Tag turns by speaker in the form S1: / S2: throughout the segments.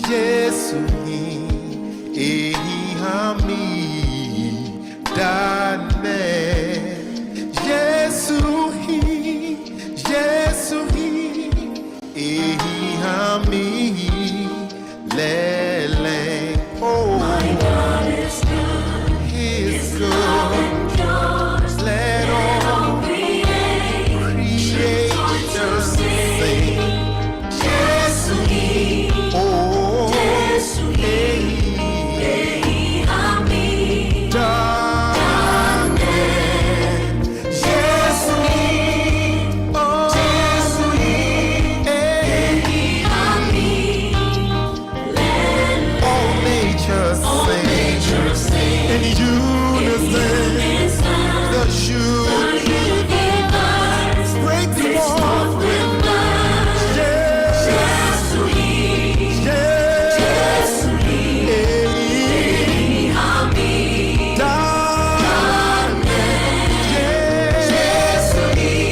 S1: Yesu hi ehami dane Yesu hi ehami lele oh my God is good, He is good. Let all creators sing. Yesu hi oh Yesu hi ehami dane Yesu hi oh Yesu hi ehami all nature sing in unison the universe breaks forth with love. Yesu hi Yesu hi ehami dane Yesu hi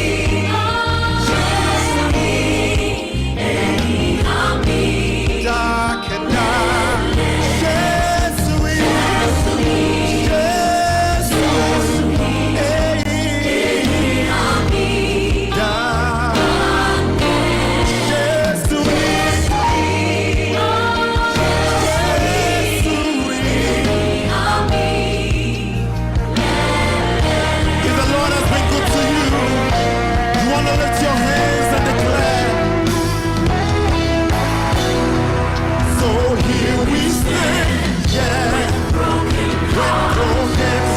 S1: ehami dakena Yesu hi Yesu ehami dane Yesu hi If the Lord has been good to you, you want to lift your hands and declare, so here we stand, yeah, with broken hearts,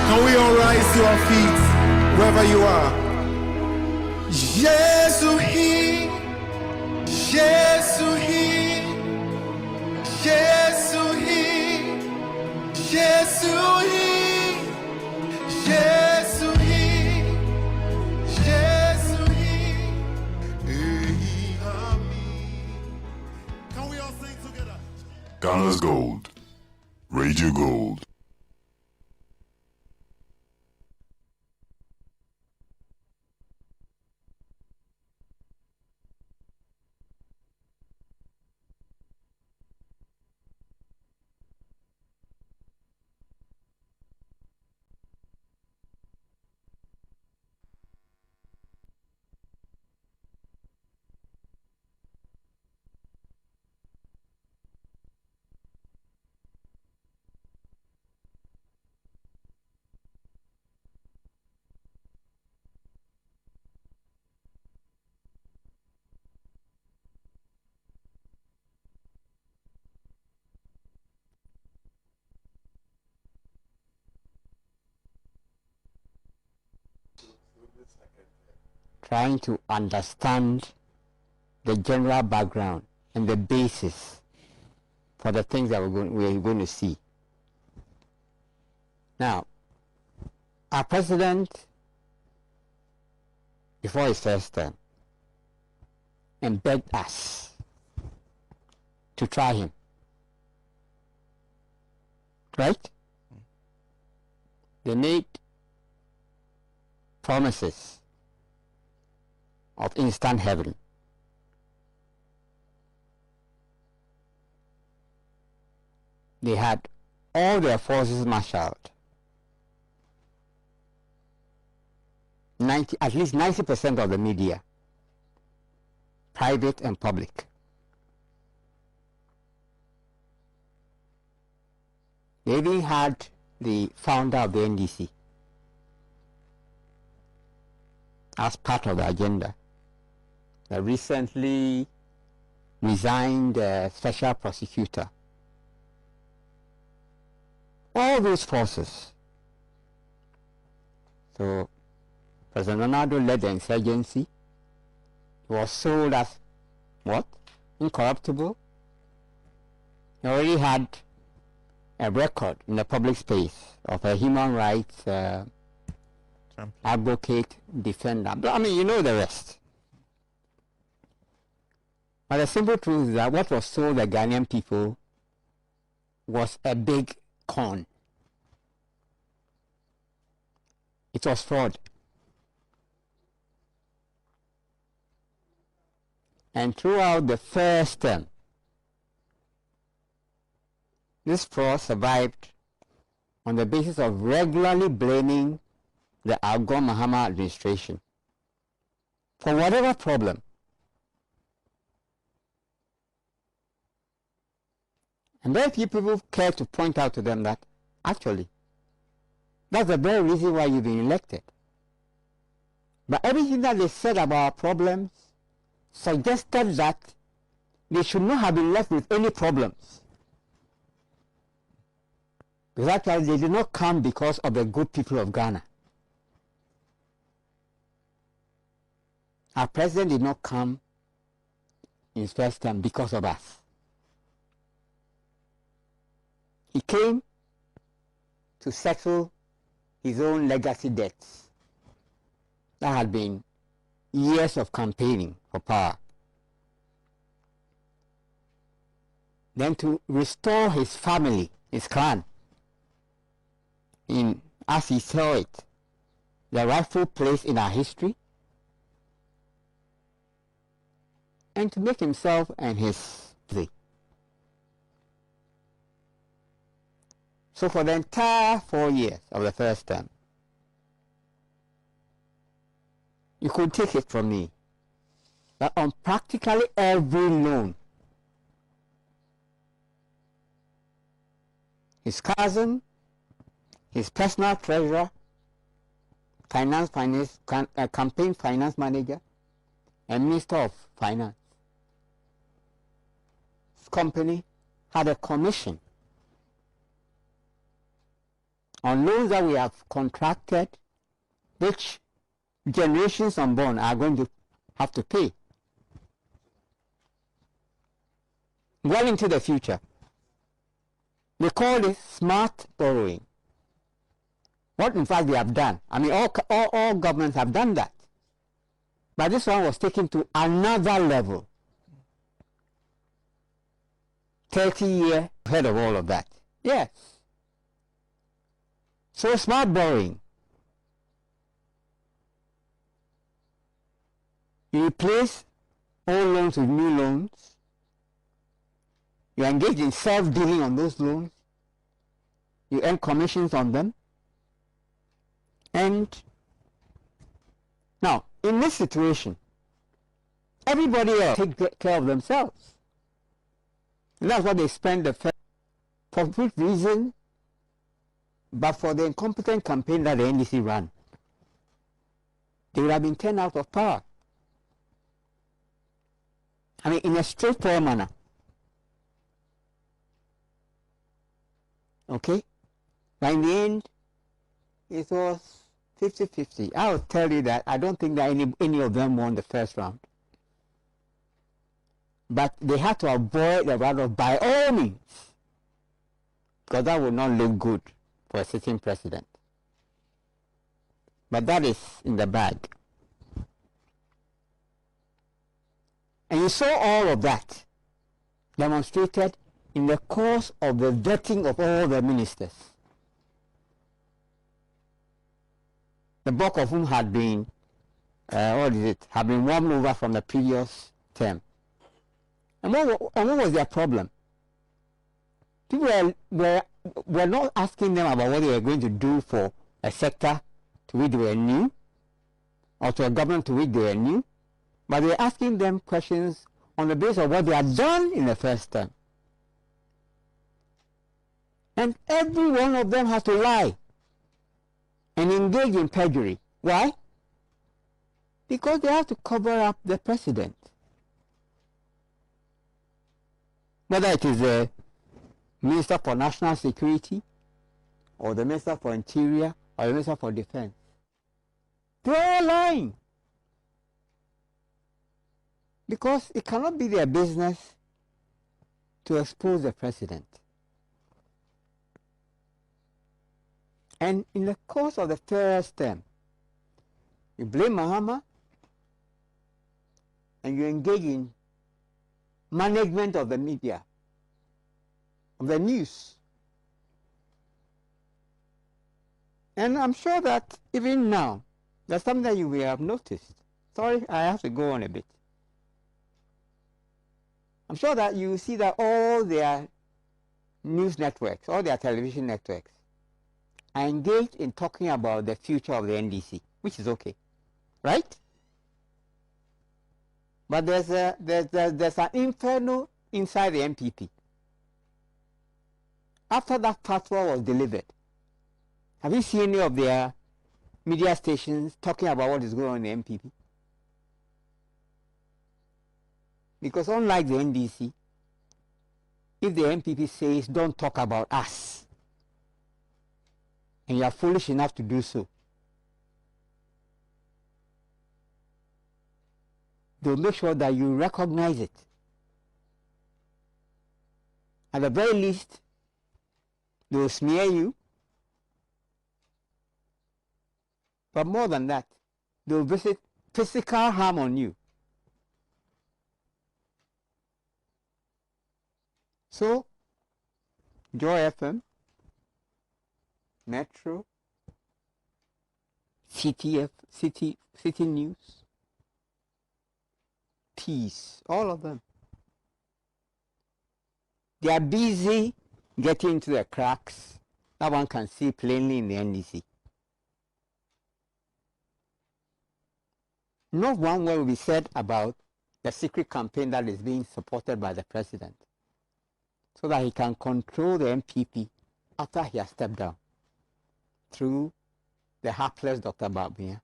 S1: can we all rise to our feet wherever you are? Yesu hi Yesu hi Yesu hi Yesu hi Yesu hi Yesu hi ehami. Can we all sing together?
S2: Ghana's Gold. Radio Gold.
S3: trying to understand the general background and the basis for the things that we're going to see. Now, our president, before his first term, and begged us to try him. Right? They made promises of instant heaven. They had all their forces marshaled. At least 90% of the media, private and public. They even had the founder of the NDC as part of the agenda. The recently resigned special prosecutor. All those forces. So President Ronaldo led the insurgency. He was sold as what? Incorruptible. He already had a record in the public space of a human rights advocate, defender. I mean, you know the rest. But the simple truth is that what was sold the Ghanaian people was a big con. It was fraud. And throughout the first term, this fraud survived on the basis of regularly blaming the Algon Mahama administration for whatever problem. And very few people care to point out to them that actually that's the very reason why you've been elected. But everything that they said about our problems suggested that they should not have been left with any problems. Because actually they did not come because of the good people of Ghana. Our president did not come in his first term because of us. He came to settle his own legacy debts that had been years of campaigning for power. Then to restore his family, his clan, in, as he saw it, the rightful place in our history, and to make himself and his play. So for the entire 4 years of the first term, you could take it from me that on practically every loan, his cousin, his personal treasurer, campaign finance manager, and Minister of Finance, his company had a commission on loans that we have contracted, which generations unborn are going to have to pay well into the future. They call it smart borrowing. What in fact they have done, I mean all governments have done that. But this one was taken to another level. 30 years ahead of all of that. Yes. So smart borrowing. You replace old loans with new loans. You engage in self-dealing on those loans. You earn commissions on them. And now, in this situation, everybody else take care of themselves. And that's what they spend the first, for good reason, but for the incompetent campaign that the NDC ran. They would have been turned out of power. I mean, in a straightforward manner. Okay? But in the end, it was 50-50. I will tell you that I don't think that any of them won the first round. But they had to avoid the runoff by all means, because that would not look good for a sitting president. But that is in the bag. And you saw all of that demonstrated in the course of the vetting of all the ministers, the bulk of whom had been, had been warmed over from the previous term. And what was their problem? People were not asking them about what they were going to do for a sector to which they were new, or to a government to which they were new, but they were asking them questions on the basis of what they had done in the first term. And every one of them has to lie and engage in perjury. Why? Because they have to cover up the president. Whether it is the Minister for National Security, or the Minister for Interior, or the Minister for Defense. They're all lying. Because it cannot be their business to expose the president. And in the course of the first term, you blame Mahama and you engage in management of the media, of the news. And I'm sure that even now, there's something that you will have noticed. Sorry, I have to go on a bit. I'm sure that you see that all their news networks, all their television networks, are engaged in talking about the future of the NDC, which is okay, right? But there's an inferno inside the MPP. After that fatwa was delivered, have you seen any of their media stations talking about what is going on in the MPP? Because unlike the NDC, if the MPP says don't talk about us, and you are foolish enough to do so, they'll make sure that you recognize it. At the very least, they'll smear you. But more than that, they'll visit physical harm on you. So, Joy FM, Metro, City News, Peace, all of them. They are busy getting into the cracks that one can see plainly in the NDC. Not one word will be said about the secret campaign that is being supported by the president, so that he can control the MPP after he has stepped down through the hapless Dr. Bawumia.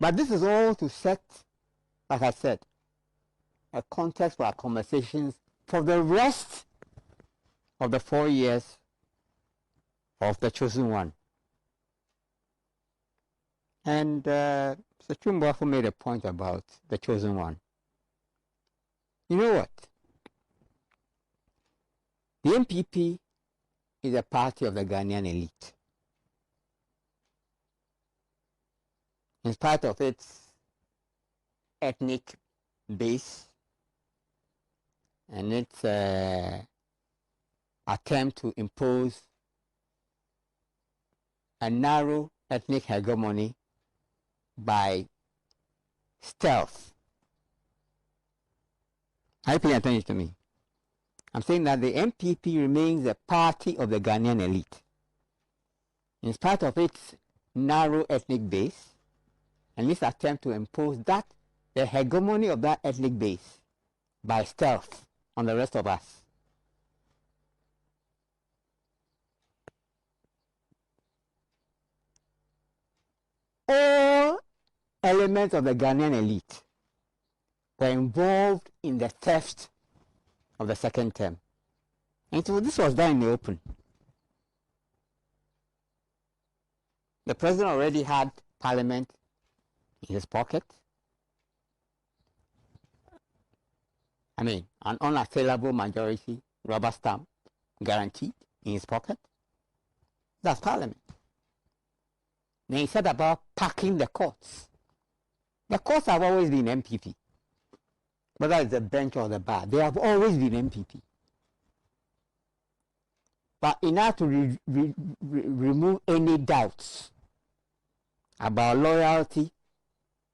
S3: But this is all to set, like I said, a context for our conversations for the rest of the 4 years of the chosen one. And Sir Chumbuafo made a point about the chosen one. You know what? The MPP is a party of the Ghanaian elite. In spite of its ethnic base and its attempt to impose a narrow ethnic hegemony by stealth. Are you paying attention to me? I'm saying that the MPP remains a party of the Ghanaian elite. In spite of its narrow ethnic base and its attempt to impose the hegemony of that ethnic base by stealth on the rest of us. All elements of the Ghanaian elite were involved in the theft of the second term. And so this was done in the open. The president already had Parliament in his pocket. I mean, an unassailable majority, rubber stamp, guaranteed in his pocket. That's Parliament. Then he said about packing the courts. The courts have always been MPP. Whether it's the bench or the bar, they have always been MPP. But in order to remove any doubts about loyalty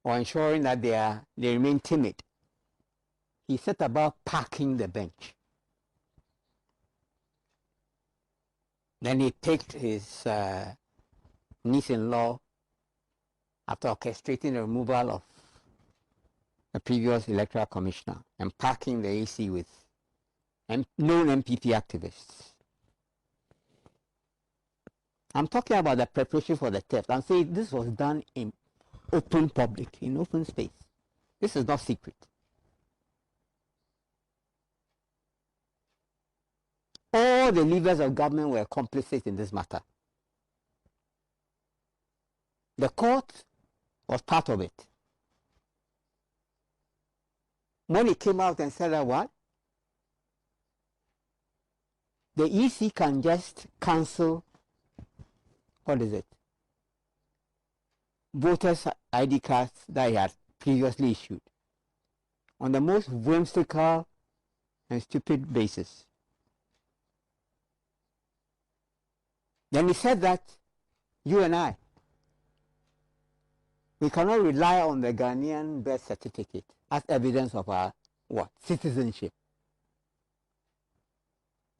S3: or ensuring that they remain timid, he set about packing the bench. Then he picked his niece-in-law after orchestrating the removal of the previous electoral commissioner and packing the AC with known MPP activists. I'm talking about the preparation for the theft. I'm saying this was done in open public, in open space. This is not secret. All the levers of government were complicit in this matter. The court was part of it. When he came out and said that what? The EC can just cancel, what is it? Voters' ID cards that he had previously issued on the most whimsical and stupid basis. Then he said that you and I, we cannot rely on the Ghanaian birth certificate as evidence of our what? Citizenship.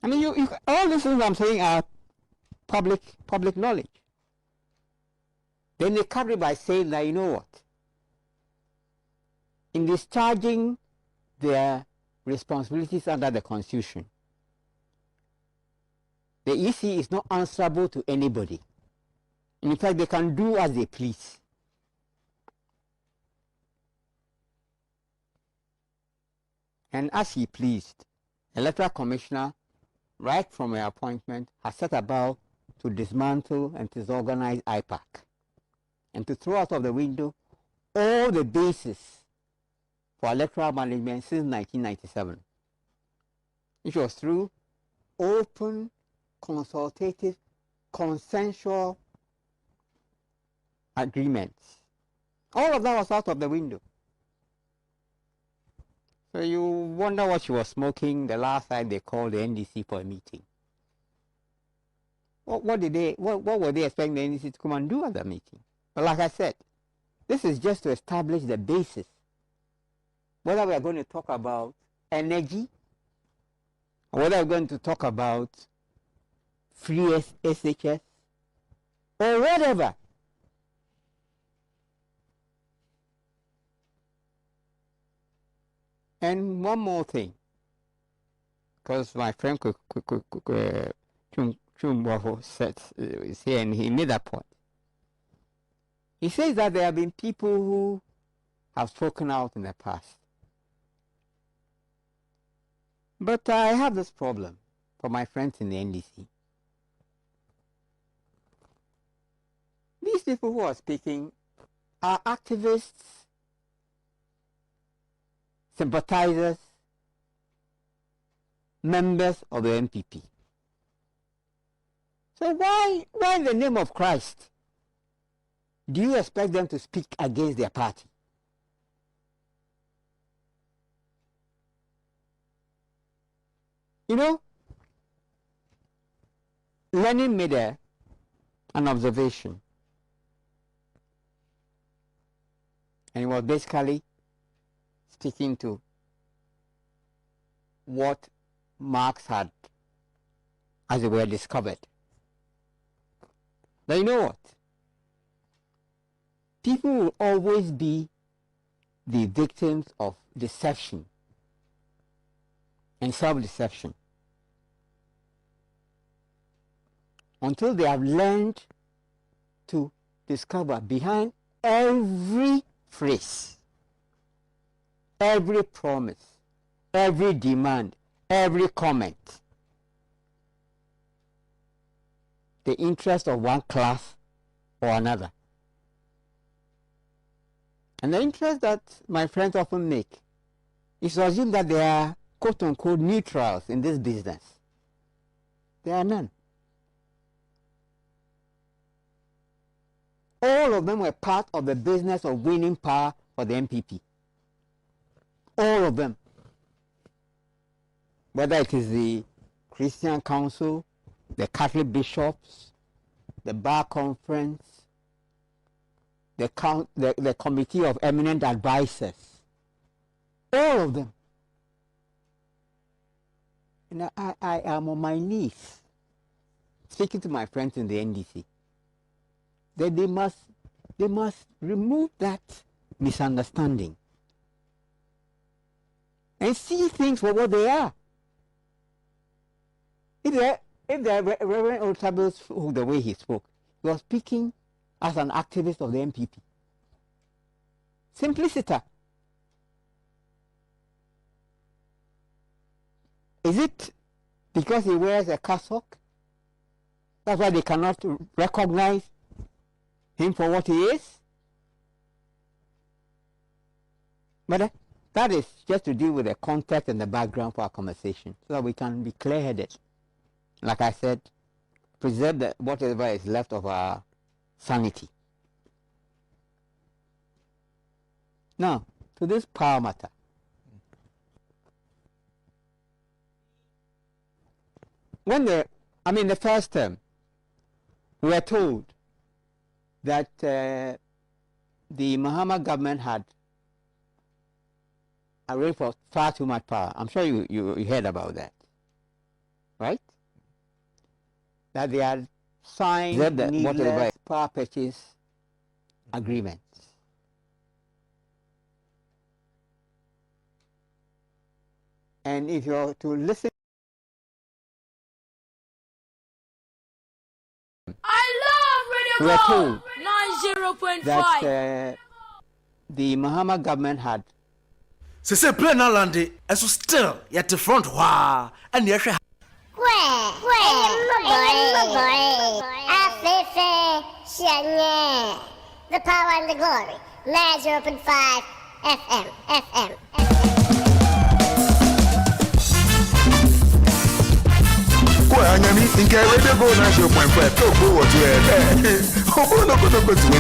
S3: I mean, all these things I'm saying are public knowledge. Then they cover it by saying that, you know what? In discharging their responsibilities under the Constitution, the EC is not answerable to anybody. In fact, they can do as they please. And as he pleased, the Electoral Commissioner, right from her appointment, has set about to dismantle and disorganize IPAC and to throw out of the window all the basis for electoral management since 1997, which was through open, consultative, consensual agreements. All of that was out of the window. So you wonder what she was smoking the last time they called the NDC for a meeting. What were they expecting the NDC to come and do at that meeting? But like I said, this is just to establish the basis. Whether we are going to talk about energy, or whether we're going to talk about free SHS, or whatever. And one more thing, because my friend Chumwafo is here and he made that point. He says that there have been people who have spoken out in the past. But I have this problem for my friends in the NDC. These people who are speaking are activists, sympathizers, members of the NPP. So why in the name of Christ do you expect them to speak against their party? You know, Lenin made an observation, and he was basically speaking to what Marx had, as it were, discovered. But you know what? People will always be the victims of deception and self-deception until they have learned to discover behind every phrase, every promise, every demand, every comment, the interest of one class or another. And the interest that my friends often make is to assume that they are quote-unquote neutrals in this business. There are none. All of them were part of the business of winning power for the NPP. All of them. Whether it is the Christian Council, the Catholic bishops, the Bar Conference, the Committee of Eminent Advisors, all of them. And I am on my knees speaking to my friends in the NDC that they must remove that misunderstanding and see things for what they are. If the Reverend Otabil, the way he spoke, he was speaking as an activist of the NPP. Simpliciter. Is it because he wears a cassock? That's why they cannot recognize him for what he is? But that is just to deal with the context and the background for our conversation, so that we can be clear-headed. Like I said, preserve whatever is left of our sanity. Now, to this power matter. When the first term, we were told that the Mahama government had arranged for far too much power. I'm sure you heard about that, right? That they had signed whatever power purchase agreements. And if you're to listen,
S4: I love Radio Gold 90.5
S3: that the Mahama government had.
S5: Se plan na lande eso still yet the front wa and ye hwe
S6: the power and the glory 90.5 FM.
S2: Anyami nke Radio Gold 90.5 to go what you oh no go to we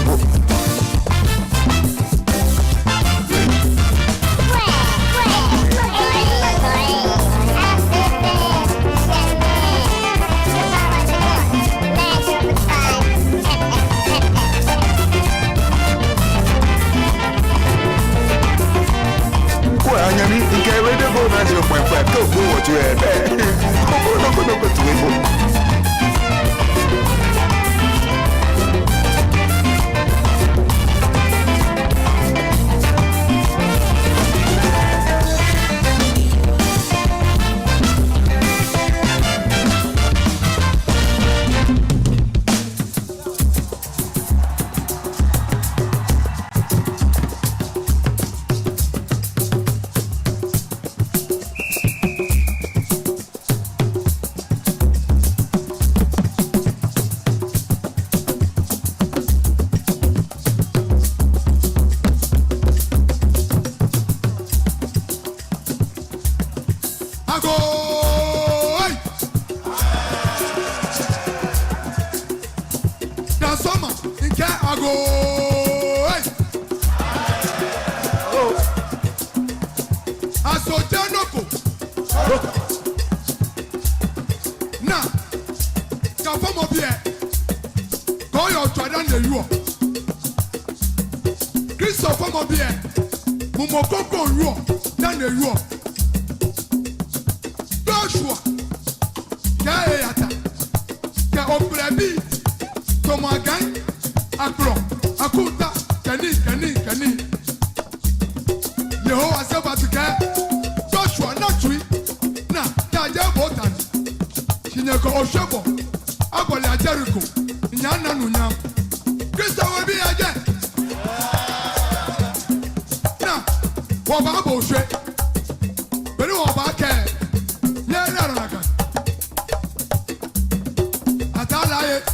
S2: Anyami nke Radio Gold 90.5 to go what you oh no go to we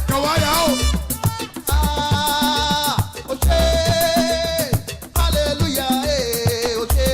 S1: Kawaya o. Oche. Hallelujah. Oche.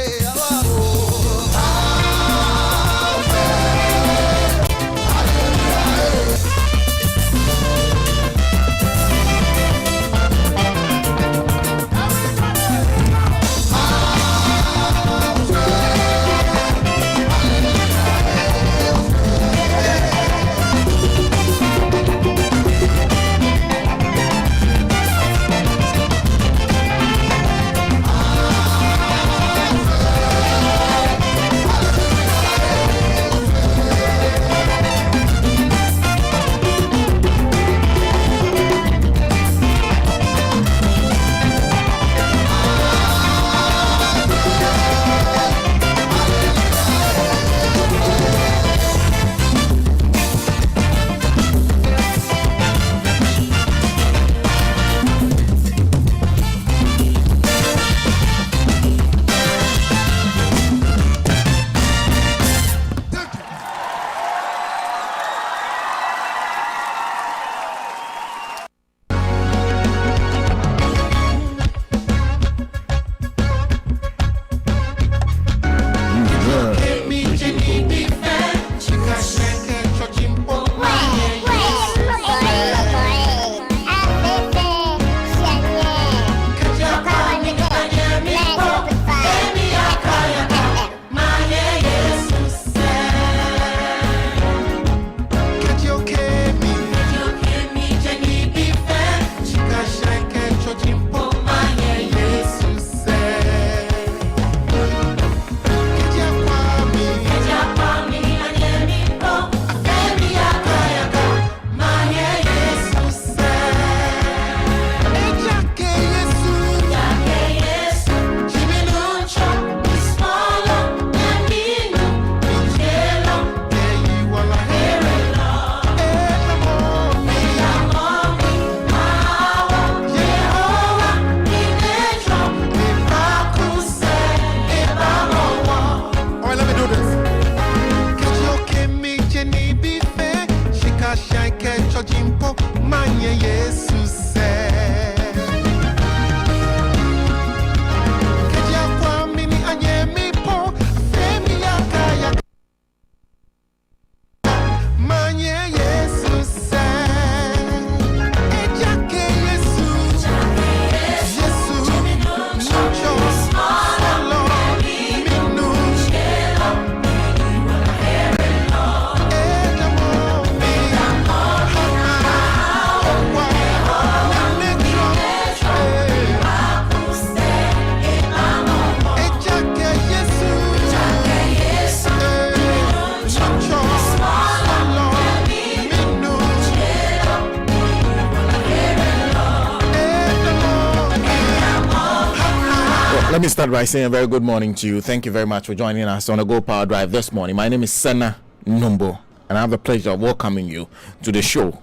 S2: Let me start by saying a very good morning to you. Thank you very much for joining us on a Go Power Drive this morning. My name is Senna Numbo, and I have the pleasure of welcoming you to the show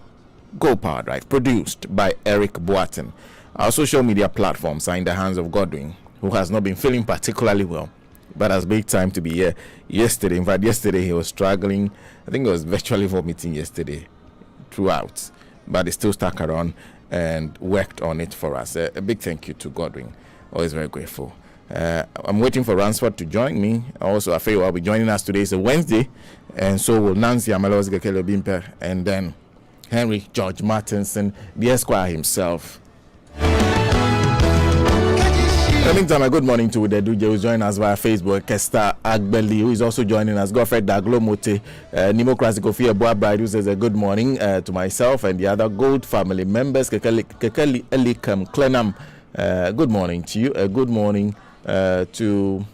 S2: Go Power Drive, produced by Eric Boatin. Our social media platforms are in the hands of Godwin, who has not been feeling particularly well, but has made time to be here yesterday. In fact, yesterday he was struggling. I think he was virtually vomiting yesterday throughout, but he still stuck around and worked on it for us. A big thank you to Godwin. Always very grateful. I'm waiting for Ransford to join me. Also, I feel will be joining us today. It's a Wednesday, and so will Nancy Amalos Gekele Bimper, and then Henry George Martinson, the Esquire himself. In the meantime, a good morning to the DJ who's joining us via Facebook, Kesta Agbeli, who is also joining us, Godfred Daglomote, Nimokrasi Kofi Eboa Bride, who says a good morning to myself and the other Gold family members, Kekeli Elikam Klenam. Good morning to you. Good morning to.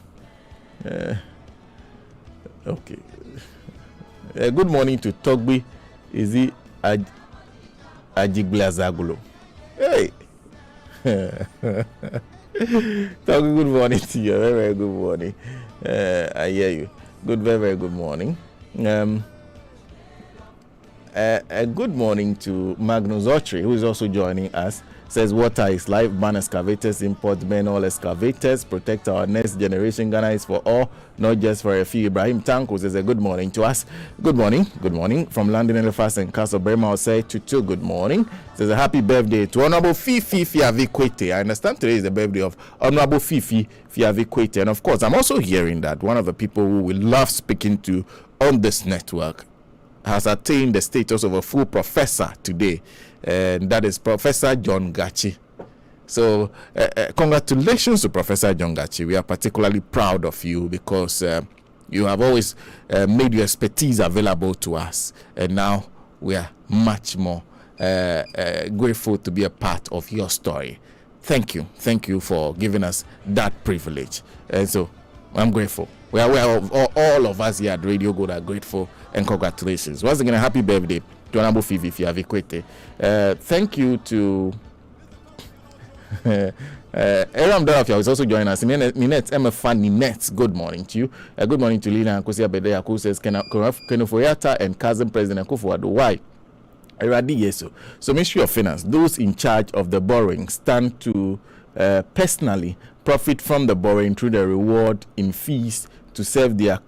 S2: Okay. Good morning to Togbi. Is he Ajiglazagulo? Hey. Togbi, good morning to you. Very, very good morning. I hear you. Very, very good morning. A good morning to Magnus Autry, who is also joining us. says water is life. Ban excavators, import ban all excavators, protect our next generation. Ghana is for all, not just for a few. Ibrahim Tanko says a good morning to us. Good morning from London, Eliphas and Castle Burma. I'll say to good morning. Says a happy birthday to Honorable Fifi Fiavikwete. I understand today is the birthday of Honorable Fifi Fiavikwete, and of course I'm also hearing that one of the people who we love speaking to on this network has attained the status of a full professor today, and that is Professor John Gachi. So congratulations to Professor John Gachi. We are particularly proud of you because you have always made your expertise available to us, and now we are much more grateful to be a part of your story. Thank you for giving us that privilege, and so I'm grateful. We are all of us here at Radio Gold are grateful, and congratulations. Once again, a happy birthday to Honorable Fifi Fiavikwete. Thank you to Eram Dorafia is also joining us. Ninette, I'm a fan. Ninette, good morning to you. Good morning to Lina Nkosi Abedea, who says Kenofoyata and cousin President Akufo-Addo. Why? So Ministry of Finance, those in charge of the borrowing, stand to personally profit from the borrowing through the reward in fees to serve their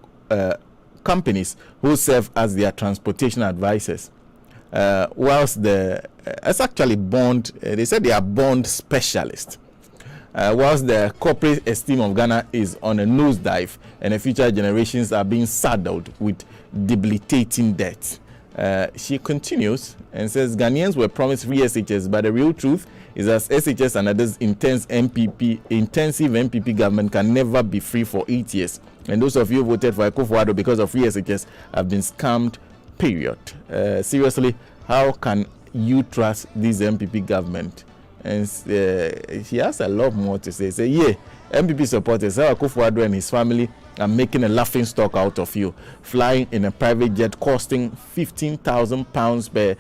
S2: companies who serve as their transportation advisors. Whilst it's actually bond, they said they are bond specialists. Whilst the corporate esteem of Ghana is on a nosedive and the future generations are being saddled with debilitating debt. She continues and says Ghanaians were promised free SHS, but the real truth is that SHS and others intensive MPP government can never be free for 8 years. And those of you who voted for Akufo-Addo because of free SHS have been scammed, period. Seriously, how can you trust this MPP government? And she has a lot more to say. Say, yeah, MPP supporters, Akufo-Addo and his family are making a laughing stock out of you, flying in a private jet costing £15,000 per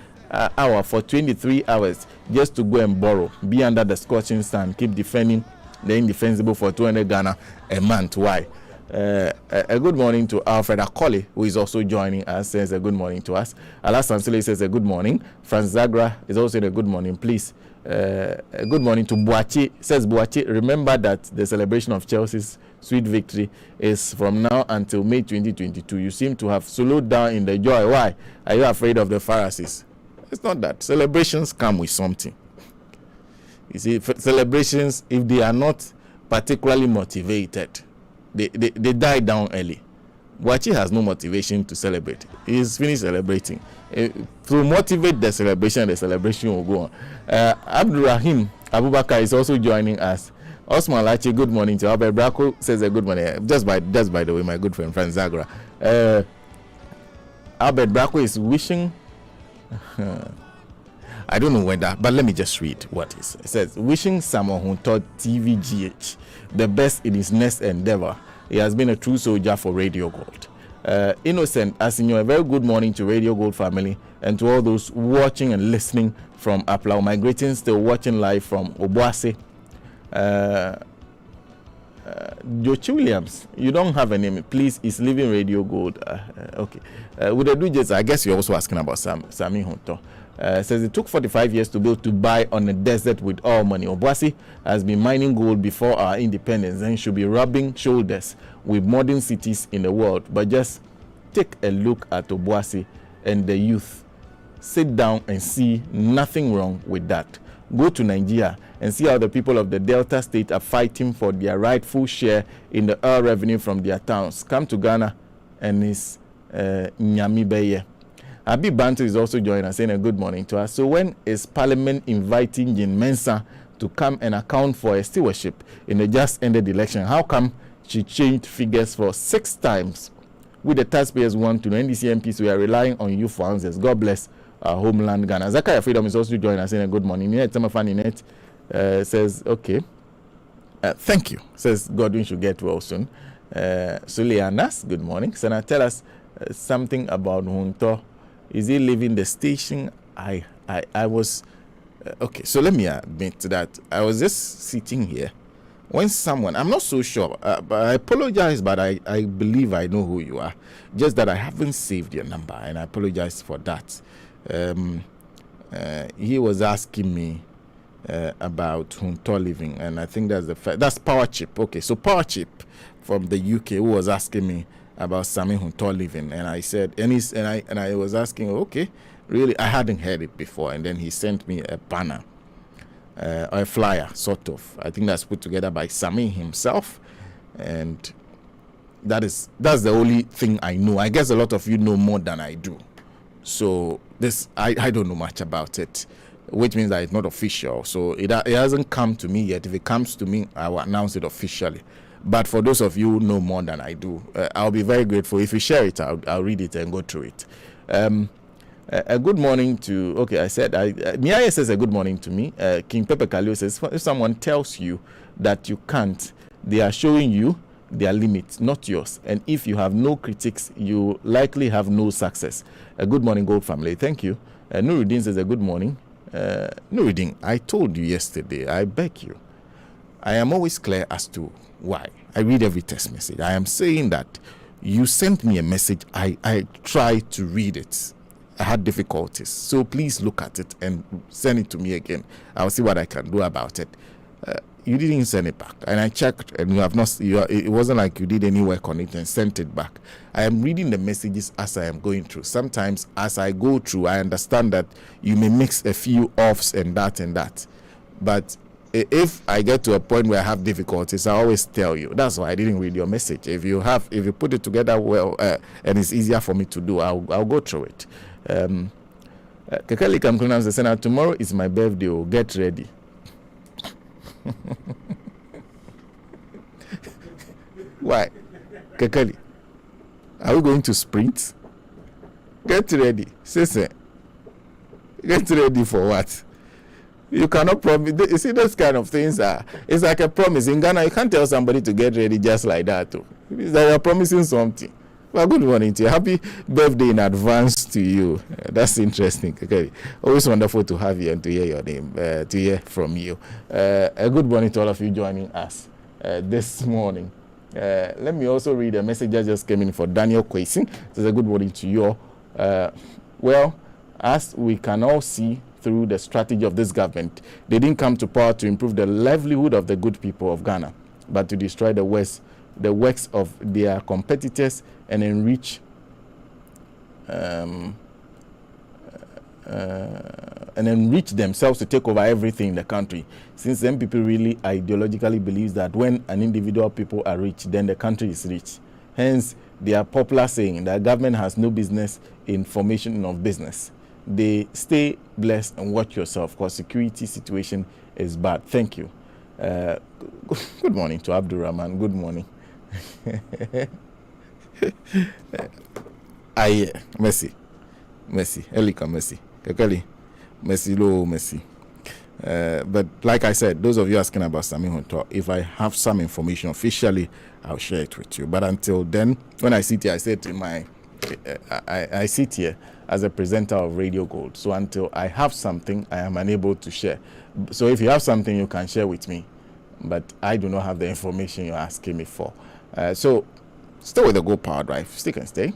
S2: hour for 23 hours just to go and borrow, be under the scorching sun, keep defending the indefensible for 200 Ghana a month. Why? A good morning to Alfred Akoli, who is also joining us, says a good morning to us. Alas Sansile says a good morning. Franz Zagra is also a good morning, please. A good morning to Boachi, says Boachi, remember that the celebration of Chelsea's sweet victory is from now until May 2022. You seem to have slowed down in the joy. Why? Are you afraid of the Pharisees? It's not that. Celebrations come with something. You see, celebrations, if they are not particularly motivated, they die down early. Boachi has no motivation to celebrate. He's finished celebrating. To motivate the celebration will go on. Abdurrahim Abubakar is also joining us. Osman Lachi, good morning to Albert Bracco, says a good morning. Just by the way, my good friend Franz Zagra. Albert Bracco is wishing I don't know whether, but let me just read what it says. It says, wishing someone who taught TVGH the best in his next endeavor. He has been a true soldier for Radio Gold. Innocent, as in you, a very good morning to Radio Gold family and to all those watching and listening from Aplau. My greetings, still watching live from Obuasi. Jochi Williams, you don't have a name, please. Is leaving Radio Gold. Okay. With the DJs, I guess you're also asking about Sami Hunto. Says it took 45 years to build Dubai on a desert with all money. Obuasi has been mining gold before our independence and should be rubbing shoulders with modern cities in the world. But just take a look at Obuasi and the youth. Sit down and see nothing wrong with that. Go to Nigeria and see how the people of the Delta State are fighting for their rightful share in the oil revenue from their towns. Come to Ghana and it's Nyamibeye. Abi Bantu is also joining us, saying a good morning to us. So when is Parliament inviting Jean Mensa to come and account for a stewardship in the just ended election? How come she changed figures for 6 times? With the taxpayers want to know, NDC MPs, we are relying on you for answers. God bless our homeland Ghana. Zachariah Freedom is also joining us, saying a good morning. Net says, okay. Thank you. Says Godwin should get well soon. Sulianas, good morning. Sana, tell us something about Hunto. Is he leaving the station? I was okay. So let me admit that I was just sitting here when someone, I'm not so sure, but I apologize, but I believe I know who you are. Just that I haven't saved your number, and I apologize for that. He was asking me about Hunto living, and I think that's Power Chip. Okay, so Power Chip from the UK who was asking me about Sammy Hunto living, and I said, and I was asking, okay, really, I hadn't heard it before, and then he sent me a banner, or a flyer, sort of. I think that's put together by Sammy himself, and that's the only thing I know. I guess a lot of you know more than I do, so this I don't know much about it, which means that it's not official. So it hasn't come to me yet. If it comes to me, I will announce it officially. But for those of you who know more than I do, I'll be very grateful if you share it. I'll read it and go through it. A good morning to, okay, I said, Miaya says a good morning to me. King Pepe Kalio says, if someone tells you that you can't, they are showing you their limits, not yours. And if you have no critics, you likely have no success. A good morning, Gold family. Thank you. Nuruddin says a good morning. Nuruddin, I told you yesterday, I beg you, I am always clear as to why. I read every text message. I am saying that you sent me a message. I tried to read it. I had difficulties. So please look at it and send it to me again. I'll see what I can do about it. You didn't send it back, and I checked, and you have not. It wasn't like you did any work on it and sent it back. I am reading the messages as I am going through. Sometimes, as I go through, I understand that you may mix a few offs and that. But if I get to a point where I have difficulties, I always tell you. That's why I didn't read your message. If you put it together well, and it's easier for me to do, I'll go through it. Kekeli Kamkuna says, tomorrow is my birthday. Oh, get ready. Why? Kekeli, are we going to sprint? Get ready. Say. Get ready for what? You cannot promise. You see, those kind of things it's like a promise. In Ghana, you can't tell somebody to get ready just like that. It's like you're promising something. Well, good morning to you. Happy birthday in advance to you. That's interesting. Okay. Always wonderful to have you and to hear your name, to hear from you. A good morning to all of you joining us this morning. Let me also read a message that just came in for Daniel Kwesi. It's a good morning to you. Well, as we can all see through the strategy of this government, they didn't come to power to improve the livelihood of the good people of Ghana, but to destroy the works of their competitors and enrich themselves to take over everything in the country. Since then, people really ideologically believe that when an individual people are rich, then the country is rich. Hence, they are popular saying that government has no business in formation of business. They stay blessed and watch yourself because security situation is bad. Thank you. Good morning to Abdul Rahman. Good morning. Mercy, Elika, mercy, Kekeli, mercy, low, mercy. But like I said, those of you asking about Sammy Hunto, if I have some information officially, I'll share it with you. But until then, when I sit here, I said I sit here as a presenter of Radio Gold. So until I have something, I am unable to share. So if you have something, you can share with me. But I do not have the information you're asking me for. So stay with the Go Power Drive. Stick and stay.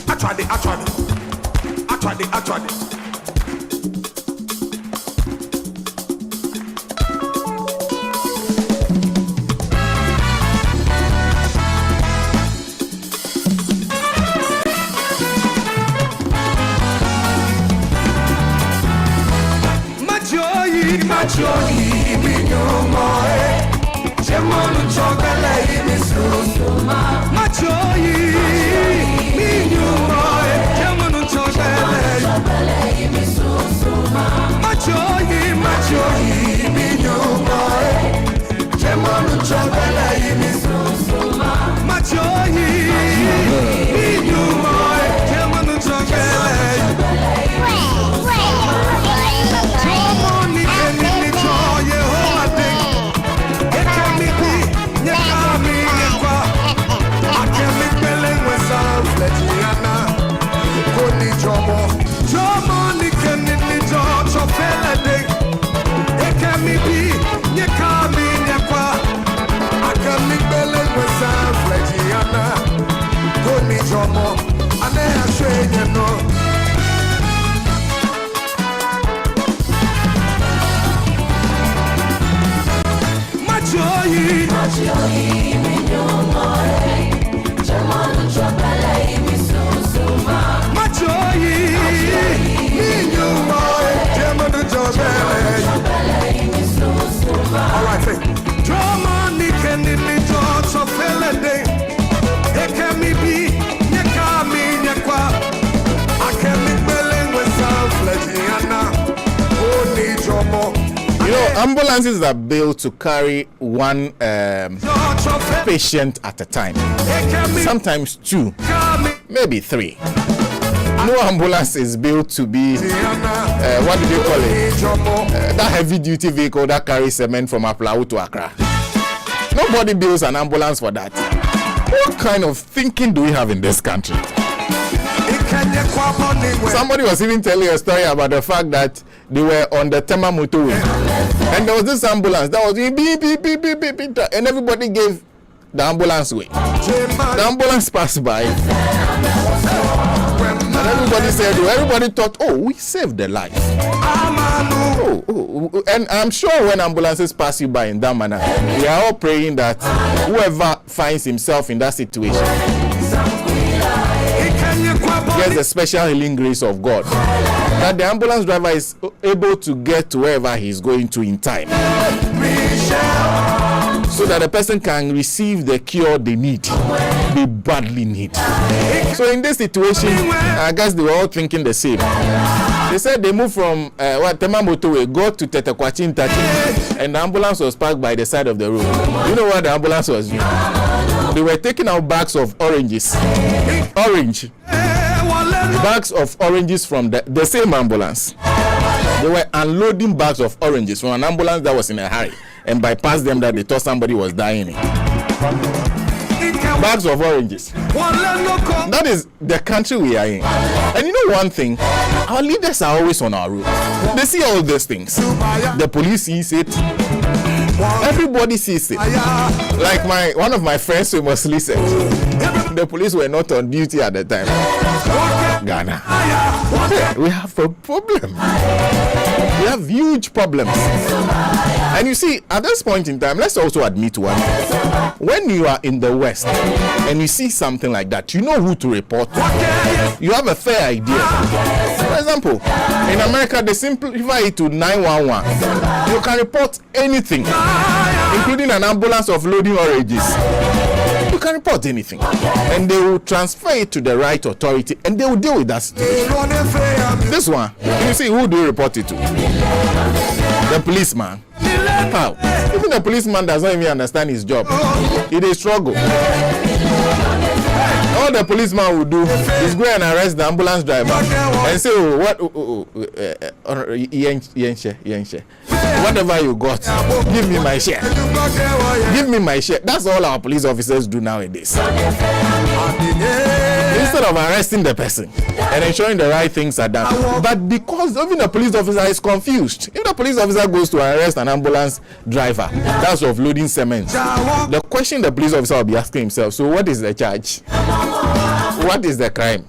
S1: I tried it. Machoyi, minyomoe, chemonu chokele imisuma. Machoyi, minyomoe, chemonu chokele imisuma. Machoyi, minyomoe, chemonu chokele imisuma. Machoyi, minyomoe, chemonu chokele. All right, say, drama ni kendi ni jocho felede. Ekemi bi nyekami nyekwa. Akemi belengwe sanflejiana. Oni jomo.
S2: You know, ambulances are built to carry one patient at a time, sometimes two, maybe three. No ambulance is built to be, what do they call it? That heavy duty vehicle that carries cement from Aplau to Accra. Nobody builds an ambulance for that. What kind of thinking do we have in this country? Somebody was even telling a story about the fact that they were on the Tema motorway, and there was this ambulance that was beep, beep, beep, beep, beep, beep, and everybody gave the ambulance way. The ambulance passed by, and everybody said, everybody thought, oh, we saved the life. Oh, and I'm sure when ambulances pass you by in that manner, we are all praying that whoever finds himself in that situation gets the special healing grace of God, that the ambulance driver is able to get to wherever he's going to in time, so that the person can receive the cure they need, they badly need. So in this situation, I guess they were all thinking the same. They said they moved from Tema motorway, go to Tetekwachi Ntachi, and the ambulance was parked by the side of the road. You know what the ambulance was doing? They were taking out bags of oranges, bags of oranges from the same ambulance. They were unloading bags of oranges from an ambulance that was in a hurry and bypassed them, that they thought somebody was dying. Bags of oranges. That is the country we are in. And you know one thing, our leaders are always on our road. They see all these things. The police sees it. Everybody sees it. Like one of my friends famously said, the police were not on duty at the time. Ghana, we have a problem. We have huge problems. And you see, at this point in time, let's also admit one thing. When you are in the West and you see something like that, you know who to report to. You have a fair idea. For example, in America, they simplify it to 911. You can report anything, including an ambulance of loading oranges. You can report anything, and they will transfer it to the right authority, and they will deal with that situation. This one, you see, who do you report it to? The policeman. How? Even the policeman does not even understand his job. It is struggle. All the policeman will do is go and arrest the ambulance driver and say, oh, what? Whatever you got, give me my share. Give me my share. That's all our police officers do nowadays. Instead of arresting the person and ensuring the right things are done. But because even the police officer is confused, if the police officer goes to arrest an ambulance driver that's offloading cement, the question the police officer will be asking himself, so what is the charge? What is the crime?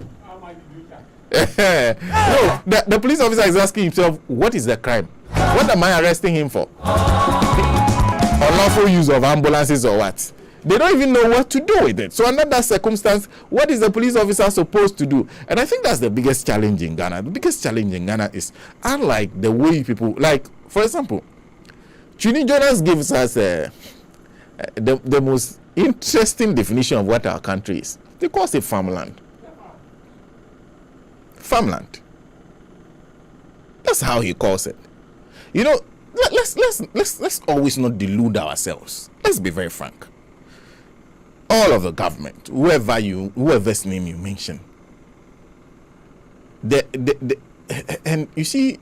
S2: No, the police officer is asking himself, what is the crime? What am I arresting him for? Unlawful use of ambulances or what? They don't even know what to do with it. So under that circumstance, what is the police officer supposed to do? And I think that's the biggest challenge in Ghana. The biggest challenge in Ghana is, unlike the way people, like, for example, Chuni Jonas gives us the most interesting definition of what our country is. They call it farmland. Farmland. That's how he calls it. You know, let's always not delude ourselves. Let's be very frank. All of the government, whoever's name you mention, and you see,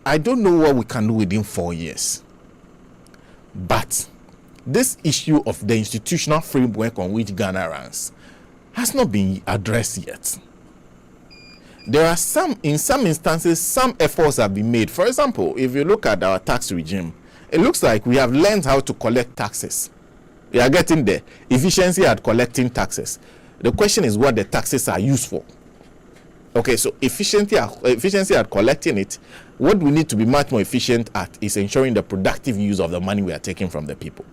S2: I don't know what we can do within 4 years, but this issue of the institutional framework on which Ghana runs has not been addressed yet. There are in some instances, some efforts have been made. For example, if you look at our tax regime, it looks like we have learned how to collect taxes. We are getting there. Efficiency at collecting taxes. The question is what the taxes are used for. Okay, so efficiency at collecting it, what we need to be much more efficient at is ensuring the productive use of the money we are taking from the people.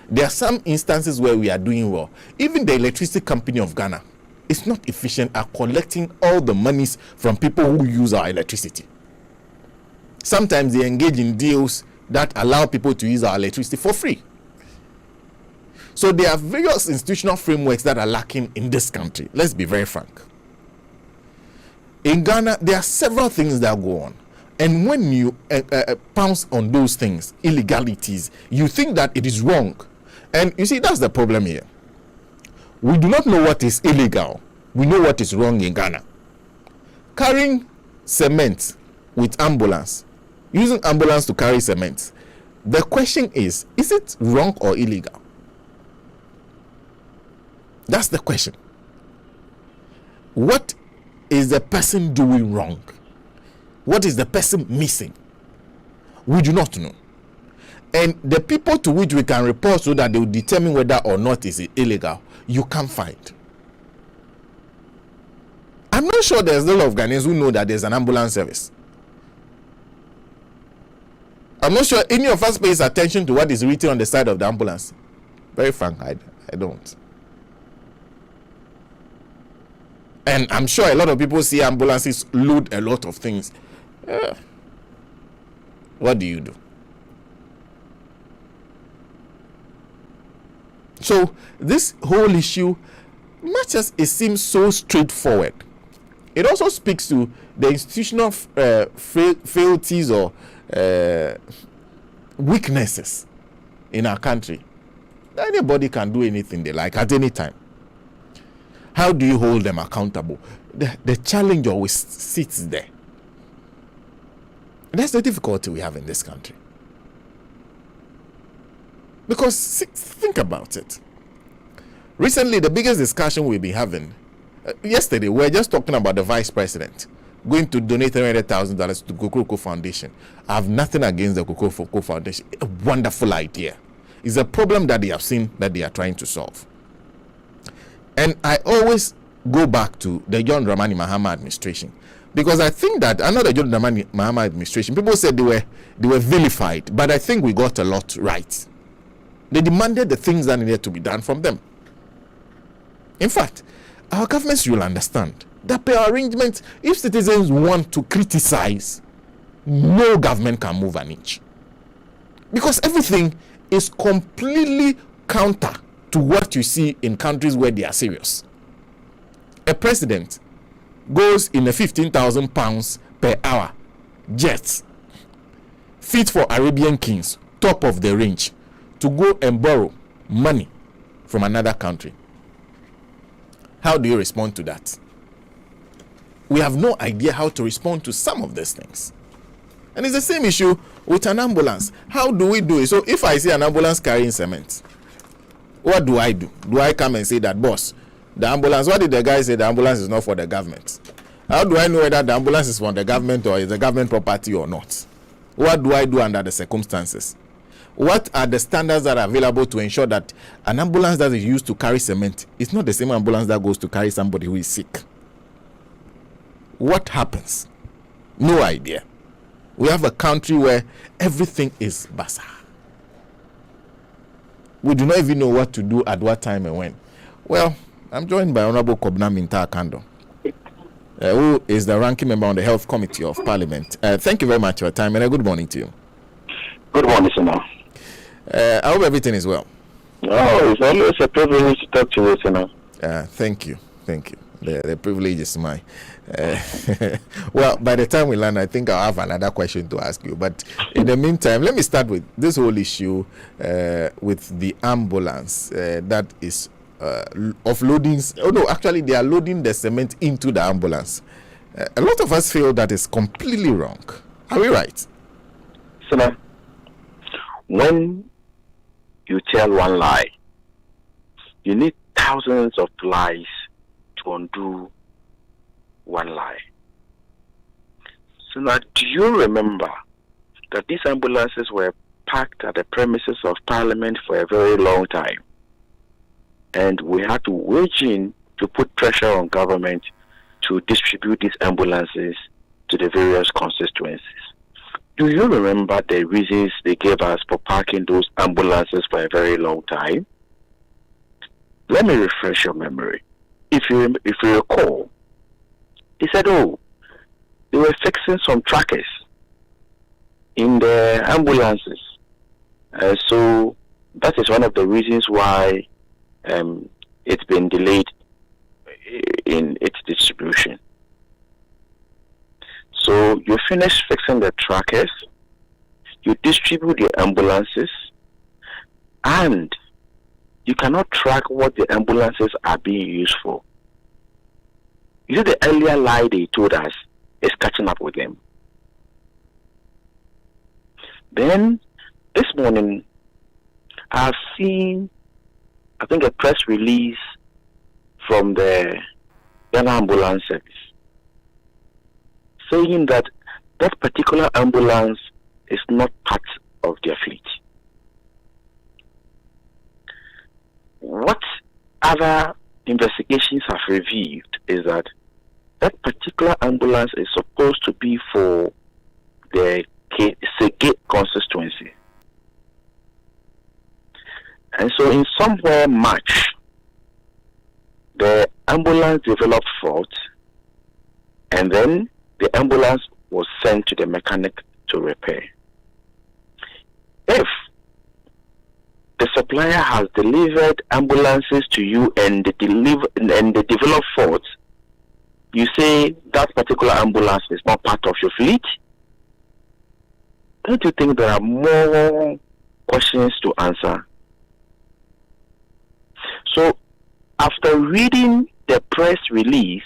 S2: There are some instances where we are doing well. Even the electricity company of Ghana is not efficient at collecting all the monies from people who use our electricity. Sometimes they engage in deals that allow people to use our electricity for free. So there are various institutional frameworks that are lacking in this country. Let's be very frank. In Ghana, there are several things that go on. And when you pounce on those things, illegalities, you think that it is wrong. And you see, that's the problem here. We do not know what is illegal. We know what is wrong in Ghana. Carrying cement with ambulance, using ambulance to carry cement. The question is it wrong or illegal? That's the question. What is the person doing wrong? What is the person missing? We do not know. And the people to which we can report so that they will determine whether or not is it illegal, you can't find. I'm not sure there's a lot of Ghanaians who know that there's an ambulance service. I'm not sure any of us pays attention to what is written on the side of the ambulance. Very frank, I don't. And I'm sure a lot of people see ambulances load a lot of things. What do you do? So this whole issue, much as it seems so straightforward, it also speaks to the institutional frailties or weaknesses in our country. Anybody can do anything they like at any time. How do you hold them accountable? The challenge always sits there. That's the difficulty we have in this country. Because think about it. Recently, the biggest discussion we've been having, yesterday, we were just talking about the vice president going to donate $300,000 to Kokoko Foundation. I have nothing against the Kokoko Foundation. A wonderful idea. It's a problem that they have seen that they are trying to solve. And I always go back to the John Dramani Mahama administration, because I think that under the John Dramani Mahama administration, people said they were vilified, but I think we got a lot right. They demanded the things that needed to be done from them. In fact, our governments will understand that per arrangement, if citizens want to criticize, no government can move an inch, because everything is completely counter to what you see in countries where they are serious. A president goes in a £15,000 per hour jet, fit for Arabian kings, top of the range, to go and borrow money from another country. How do you respond to that? We have no idea how to respond to some of these things. And it's the same issue with an ambulance. How do we do it? So if I see an ambulance carrying cement, what do I do? Do I come and say that, boss, the ambulance, what did the guy say? The ambulance is not for the government. How do I know whether the ambulance is from the government or is the government property or not? What do I do under the circumstances? What are the standards that are available to ensure that an ambulance that is used to carry cement is not the same ambulance that goes to carry somebody who is sick? What happens? No idea. We have a country where everything is bazaar. We do not even know what to do at what time and when. Well, I'm joined by Honorable Kobna Minta Kando, who is the ranking member on the Health Committee of Parliament. Thank you very much for your time, and a good morning to you.
S7: Good morning, Sina.
S2: I hope everything is well.
S7: Oh, it's always a privilege to talk to you, Sina.
S2: Thank you. The privilege is mine. Well, by the time we land, I think I'll have another question to ask you. But in the meantime, let me start with this whole issue with the ambulance that is offloading. Oh, no, actually, they are loading the cement into the ambulance. A lot of us feel that is completely wrong. Are we right?
S7: Sina, when you tell one lie, you need thousands of lies to undo one lie. So now, do you remember that these ambulances were parked at the premises of Parliament for a very long time? And we had to wage in to put pressure on government to distribute these ambulances to the various constituencies. Do you remember the reasons they gave us for parking those ambulances for a very long time? Let me refresh your memory. If you recall, they said, oh, they were fixing some trackers in the ambulances. So that is one of the reasons why it's been delayed in its distribution. So you finish fixing the trackers, you distribute your ambulances, and you cannot track what the ambulances are being used for. You see, the earlier lie they told us is catching up with them. Then, this morning, I've seen, I think, a press release from the Ghana Ambulance Service saying that that particular ambulance is not part of their fleet. What other investigations have revealed is that that particular ambulance is supposed to be for the Segate constituency. And so in somewhere March, the ambulance developed fault, and then the ambulance was sent to the mechanic to repair. If the supplier has delivered ambulances to you and they develop faults, you say that particular ambulance is not part of your fleet? Don't you think there are more questions to answer? So, after reading the press release,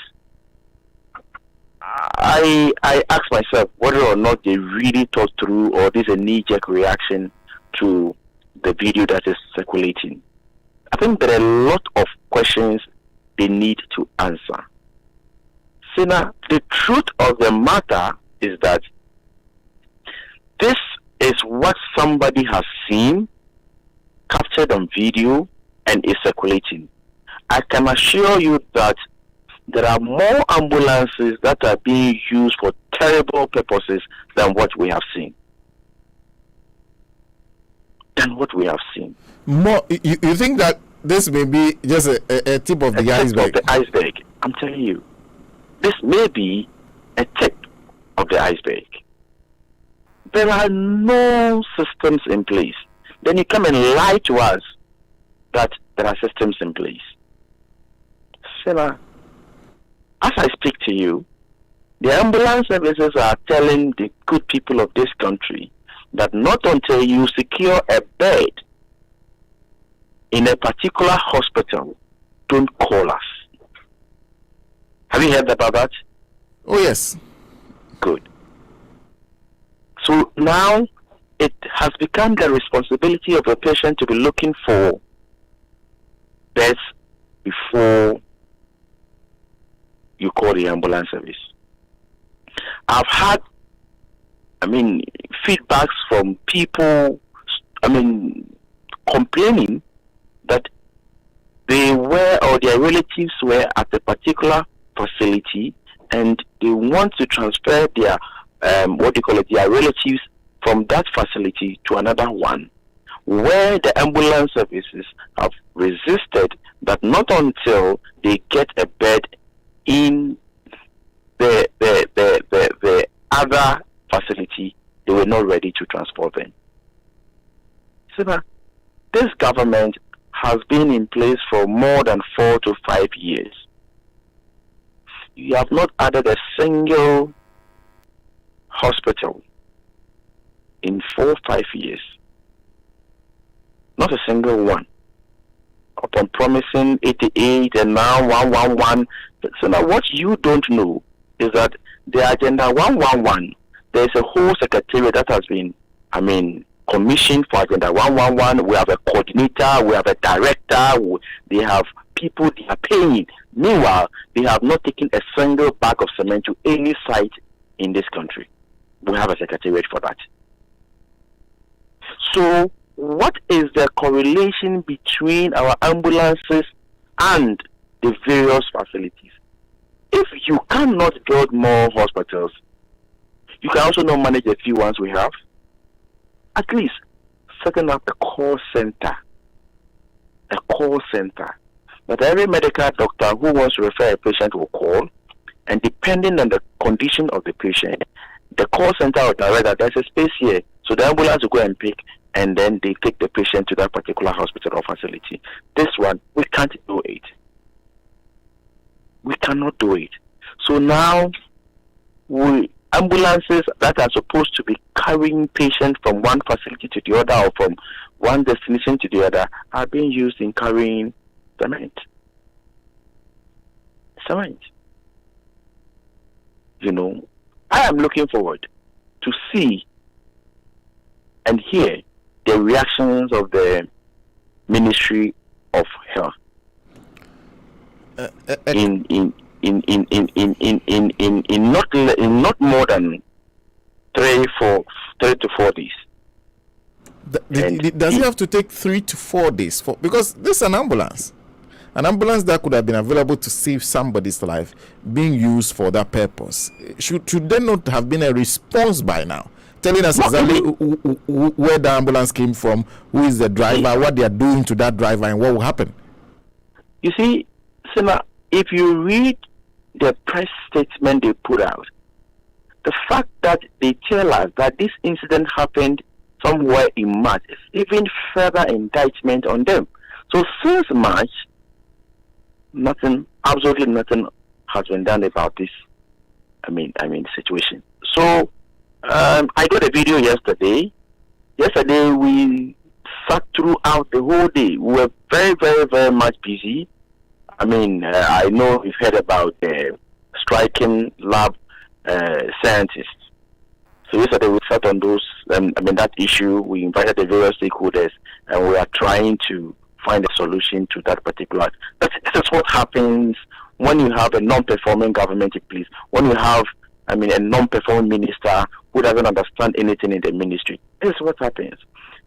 S7: I asked myself whether or not they really thought through, or this is a knee-jerk reaction to the video that is circulating. I think there are a lot of questions they need to answer. See, now, the truth of the matter is that this is what somebody has seen, captured on video, and is circulating. I can assure you that there are more ambulances that are being used for terrible purposes than what we have seen.
S2: More, you think that this may be just a tip of the iceberg?
S7: Tip of the iceberg. I'm telling you, this may be a tip of the iceberg. There are no systems in place. Then you come and lie to us that there are systems in place. Sina, as I speak to you, the ambulance services are telling the good people of this country that not until you secure a bed in a particular hospital, don't call us. Have you heard about that?
S2: Oh, yes.
S7: Good. So now it has become the responsibility of a patient to be looking for beds before you call the ambulance service. I've had, feedbacks from people, complaining that they were, or their relatives were at a particular facility, and they want to transfer their, their relatives from that facility to another one, where the ambulance services have resisted that not until they get a bed in the other facility, they were not ready to transport them. So now, this government has been in place for more than 4 to 5 years. You have not added a single hospital in 4 or 5 years. Not a single one. Upon promising 88 and now 111. So now what you don't know is that the Agenda 111, there's a whole secretariat that has been, commissioned for Agenda 111. We have a coordinator, we have a director, they have people they are paying. Meanwhile, they have not taken a single bag of cement to any site in this country. We have a secretariat for that. So, what is the correlation between our ambulances and the various facilities? If you cannot build more hospitals, You can also not manage the few ones we have. At least setting up a call center. A call center. That every medical doctor who wants to refer a patient will call, and depending on the condition of the patient, the call center will direct that there's a space here. So the ambulance will go and pick, and then they take the patient to that particular hospital or facility. This one, we can't do it. We cannot do it. So now, ambulances that are supposed to be carrying patients from one facility to the other or from one destination to the other are being used in carrying cement. You know, I am looking forward to see and hear the reactions of the Ministry of Health in not more than 3 to 4 days.
S2: Does it have to take 3 to 4 days because this is an ambulance that could have been available to save somebody's life being used for that purpose? Should there not have been a response by now, telling us exactly where the ambulance came from, who is the driver, what they are doing to that driver, and what will happen?
S7: You see, Sima, if you read the press statement they put out, the fact that they tell us that this incident happened somewhere in March is even further indictment on them. So since March, absolutely nothing has been done about this. Situation. So I got a video yesterday. Yesterday we sat throughout the whole day. We were very, very, very much busy. I know you've heard about striking lab scientists. So yesterday we sat on those. That issue. We invited the various stakeholders, and we are trying to find a solution to that particular. This is what happens when you have a non-performing government in place. When you have, a non-performing minister who doesn't understand anything in the ministry. This is what happens.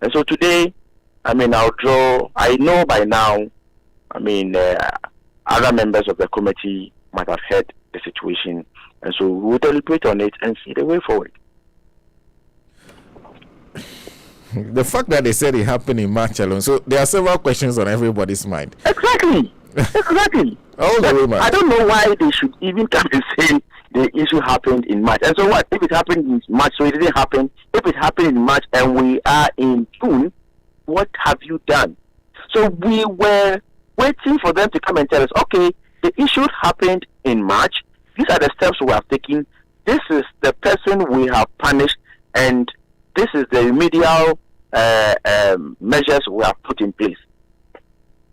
S7: And so today, I know by now, other members of the committee might have heard the situation, and so we will deliberate on it and see the way forward.
S2: The fact that they said it happened in March alone, so there are several questions on everybody's mind.
S7: Exactly.
S2: All the way, man.
S7: I don't know why they should even come and say the issue happened in March. And so what? If it happened in March, so it didn't happen. If it happened in March and we are in June, what have you done? So we were waiting for them to come and tell us, okay, the issue happened in March. These are the steps we have taken. This is the person we have punished, and this is the remedial measures we have put in place.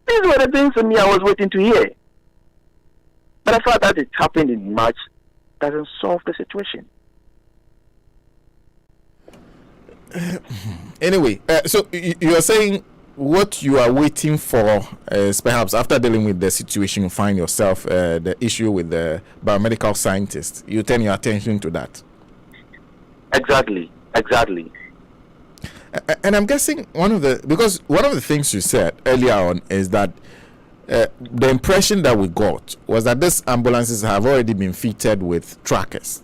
S7: These were the things to me I was waiting to hear. But the fact that it happened in March doesn't solve the situation.
S2: Anyway, so you are saying what you are waiting for is perhaps after dealing with the situation you find yourself, the issue with the biomedical scientists, you turn your attention to that.
S7: Exactly.
S2: And I'm guessing one of the things you said earlier on is that the impression that we got was that these ambulances have already been fitted with trackers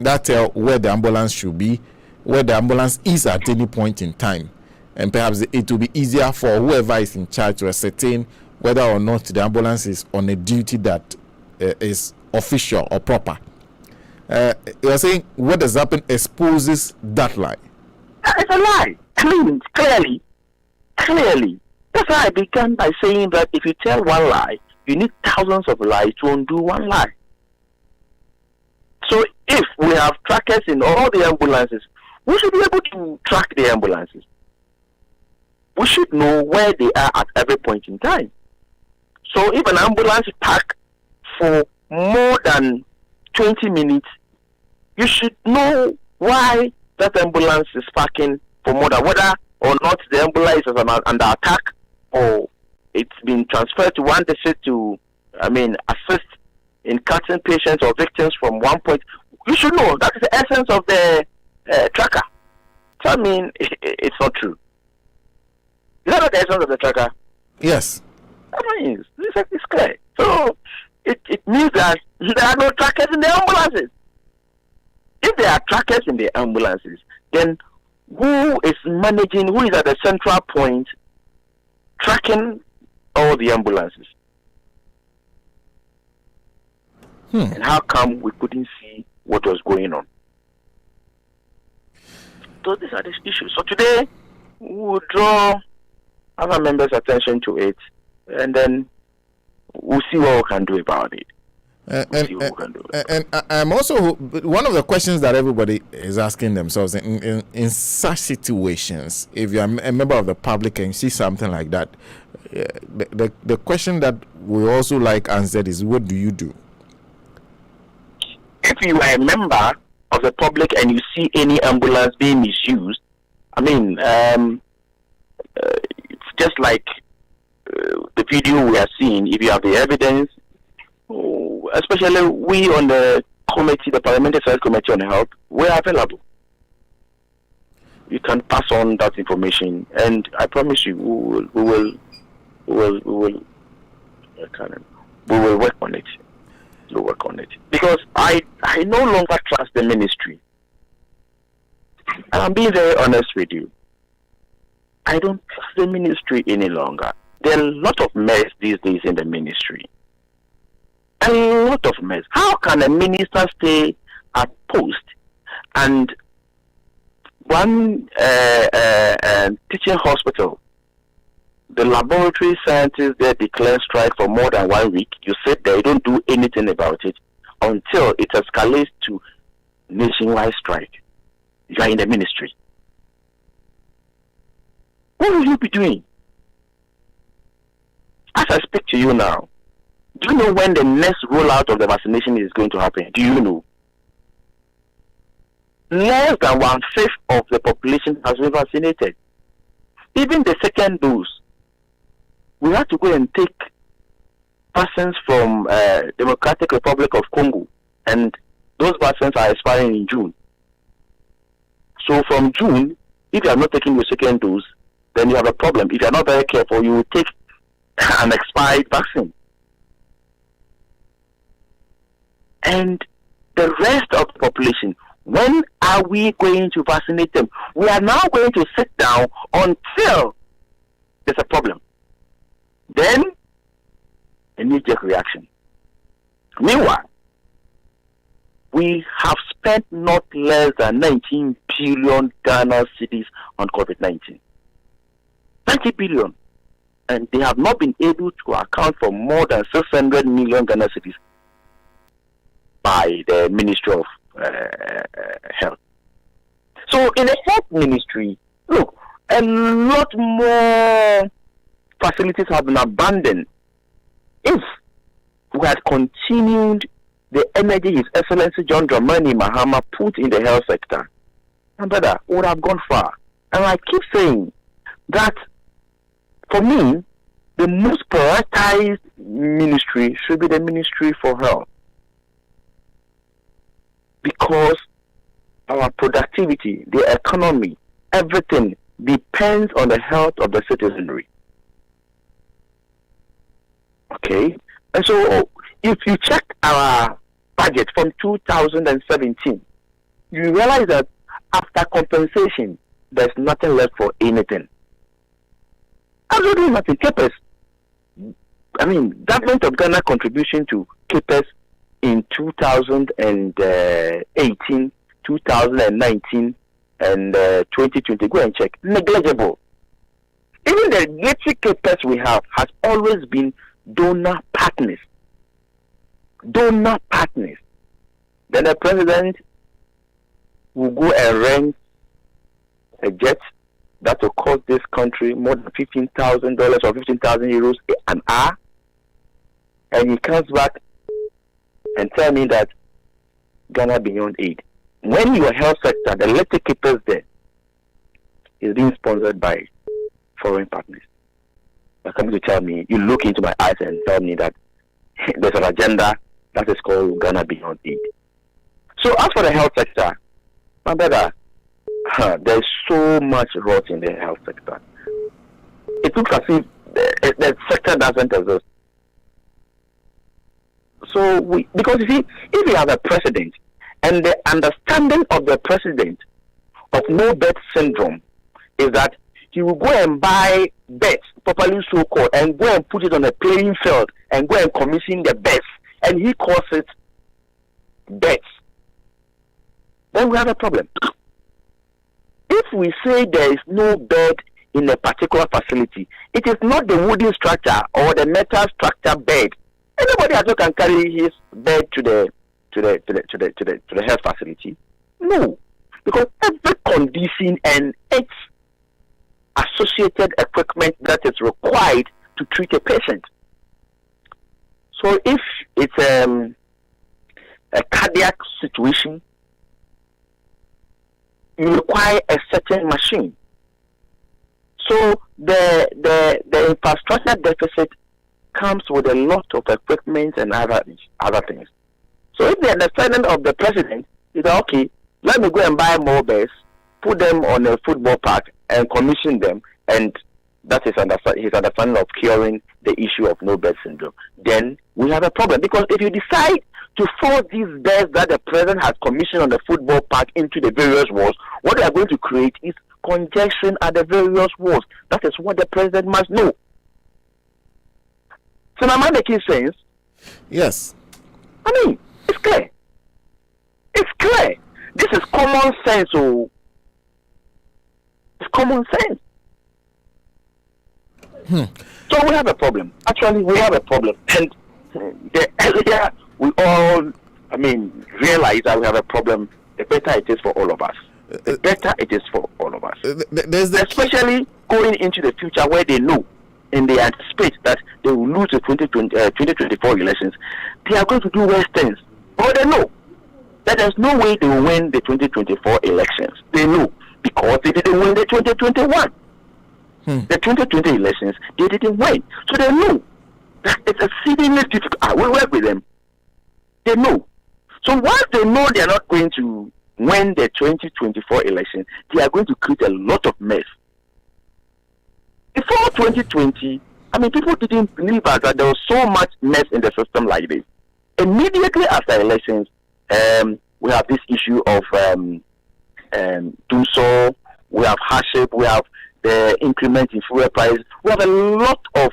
S2: that tell where the ambulance should be, where the ambulance is at any point in time, and perhaps it will be easier for whoever is in charge to ascertain whether or not the ambulance is on a duty that is official or proper. You are saying what has happened exposes that lie.
S7: It's a lie. Clearly. That's why I began by saying that if you tell one lie, you need thousands of lies to undo one lie. So if we have trackers in all the ambulances, we should be able to track the ambulances. We should know where they are at every point in time. So if an ambulance parks for more than 20 minutes, you should know why that ambulance is parking for more than, whether or not the ambulance is under attack or it's been transferred to one district to, assist in cutting patients or victims from one point. You should know. That is the essence of the tracker. So, it's not true. Is that not the essence of the tracker?
S2: Yes.
S7: It's clear. So, it means that there are no trackers in the ambulances. If there are trackers in the ambulances, then who is managing, who is at the central point tracking all the ambulances? And how come we couldn't see what was going on? So these are the issues. So today, we will draw other members' attention to it, and then we'll see what we can do about it.
S2: And I'm also one of the questions that everybody is asking themselves in such situations. If you're a member of the public and you see something like that, the question that we also like answered is, what do you do?
S7: If you are a member of the public and you see any ambulance being misused, I mean, it's just like the video we are seeing. If you have the evidence, especially we on the committee, the Parliamentary Select Committee on Health, we are available. You can pass on that information, and I promise you, we will work on it. We'll work on it, because I no longer trust the ministry. And I'm being very honest with you. I don't trust the ministry any longer. There are a lot of mess these days in the ministry. A lot of mess. How can a minister stay at post and one teaching hospital, the laboratory scientists there declare strike for more than 1 week? You sit there, you don't do anything about it until it escalates to nationwide strike. You are in the ministry. What will you be doing? As I speak to you now, do you know when the next rollout of the vaccination is going to happen? Do you know? Less than 1/5 of the population has been vaccinated. Even the second dose, we have to go and take vaccines from Democratic Republic of Congo, and those vaccines are expiring in June. So from June, if you are not taking your second dose, then you have a problem. If you are not very careful, you will take an expired vaccine. And the rest of the population, when are we going to vaccinate them? We are now going to sit down until there's a problem. Then, a knee-jerk reaction. Meanwhile, we have spent not less than 19 billion Ghana cedis on COVID-19. 90 billion. And they have not been able to account for more than 600 million Ghana cedis by the Ministry of Health. So in the health ministry, look, a lot more facilities have been abandoned. If we had continued the energy His Excellency John Dramani Mahama put in the health sector, and brother, would have gone far. And I keep saying that, for me, the most prioritized ministry should be the Ministry for Health, because our productivity, the economy, everything depends on the health of the citizenry. Okay? And so, if you check our budget from 2017, you realize that after compensation, there's nothing left for anything. Absolutely nothing. KPES, Government of Ghana contribution to KPES in 2018, 2019, and 2020, go and check, negligible. Even the little KPES we have has always been donor partners. Donor partners. Then the president will go and rent a jet that will cost this country more than $15,000 or 15,000 euros an hour, and he comes back and tell me that Ghana Beyond Aid. When your health sector, the electric keepers there, is being sponsored by foreign partners, you're coming to tell me, you look into my eyes and tell me that there's an agenda that is called Ghana Beyond Aid. So as for the health sector, my brother, there's so much rot in the health sector. It looks as if the sector doesn't exist. So because you see, if you have a president And the understanding of the president of no bet syndrome is that he will go and buy bets, properly so called, and go and put it on a playing field and go and commission the bets, and he calls it bets. Then we have a problem. If we say there is no bed in a particular facility, it is not the wooden structure or the metal structure bed. Anybody also can carry his bed to the health facility. No, because every condition and its associated equipment that is required to treat a patient. So if it's a cardiac situation, you require a certain machine. So the infrastructure deficit comes with a lot of equipment and other things. So if the understanding of the president is that, okay, let me go and buy more beds, put them on a football park and commission them, and that is his understanding of curing the issue of no bed syndrome, then we have a problem. Because if you decide to force these beds that the president has commissioned on the football park into the various wards, what they are going to create is congestion at the various wards. That is what the president must know. So am I making sense?
S2: Yes.
S7: I mean, it's clear. It's clear. This is common sense. Oh, it's common sense. So we have a problem. Actually, we have a problem. And the earlier we all, realize that we have a problem, the better it is for all of us. The better it is for all of us. Especially going into the future where they know and they anticipate that they will lose the 2024 elections. They are going to do worse things. But they know that there's no way they will win the 2024 elections. They know, because they didn't win the 2021. The 2020 elections, they didn't win. So they know that it's exceedingly difficult. I will work with them. They know. So once they know they are not going to win the 2024 election, they are going to create a lot of mess. Before 2020, people didn't believe us that there was so much mess in the system like this. Immediately after elections, we have this issue of DUSO, we have hardship, we have the increment in fuel price. We have a lot of,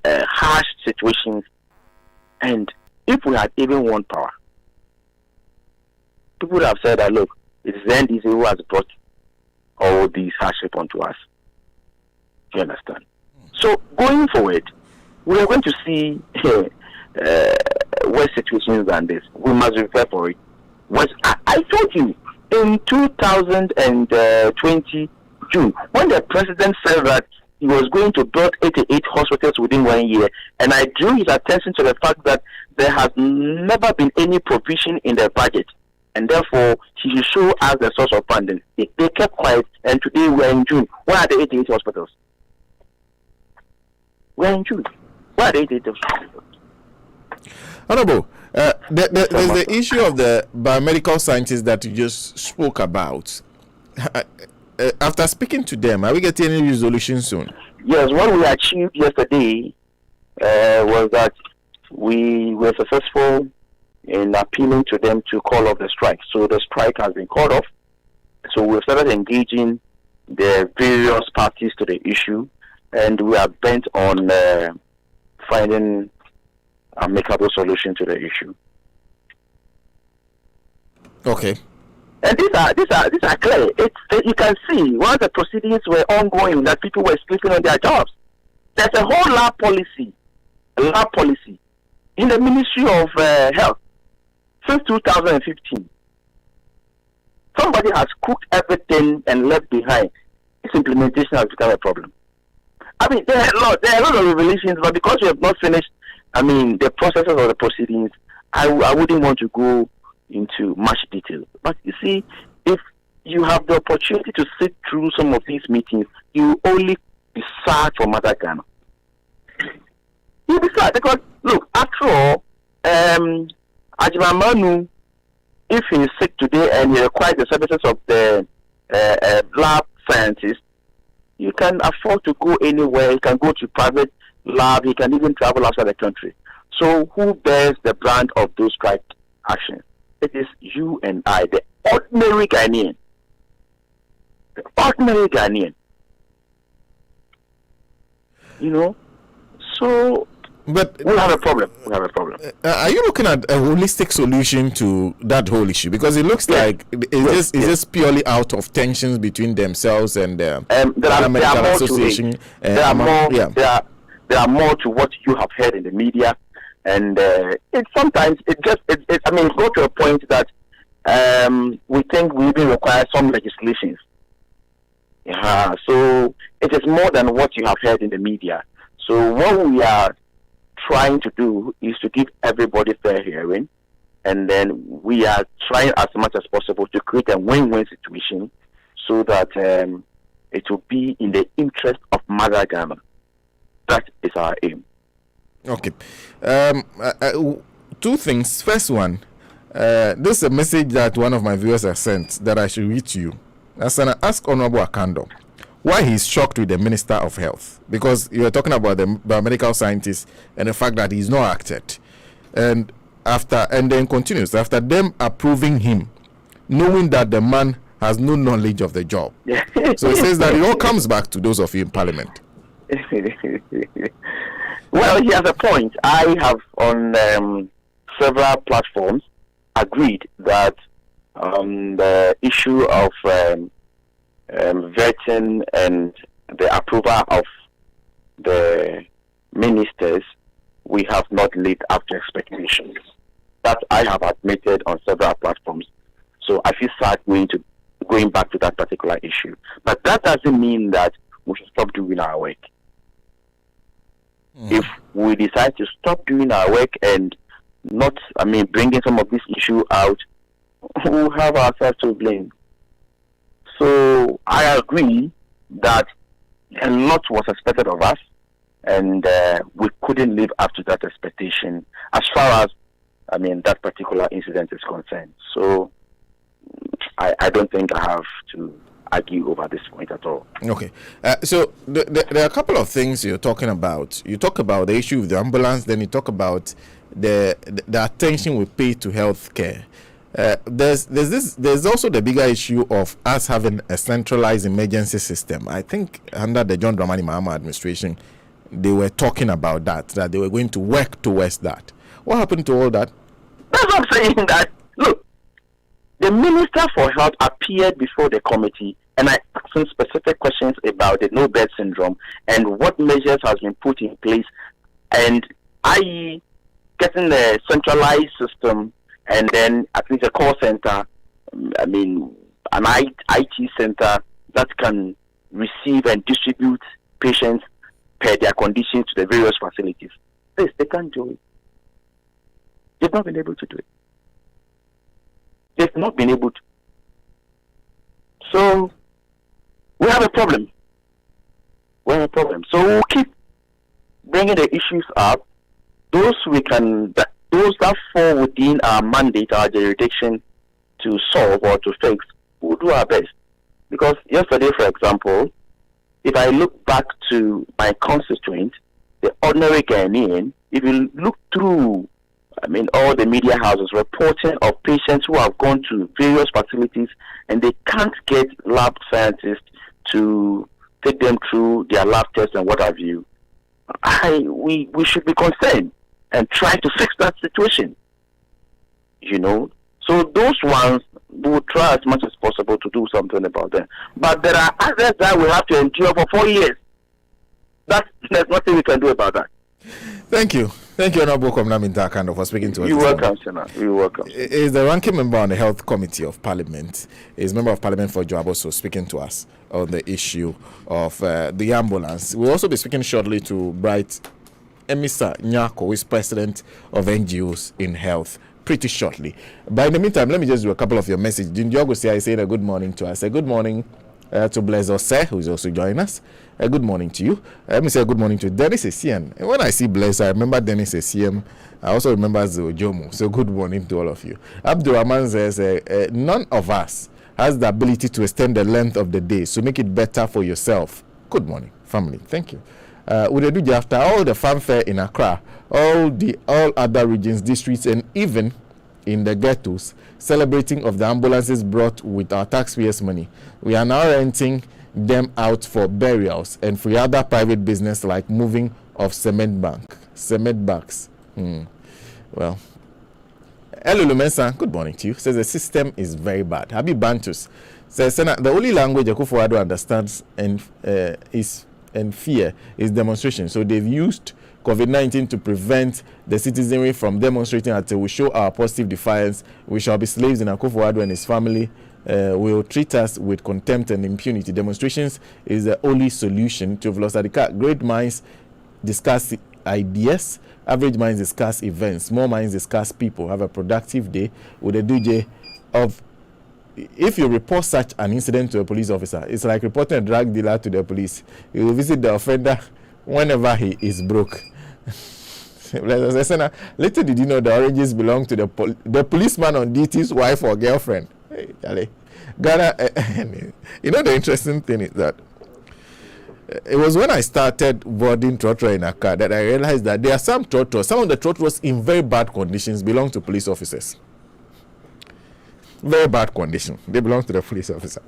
S7: harsh situations. And if we had even won power, people would have said that, look, it's NDC who has brought all these hardship onto us. Do you understand? So going forward, we are going to see worse situations than this. We must prepare for it. I told you, in 2020 June, when the president said that he was going to build 88 hospitals within 1 year, and I drew his attention to the fact that there has never been any provision in the budget, and therefore he should show us the source of funding. They kept quiet, and today we are in June. Where are the 88 hospitals? We are in June. Where are the 88 hospitals?
S2: Honorable, there's the issue of the biomedical scientists that you just spoke about. After speaking to them, are we getting any resolution soon?
S7: Yes, what we achieved yesterday was that we were successful in appealing to them to call off the strike. So the strike has been called off. So we started engaging the various parties to the issue, and we are bent on finding amicable solution to the issue.
S2: Okay.
S7: And these are clear. You can see once the proceedings were ongoing that people were sleeping on their jobs. There's a whole lab policy in the Ministry of Health since 2015. Somebody has cooked everything and left behind. Its implementation has become a problem. There are a lot of revelations, but because we have not finished the processes of the proceedings, I wouldn't want to go into much detail. But you see, if you have the opportunity to sit through some of these meetings, you only be sad for Mother Ghana. You'll be sad because, look, after all, Ajimamanu, if he is sick today and he requires the services of the lab scientist, you can afford to go anywhere. You can go to private lab. You can even travel outside the country. So who bears the brunt of those strike actions. It is you and I, the ordinary Ghanaian. The ordinary Ghanaian. You know? So
S2: But
S7: we have a problem. We have a problem.
S2: are you looking at a holistic solution to that whole issue? Because it looks like it's just purely out of tensions between themselves and the Medical Association.
S7: There are more to what you have heard in the media, and it sometimes it I mean, go to a point that we think we even require some legislations. Yeah, so it is more than what you have heard in the media. So what we are trying to do is to give everybody fair hearing, and then we are trying as much as possible to create a win-win situation so that it will be in the interest of Mother Ghana. That is our aim. Okay.
S2: Two things. First one, this is a message that one of my viewers has sent that I should read to you. As an ask Honorable Akando why he's shocked with the Minister of Health, because you were talking about the biomedical scientist and the fact that he's not acted, and then continues after them approving him, knowing that the man has no knowledge of the job. So he says that it all comes back to those of you in Parliament.
S7: Well, he has a point. I have on several platforms agreed that the issue of vetting and the approval of the ministers, we have not lived up to expectations. That I have admitted on several platforms. So I feel sad going back to that particular issue. But that doesn't mean that we should stop doing our work. If we decide to stop doing our work and not, bringing some of this issue out, we'll have ourselves to blame. So I agree that a lot was expected of us, and we couldn't live up to that expectation as far as, that particular incident is concerned. So I don't think I have to argue over this point at all.
S2: Okay. So there are a couple of things you're talking about. You talk about the issue of the ambulance, then you talk about the attention we pay to healthcare. There's also the bigger issue of us having a centralized emergency system. I think under the John Dramani Mahama administration, they were talking about that they were going to work towards that. What happened to all that?
S7: That's what I'm saying. That look, the Minister for Health appeared before the committee, and I asked him specific questions about the no bed syndrome and what measures has been put in place, and i.e. getting the centralized system, and then at least a call center, an IT center that can receive and distribute patients per their conditions to the various facilities. This, they can't do it. They've not been able to do it. They've not been able to. So, we have a problem. So, we'll keep bringing the issues up. Those that fall within our mandate, our jurisdiction to solve or to fix, we'll do our best. Because yesterday, for example, if I look back to my constituent, the ordinary Ghanaian, if you look through, all the media houses reporting of patients who have gone to various facilities and they can't get lab scientists to take them through their lab tests and what have you, we should be concerned and try to fix that situation. So those ones, we will try as much as possible to do something about them. But there are others that we have to endure for 4 years. There's nothing we can do about that.
S2: Thank you. Thank you, Honorable Kwamna Akando, for speaking to us.
S7: You're welcome, Senator. You're welcome.
S2: Is the ranking member on the Health Committee of Parliament, is Member of Parliament for Joaboso, speaking to us on the issue of the ambulance. We'll also be speaking shortly to Bright Emisa Nyako, who is President of NGOs in Health, pretty shortly. But in the meantime, let me just do a couple of your messages. Diogo say I said a good morning to us. A good morning to Blaise Ose, who is also joining us. A good morning to you. Let me say a good morning to Dennis Essien. And when I see Blaise, I remember Dennis Essien. I also remember Zojomo. So good morning to all of you. Abdurrahman says, none of us has the ability to extend the length of the day, so make it better for yourself. Good morning, family. Thank you. Udeduja, after all the fanfare in Accra, all other regions, districts, and even in the ghettos, celebrating of the ambulances brought with our taxpayers' money. We are now renting them out for burials and for other private business like moving of cement bags. Well, Elulu Mensah, good morning to you. Says the system is very bad. Habib Bantus says the only language Akufo-Addo understands and fear is demonstration. So they've used COVID-19 to prevent the citizenry from demonstrating until we show our positive defiance. We shall be slaves in Akufo-Addo and his family will treat us with contempt and impunity. Demonstrations is the only solution to Vlosadika. Great minds discuss ideas, average minds discuss events, small minds discuss people. Have a productive day with a DJ of. If you report such an incident to a police officer, it's like reporting a drug dealer to the police. You will visit the offender whenever he is broke. Later did you know the oranges belong to the policeman on duty's wife or girlfriend? Hey, Charlie. Ghana, you know the interesting thing is that it was when I started boarding trotro in a car that I realized that there are some of the trotros in very bad conditions belong to police officers. Very bad condition. They belong to the police officer.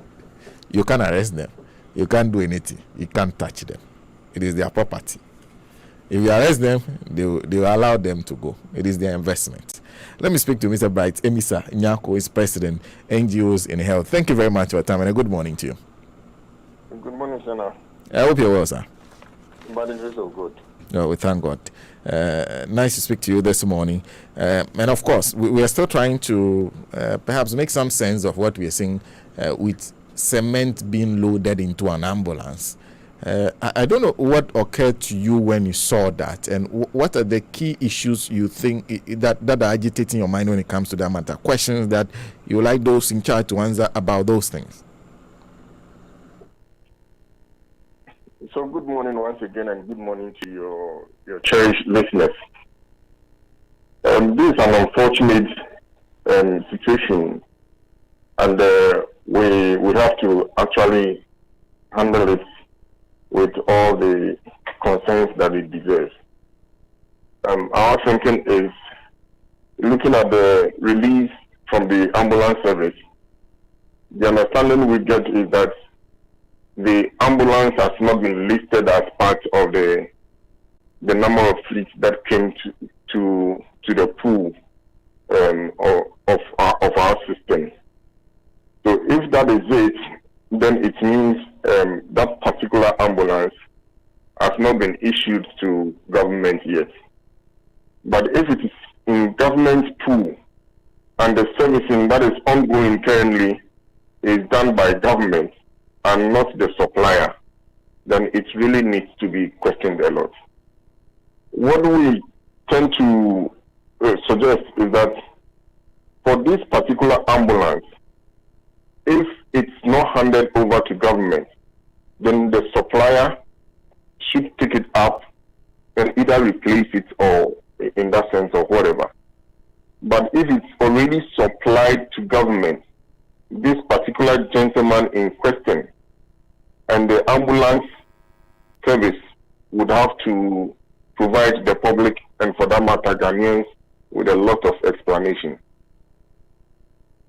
S2: You can't arrest them. You can't do anything. You can't touch them. It is their property. If you arrest them, they will allow them to go. It is their investment. Let me speak to Mr. Bright. Emisa Nyako is president, NGOs in Health. Thank you very much for your time and a good morning to you.
S8: Good morning, Senna.
S2: I hope you're well, sir.
S8: But it is so good.
S2: Oh, we thank God. Nice to speak to you this morning. And of course, we are still trying to perhaps make some sense of what we are seeing with cement being loaded into an ambulance. I don't know what occurred to you when you saw that, and what are the key issues you think that are agitating your mind when it comes to that matter? Questions that you like those in charge to answer about those things.
S8: So good morning once again, and good morning to your cherished listeners. This is an unfortunate situation, and we have to actually handle it with all the concerns that it deserves. Our thinking is looking at the release from the ambulance service. The understanding we get is that the ambulance has not been listed as part of the number of fleets that came to the pool of our system. So if that is it, then it means that particular ambulance has not been issued to government yet. But if it is in government pool and the servicing that is ongoing currently is done by government and not the supplier, then it really needs to be questioned a lot. What we tend to suggest is that for this particular ambulance, if it's not handed over to government, then the supplier should pick it up and either replace it or in that sense or whatever. But if it's already supplied to government, this particular gentleman in question and the ambulance service would have to provide the public and for that matter Ghanaians with a lot of explanation.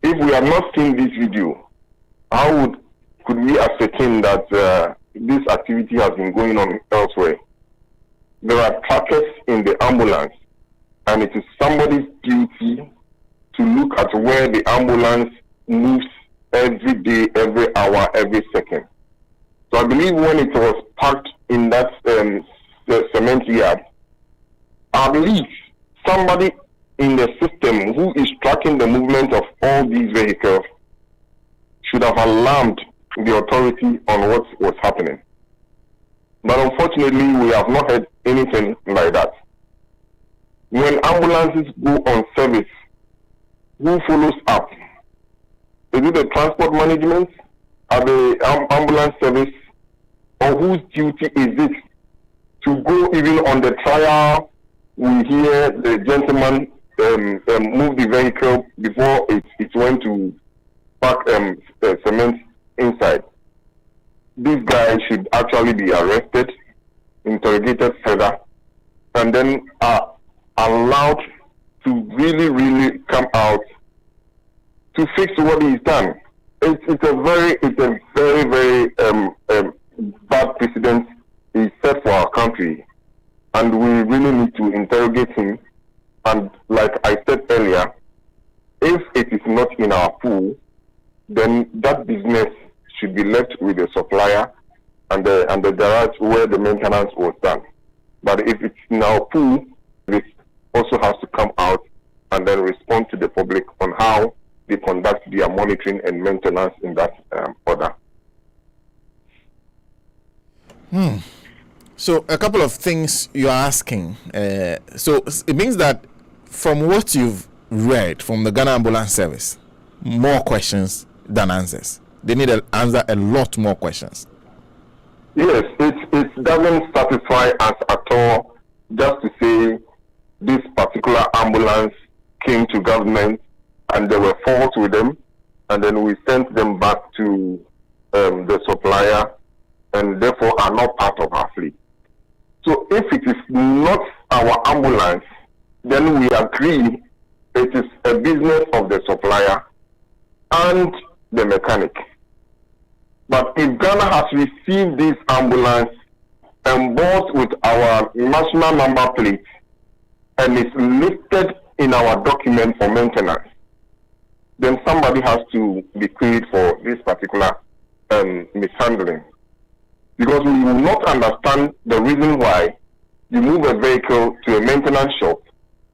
S8: If we have not seen this video, how could we ascertain that this activity has been going on elsewhere? There are trackers in the ambulance, and it is somebody's duty to look at where the ambulance moves every day, every hour, every second. So I believe when it was parked in that cement yard, I believe somebody in the system who is tracking the movement of all these vehicles should have alarmed the authority on what was happening. But unfortunately, we have not heard anything like that. When ambulances go on service, who follows up? Is it the transport management, or the ambulance service, or whose duty is it to go even on the trial? We hear the gentleman move the vehicle before it went to pack cement inside. This guy should actually be arrested, interrogated further, and then allowed to really, really come out to fix what he's done. It's a very bad precedent he set for our country, and we really need to interrogate him. And like I said earlier, if it is not in our pool, then that business should be left with the supplier and the garage where the maintenance was done. But if it's in our pool, it also has to come out and then respond to the public on how they conduct their monitoring and maintenance in that order.
S2: So a couple of things you're asking. So it means that from what you've read from the Ghana Ambulance Service, more questions than answers. They need to answer a lot more questions.
S8: Yes, it doesn't satisfy us at all just to say this particular ambulance came to government and there were faults with them, and then we sent them back to the supplier and therefore are not part of our fleet. So if it is not our ambulance, then we agree it is a business of the supplier and the mechanic. But if Ghana has received this ambulance embossed with our national number plate and is listed in our document for maintenance, then somebody has to be paid for this particular mishandling. Because we will not understand the reason why you move a vehicle to a maintenance shop,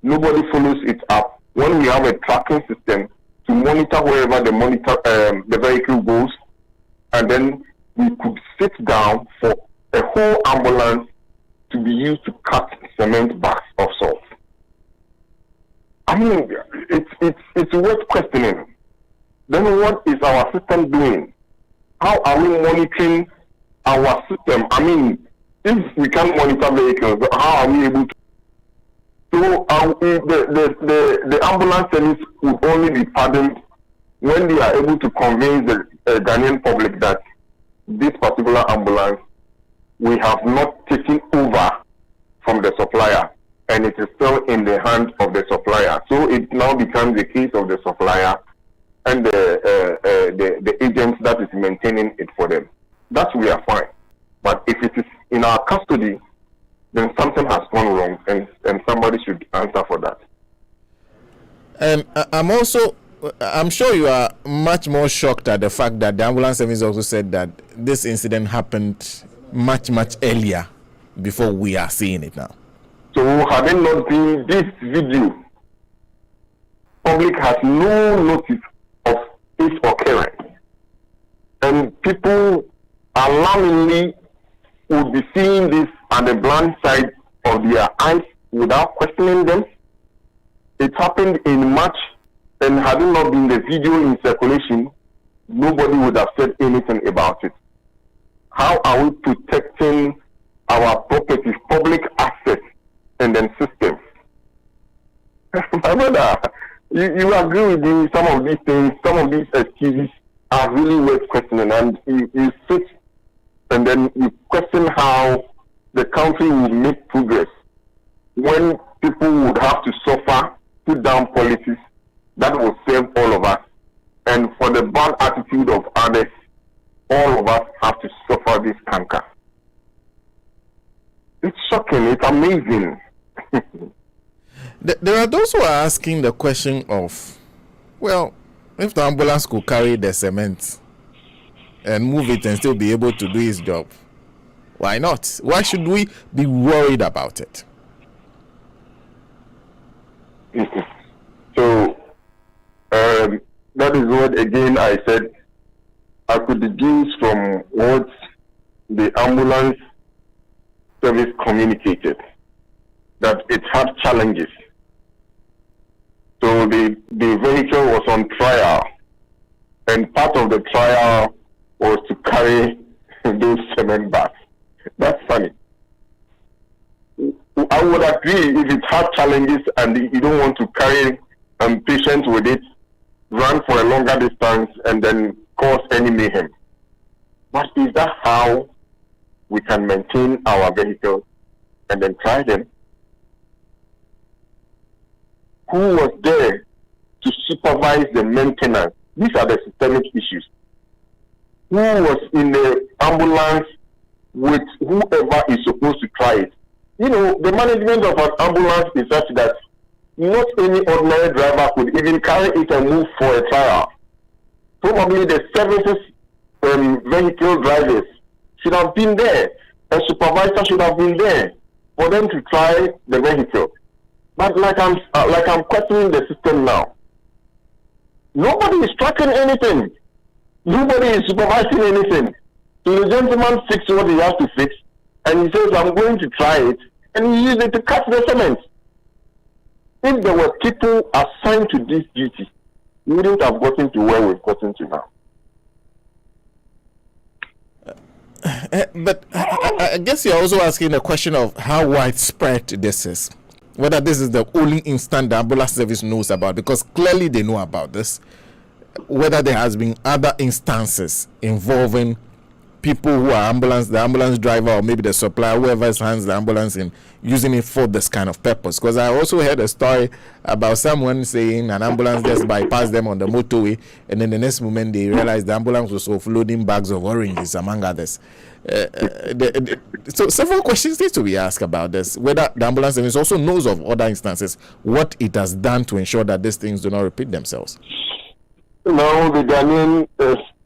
S8: nobody follows it up when we have a tracking system to monitor wherever the vehicle goes, and then we could sit down for a whole ambulance to be used to cut cement bags of salt. I mean, it's worth questioning. Then what is our system doing? How are we monitoring our system? I mean, if we can't monitor vehicles, how are we able to? So the ambulance service would only be pardoned when they are able to convince the Ghanaian public that this particular ambulance we have not taken over from the supplier, and it is still in the hands of the supplier. So it now becomes the case of the supplier and the agents that is maintaining it for them. That we are fine. But if it is in our custody, then something has gone wrong, and somebody should answer for that.
S2: And I'm sure you are much more shocked at the fact that the ambulance service also said that this incident happened much earlier before we are seeing it now.
S8: So had it not been this video, public has no notice of its occurrence, and people alarmingly would be seeing this at the blind side of their eyes without questioning them. It happened in March, and had it not been the video in circulation, nobody would have said anything about it. How are we protecting our properties, public assets, and then systems? My brother, you agree with me, some of these things, some of these excuses are really worth questioning, and you sit and then you question how the country will make progress when people would have to suffer, put down policies that will save all of us, and for the bad attitude of others, all of us have to suffer this canker. It's shocking, it's amazing.
S2: There are those who are asking the question of, well, if the ambulance could carry the cement and move it and still be able to do its job, why not? Why should we be worried about it?
S8: So, that is what, again, I said, I could deduce from what the ambulance service communicated, that it had challenges. So the vehicle was on trial, and part of the trial was to carry those cement bags. That's funny. I would agree if it had challenges and you don't want to carry patients with it, run for a longer distance and then cause any mayhem. But is that how we can maintain our vehicles and then try them? who was there to supervise the maintenance? These are the systemic issues. Who was in the ambulance with whoever is supposed to try it? You know, the management of an ambulance is such that not any ordinary driver could even carry it and move for a trial. Probably the services vehicle drivers should have been there. A supervisor should have been there for them to try the vehicle. But like I'm questioning the system now. Nobody is tracking anything. Nobody is supervising anything. So the gentleman fixes what he has to fix, and he says, I'm going to try it, and he used it to cut the cement. If there were people assigned to this duty, we wouldn't have gotten to where we've gotten to now.
S2: But I guess you're also asking the question of how widespread this is. Whether this is the only instant the ambulance service knows about, because clearly they know about this. Whether there has been other instances involving people who are the ambulance driver, or maybe the supplier, whoever hands the ambulance in, using it for this kind of purpose. Because I also heard a story about someone saying an ambulance just bypassed them on the motorway, and then the next moment they realized the ambulance was offloading bags of oranges, among others. So several questions need to be asked about this. Whether the ambulance service also knows of other instances, what it has done to ensure that these things do not repeat themselves.
S8: Now the Ghanaian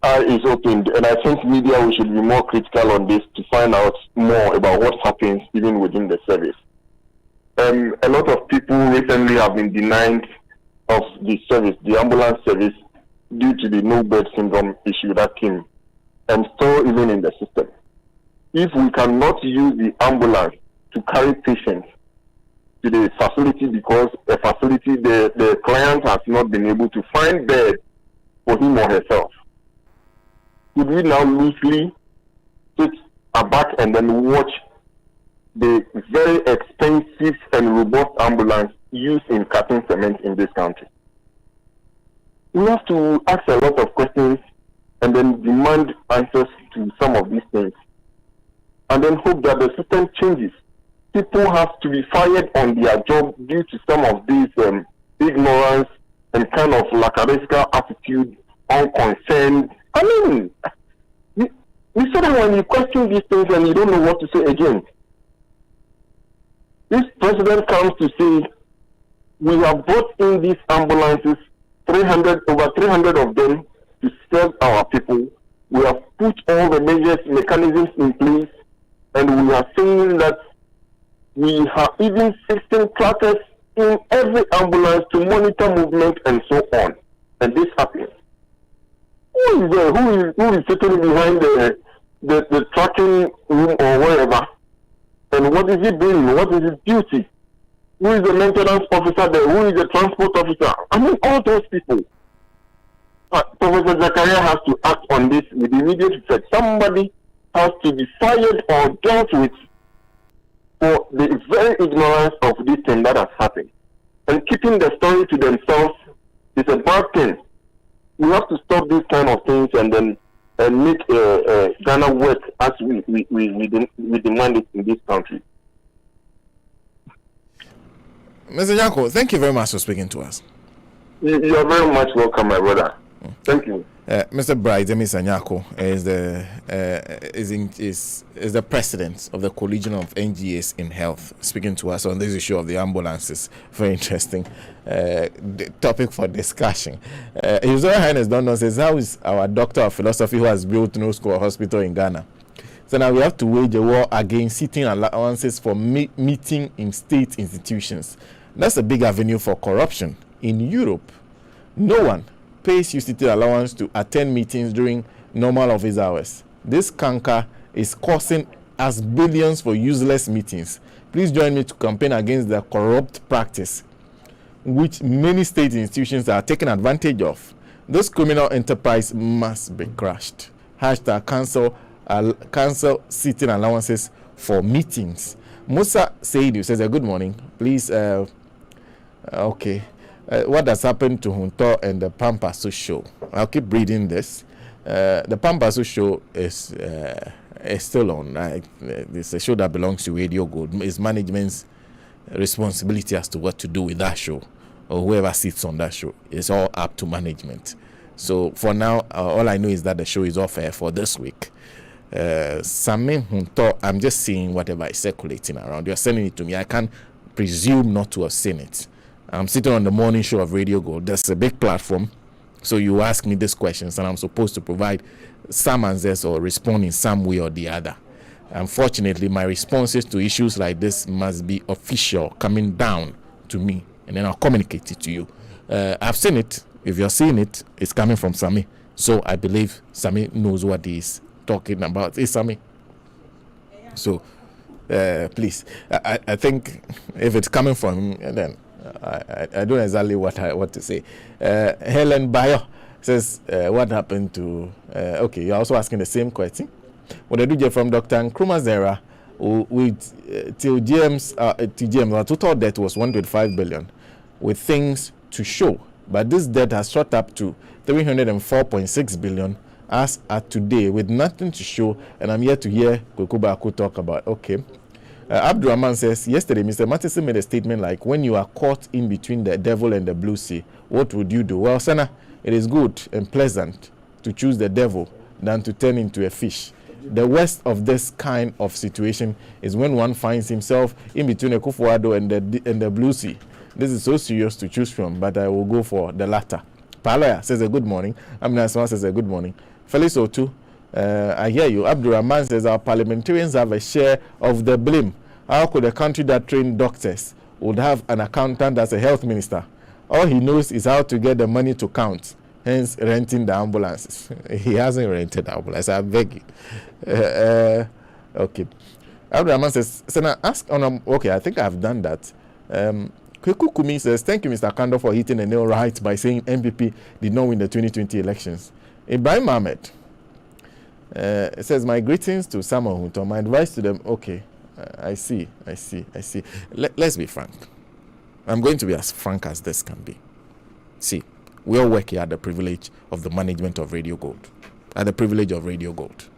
S8: eye is opened, and I think media we should be more critical on this to find out more about what happens even within the service. A lot of people recently have been denied of the service, the ambulance service, due to the no bed syndrome issue that came, and still even in the system. If we cannot use the ambulance to carry patients to the facility because the facility, the client has not been able to find bed for him or herself, could we now loosely sit aback and then watch the very expensive and robust ambulance used in cutting cement in this country? We have to ask a lot of questions and then demand answers to some of these things, and then hope that the system changes. People have to be fired on their job due to some of these ignorance and kind of lackadaisical attitude, unconcerned. I mean, you said that when you question these things and you don't know what to say again. This president comes to say, we have brought in these ambulances, over 300 of them, to serve our people. We have put all the mechanisms in place, and we are saying that we have even 16 trackers in every ambulance to monitor movement and so on. And this happens. Who is there? Who is sitting behind the tracking room or wherever? And what is he doing? What is his duty? Who is the maintenance officer there? Who is the transport officer? I mean, all those people. Professor Zakaria has to act on this with immediate effect. Somebody has to be fired or dealt with for the very ignorance of this thing that has happened. And keeping the story to themselves is a bad thing. We have to stop these kind of things and then make Ghana work as we demand it in this country.
S2: Mr. Nyako, thank you very much for speaking to us.
S8: You are very much welcome, my brother. Thank you.
S2: Mr. Brightsemi Sanyako is the president of the Coalition of NGOs in Health, speaking to us on this issue of the ambulances. Very interesting topic for discussion. His Royal Highness Don says, how is our doctor of philosophy who has built no school or hospital in Ghana? So now we have to wage a war against sitting allowances for meeting in state institutions. That's a big avenue for corruption. In Europe, no one pays you sitting allowance to attend meetings during normal office hours. This canker is costing us billions for useless meetings. Please join me to campaign against the corrupt practice which many state institutions are taking advantage of. This criminal enterprise must be crushed. Hashtag cancel sitting allowances for meetings. Musa Seidu says, good morning. Please, okay. What has happened to Hunto and the Pampasu show? I'll keep reading this. The Pampasu show is still on. It's a show that belongs to Radio Gold. It's management's responsibility as to what to do with that show. or whoever sits on that show. It's all up to management. So for now, all I know is that the show is off air for this week. Sammy Hunto, I'm just seeing whatever is circulating around. You're sending it to me. I can't presume not to have seen it. I'm sitting on the morning show of Radio Gold. There's a big platform. So you ask me these questions and I'm supposed to provide some answers or respond in some way or the other. Unfortunately, my responses to issues like this must be official, coming down to me, and then I'll communicate it to you. I've seen it. If you're seeing it, it's coming from Sami. So I believe Sami knows what he's talking about. Hey, Sami. So please, I think if it's coming from him, then I don't know exactly what to say. Helen Bayo says, what happened to... okay, you're also asking the same question. What I do from Dr. Nkrumah Zera with TGM, our total debt was 1.5 billion with things to show. But this debt has shot up to 304.6 billion as at today with nothing to show. And I'm yet to hear Kukubaku talk about, okay. Abdurrahman says, yesterday, Mr. Mattison made a statement like, when you are caught in between the devil and the blue sea, what would you do? Well, Sana, it is good and pleasant to choose the devil than to turn into a fish. The worst of this kind of situation is when one finds himself in between a Kufuado and the blue sea. This is so serious to choose from, but I will go for the latter. Palaya says a good morning. Amina Asma says a good morning. Felix Otu, I hear you. Abdurrahman says our parliamentarians have a share of the blame. How could a country that trained doctors would have an accountant as a health minister? All he knows is how to get the money to count, hence renting the ambulances. He hasn't rented the ambulance, I beg you. Okay. Abdurrahman says, Senna, ask on okay, I think I've done that. Kweku Kumi says, thank you, Mr. Kando, for hitting the nail right by saying MPP did not win the 2020 elections. Ibrahim Ahmed says, my greetings to Samuel Hunto. My advice to them, okay, I see. Let's be frank. I'm going to be as frank as this can be. See, we all work here at the privilege of the management of Radio Gold. At the privilege of Radio Gold.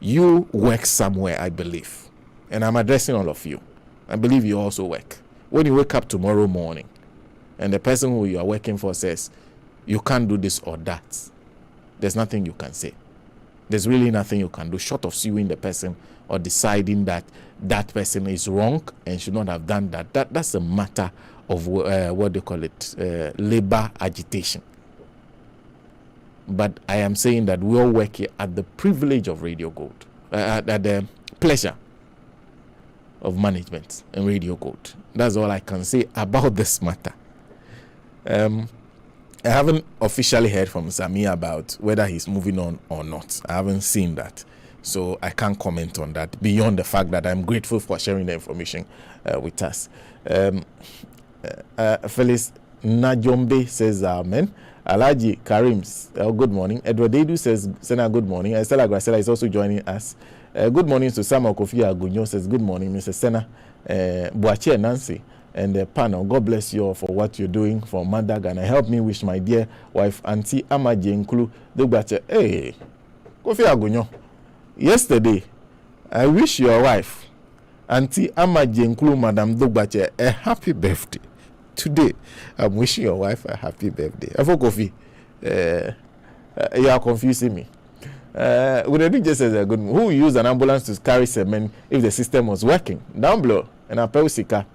S2: You work somewhere, I believe. And I'm addressing all of you. I believe you also work. When you wake up tomorrow morning and the person who you are working for says, you can't do this or that, there's nothing you can say. There's really nothing you can do short of suing the person or deciding that that person is wrong and should not have done that. That's a matter of what they call it, labor agitation. But I am saying that we all work here at the privilege of Radio Gold, at the pleasure of management and Radio Gold. That's all I can say about this matter. I haven't officially heard from Sami about whether he's moving on or not. I haven't seen that. So I can't comment on that beyond the fact that I'm grateful for sharing the information with us. Felix Najombe says, amen. Alaji Karim, good morning. Edward Edu says, Sena, good morning. Estella Gracela is also joining us. Good morning to Samuel Kofi Agunyo says, good morning, Mr. Sena. Boache Nancy and the panel, God bless you all for what you're doing for Madag, and help me wish my dear wife, Auntie Amaje Nklu, Dogbache. Hey, Kofi Agunyo. Yesterday, I wish your wife, Auntie Amaje Nklu, Madam Dogbache, a happy birthday. Today, I'm wishing your wife a happy birthday. Efo Kofi, you are confusing me. Would just says a good who will use an ambulance to carry cement if the system was working? Down below, and Apelsika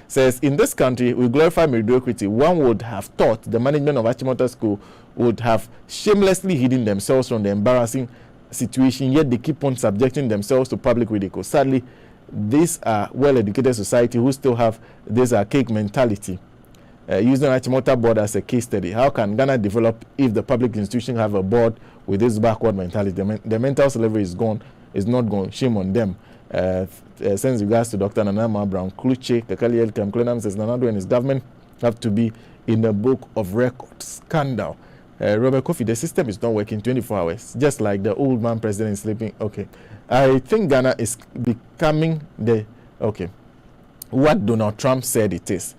S2: says, in this country, we glorify mediocrity. One would have thought the management of Achimota School would have shamelessly hidden themselves from the embarrassing situation, yet they keep on subjecting themselves to public ridicule. Sadly, these are well-educated society who still have this archaic mentality. Using Achimota board as a case study, how can Ghana develop if the public institution have a board with this backward mentality? The mental slavery is not gone. Shame on them. Sends regards to Dr. Nanama Brown Kluche, Kakaliel Kamklenam says Nanado and his government have to be in the book of records. Scandal. Robert Kofi, the system is not working 24 hours, just like the old man president is sleeping. Okay. I think Ghana is becoming the, okay, what Donald Trump said it is,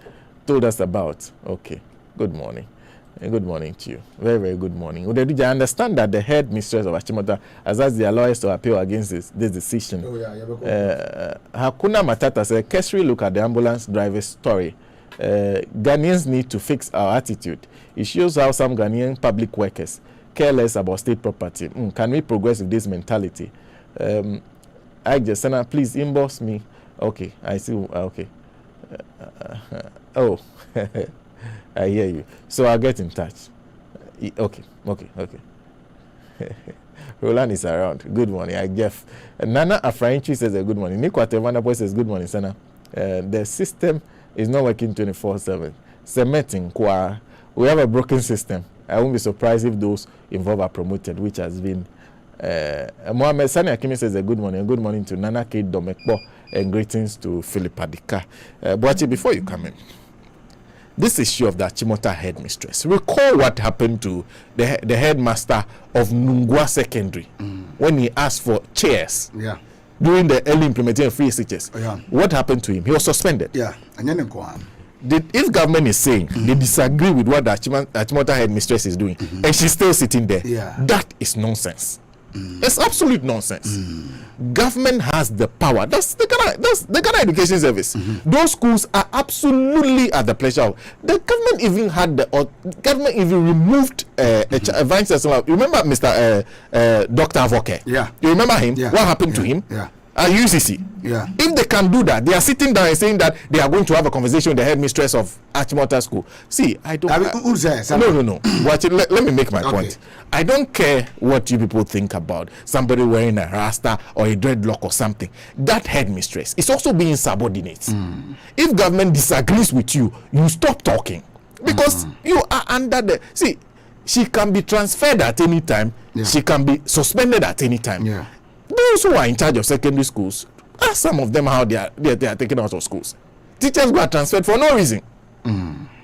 S2: told us about. Okay. Good morning. And good morning to you. Very, very good morning. I understand that the head mistress of Achimota has asked their lawyers to appeal against this decision. Hakuna Matata said, cursory look at the ambulance driver's story. Ghanaians need to fix our attitude. It shows how some Ghanaian public workers care less about state property. Can we progress with this mentality? I just Senna, please inbox me. Okay, I see. Okay. Oh, I hear you. So I'll get in touch. Okay. Roland is around. Good morning. Jeff. Nana Afrainchi says good morning. Nikwate Vanderpool says good morning, Senna. The system is not working 24/7. Cementing, we have a broken system. I won't be surprised if those involved are promoted, which has been. Mohamed Sani Akimi says a good morning. Good morning to Nana Kate Domekbo and greetings to Philip Adika. Boachi, before you come in, this issue of the Achimota headmistress. Recall what happened to the headmaster of Nungwa Secondary when he asked for chairs during the early implementation of free SHS. What happened to him? He was suspended. If government is saying they disagree with what the Achimota headmistress is doing and she's still sitting there, that is nonsense. It's absolute nonsense. Government has the power. That's the Ghana Education Service. Those schools are absolutely at the pleasure of the government. Even had government even removed a vice chancellor. You remember Mr. Dr. Avoke? You remember him? What happened to him? UCC. If they can do that, they are sitting down and saying that they are going to have a conversation with the headmistress of Achimota School. See, I don't. No. Watch it. Let me make my point. I don't care what you people think about somebody wearing a rasta or a dreadlock or something. That headmistress is also being subordinate. If government disagrees with you, you stop talking because you are under the. See, she can be transferred at any time. She can be suspended at any time. Those who are in charge of secondary schools, ask some of them how they are taken out of schools. Teachers got transferred for no reason.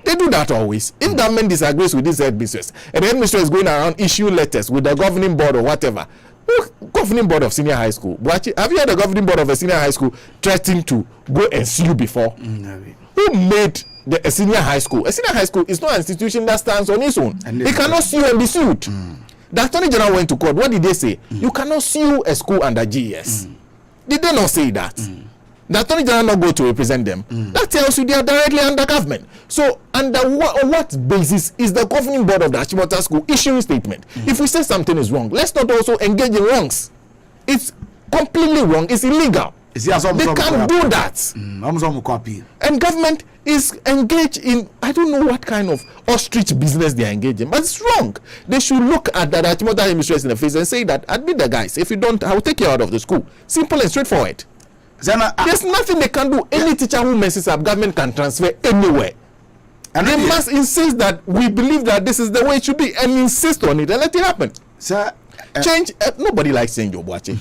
S2: They do that always. If government disagrees with this headmistress, and the headmistress is going around issuing letters with the governing board or whatever, governing board of senior high school. Have you had the governing board of a senior high school threatening to go and sue before? Who made a senior high school? A senior high school is not an institution that stands on its own. It cannot sue and be sued. The Attorney General went to court. What did they say? You cannot sue a school under GES. Did they not say that? The Attorney General not go to represent them. That tells you they are directly under government. So, under what basis is the governing board of the Achimota School issuing statement? If we say something is wrong, let's not also engage in wrongs. It's completely wrong. It's illegal. They can't do that. And government is engaged in, I don't know what kind of ostrich business they are engaged in, but it's wrong. They should look at the Achimota administration in the face and say that, admit the guys, if you don't, I will take you out of the school. Simple and straightforward. There's nothing they can do. Any teacher who messes up, government can transfer anywhere. And they must insist that we believe that this is the way it should be and insist on it and let it happen. Change, nobody likes change, Obuachi.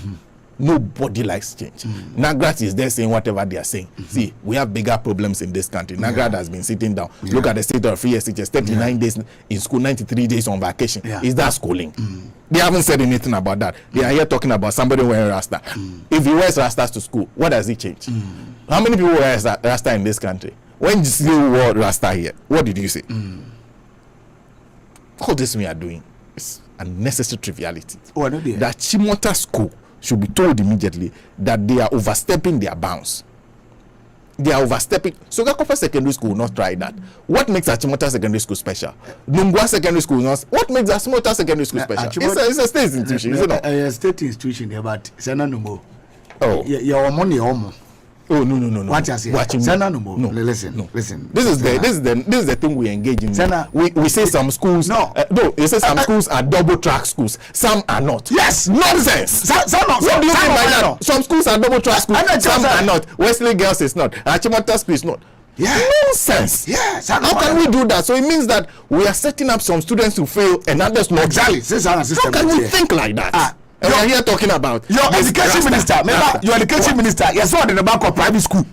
S2: Nobody likes change. Nagrat is there saying whatever they are saying. See, we have bigger problems in this country. Nagrat has been sitting down. Look at the state of free SHS, 39 days in school, 93 days on vacation. Is that schooling? They haven't said anything about that. They are here talking about somebody wearing Rasta. If he wears Rastas to school, what does it change? How many people wear Rasta in this country? When you wore Rasta here, what did you say? All this we are doing is unnecessary triviality. That Chimota School should be told immediately that they are overstepping their bounds. They are overstepping. So Gakopa Secondary School will not try that. What makes Achimota Secondary School special? Nungwa Secondary School not. What makes Achimota Secondary School special? It's a state institution, isn't it?
S9: A state institution, but Sena Numbo.
S2: Oh,
S9: your money home.
S2: Oh no.
S9: What you say? Listen.
S2: This is the thing we engage in. We say some schools. You say some schools are double track schools. Some are not.
S9: Yes,
S2: nonsense. What do you mean by that? Some schools are double track schools. Some are not. Wesley Girls is not. Achimota School is not. Nonsense.
S9: Yes.
S2: How can we do that? So it means that we are setting up some students to fail and others not.
S9: Exactly.
S2: How can we think like that? And we are here talking about
S9: your education minister. Remember, your education minister. Yes, one in the back of private school.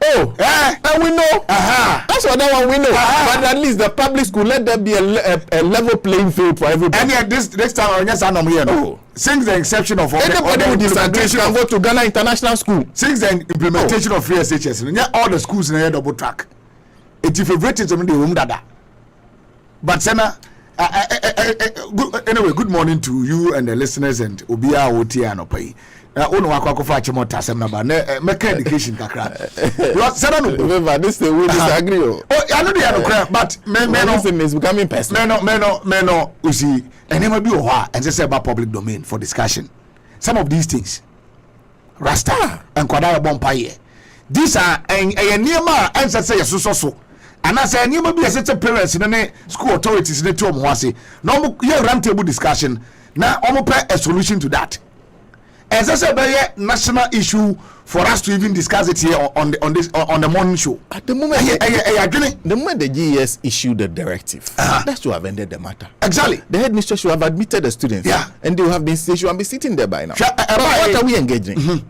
S2: Oh, and we know. That's what that one we know. But at least the public school, let there be a level playing field for everybody.
S9: And yet this time, I'm here. Since the exception of
S2: anybody who disagrees can go to Ghana International School.
S9: Since the implementation of free SHS, all the schools in a double track. It's favoritism in the room dada. But Senna. Anyway, good morning to you and the listeners and Obia Oti and Opai. Ono wakwa for Achimota sem na ba. Make education kakra. Because say no.
S2: Remember this thing we disagree.
S9: Oh, I know they are no but
S2: me is becoming personal.
S9: Me no. You see, and never be and say about public domain for discussion. Some of these things, Rasta and Kwadara Bompaye. These are a near and say so. And I say, you may be a set of parents in any school authorities in the term wasi. No, you round table discussion. Now, I'm a solution to that. As I said, a national issue for us to even discuss it here on the morning show.
S2: At the moment, the moment the GES issued the directive, that's to have ended the matter.
S9: Exactly.
S2: The headmistress should have admitted the students.
S9: Yeah.
S2: And they will have been sitting there by now. What are we engaging?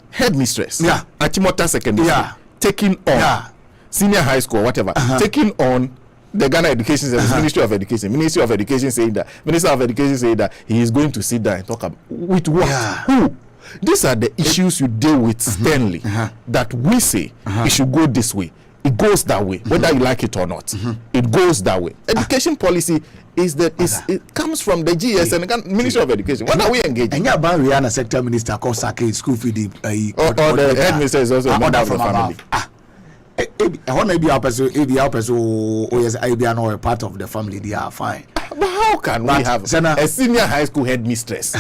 S2: Headmistress.
S9: Yeah.
S2: Achimota Secondary.
S9: Yeah.
S2: Taking on senior high school, whatever. Taking on the Ghana Education Service, Ministry of Education saying that Minister of Education saying that he is going to sit down and talk about with what? Who? These are the issues you deal with sternly. That we say it should go this way. It goes that way, whether you like it or not. It goes that way. Education policy is that it comes from the GS and the Ministry of Education. What are we engaging?
S9: And yeah, Rihanna sector minister called Sake school feed
S2: or the headmistress is also a member of the family.
S9: I want to be a person, yes, I be a part of the family. They are fine.
S2: But how can we have a senior high school headmistress?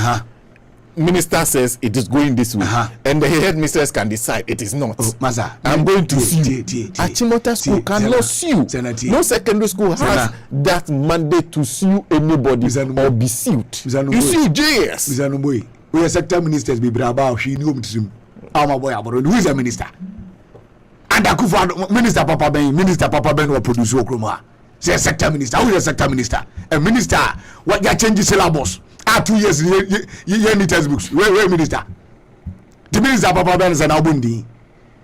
S2: Minister says it is going this way, and the headmistress can decide it is not. I'm going to sue. Achimota school cannot sue. No secondary school has that mandate to sue anybody or be sued. You see, JS.
S9: We are sector ministers. Be brava. She knew him. Our boy, who is a minister? And Akufa Minister Papa Ben will produce Okroma. Say sector minister. Who is a sector minister? A minister. What you change syllabus? 2 years you need textbooks. Where minister? The minister Papa Ben is an Abundi.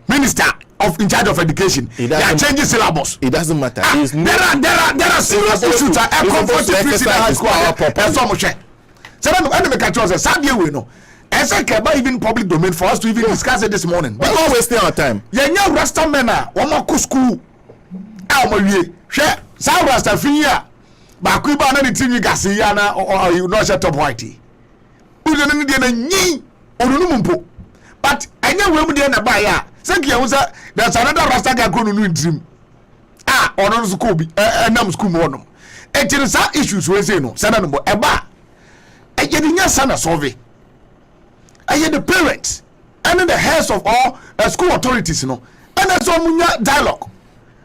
S9: Minister in charge of education. They are changing syllabus.
S2: It doesn't matter.
S9: There are serious issues. I confront the high school. That's so much. So I don't catch us. Sadly, we know. I said, even public domain for us to even discuss it this morning.
S2: We're not wasting our time.
S9: Yeah, Rasta mena, wama school. Share, South Rasta Finia. Bakuba na the TV Gassiana or you not shut up whitey. Who didn't need a knee or Numpo. But I know where we did a buyer. Thank you, there's another Rasta going to dream. On school, and school morning. And it is our issues we say no, Sanamo, a bar. I get in your son a survey. I hear the parents and then the heads of all school authorities, and that's all dialogue.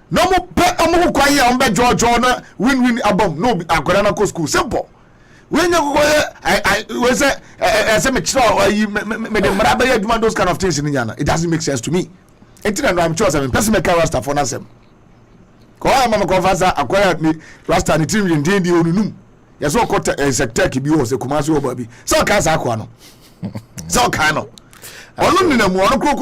S9: No more quiet on bed George win above no Aguarana school. Simple. When you go, I was a cemetery, you made a those kind of things in Indiana. It doesn't make sense to me. I'm sure I'm person make a rasta for Nasem. Go on, Mamma Confessor, acquired me Rasta and the team in Dindi Unum. Yes, all caught a sector, Kibu, a commercial baby. So, Casaquano. So kind of.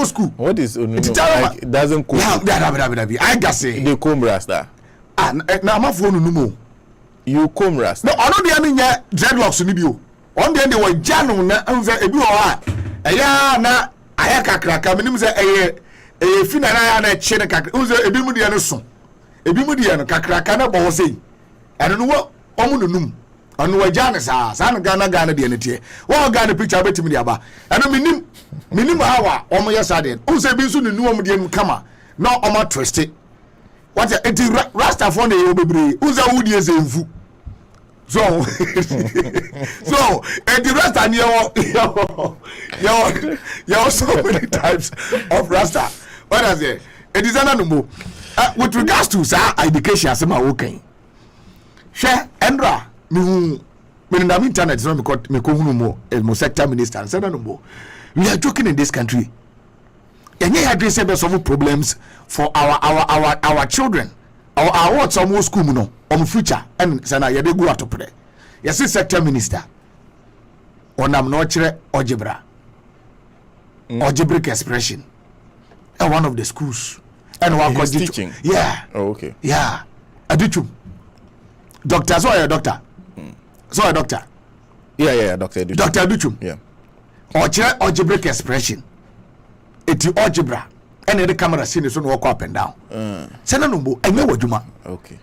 S9: School.
S2: What is like, it doesn't cool.
S9: I can say
S2: you comb rasta.
S9: Now my phone no more.
S2: You comb rasta.
S9: No, I don't the mean dreadlocks in you. On the end they were janu na ebi o ya na ayaka kraka minim say finana na che na kakra. Unze ebi mu de no so. Ebi mu de no kakraka na bo sei. Eno no omu no num. Anu wajane sa na Ghana de ne tie wo Ghana picture betimi de aba anu minim hawa omo yesade unse bi nso ne nuom de no kama na omo twist what it rasta for na obebre unse wudi ezemfu so and the rasta you so many types of rasta what is it is anano with regards to education asema wokan share Endra me internet is not because me ko sector minister and said no more. We are joking in this country. And you address some problems for our children. Our what some school no on future and sana ye go atopre. Yes sector minister. Onam no chere algebra. Algebraic expression. And one of the schools. And one
S2: was teaching.
S9: Yeah.
S2: Oh, okay.
S9: Yeah. Adichum. Doctor, so are doctor. So a doctor.
S2: Yeah, Doctor Duchum.
S9: Dr. Duchum.
S2: Yeah.
S9: Algebraic expression. It's algebra. And the camera scene is on walk up and down. Send a number and you juma.
S2: Okay.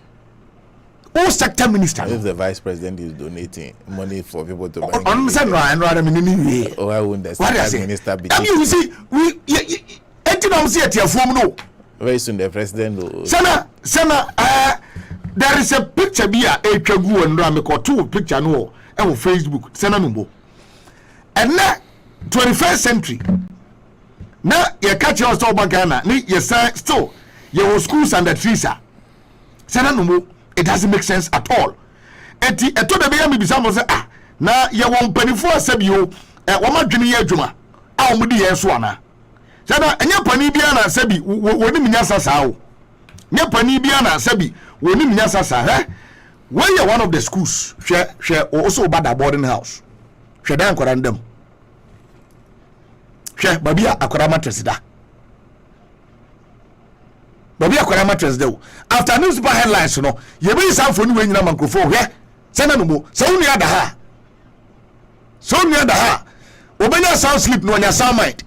S9: all sector minister.
S2: If the vice president is donating money for people to buy,
S9: on say no, I know I'm in any way.
S2: why wouldn't the
S9: What I
S2: sector
S9: say?
S2: minister be?
S9: I mean, you see, we, anything see at your phone, no.
S2: Very soon the president will.
S9: Sana, there is a picture be a chagu and Ramiko two picture no on Facebook. Sana numbo. And now 21st century. Now you catch your store bagana. Ni you say still your schools and the trees are. Sana numbo. It doesn't make sense at all. Eti eto de be ya mi bisa mo say ah na ye won panifo asabio wo ma dwene ye adwuma a wo mudi ye so ana. Sana enya pani bia na sabi woni minya sasa o. Nya pani bia na sabi woni minya sasa he. When you one of the schools share also bad boarding house. Share dan kwara ndam. Share babia akwara mattress da. Babia akwara mattress da. After newspaper headlines no, ye be san foni we nyina microphone he. Sena no mo, so unu ada ha. So unu ada ha. Obenya sound sleep no nya sound mind.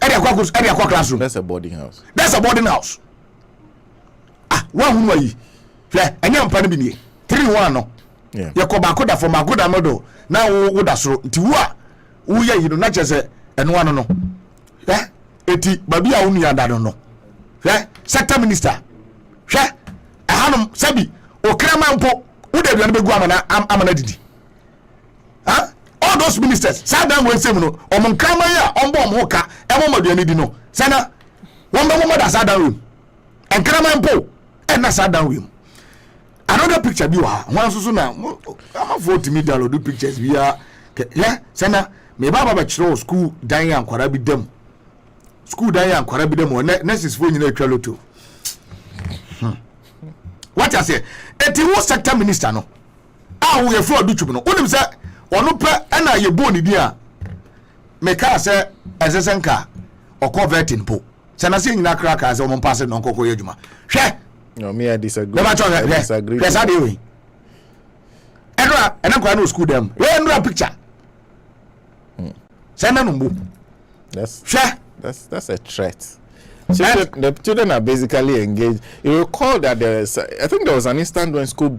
S9: Area kwa classroom.
S2: That's a boarding house.
S9: That's a boarding house. Ah, one hunu ayi. Hwe, anya mpa ne bi nie. 3-1 no.
S2: Yeah.
S9: Ye ko ba ko da for ma go da modo. Na wo da soro. Nti wo a wo ya yi no na chese eno ano no. Hwe, eti babi a unu ya da no. Hwe, sector minister. Hwe, ahanum sabi okrama mpo wo da duane begu amana didi. Huh? All those ministers sat down when say no omon krama ya ombo omhoka e mo maduane di no sana won be mo da sat down room en krama mpo en na sat down room. Another picture bi wa wan so na am vote me download pictures bi ya yeah sana me baba ba chiro school dan ya ankwara bi dem school dan ya ankwara bi dem nurses fo nyina atwa loto. What I say eti wo sector minister no a wo ye fro dutubu no onim say onu pe na ye boni dia me ka se esesenka okovertin po se na se nyina kra ka se o mo pass no nkoko ye adwuma hwe
S2: No, me I disagree.
S9: never talk
S2: I disagree.
S9: yes I do ena kwa no school dem we no picture se na numbu
S2: That's
S9: hwe
S2: that's a threat. The children are basically engaged. You recall that I think there was an instant when a school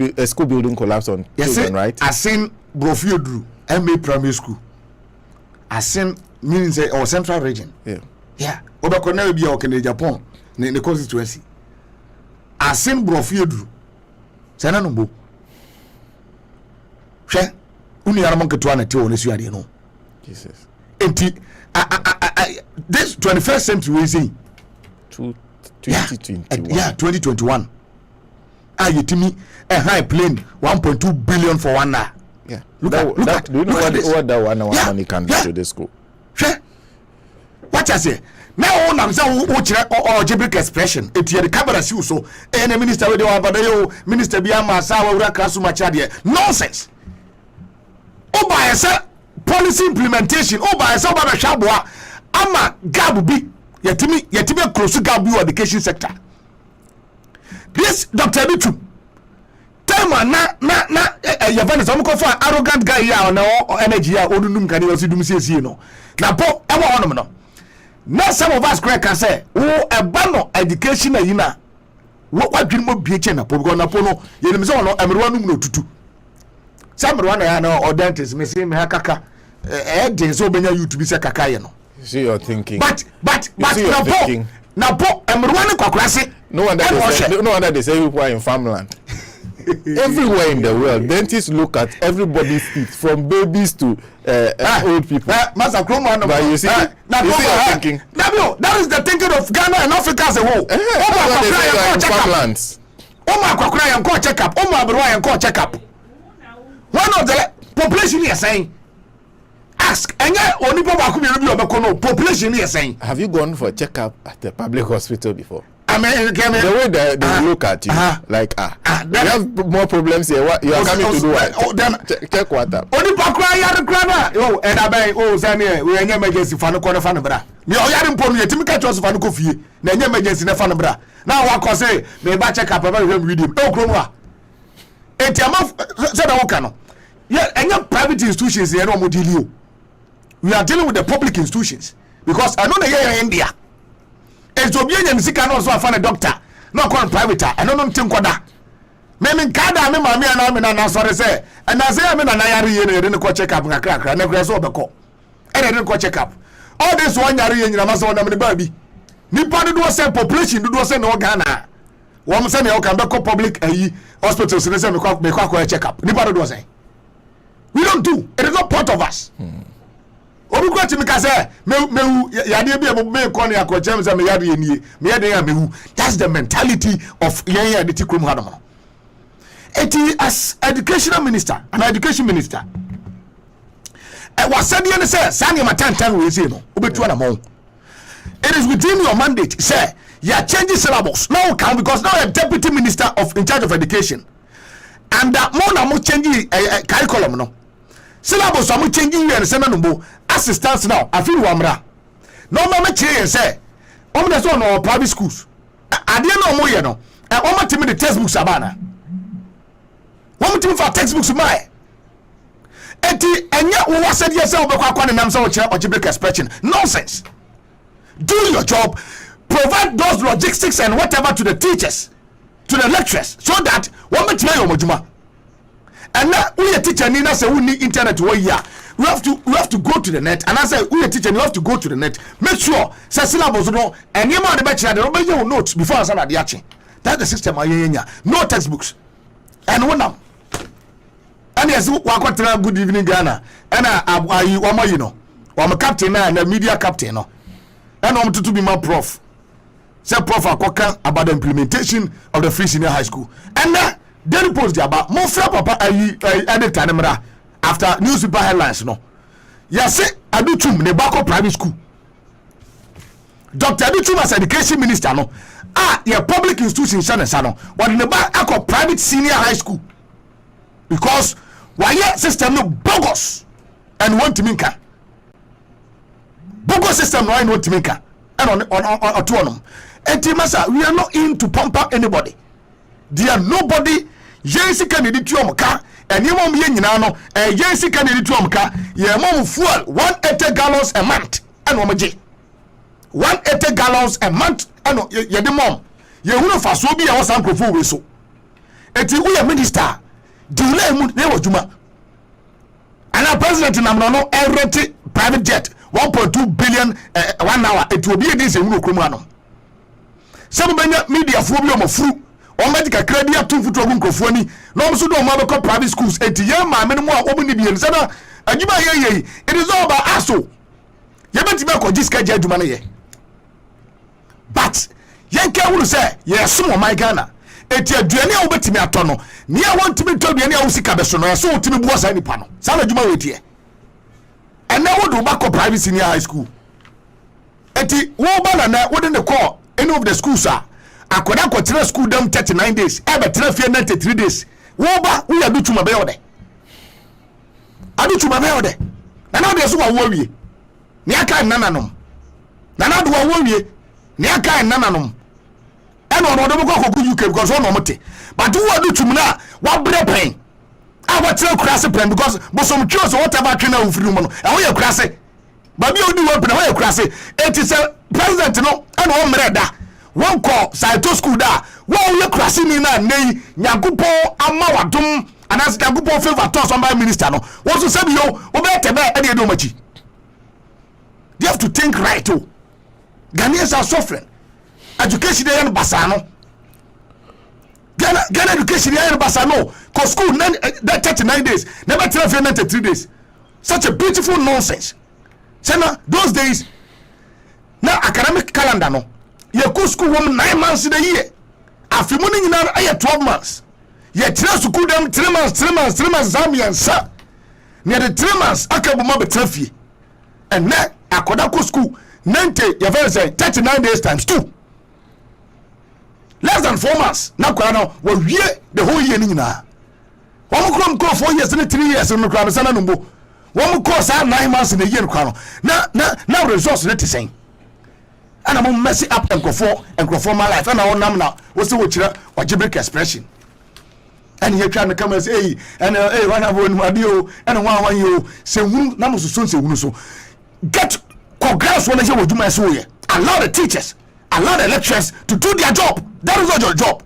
S2: building collapsed on children, right?
S9: I seen Brofiodru MA primary school. I seen meaning say our central region. Yeah. Obako na bi o Kenya Japan ne constituency. I seen Brofiodru. Sana numbo. Hwe uni yaramon keto na te o ne suade no.
S2: Jesus.
S9: Enti this 21st century we say
S2: 2021.
S9: Yeah, 2021. Yetimi a high plane 1.2 billion for 1 hour.
S2: Yeah.
S9: Look at
S2: do you know what that 1 hour
S9: Yeah,
S2: money can do
S9: yeah.
S2: to this school?
S9: Sure. What I say? Now on am say o kire algebraic expression. Etie the camera see so. The minister we dey wa bada yo minister bi ama sa wa wura krasu macha de. Nonsense. O ba esa policy implementation. O ba esa ba hwaboa ama gab bi yetimi close gab bi education sector. This Dr. Bitu time na Yavani some ko for arrogant guy ya na energy ya onunum kan you see dum sie no. Na po e wa honom no. Now some of us can say, oh, a banner education you know. What dream of BH na po na po no ye dem say no everyone no tutu. Some one ya no or dentist me say me kaka dey so benya you to be say kaka ye no.
S2: See you're thinking.
S9: But
S2: thinking.
S9: na po everyone kwakura se.
S2: No wonder they say people are in farmland. Everywhere in the world, dentists look at everybody's teeth, from babies to old people.
S9: Master Kroma,
S2: but you see, you're thinking.
S9: That is the thinking of Ghana and Africa as a whole.
S2: Farmlands.
S9: Check up. One of the population is saying, ask, and yet only population is saying.
S2: Have you gone for a checkup at the public hospital before?
S9: I mean,
S2: the way they look at you, like you have more problems here. What you are coming to do? What? Check what up.
S9: Only pakra yar krana. Oh, and abai zani we anya emergency fa no ko fa no bra. Me o yar mpo no yetimi ka cho fa no ko fie. Na anya emergency na fa no bra. Na wa ko say me ba check up ba hwem video. E okro mu a. Enti am say na wo ka no. Yeah, anya private institutions here no mo deal you. We are dealing with the public institutions because I know na here in India. Ezo bi enya nisika na so afa na doctor na ko private and no ntin koda me kada me mami ana me na sorry say and I say me na yare ye ne de ko check up nkakra na kra so obeko e de ko check up all this one yare ye nyina ma so na me ba bi nipa do say population do say no Ghana wo say na o kan be public hospitals ne say me kwa check up nipa do say we don't do it is not part of us obi kwa timi ka say me yade bi e me ko ne akochem say me yade ye nie me yade ya mehu that's the mentality of yen ya de ti krom hadom. As educational minister, an education minister, was said you say, Sanya Matan we say no, it is within your mandate, say, you are changing syllabus. Now can because now a deputy minister in charge of education, and that more changing curriculum no. Syllabus are changing you and send no assistants now. I feel wamra. No mama change say, that's one or private schools. I didn't know more, you know. And one to me the textbooks abana. One team for textbooks my eti enya wo said yourself be kwa na namsa wo kire algebraic expression nonsense. Do your job, provide those logistics and whatever to the teachers, to the lecturers, so that one meet your mojuma. And now we a teacher need say we need internet we here. We have to go to the net, and I say we a teacher you have to go to the net. Make sure say syllabus no and you man the lecturer they be your notes before answer na the action. That's the system ayenya. No textbooks. And one and yes, good evening, Ghana. And I, you know, I'm a captain and a media captain. No, and I'm to be my prof. Say prof Akoka about the implementation of the free senior high school. And then post about more papa edit after newspaper headlines. No, yes, I do too. The Bako private school. Dr. Aduchum as education minister. No, your public institution Sano. What in the back private senior high school. Because why system no bogus and want to minka bogus system no I want to minka and on autonomous and masa we are not in to pump up anybody. There are nobody yensi candidate to omka and you mom yen nyina no yensi candidate to omka ye mom fuel 180 gallons a month and omaje 180 gallons a month and ye de mom ye hunu fa so bi e wo san krofo we so eti we minister delay mu ne wajuma and our president namno every private jet 1.2 billion 1 hour it will be this emu okromu ano some benya media fo bi o mafuru o medical credit atum futu ogun krofo ni no so do o ma be private schools etiye ma me no a omu ni bi en sana adwuma ye it is all about aso ye beti be ko jiska je adwuma na ye but yenka wulu say ye sumo my Ghana eti aduane a wobetimi ato no ne a wontimi to aduane a wosika beso no so wotimi buo sa nipa no sa na dwuma wetie and now wodo back up private senior high school eti wo ba na wode ne call any of the schools akoda kwotire school dem 39 days e be tire fie 93 days wo ba wo ya Aduchuma be yode Aduchuma be yode na na de so wo wie ne aka nananom na na do wo wie ne aka nananom and on the book of UK because one mote. But who are do to na what bread pain? I want to crass pen because but some church or whatever trainer of free woman. And we are crassy. But you do open away crassy. It is a president no and one mereda. One call Saito school da. One you crassy ni na nei Nyakupo amawadum and as Nyakupo favor to somebody minister no. What to say yo obetebe e dey do machi. They have to think right too. Ghanaians are suffering. Education dey in Basano. Ghana education dey in Basano. Cause school 39 days, never 93 days. Such a beautiful nonsense. So now those days, now academic calendar no. You go school 9 months in a year. After money in a 12 months. You tell school them 3 months Zambian sir. Near the 3 months akabuma be trafi. And now akodako school 90 you very say 39 days times 2. Less than 4 months. Now, we year the whole year. One call 4 years and 3 years in the crown. One call 9 months in a year. Now, results are the same. And I'm messing up and go for my life. And I want now. What's the word? Algebraic expression. And you're trying to come and say, and one of one radio, and one you say, Namus soon say, so get congrats when I say what you might say. Allow the teachers. Allow the lecturers to do their job. That is not your job.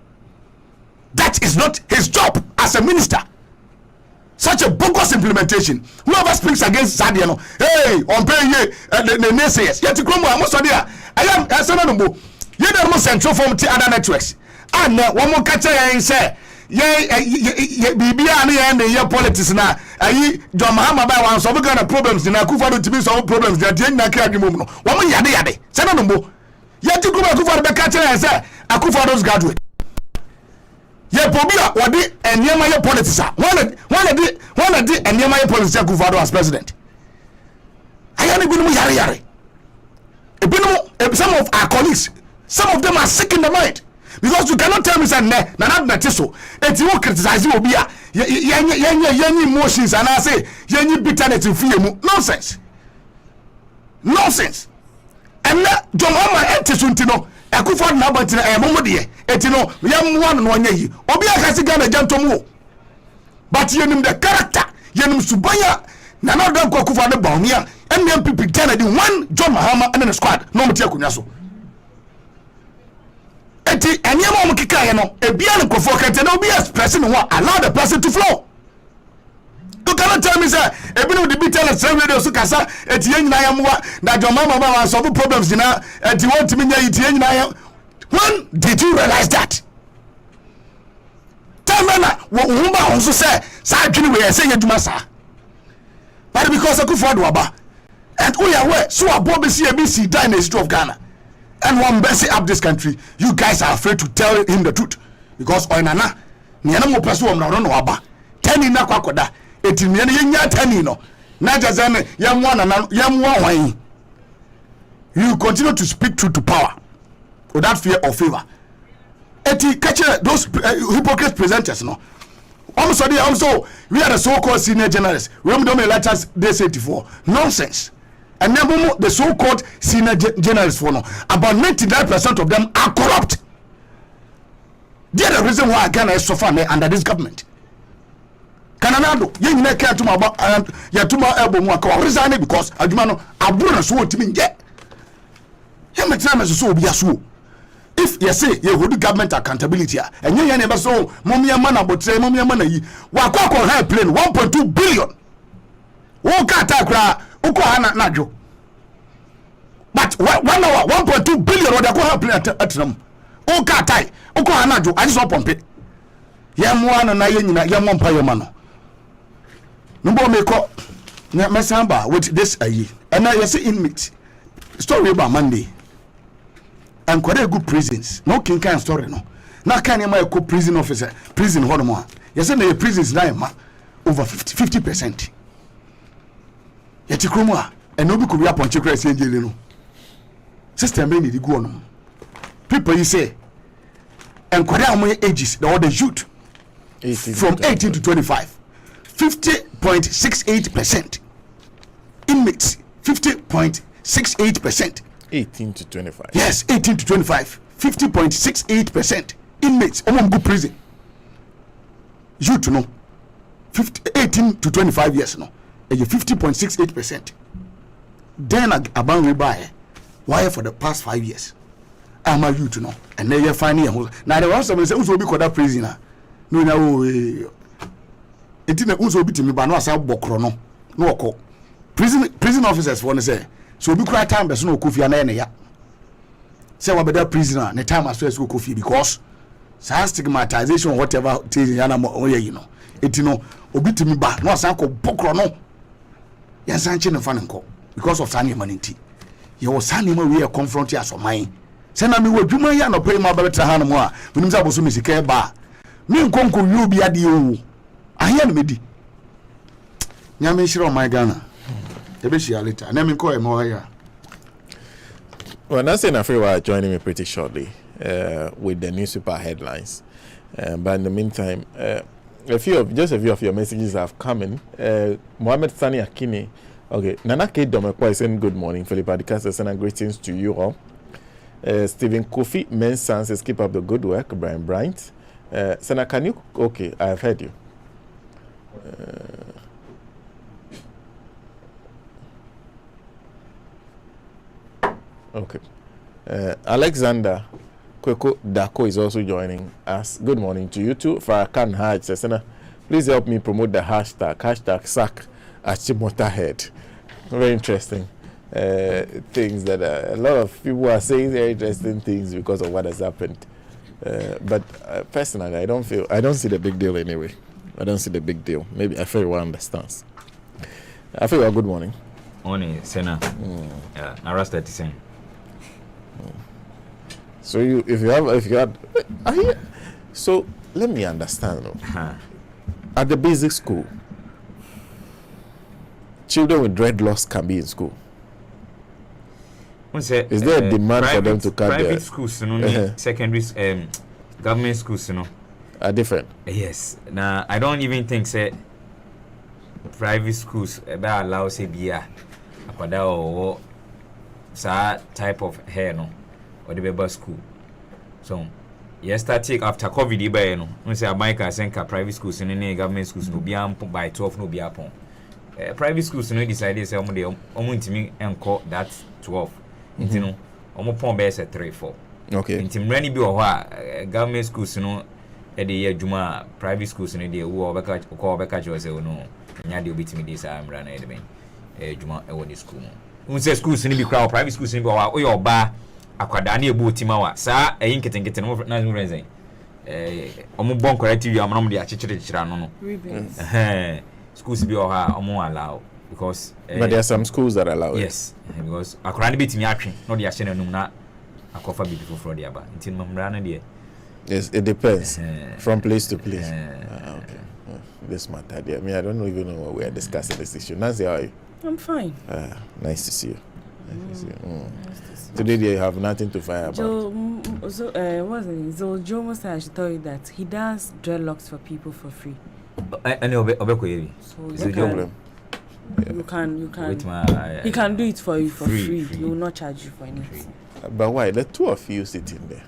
S9: That is not his job as a minister. Such a bogus implementation. Whoever speaks against Sadia, no, hey, on pay ye the naysayers. Yet to come, I must say, I am a son of Bo. You don't must central from the other networks. And one more catcher and say, Bibia and your politics now. John Mahama by one, so we got problems in Akufado to be some problems that you can't carry One yadi yadi. Son of Bo. Yet to come, Akufado the catcher and say, Akufado's graduate. Ye pobia wadi enyema ye politics one di enyema ye politics Akufo-Addo as president. Ayani binu yare some of our colleagues, some of them are sick in the mind, because you cannot tell me say na so eti wo criticize obia yenye emotions and I say yenye bitterness in fear mu nonsense and John Mahama entisunti Akufo-Addo na bantina momode etino yamwa no anya yi obi akasi Ghana jantomu, but yenim the character yenim subanya na na dan Akufo-Addo baumia MPP Kennedy one John Mahama and the squad no mtia kunya so eti enyema mo kika ye no ebia ne kofo kete na obi expressing one allow the person to flow. You cannot tell me say ebinu the bitter na same radio so kasa eti yenyina yamwa na John Mahama ba wan solve problems na eti want me nya eti yenyina yam. When did you realize that? Tell me na wo also say sa adwini we say yeduma sa. But because Akufo-Addo waba and we are aware so abob ABC die in the history of Ghana and one messy up this country, you guys are afraid to tell him the truth because oinana niana mo peso om na no waba 10 na kwakoda eti niana yenya 10 no na jazane yamwa wan. You continue to speak truth to power without fear or favor. Eti catch those hypocrite presenters no. Also we are the so-called senior journalists. We don't let us day 84 nonsense. And then the so-called senior journalists for no about 99% of them are corrupt. They are the reason why Ghana is so far under this government. Cananado, you never care to my yatuma elbow mwaka resign because adumano abuna so timi nge. Him time is so be aso. If you say you hold government accountability and you never so momia man abotre momia man yi wakwa high plane 1.2 billion. Wo ka takra uko hana najo. But 1 hour 1.2 billion or the high plane atnam. O ka tai uko hana najo I just pump it. Yamwa na yenyina yamwa mpa yamano. Number meko na mesamba with this ayi. And now you see inmate. Story about Monday. And quite a good prisons. No king can story no. Now can you make a prison officer, prison hormone? Yes, and the prisons now over 50%. Yet you come and nobody could be up on Chikra Saint System may need to go on. People you say, and quite how many ages the other youth from 18 to 25, 50.68%. Inmates 50.68%. 18 to 25. Yes, 18 to 25. 50.68% inmates. Good prison. You to know. 18 to 25 years no. 50.68%. Then about rebuy. Why for the past 5 years? I'm a you to know. And then you're finding a whole. Now there was someone say, "Who's will be called a prisoner?" No, no. It didn't also be to me, but no, I said, "Bokrono." No, call. Prison officers want to say. So we cry time there's no Kofi na ya. Say what better prisoner the time as well as Kofi because stigmatization or whatever thing yana you know. It you know obi timi ba no san ko bokro no. Yan san chi no fa nko because of sani maniti. Ye was sani ma we confront ya so man. Say na me wo dwuma ya no pay ma ba betra ha no mo a. Minim say aboso misika ba. Me nkonko wi obi ade o. Ahia no medi. Nyame shiro my Ghana. Later. And then call more here.
S2: Well, Nancy and Afriwa are joining me pretty shortly with the newspaper headlines. But in the meantime, a few of your messages have come in. Mohammed Sani Akini, okay. Nana K. Domekwa is saying good morning. Philip Adikasa sending greetings to you all. Stephen Kofi Mensah says keep up the good work. Brian Bryant. Sana, can you? Okay, I have heard you. Okay. Alexander Kweko Dako is also joining us. Good morning to you too. Farrakhan Haj says, please help me promote the hashtag sack Achimota head. Very interesting things that a lot of people are saying very interesting things because of what has happened. But personally, I don't see the big deal anyway. I don't see the big deal. Maybe everyone understands. I feel good morning.
S10: Morning, Senna. Narasta Tisen.
S2: So so let me understand. At the basic school, children with dreadlocks can be in school. Is there a demand for them to cut
S10: private
S2: their
S10: schools, secondary government schools,
S2: are different?
S10: Yes. Now I don't even think say private schools allow say bia akwada or sa type of hair no or the baby school. So yesterday after COVID by no we say America senka private schools and government schools no bia by 12 no bia pon. Private schools no decided say omo ntimi enko that 12. Nti no omo pon be say 3-4.
S2: Okay.
S10: Nti mrani bi wo ha government schools no e dey adwuma private schools no dey wo obeka jo say no nya dey obitimi dey say amra na e dey adwuma e wo the school no. Un say schools no bi kra private schools no bi wo o yo ba akwada na ebu otima wa sa eyin ketenkete no na reason omo bon corrective am no dey achechechira no schools bi wo ha omo allow because
S2: but there are some schools that allow it.
S10: Yes, because akwada na betimi atwe no dey ahye na num na akofa bi for the aba nti mamra na dey.
S2: Yes, it depends from place to place. Okay. This matter there. I mean, I don't even know what we are discussing this issue. Nancy, how are you?
S11: I'm fine.
S2: Nice to see you. Today you have nothing to fire about.
S11: Joe Joe must I should tell you that he does dreadlocks for people for free.
S10: I know Obeko.
S2: So it's a problem.
S11: You can he can do it for you for free. He will not charge you for anything.
S2: But why? The two of you sitting there.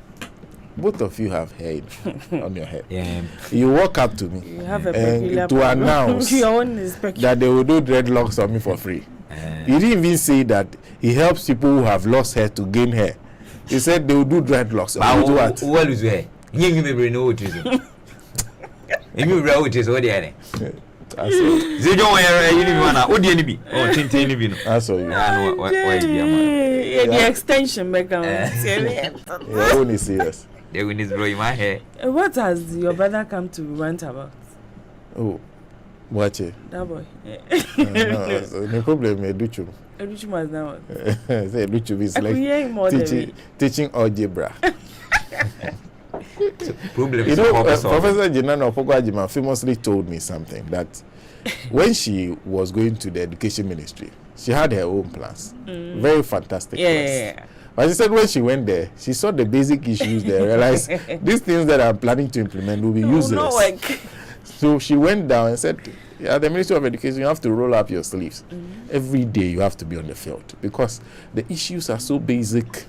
S2: Both of you have hair on your head.
S10: Yeah.
S2: You walk up to me
S11: you have a and
S2: to announce that they will do dreadlocks on me for free. You didn't even say that he helps people who have lost hair to gain hair. He said they will do dreadlocks.
S10: What? What is hair? You never know what it is. You know what it is. What they are. They don't wear anyone. What do you need? Oh, tintin.
S2: I saw you.
S11: The extension background.
S2: You're only serious.
S10: They will need to blow my hair.
S11: What has your brother come to rant about?
S2: Oh, watch it.
S11: That boy.
S2: No problem. Educhum.
S11: Educhum was now.
S2: Say Educhum is like teaching algebra. You know, Professor Jinano Pogwajima famously told me something that when she was going to the education ministry, she had her own plans. Very fantastic plans.
S11: Yeah.
S2: But she said when she went there, she saw the basic issues there, realized these things that I'm planning to implement will be useless. So she went down and said, at the Ministry of Education, you have to roll up your sleeves. Every day you have to be on the field because the issues are so basic,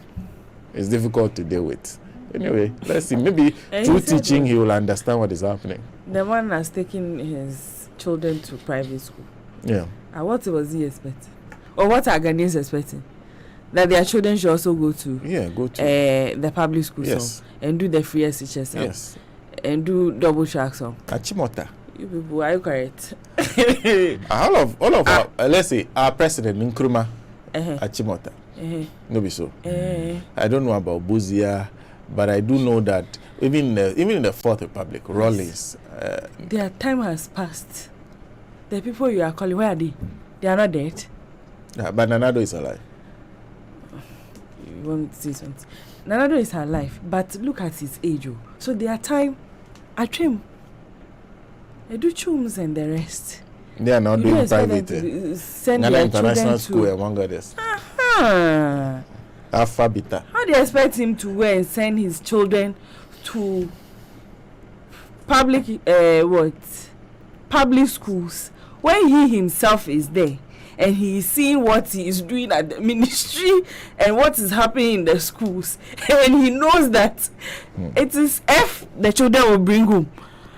S2: it's difficult to deal with. Anyway, let's see. Maybe through teaching, he will understand what is happening.
S11: The man has taken his children to private school.
S2: Yeah.
S11: And what was he expecting? Or what are Ghanaians expecting? That their children should also go to the public school and do the free SHS and do double track song.
S2: Achimota.
S11: You people, are you correct?
S2: all of our, let's say, our president, Nkrumah, Achimota. No be so. I don't know about Buzia, but I do know that even in the Fourth Republic, Rawlings.
S11: Their time has passed. The people you are calling, where are they? They are not dead.
S2: Yeah, but Nanado is alive.
S11: You want me to say something? Nanado is alive, but look at his age. So their time, I trim. They do chums and the rest.
S2: They are not doing private.
S11: Send
S2: Ghana
S11: their
S2: International
S11: children
S2: School
S11: to
S2: among others.
S11: Alphabeta. How do you expect him to go and send his children to public public schools when he himself is there and he is seeing what he is doing at the ministry and what is happening in the schools and he knows that it is F the children will bring home,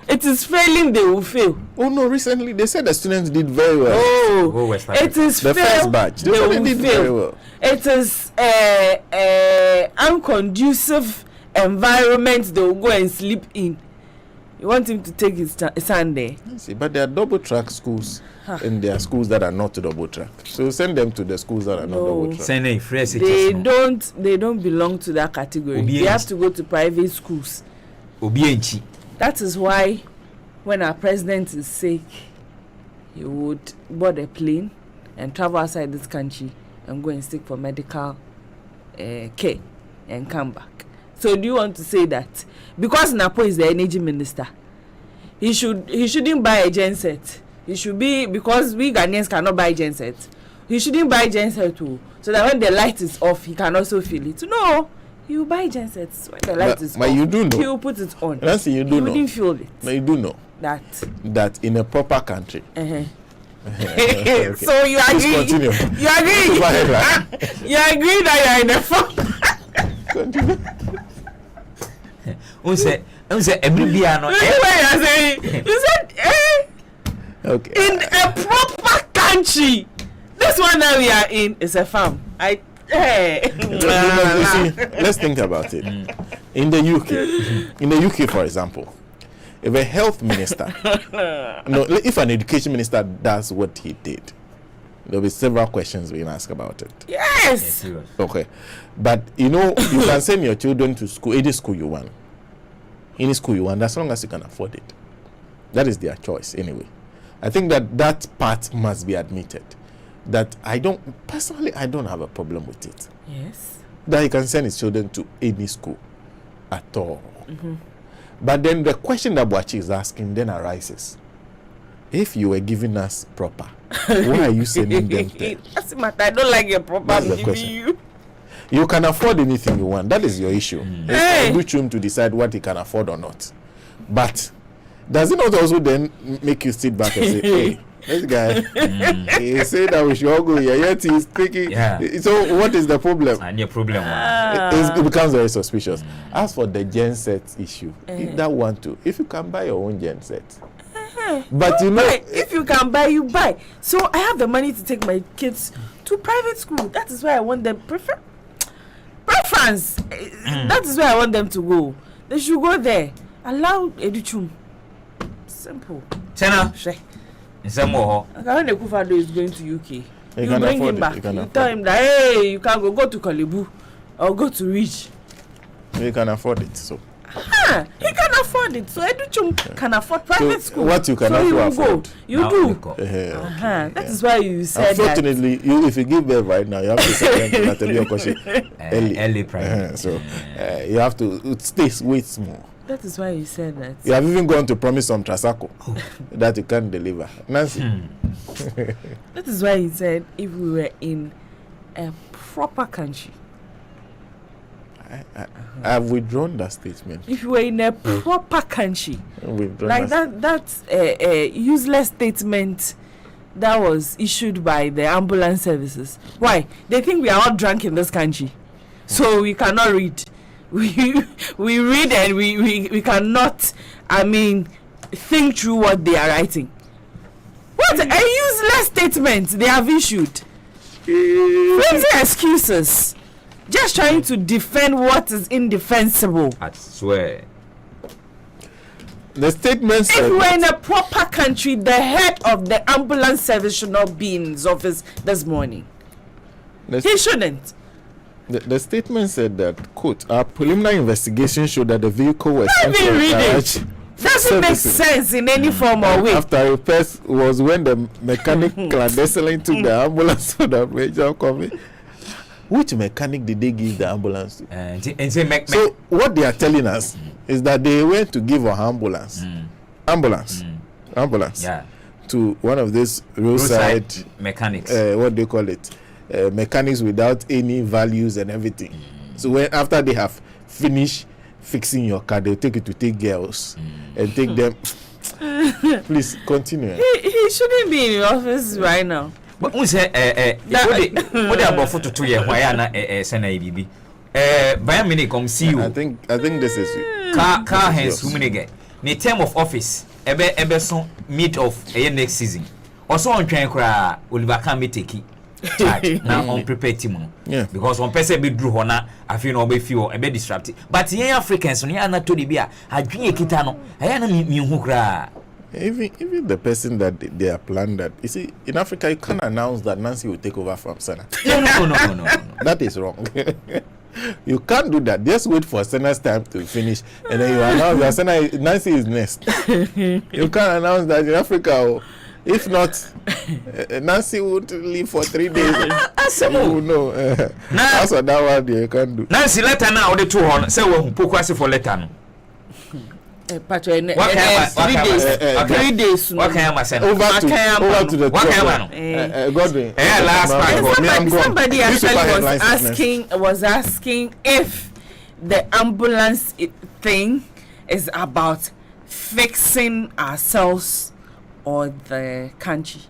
S11: it is failing they will fail.
S2: Oh no, recently they said the students did very well.
S11: Oh, it is
S2: the first batch they
S11: will
S2: did
S11: fail.
S2: Very well.
S11: It is unconducive environment they will go and sleep in. You want him to take his son there?
S2: See, but there are double track schools, and there are schools that are not double track. So send them to the schools that are not double track.
S10: Send a fresh.
S11: They don't belong to that category. They have to go to private schools. That is why, when our president is sick, he would board a plane and travel outside this country and go and seek for medical care and come back. So do you want to say that because Napo is the energy minister, he shouldn't buy a genset? He should be, because we Ghanaians cannot buy genset, he shouldn't buy genset too, so that when the light is off, he can also feel it. No, he will buy gensets when the light is off.
S2: You do know.
S11: He will put it on.
S2: Nancy, you do know.
S11: He wouldn't feel it.
S2: But you do know that in a proper country.
S11: Okay. So you agree?
S2: Continue.
S11: You agree? You agree that you are in a farm?
S2: Continue.
S10: Who said every piano?
S11: You said
S2: okay.
S11: In a proper country. This one that we are in is a farm.
S2: Let's think about it. In the UK, for example, if a health minister, if an education minister does what he did, there'll be several questions being asked about it.
S11: Yes.
S2: Okay, but you can send your children to school, any school you want, as long as you can afford it. That is their choice anyway. I think that part must be admitted. That I don't have a problem with it.
S11: Yes.
S2: That he can send his children to any school at all. Mm-hmm. But then the question that Boachi is asking then arises: if you were giving us proper, why are you sending them there?
S11: That's matter. I don't like your proper.
S2: That's the question. You can afford anything you want. That is your issue. It's for him to decide what he can afford or not. But does it not also then make you sit back and say, hey, this guy, he said that we should all go here, yet he's thinking. Yeah. So what is the problem?
S10: And your problem
S2: it becomes very suspicious. As for the genset issue, if that one too, if you can buy your own genset. But
S11: if you can buy, you buy. So I have the money to take my kids to private school. That is where I want them preference. That is where I want them to go. They should go there. Allow Educhum. Simple.
S10: Chena.
S11: When the Kufado is going to UK, you bring him back. You tell him that you can go to Kalibu or go to Ridge.
S2: You can afford it, so.
S11: He can afford it. So Educhum can afford private school.
S2: What you can afford,
S11: you do. That is why you said
S2: unfortunately, that. If you give birth right now, you have to send them to
S10: early private.
S2: So you have to wait small.
S11: That is why you said that.
S2: You have even gone to promise some Trasaco that you can't deliver. Nancy.
S11: That is why he said if we were in a proper country.
S2: I've withdrawn that statement.
S11: If you were in a proper country, like that's a useless statement that was issued by the ambulance services. Why? They think we are all drunk in this country, so we cannot read. We read and we cannot. Think through what they are writing. What a useless statement they have issued. Flimsy excuses. Just trying to defend what is indefensible.
S10: I swear.
S2: The statement said,
S11: if we're in a proper country, the head of the ambulance service should not be in his office this morning. He shouldn't.
S2: The statement said that, quote, our preliminary investigation showed that the vehicle was
S11: sent to a garage. Doesn't make sense in any form or way.
S2: After repairs was when the mechanic clandestinely took the ambulance to the major company. Which mechanic did they give the ambulance to? So what they are telling us is that they went to give an ambulance to one of these roadside
S10: mechanics.
S2: What they call it, mechanics without any values and everything. So after they have finished fixing your car, they'll take it to take girls and take them. Please continue.
S11: He shouldn't be in the office right now.
S10: But who say what they about photo to you why na send IBB by minute come see you.
S2: I think this is
S10: car hands who get the term of office ebe so mid of next season also on train kra Oliver can me take charge now on prepare team.
S2: Yeah.
S10: Because one person be drew hona, I feel no be feel a bit disruptive. But yeah, Africans, when you are not to the beer, I drink a kitano, I am a
S2: Even the person that they are planned that, you see, in Africa, you can't announce that Nancy will take over from Senna.
S10: No.
S2: That is wrong. You can't do that. Just wait for Senna's time to finish, and then you announce that Nancy is next. You can't announce that in Africa. If not, Nancy would leave for 3 days. You know. That's what that one you can't do.
S10: Nancy, letter now, the 2 on, say, we'll put for letter.
S11: 3 days.
S10: What can I say?
S2: Over to the Godwin.
S10: Last part.
S11: Somebody actually was asking if the ambulance thing is about fixing ourselves or the country.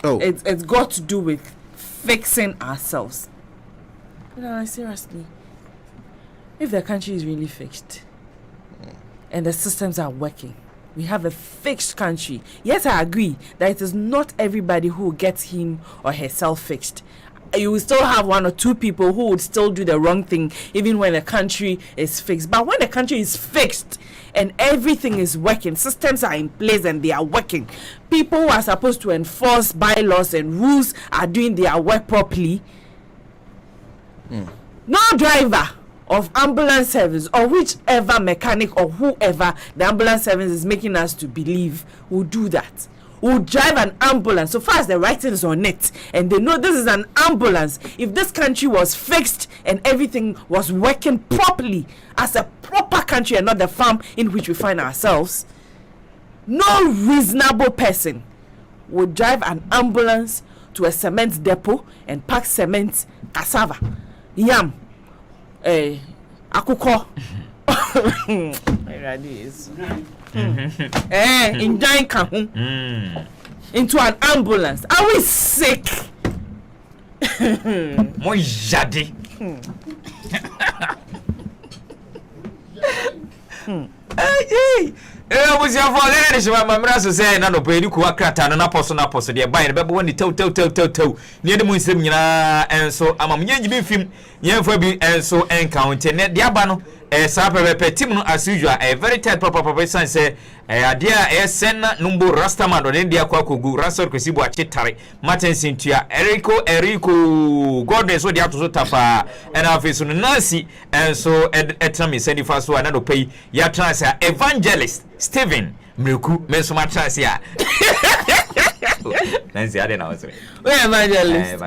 S2: Oh,
S11: it's got to do with fixing ourselves. No, seriously. If the country is really fixed and the systems are working, we have a fixed country. Yes, I agree that it is not everybody who gets him or herself fixed. You will still have 1 or 2 people who would still do the wrong thing even when the country is fixed. But when the country is fixed and everything is working, systems are in place and they are working, people who are supposed to enforce bylaws and rules are doing their work properly. No driver of ambulance service or whichever mechanic or whoever the ambulance service is making us to believe will do that. Will drive an ambulance so far as the writing is on it and they know this is an ambulance. If this country was fixed and everything was working properly as a proper country and not the farm in which we find ourselves, no reasonable person would drive an ambulance to a cement depot and pack cement, cassava, yam, akuko. Into an ambulance. Are we sick?
S10: Moi jadi. Hey. Was your father? My brother said, "No, but you could crack and an apostle the buy the baby when the toe near the Muslim, and so I'm a young film, young for be and so encounter net diabano, a supper petition as usual, a very tight proper person say, a dear a sena numbo rastaman or India Kwaku, Russell Crisibo Chitari, Martin Cintia, Erico, Gordon, so the auto tafa, and our face on Nancy, and so at time is sending fast one and pay Yatrasa evangelist Stephen Milku Mesomatrasia. Nancy, I didn't know.
S11: Evangelist.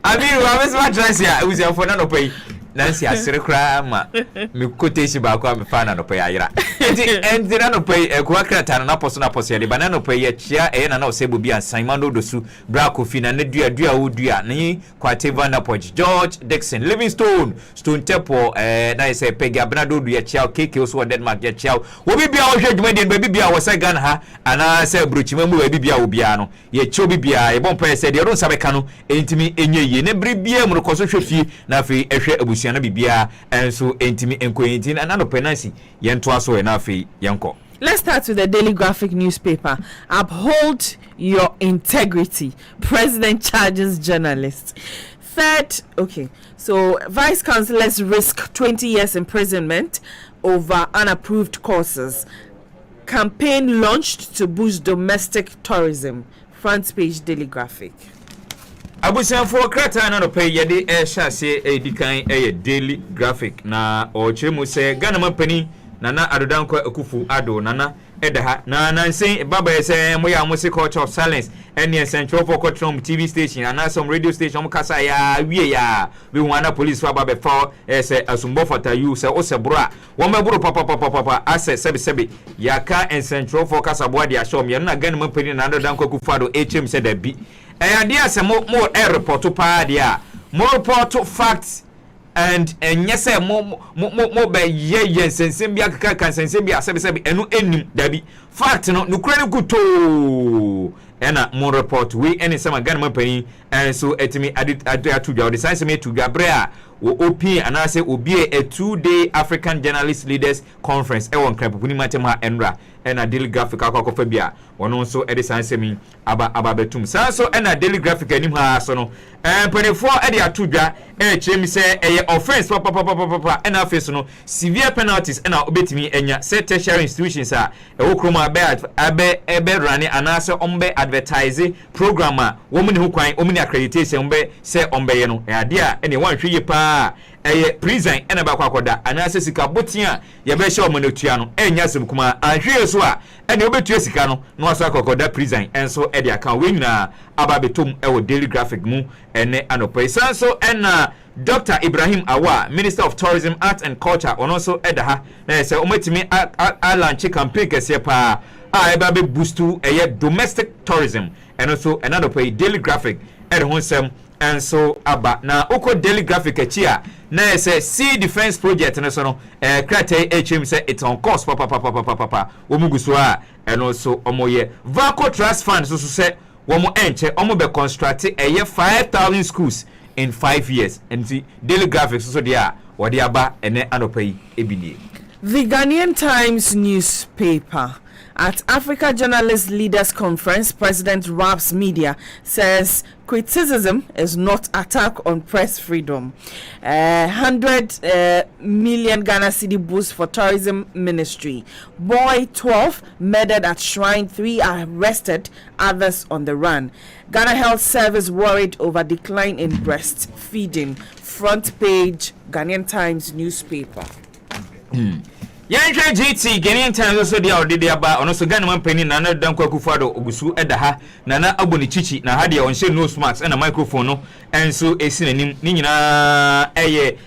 S10: I mean, I was Matrasia, who's your phone no pay. Nancy, I said, Crama, Mukotation Bakwa, Fana no pay. And the no pay a quackrat and apostle, the banana pay a chair, and no Sebu and Simon Dosu, Bracofina, Nedia Udia, Ni, Quatevana Poch, George, Dixon, Livingstone, Stone Temple, and I say Peggy Abnado, your child, cake, also Denmark, your child. Will be our judgment, baby, I was a gun her, and I said, Bruchimu, baby, Ubiano, ye chobi bia, a bon person, your own Sabacano, intimate in ye, nebri bia, Mocoso fee, Nafi, Eshe, Bibia, and so intimate and quainting, and another penancy, Yentoaso and Nafi, Yanko.
S11: Let's start with the Daily Graphic newspaper. Uphold your integrity. President charges journalists. Third, so vice councillors risk 20 years imprisonment over unapproved courses. Campaign launched to boost domestic tourism. Front page Daily Graphic.
S10: Abusan for krata na no pay yede shase edikan Daily Graphic na o chemu se Ghana mapani nana adodanko akufu ado nana edaha na nansen baba se moya mose culture of silence ene central for control TV station and some radio station mo kasa ya wie ya we wana police for baba for se asumbo fata you se osebura wo maburu papa ase sebe yaka en central for kasa boa dia show me na Ghana mapani na adodanko akufu ado HM se da bi idea say more report pa dia more report facts and yes say more be ye sensem bia kan sensem bia sebe enu enim dabi fact no nukure good to ena more report we any some Ghana mapani and so etimi adu to the science me to gabre a open anase obi a 2-day African Journalist Leaders Conference e won krapuni matema enra ena Daily Graphic akwakofa bia wono nso e de sansemi aba betum sanso ena Daily Graphic anim ha so no penefo e de atodwa e chemi se eye offense papa ena face no severe penalties ena obetimi enya set tertiary institutions a e wokroma abe rani anase ombe advertise program a womni ho kwan omni accreditation ombe se ombe ye no e ade a ene wanhwe pa eye prison ena ba kwakoda anase sika botia ye be hye omonotua no enya sem kuma ahwe so a ene obetua sika no no asa kwakoda prison enso e de account we nyina aba betom e wo Daily Graphic mu ene anopai sanso ena Dr. Ibrahim Awa, Minister of Tourism, Arts and Culture, on also edaha na say ometimi a launch campaign kese pa eba be boost to domestic tourism and also another pay Daily Graphic at honsem and so aba na oko Daily Graphic achia na say sea defense project na so no krate HM say it's on course papa omuguso a and also omoye Vaco Trust Fund so say womo enche omo be construct 5,000 schools in 5 years and the Daily Graphic so dia wadi aba ene anopai ebini.
S11: The Ghanaian Times newspaper at Africa Journalist Leaders Conference, President Raps Media says criticism is not attack on press freedom. 100 million Ghana cedi boost for tourism ministry. Boy 12 murdered at shrine, 3 are arrested, others on the run. Ghana Health Service worried over decline in breastfeeding. Front page Ghanaian Times newspaper.
S10: Yanjwe GT Ghanaian Times so dia odede aba ono so Ghana man pani na dan Akufo-Addo ogusu edaha na aboni chichi na ha dia onhye nose mask na microphone no enso esi nanim ni nyina eye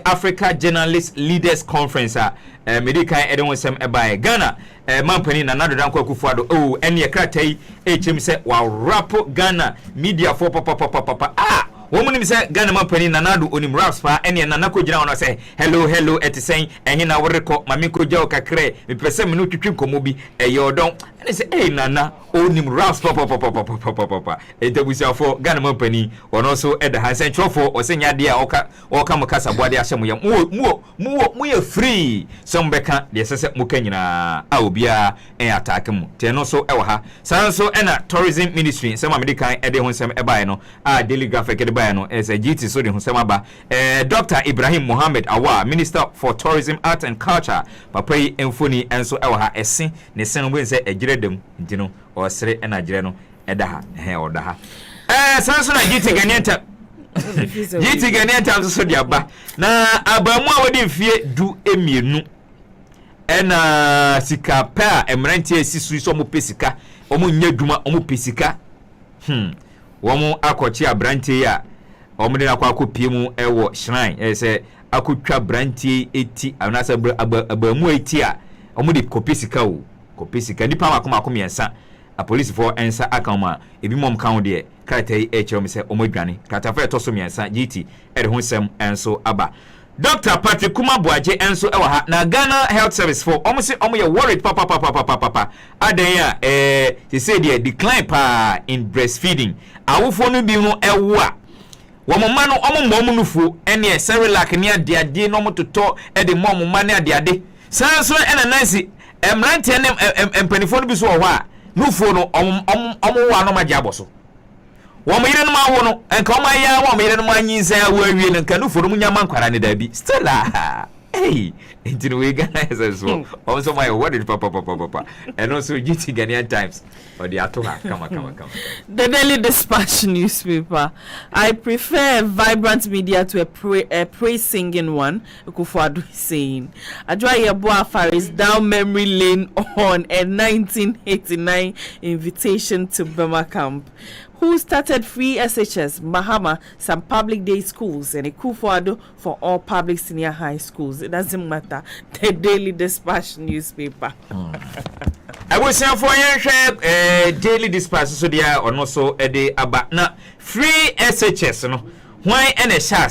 S10: Africa Journalist Leaders Conference a medical ede wonsem eba Ghana man pani na dan Akufo-Addo oh ene kratai HM se wa rap Ghana media for papa woman mi say Ghana man pani nanado onim raps pa ene nana ko gina ono say hello etisen enye na woreko mami ko gya okakre me pese me no twitwi komo bi eyodon ene say nana onim raps papa edabusia for Ghana man pani ono so eda hansen chofo osenya de a oka mukasa boade ahye mu ye free some beka de sese muka nyina a obia attack mu te no so ewa ha sanso ena tourism ministry some American ede honsem eba no a Daily Graphic no as a GT so de husema ba Dr. Ibrahim Mohammed Awa, Minister for Tourism, Art and Culture, papa yi emfoni enso ewa ha ese ne sen bo nse egiredem ntino o sere na agire no eda ha oda ha sanso na GT Ghanaian Times so de aba na abamu a wodi mfie du emienu ena sika pa emrantie esisu so mo pesika omo nyadwuma omo pesika womo akochi abrante ya omde na kwa kopie mu ewo shrine say akotwa brantie eti anasa abamu eti a omde kopisika nipa makoma yensa a police for ensa akama ebi mom kan de krata HM say omodwane krata fa etoso yensa GT ede honsem enso aba Dr. Patrick Kumabuaje enso ewa ha na Ghana Health Service for almost ye worried papa adan ya they say the decline pa in breastfeeding awofo no bi no ewo a womma no ommo nufu ene Cerelac ne ade no mototo e de momma ne ade sanso ena nansi emrante ne empanifo no bi so ho a nufu no wa no magye aboso wọ́n yire no ma wo no enka wọ́n ya wọ́n yire no ma nyinsa wo awie no nka no foro mu nyama nkwara ne da bi still hey intino we Ghana so also my what did papa and also GT Ghanaian Times or the atoha come.
S11: The Daily Dispatch newspaper. I prefer a vibrant media to a praise singing one. Akufo-Addo is saying Adwoa Yeboah is down memory lane on a 1989 invitation to Burma camp. Who started free SHS, Mahama, some public day schools, and Akufo-Addo for all public senior high schools. It doesn't matter. The Daily Dispatch newspaper.
S10: I will say for you, Daily Dispatch, so there, or no so a day about now free SHS. No, why any shall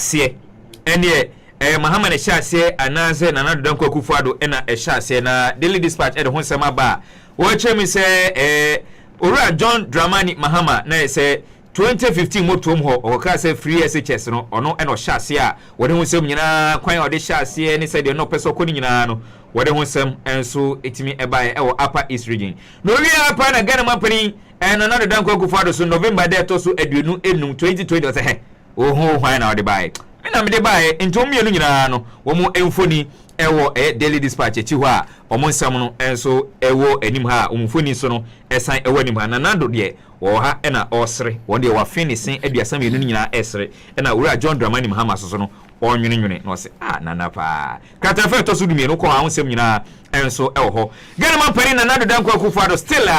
S10: and yet. Mahama ne shase ananse na nado danko Akufo-Addo ena shase na Daily Dispatch e de honsema ba wo che mi se Ora John Dramani Mahama na say 2015 motom ho o ka say free SHS no ono e no hyase a wode hu sem nyina kwan a wode hyase ne say de no peso ko nyina no wode hu sem enso etimi ebae e wo Upper East region no wi apa na Ghana mapani na na de dan ko akufado so November de to so aduonu enum 2020 say he o ho hwan na wode bae na me de bae ntom mienu nyina no wo mo emfoni ewo Daily Dispatch echi ho a omo nsam no enso ewo anim ha omfoni so no esan ewo anim ha na nando de wo ha na osre won de wa finishing aduasa mienu nyina esre na wura John Dramani Mahama so no onwene no se nana pa krata fe to so du mienu ko ha nsam nyina enso ewo ho Ghana man pari na nando dan ko akufado still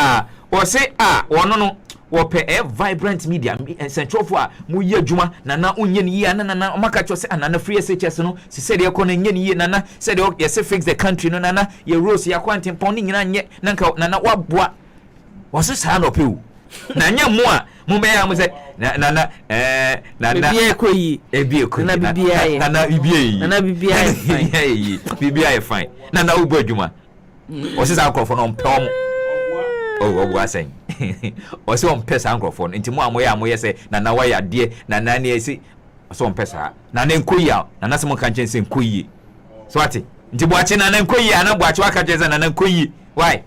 S10: o se wono no wope vibrant media centrofo a mu ye adwuma nana onye ni ye nana maka cho se nana free SHS no se se de ko na nye ni ye nana se de ye se fix the country no nana ye rose ya kwantin pon ni nyina nye nanka nana waboa wose sa no pe na nya mo a mo be ya mo se nana
S11: bibia ko yi
S10: ebie ko
S11: na bibia ye
S10: nana bibia yi
S11: nana bibia ye fine
S10: bibia ye fine nana ubo adwuma wose sa akrofo no mpom o saying o se on pesa microphone nti mo amoye amoye se na wa ya de na ne esi so on pesa na nkoyi a na se mo kan chen se nkoyi so ati nti bo achi na nkoyi ana bo achi waka chen se na nkoyi why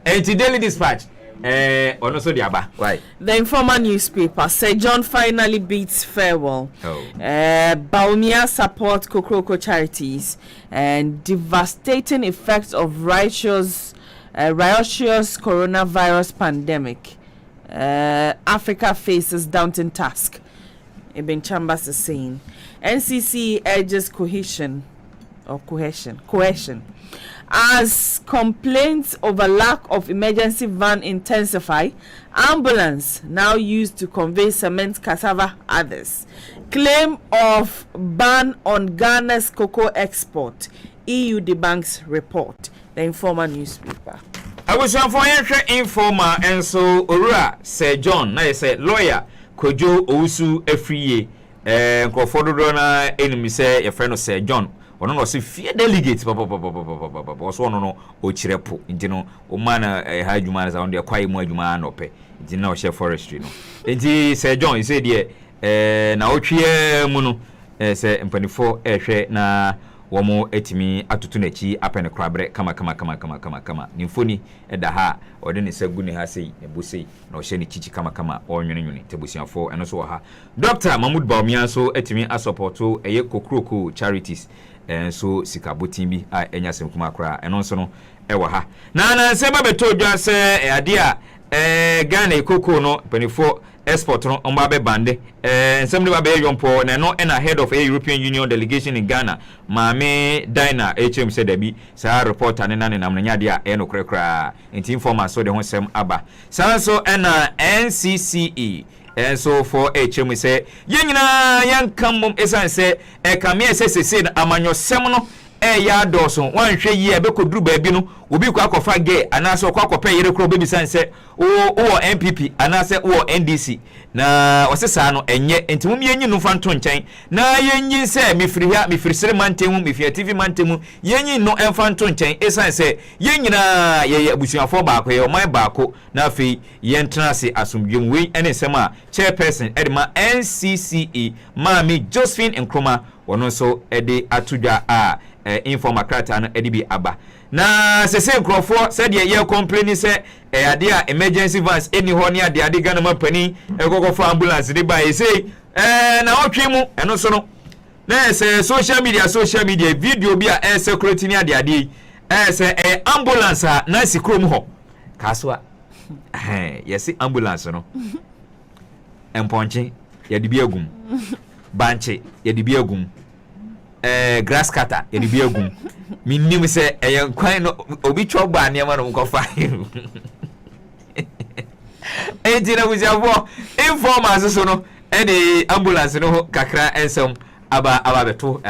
S10: nti Daily Dispatch ono so di aba why
S11: The Informer newspaper Sir John finally beats farewell. Baumia support Kokroko charities and devastating effects of riotous coronavirus pandemic. Africa faces daunting task. Ibn Chambers is saying. NCC urges cohesion. As complaints over lack of emergency van intensify, ambulance now used to convey cement, cassava, others. Claim of ban on Ghana's cocoa export. EU debunks report. The Informer newspaper.
S10: I was on for Informer and so Ora Sir John, na say lawyer Kojo Owusu Afriye Crawford Dona enemy say your friend Sir John. Ono no se fear delegates papa so no o chirepo nti no o mana ha adwuma na on de kwai mu adwuma na ope nti na o share forestry no nti Sir John he say de na otwe mu no se mpanifo ehwe na womo etimi atutu nachi apene krabre kama nimfoni eda ha ode ne sagu ne ha sei ne bosei na o hye ne chichi kama onwene tebusiafo eno so ha Dr. Mahmoud Baumia so etimi asupporto eye Kokroko charities so sikabotin bi a enya semkuma akra eno so no ewa ha na se ba beto dwa se ade a Ghana ikoko no penifo export no omba be bande nsem ba be yompo na no na head of a European Union delegation in Ghana Mame Dina HM said debi sa reporter ne na nya de a no krekra enti informer so de ho sem aba so na NCCE so for HM say yenyina yankam esan say kame sesese amanyo sem no ya doso wanhwe yi e be koduru ba bi no obi kwa akofa ge anaso kwa akopa yere kro bebi san say o MPP anase o NDC na osesa no enye entimum yenyi no fanto nchen na yenyi say mefiri sere mantemu mefiri TV mantemu yenyi no enfanto nchen esan say yenyina ye abusuafo baako ye oman baako na afi yentra se asomdwem we ene sema chairperson edema NCCE Mami Josephine Nkrumah wono so ede atudwa a informer krata no ede bi aba na sese nkrofo said ye complaining say ade a emergency vans eni ho ne ade Ghana mapani ekokofo ambulance de ba say na otwe mu eno so no na say social media video bi a security ni ade say ambulance na sikrom ho kaswa yes ambulance no emponche ye de bi agum banche ye de bi agum grass cutter ye de bi agum minnim se kwan no obi chogba ne ma no nkofa ejina buziafo informers so no ede ambulance no kakra ensem aba beto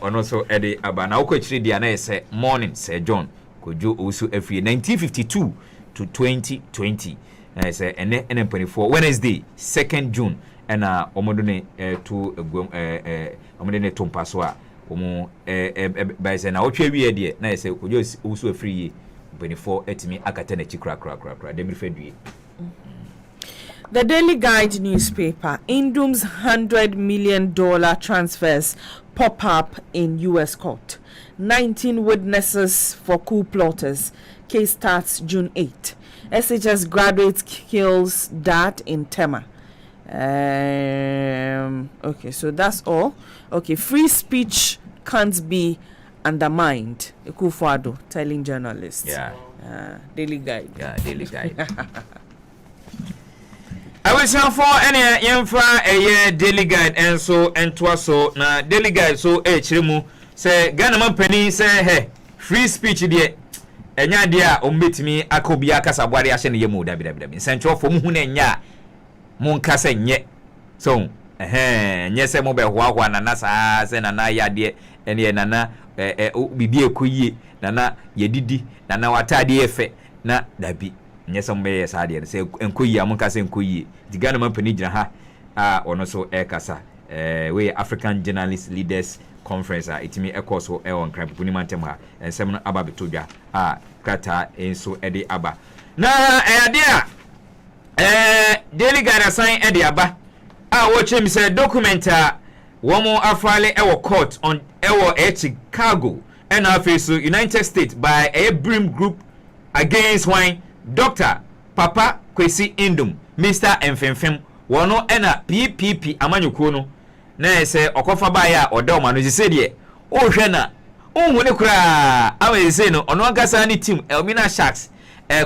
S10: ono so ede aba na okwakyiri dia na ese morning Sir John Kojo Owusu Afriye 1952 to 2020 na ese ene 24 Wednesday 2nd June na omodone to egwom omodone to mpaso a omo by say na otwe wie de na ese Kojo Owusu Afriye 24 etimi akata na chikra demri fedue
S11: The Daily Guide newspaper, Indum's $100 million transfers pop up in U.S. court. 19 witnesses for coup plotters. Case starts June 8. SHS graduate kills dad in Tema. Okay, so that's all. Okay, free speech can't be undermined. Ekufuado telling journalists.
S10: Yeah.
S11: Daily Guide.
S10: Yeah, Daily Guide. I will say for any yemfa a year Daily Guide and so and so na Daily Guide so chirimu say Ghana man penny say hey free speech there enya dia ombetimi akobi akasa bware ahye ne yemu dabi nsentro fo mu hu na nya mon kasa nye so nye se mo be hoahoa na sa se na ya de ene na bibi ekoyie na yedidi na watade efe na dabi nye se mo be sa de se enkoyie mon kasa enkoyie digana man pani gina ha ono so kasa we African Journalist Leaders Conference itimi ekoso on crime puni mantem ha ensem no aba betodwa kata enso ede aba na ade Daily Guide sign ede aba watch me say document womo afale court on Chicago and after United States by a Brim Group against wine Dr. Papa Kwesi Indum Mr. Mfemfem wono ena PPP amanyuko no na ese okofa ba ya odo ma no se de o hwe na ohun ne kura awe se no ono agasa ni team Elmina Sharks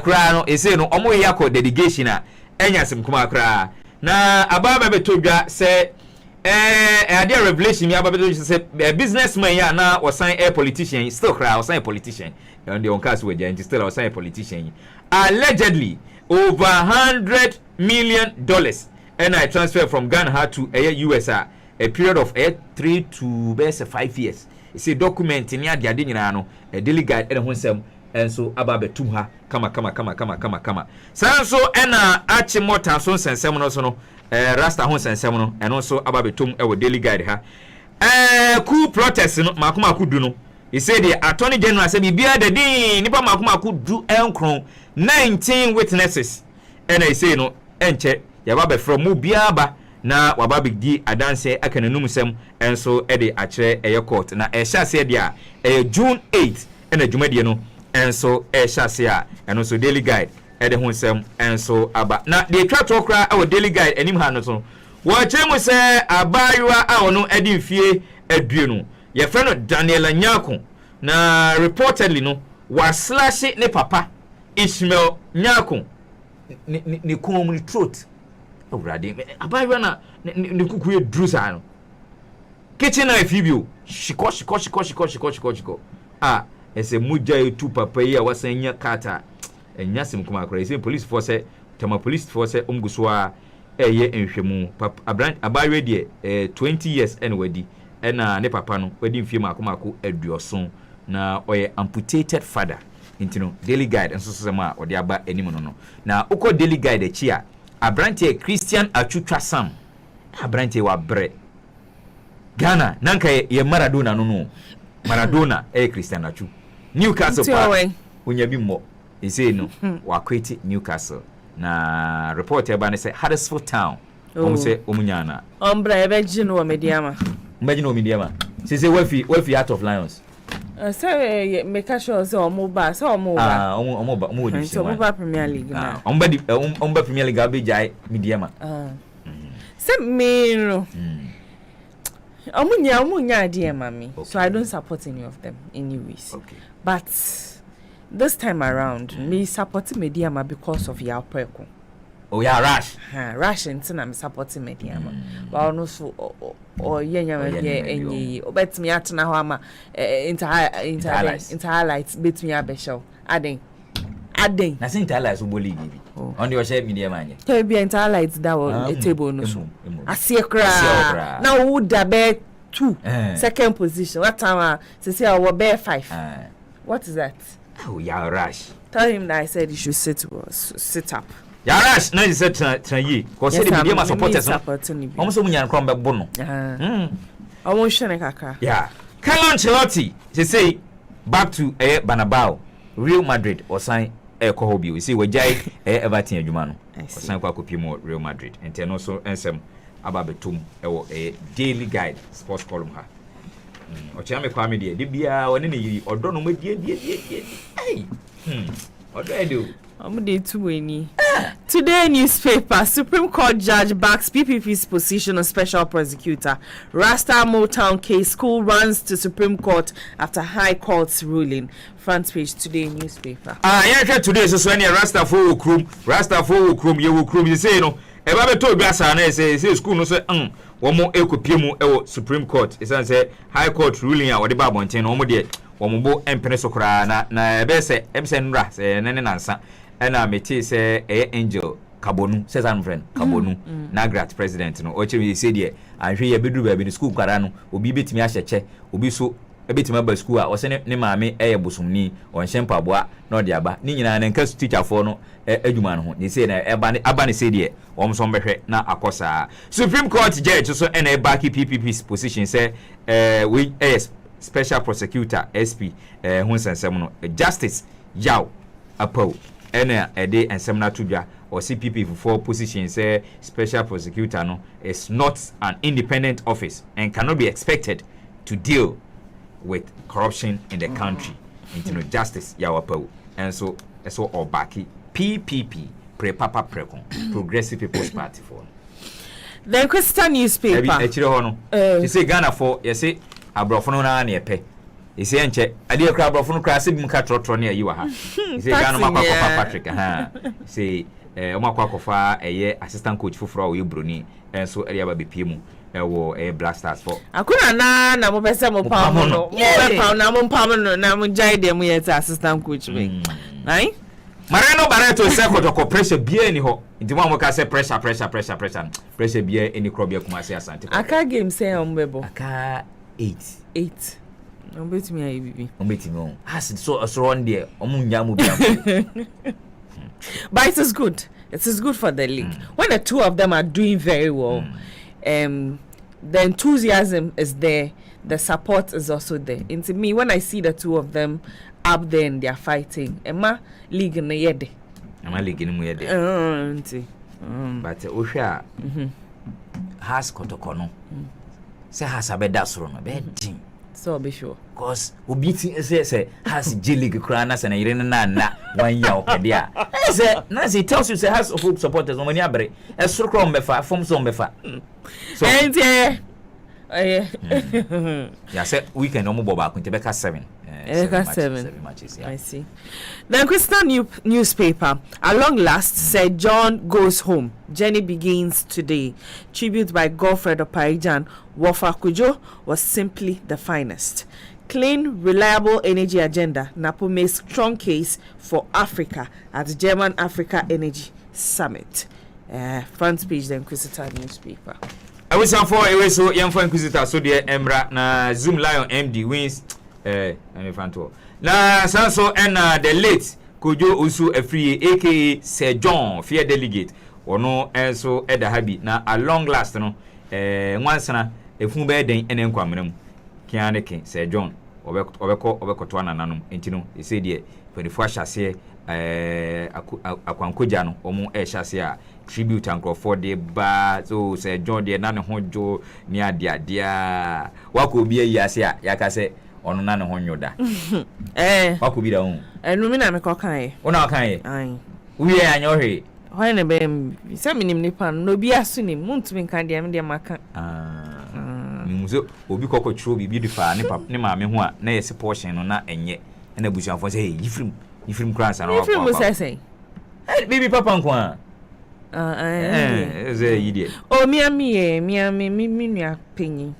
S10: kura no ese no omo yakọ delegation a enya sim kuma kura na ababa betodwa se ade revelation ya ababa betodwa se businessman ya na osan a politician still kura osan a politician and the onkas we giant still osan a politician allegedly over $100 million and I transfer from Ghana to USA a period of 3 to 5 years. It's a document in the Adinano, a Daily Guide and himself, and so about Tumha, kama. So, Anna Archimota Sons and Semonosono, Rasta Hons and Semono, and also about Tum, our Daily Guide. Coup protest, Makuma Kuduno. He said the Attorney General said, be the Dean, Nipa Makuma could do 19 witnesses. And I say, no, enche, Yababe from Mubiaba. Na wababi di adanse akanenum sem enso ede akire eye court na ehya dia June 8 ena dwumade no enso ehya eno so Daily Guide ede hu sem enso aba na de twato kra awo Daily Guide enim ha no so wo chemu se abaywa awono ede mfie aduenu ye fe no Daniel Nyako na reportedly no wa slash ne papa Ishmael Nyako ni community truth Already, abaywa na ni kukuye drusa no kitchen knife ibio shiko ese muja etu papa yi a wasanya kata enyasim kuma akora ese police force tama police force omgusoa eye enhwemu papa abaywa de 20 years anyway na ne papa no wadi mfie makomako aduoson na oye amputated father intino Daily Guide enso sema odi aba enimo no na uko Daily Guide echi a Abrante Christian Achutwa Sam Abrante wa bre Ghana nanka ye Maradona no Maradona Christian Achu Newcastle pa unyabi mo ise no wa kweti Newcastle na report e ba ne say Huddersfield Town say omunyana ombra ebe gino wa mediama se wafi out of Lions say make sure say omoba omoba so omoba Premier League na omba Premier League abejai mediama say me omunya dear mommy so I don't support any of them anyways but this time around me support mediama because of your preko rush until I'm supporting mediama but also or enyi bet me atna ho ama inter highlights bet me abeshow aden na say inter highlights wo league bi on the share media man tell be inter highlights that was a table no so asiekra na wo da be 2 second position what time say I will be 5 what is that rush tell him that I said he should sit up Yarash na is try cause the media supporters almost munya nkrom be bo no omo hwene kaka Carlo Ancelotti say back to Bernabeu Real Madrid or sign ekɔ hɔ bi we see wajai Everton adwuma no osan kwa kopie mu Real Madrid enti no so ensem aba betum ewo daily guide sports column ha ocha me kwa me de bia woni ne yiri odo no medie ai odo edo
S11: Today newspaper, Supreme Court judge backs PPP's position on special prosecutor. Rasta Motown case school runs to Supreme Court after High Court's ruling. Front page today newspaper.
S10: Yeah, today so any Rasta for Ukrum you will crum you say no. Eba be to biasa na say school no say womo ekopie mu ewo Supreme Court. Isan say High Court ruling a wode ba bonten no mo de womo empene so kra na ebe se emse nra say nene nansa. Ena meti say Angel Kabonu says I'm friend Kabonu Nagrat president no oche we say there ahwe ye bedu ba bi ni school kwara no obi betimi ahyeche obi so ebetimi ba school a o se ne maame bosomni on hempa aboa na odi aba ni nyina na nka teacher for no adwuma no ho ni say na aba ne say there wom so mbehwe na akosa Supreme Court judge so ena back PPP's position say we special prosecutor SP hu sensem no Justice Yao Apo ena ede ensem na tudwa or CPP for position say special prosecutor no is not an independent office and cannot be expected to deal with corruption in the country into no justice yawapo and so obaki PPP pre papa prekon Progressive People's Party for
S11: the Christian newspaper
S10: you say Ghana for you say abrofo no na epe isi enche ade akra abrofo no kra se bim ka trotro na yi wa ha isi Ghana makwa Patrick ha say omakwa kofa assistant coach foforo we broni enso area ba bepie mu ewo Black Stars for
S11: akuna na mo pese mo pa mo no mo be pa na mo pa mo no na mo jai dem yet assistant coach me right
S10: Mariano Barreto say ko pressure bia ni ho nti mo ka say pressure bia any club ya kuma say asante
S11: aka game say on bebo
S10: aka 8
S11: no betimi ayi bibi
S10: o betimi on has so on there omunya mu bia
S11: but it is good. It is good for the league. When the two of them are doing very well, the enthusiasm is there, the support is also there. And to me, when I see the two of them up there and they are fighting, Emma league in the yede.
S10: Emma league in the yede. But Osha has kotokono. Say has a bed that's wrong. Bed
S11: so be sure.
S10: Cause obiti say has J League Kranas and Irene na 1 year opedia. Say Nancy tells you say has hope supporters on many abre. E so krom befa form so befa. So
S11: and
S10: yeah, say weekend no mo back into Becca 7.
S11: 7 matches, yeah. I see. The Christian newspaper, at long last, said John goes home. Journey begins today. Tribute by Godfred Opaijan. Wofa Kujo was simply the finest. Clean, reliable energy agenda. Napo makes strong case for Africa at the German Africa Energy Summit. Front page, the Inquisitor newspaper.
S10: I wish I'm for a so young for Inquisitor, so dear Emra, na Zoom Lion MD wins. Na sanso and the late Kojo Usu Efri aka Sir John Fear Delegate ono enso eda habi na a long last no nwansana efun be den ene nkwamram kiane ken Sir John obekoto nananum entino e say de pedifo ahase akwankoja no omo ehase a tribute ankrofo de ba so Sir John de na ne hojo ni adia wako bi ayase a yakase ono na ne ho nyoda wako bi da hu
S11: enumi na me kokan
S10: ona kan
S11: ai
S10: uye anyohwe
S11: why na bem se minim nipa no bi asunim muntumi kan de am de maka
S10: muzo obi kokko chiro bi di fa ne maame ho a na yesi portion no na enye na busuanfo say yifrim kransa na
S11: yifrim mo say
S10: baby papa nko a yidie
S11: oh mi nua penyi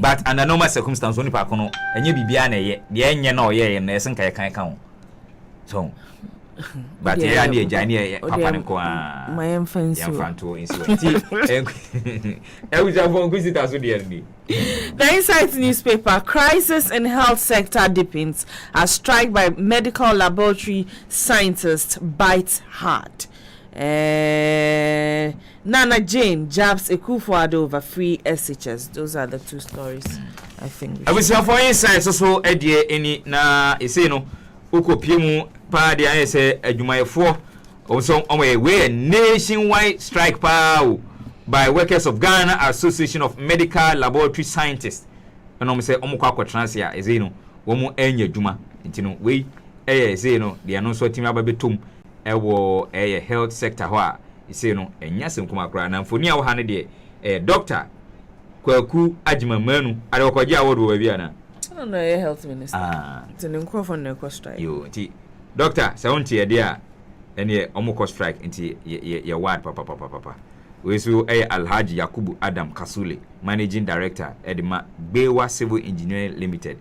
S10: but under normal circumstances oni pa kono enye bibia na ye de enye na oye na esen kan kan so but yeah ni ejani papa nko a
S11: my fancy
S10: yanfanto insiwati ewuja for visit so there ni.
S11: The Insight newspaper, crisis in health sector deepens as strike by medical laboratory scientists bites hard. Nana Jane jabs Ekufuado over free SHS. Those are the two stories I think.
S10: I will say for Insight so edie any na say no ukopie mu pa de ayɛ sɛ adwumayɛfoɔ also on a way nationwide strike power by workers of Ghana Association of Medical Laboratory Scientists. And I'm say omukwa transia is no womu enya dwuma ntino we say no they are no so team ababetum ewo health sector ho a say no enya semkuma kra na mfoni a wo ha ne de doctor Kwaku Ajimamanu ade okwaje award wo bia na
S11: I don't know health minister ntino nkro for no strike
S10: yo nti doctor say wonte ye dia ene omukwa strike nti ye ward papa we so Alhaji Yakubu Adam Kasule managing director edema Bewa Civil Engineering Limited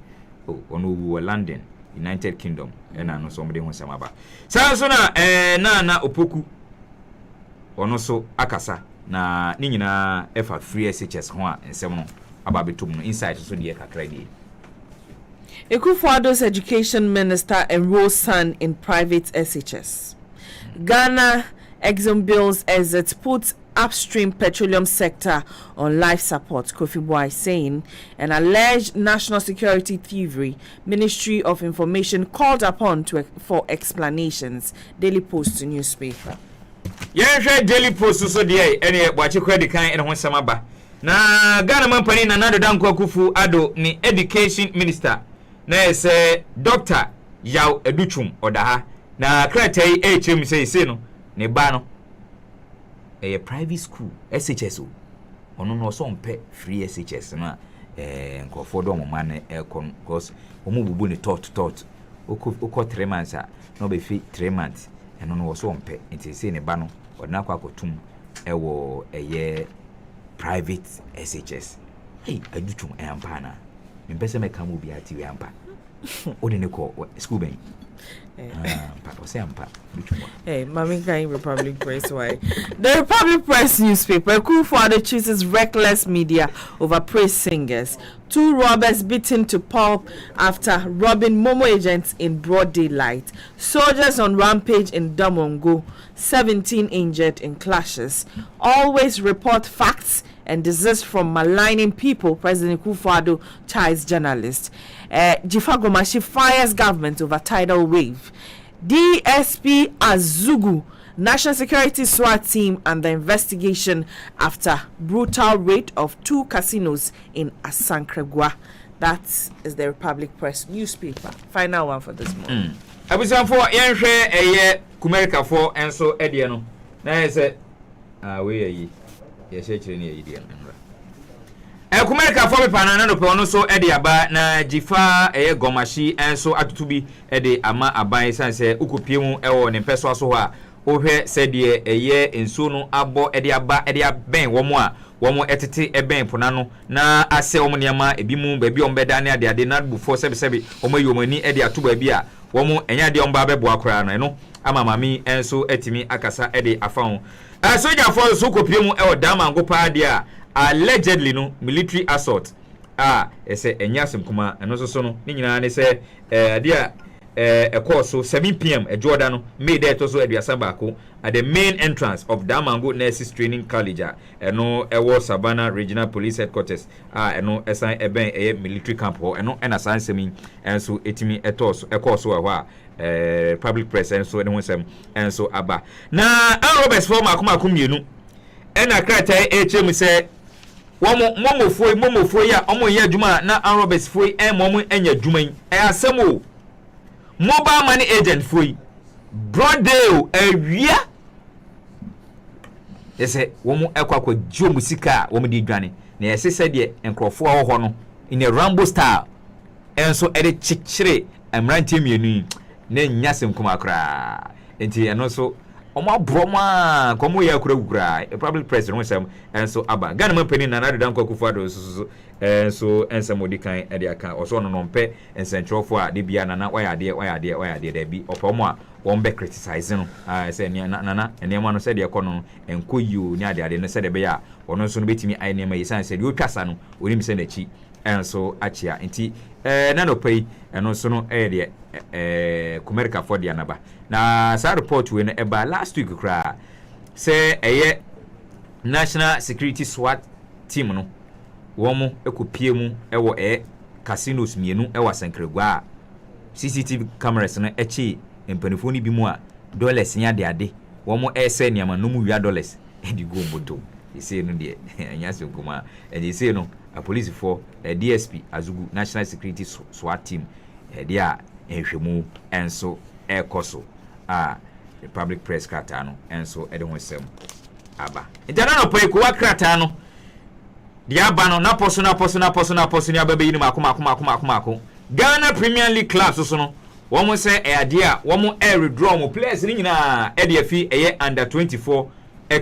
S10: onu London United Kingdom ena no so mde ho samaba sa so na opoku ono so akasa na ni nyina efa free SHS ho a ensem no aba betum no inside so de kakra die
S11: Ekufuado's education minister enrolls son in private SHS. Ghana ExxonMobil's exit puts upstream petroleum sector on life support, Kofi Boy saying an alleged national security thievery. Ministry of Information called upon for explanations. Daily Post newspaper.
S10: Yeah, Daily Post so dey any wachi credit kan en ho samaba. Na Ghana mampani na Nado Danko Akufo Addo ni education minister na say Dr. Yaw Educhum odaha na kratai HM say no ne ba no a private school SHS ono no so mpe free SHS na nkofo do mo man ekon because omo bubu ni tot oko 3 months no be fi 3 months eno no so mpe nti say ne ba no odna kwa kotum ewo eye private SHS hey adutum ampa na mpese meka mo bi ati we ampa odi ne ko school ben
S11: Hey, Mami Kai Republic Press. Why? The Republic Press newspaper, Kufuor chooses reckless media over praise singers. 2 robbers beaten to pulp after robbing Momo agents in broad daylight. Soldiers on rampage in Damongo. 17 injured in clashes. Always report facts and desist from maligning people. President Kufuor chides journalists. Jifagomashi fires government over tidal wave. DSP Azugu, National Security SWAT team and the investigation after brutal raid of 2 casinos in Asankregua. That is the Republic Press newspaper. Final one for this morning.
S10: Abusan for yenhwe eye Kumerika for enso edie no. Na say we yi ye shekire ne yi die no. Kumerika for me panana no pe ono so ede aba na jifa eye gomashi enso atutubi ede ama aban sanse ukopie mu ewo ne peso aso ho a ohwe sede eye enso no abo ede aba ede aben womo etete eben ponano na ase womo niama ebi mu baabi ombeda ne ade na bufo sebe womo yomani ede ato baabi a womo enya de omba bebo akora no eno ama mami enso etimi akasa ede afa ho soja for so kopie mu ewo damango pa ade a allegedly no military assault ese enyasem kuma eno so no ni nyina ne se ade a course so 7 p.m. Jordan no made that also aduasa bako at the main entrance of Damango Nurses Training College eno ewo Savannah Regional Police Headquarters eno esan eben military camp ho eno ena san semi enso etimi etos course ho a public press enso eno nsem enso aba na Roberts for makoma mienu ena kratai HM se momofo ya omo ya adwuma na Roberts foi momo enya adwuma yi asemo mobile money agent foi broad day awia ese womu ekwakwa gio musika womu di dwane na yesese de enkrofo ho no in a Rambo style enso ede chichire amrante mienu na nyasem kuma kra enti eno so omo broma komo ya kura public press no sem enso aba Ghana mampani na Nado Danko Akufo-Addo so enso ensem kan ede aka oso no nompe ensentrofo a de bia na waya de da bi opomo a won be criticize no say na enema no say de ekono enkoyio ni ade no say de be ya ono so no betimi ai nema yisan say de otwasa no onim say na chi enso achia enti na no pay eno so no de Kumerika for de anaba na sa report we no eba last week kra say National Security SWAT team no womo ekopie mu ewo casinos mienu ewa Sankregua CCTV cameras no echi empanifo ni bi mu a dollars nya de ade wo mo ese niam no mu wia dollars e di go moto e say no de anya se kuma e dey say no a police for DSP Azugu National Security SWAT team e dey a ehwemu enso e koso a Republic Press krata no enso e de ho sem aba intana no pay ko wa krata no dia aba no na poso ni ababa yi ni makoma Ghana Premier League clubs so no womo se e ade a womo withdraw mo players ni nyina e de afi eye under 24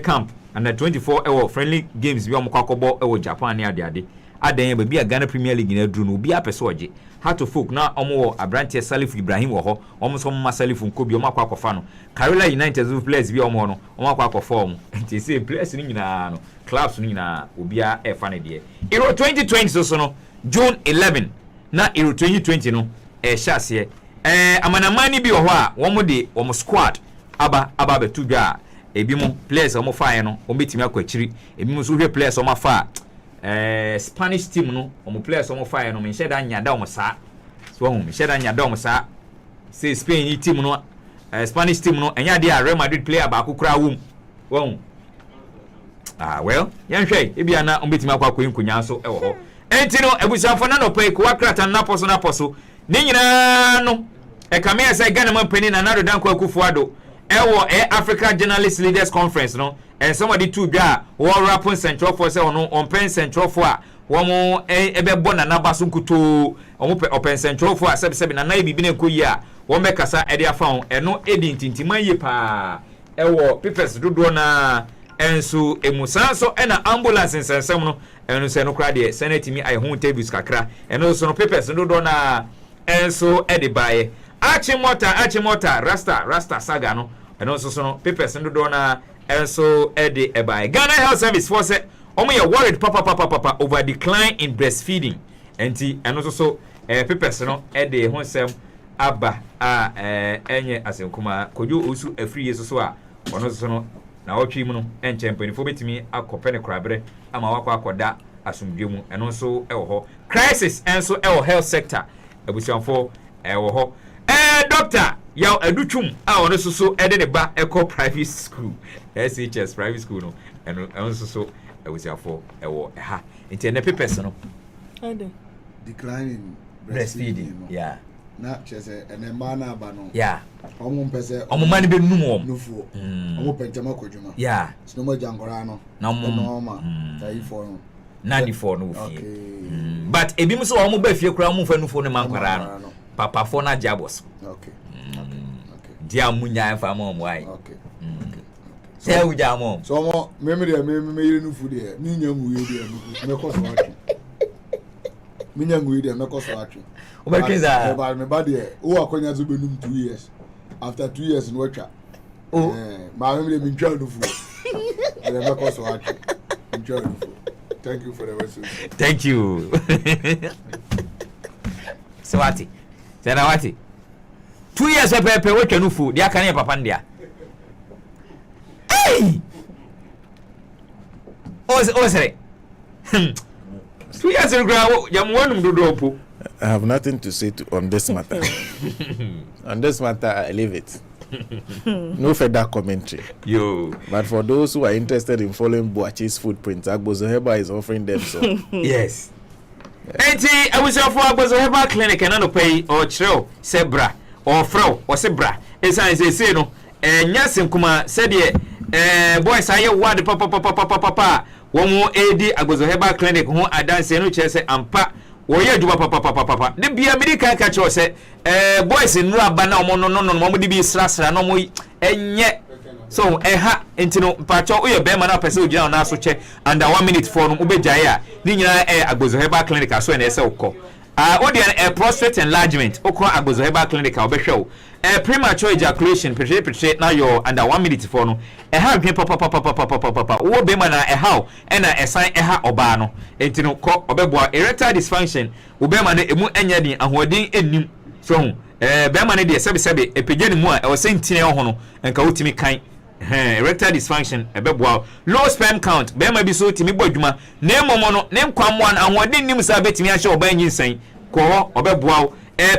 S10: camp under 24 ewo friendly games bi womo kwakobo ewo Japan ni ade adan ba bi a Ghana Premier League na duru no bi apese oje Heart of Folk na omo Abrantie Salif Ibrahim wo ho omo so mo Salif Nkobi omo akwakofa no Carolina United players bi omo no omo akwakofa omo nti say players ni nyina no clubs ni nyina obi a e fa ne de Euro 2020 so no June 11 na Euro 2020 no shase amanamani bi ho a womo de womo squad aba betu dwa ebi mo players omo fa no omo betimi akwachiri ebi mo so hwe players omo fa Spanish team no omo players omo fa no me sheda nyada omo sa so me sheda nyada omo sa say Spain team no Spanish team no enya de Real Madrid player ba akukura wom well yan hwe ebi ana omo betimi akwa nkunya so ewo ho enti no ebusanfo na no pay ko wakrata na poso ni nyina no kame ese Ghana man pani na Nado Danko Akufo-Addo ewo Africa Journalist Leaders Conference no and somebody to dwa wo rapon central for say ono on pen central for a wo mo ebebo na nabaso nkuto open central for a na na bibi na koyi a wo mekasa ede afa eno edi ntintiman ye pa ewo pipes dodo na enso emusan so na ambulance nsensem no eno se no kra de senate mi ai hu tables kakra eno so no pipes dodo na enso ede bae Achimota Rasta saga no eno so no pipes dodo na enso ede ebae Ghana Health Service for say omo ye worried papa over decline in breastfeeding enti eno so pipes no ede ho sem aba enye asenkuma kojo osu afri yeso so a ono so no na otwi mu no enchempanifo betimi akopene krabre ama wakwa akoda asumdwemu eno so ewo ho crisis enso ewo health sector abusianfo ewo ho doctor yaw adutwum a ono so ede ne ba eco private school SHS private school no eno so abusianfo ewo ha enti ne papers no
S9: decline in
S10: breastfeeding yeah
S9: na chese ene mana ba no
S10: yeah
S9: omo mpese
S10: omo mani be numu
S9: nufu omo pentema kodwuma
S10: yeah
S9: sino mo jankora no
S10: na mo
S9: ma tai for no
S10: 94 no fi but ebi mo so omo ba fie kura mo fa nufu ne mankwara no papa for na jabos
S9: okay
S10: dia munya fa mo mo ai se u ja mo
S9: so mo me yire nufu de mi nyangu ye de me ko so atwe mi nyangu ye de me ko so atwe
S10: Obakiza
S9: ba me ba de o akonya zo benum 2 years after 2 years no atwa ba me mi ntwa nufu de me ko so atwe ntwa nufu thank you for the message
S10: thank you Swati Tena wati 2 years pepe wetwa nufu dia kan ye papa ndia hey Osere 2 years ago ya mwonu mdodo opo
S2: I have nothing to say on this matter. On this matter, I leave it. No further commentary.
S10: Yo.
S2: But for those who are interested in following Boachi's footprints, Agbozo Heba is offering them so.
S10: Yes. Enti, I was for Agbozo Heba clinic and no pay or chro, sebra, or fro, or sebra. It's as they say no. Nyasim kuma said ye, boys, I word papa. One more AD Agbozo Heba clinic who are dancing no chese and pa. Oye juba papa de bia medical catch o se boys nru aba na omo no mo de bi srasra no mo enye so ha enti no pacho oye be ma na pese ogina na so che under 1 minute for no obejaye a ni nyina Agbozo Heba clinic aso na ese ukọ odi prostate enlargement okọ Agbozo Heba clinic obehwe o premature ejaculation petre na your under 1 minute for no ha dwen papa wo be ma na how na esan ha oba no enti no ko obeboa erectile dysfunction wo be ma na emu enya din ahoden enim so be ma na de sebe epegye ni mu a e wo sentine ho no enka wotimi kan erectile dysfunction ebeboa low sperm count be ma bi so timi bodwuma na emomo no ne nkwamwa na ahoden nim sa betimi ahye oba nyin san ko obeboa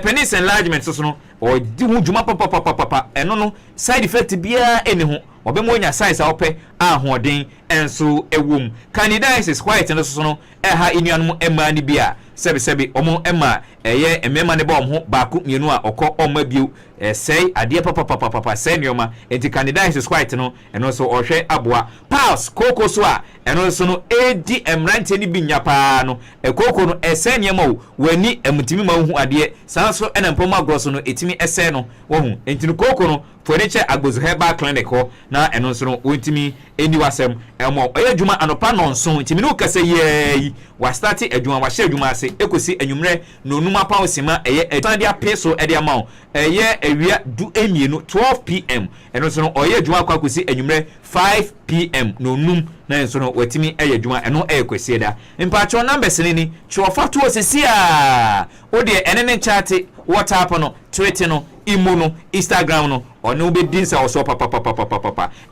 S10: penis enlargement so no or do juma papa and no side effect biya any ho obemo nya size a ope ahoden enso ewom candidiasis white no so no ha inuanum emma ni bia sebi omo emma eye emema ne ba omho baaku mienu a okọ omma biu sei ade papa sei nioma enti candidiasis white no eno so ohwe aboa pals koko so a eno so no edi emrante ni binya pa no ekoko no ese niema wo wani emutimi ma hu ade san so ena mpoma agroso no etimi ese no wo hu enti no koko no furniture agbozu herbal clinic ho na eno so no wotimi eni wasem emo oye adwuma anopa nonso enti mi no kase ye wa start adwuma wa hye adwuma ase ekosi anwumre no numa pa osima eye etandia peso ede amount eye ewia du emienu 12 pm eno so no oye adwuma kwa kosi anwumre 5 pm no num na so no watimi eye adwuma eno ekosi da mpacho numbers ni chwofato osisi a ode enene chat WhatsApp no Twitter no Imo no Instagram no ono obedin sa oso papa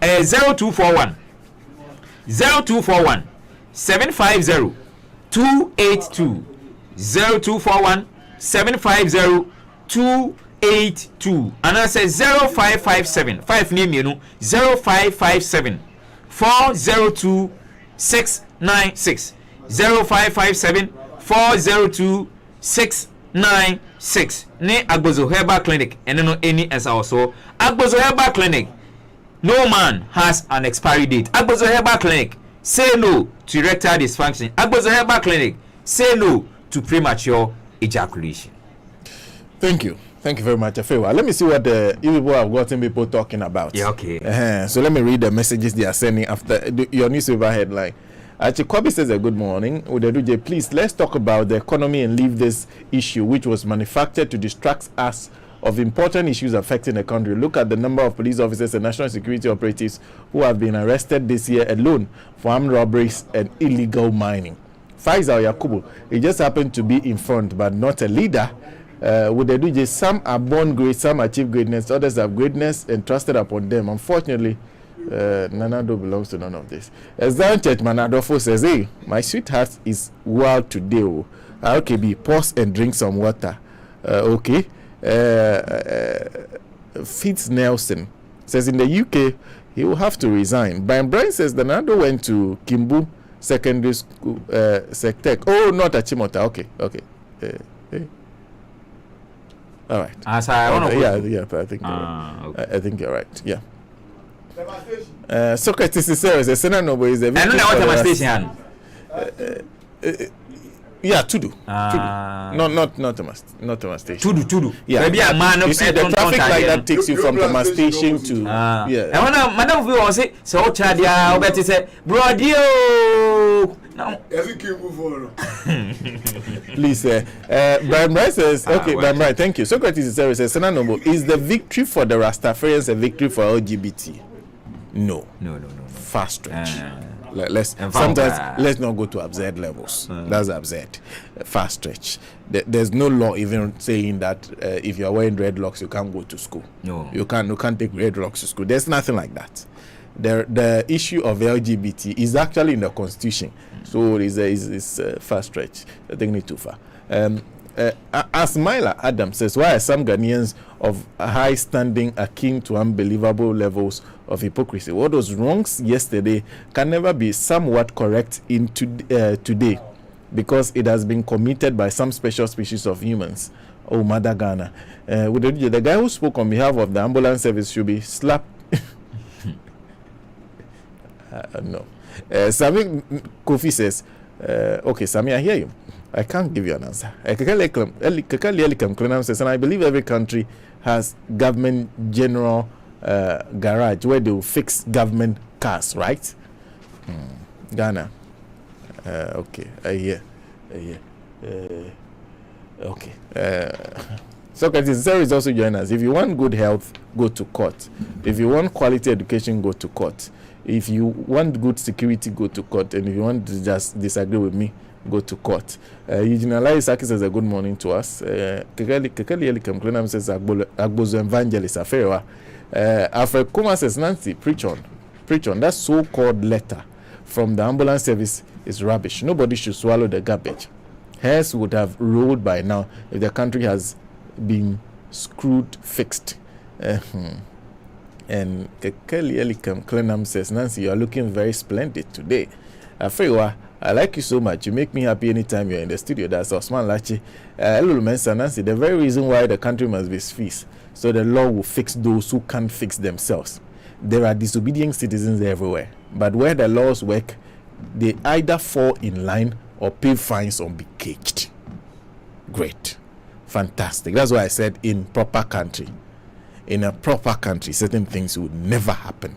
S10: 0241 750 282 0241 750 282 and I say 0557 5 name you 0557 402 696 0557 402 696 ne Agbozo Herbal Clinic and no any as also Agbozo Herbal Clinic. No man has an expiry date. Agbozo Herbal Clinic, say no to erectile dysfunction. Agbozo Herbal Clinic, say no to premature ejaculation.
S2: Thank you very much, Afewa. Let me see what the people have gotten people talking about.
S10: Yeah, okay.
S2: So let me read the messages they are sending after your newspaper headline. Kobe says a good morning. Udeduje, please let's talk about the economy and leave this issue which was manufactured to distract us of important issues affecting the country. Look at the number of police officers and national security operatives who have been arrested this year alone for armed robberies and illegal mining. Faisal Yakubu, he just happened to be in front but not a leader. Udeduje, some are born great, some achieve greatness, others have greatness entrusted upon them. Unfortunately, Nanado belongs to none of this. Zion Church Manadofo says, hey, my sweetheart is wild today. RKB, pause and drink some water. Okay. Fitz Nelson says in the UK he will have to resign. Brian says Nanado went to Kimbu Secondary School, Sectec. Oh, not Achimota. Okay. All right. Yeah, but I think I think you're right. Yeah. Socrates is serious. Senanobo is a victim.
S10: I know what station.
S2: Yeah, Tudu. Not Thomas Station.
S10: Tudu.
S2: Yeah.
S10: Maybe a man of
S2: the traffic light that takes you from Thomas Station to. Yeah.
S10: I wanna, madam, we will say so. Chadia, Obeti said, "Brodio." No.
S2: Please, Brian says, okay, Brian, thank you. Socrates is serious. Senanobo, is the victory for the Rastafarians a victory for LGBT? No. Fast stretch. Let's not go to absurd levels. That's absurd. Fast stretch. There's no law even saying that if you're wearing dreadlocks you can't go to school.
S10: No.
S2: You can't take dreadlocks to school. There's nothing like that. The issue of LGBT is actually in the constitution. So it's fast stretch. I think it's too far. Asmaila Adam says, why are some Ghanaians of high standing akin to unbelievable levels of hypocrisy? What was wrong yesterday can never be somewhat correct in today because it has been committed by some special species of humans. Oh, Mother Ghana. The guy who spoke on behalf of the ambulance service should be slapped. No. Sami Kofi says, okay, Sami, I hear you. I can't give you an answer. And I believe every country has government general garage where they will fix government cars, right? Ghana. Okay, I hear. Okay. Socrates, Sarah is also joining us. If you want good health, go to court. If you want quality education, go to court. If you want good security, go to court. And if you want to just disagree with me, go to court. Eugene Alaisaki says a good morning to us. Kekeli Elikem Klenam says Agbozo Evangelist Afewa. Alfred Kuma says, Nancy, preach on. That so-called letter from the ambulance service is rubbish. Nobody should swallow the garbage. Hairs would have rolled by now if the country has been screwed fixed. And Kelly Elikam Clenham says, Nancy, you are looking very splendid today. Afrewa, I like you so much. You make me happy anytime you're in the studio. That's Osman Lachi. Hello, Nancy. The very reason why the country must be fixed, so the law will fix those who can't fix themselves. There are disobedient citizens everywhere. But where the laws work, they either fall in line or pay fines or be caged. Great. Fantastic. That's why I said in proper country. In a proper country, certain things would never happen.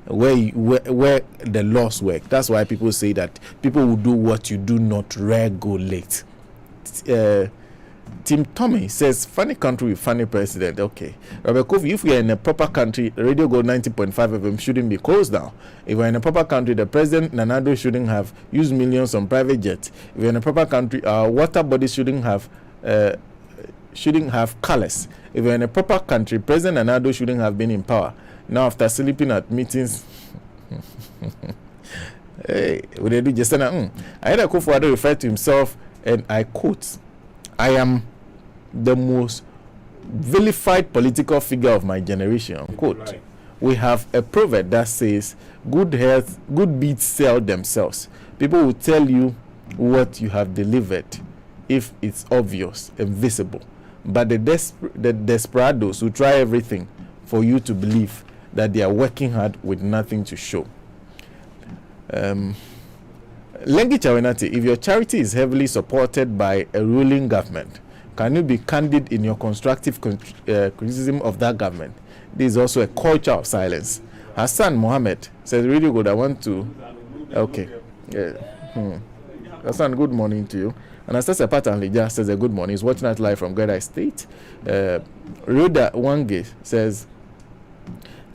S2: Where the laws work. That's why people say that people will do what you do not regulate. Tim Tommy says, funny country with funny president. Okay. Robert Kofi, if we are in a proper country, Radio Gold 90.5 FM shouldn't be closed down. If we're in a proper country, the president, Nanado, shouldn't have used millions on private jets. If we're in a proper country, our water bodies shouldn't have colors. If we're in a proper country, President Nanado shouldn't have been in power. Now, after sleeping at meetings, hey, would they do just I had a Akufo-Addo refer to himself, and I quote, I am the most vilified political figure of my generation, unquote. Right. We have a proverb that says, good beats sell themselves. People will tell you what you have delivered if it's obvious and visible. But the desperados who try everything for you to believe that they are working hard with nothing to show. Lengi Chawenati, if your charity is heavily supported by a ruling government, can you be candid in your constructive criticism of that government? This is also a culture of silence. Hassan Mohammed says, really good, I want to... Okay. Hassan, good morning to you. Anastasia Patanlija says a good morning. He's watching us live from Greater State. Rhoda Wange says,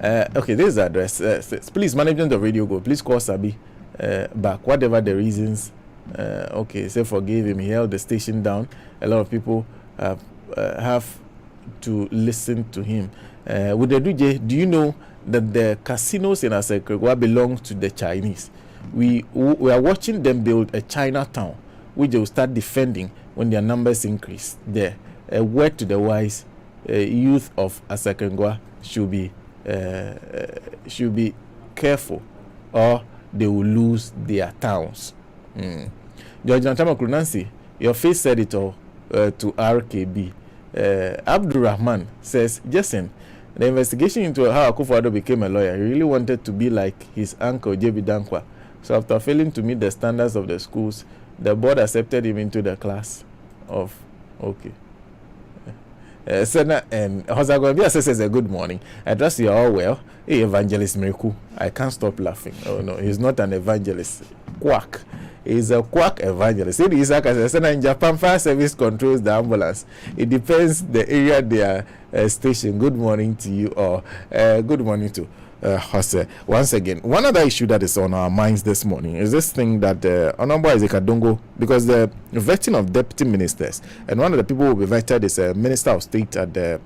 S2: okay, this is the address. Please, management of Radio Go, please call Sabi back, whatever the reasons. Okay, say forgive him. He held the station down. A lot of people have to listen to him. With the DJ, do you know that the casinos in Asekregwa belong to the Chinese? We are watching them build a Chinatown, which they will start defending when their numbers increase there. A word to the wise, youth of Asekregwa should be careful, or they will lose their towns. George Nantama Krunansi, your face said it all to RKB. Abdul Rahman says, Jason, the investigation into how Akufo-Addo became a lawyer, he really wanted to be like his uncle J.B. Dankwa. So after failing to meet the standards of the schools, the board accepted him into the class of, okay. Senna and Hosagwabia says a good morning. I trust you are all well. Hey, Evangelist Miriku. I can't stop laughing. Oh no, he's not an evangelist. Quack. He's a quack evangelist. See, Isaac says, in Japan, fire service controls the ambulance. It depends the area they are stationed. Good morning to you all. Good morning to Jose. Once again, one other issue that is on our minds this morning is this thing that Honorable Isaac Adongo, because the vetting of deputy ministers, and one of the people who will be vetted is a minister of state at the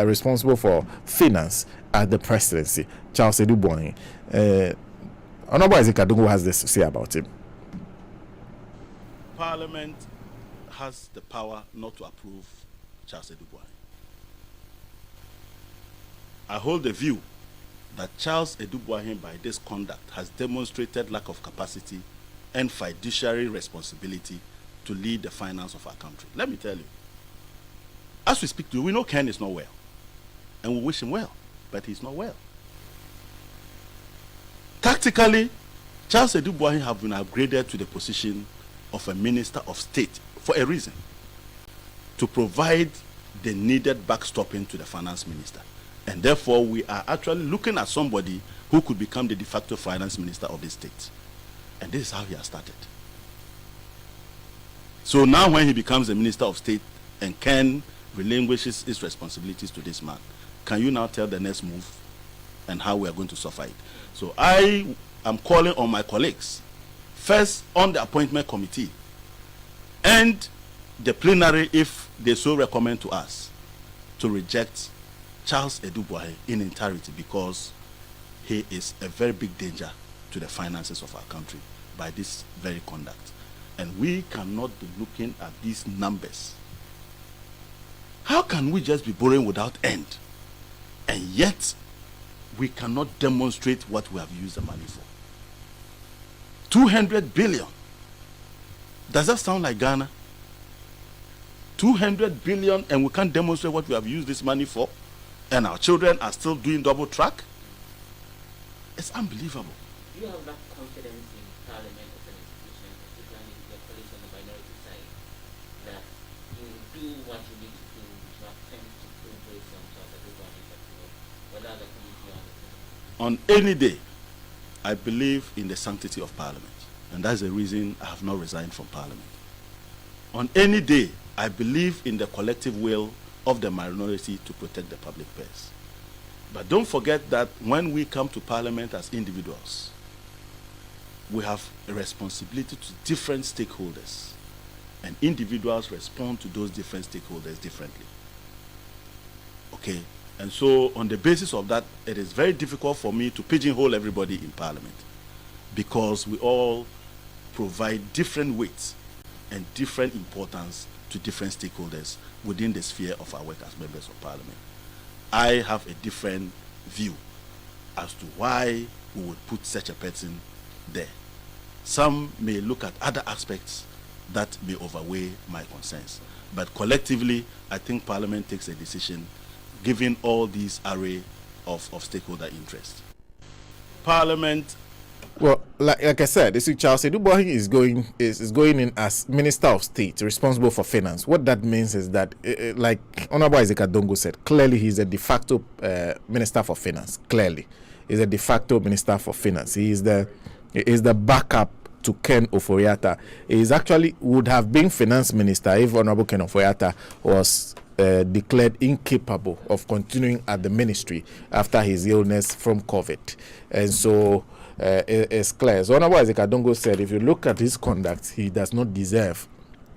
S2: responsible for finance at the presidency, Charles Edubwani. Honorable Isaac Adongo has this to say about him.
S12: Parliament has the power not to approve Charles Edubwani. I hold the view that Charles Edubwani, by this conduct, has demonstrated lack of capacity and fiduciary responsibility to lead the finance of our country. Let me tell you, as we speak to you, we know Ken is not well, and we wish him well, but he's not well. Tactically, Charles Edubwani have been upgraded to the position of a minister of state for a reason, to provide the needed backstopping to the finance minister. And therefore, we are actually looking at somebody who could become the de facto finance minister of the state. And this is how he has started. So now when he becomes the minister of state and Ken relinquishes his responsibilities to this man, can you now tell the next move and how we are going to suffer it? So I am calling on my colleagues, first on the appointment committee and the plenary, if they so recommend to us, to reject Charles Edubwani in entirety, because he is a very big danger to the finances of our country by this very conduct. And we cannot be looking at these numbers How can we just be borrowing without end? And yet, we cannot demonstrate what we have used the money for. 200 billion. Does that sound like Ghana? 200 billion, and we can't demonstrate what we have used this money for? And our children are still doing double track? It's unbelievable.
S13: Do you have that confidence in Parliament as an institution, particularly your colleagues on the minority side, that you do what you need to do to attempt to progress on Charter Government, whether the committee or
S12: On any day, I believe in the sanctity of Parliament, and that's the reason I have not resigned from Parliament. On any day, I believe in the collective will of the minority to protect the public purse. But don't forget that when we come to Parliament as individuals, we have a responsibility to different stakeholders, and individuals respond to those different stakeholders differently. Okay? And so on the basis of that, it is very difficult for me to pigeonhole everybody in Parliament, because we all provide different weights and different importance to different stakeholders within the sphere of our work as members of Parliament. I have a different view as to why we would put such a person there. Some may look at other aspects that may overweigh my concerns. But collectively, I think Parliament takes a decision given all these array of stakeholder interests. Parliament.
S2: Well, like I said, this week Charles Edubohi is going in as Minister of State, responsible for finance. What that means is that, like Honorable Isaac Adongo said, clearly he's a de facto Minister for Finance. Clearly, he's a de facto Minister for Finance. He is the backup to Ken Ofori-Atta. He is actually would have been Finance Minister if Honorable Ken Ofori-Atta was declared incapable of continuing at the ministry after his illness from COVID. And so it's clear. So Honorable Isaac Adongo said, if you look at his conduct, he does not deserve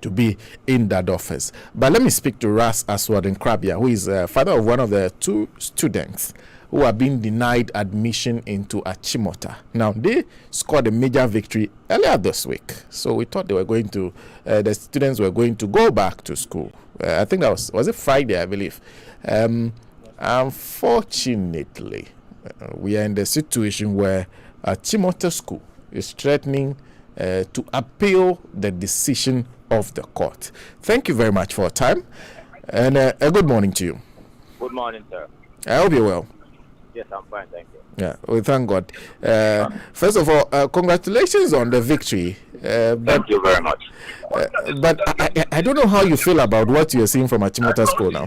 S2: to be in that office. But let me speak to Ras Aswad Krabia, who is father of one of the two students who are being denied admission into Achimota. Now, they scored a major victory earlier this week. So we thought they were going to, the students were going to go back to school. I think that was it Friday, I believe. Unfortunately, we are in the situation where Achimota School is threatening to appeal the decision of the court. Thank you very much for your time, and a good morning to you.
S14: Good morning, sir.
S2: I hope you're well.
S14: Yes, I'm fine, thank you.
S2: Yeah, we thank God. First of all, congratulations on the victory.
S14: Thank you very much.
S2: But I don't know how you feel about what you're seeing from Achimota School now.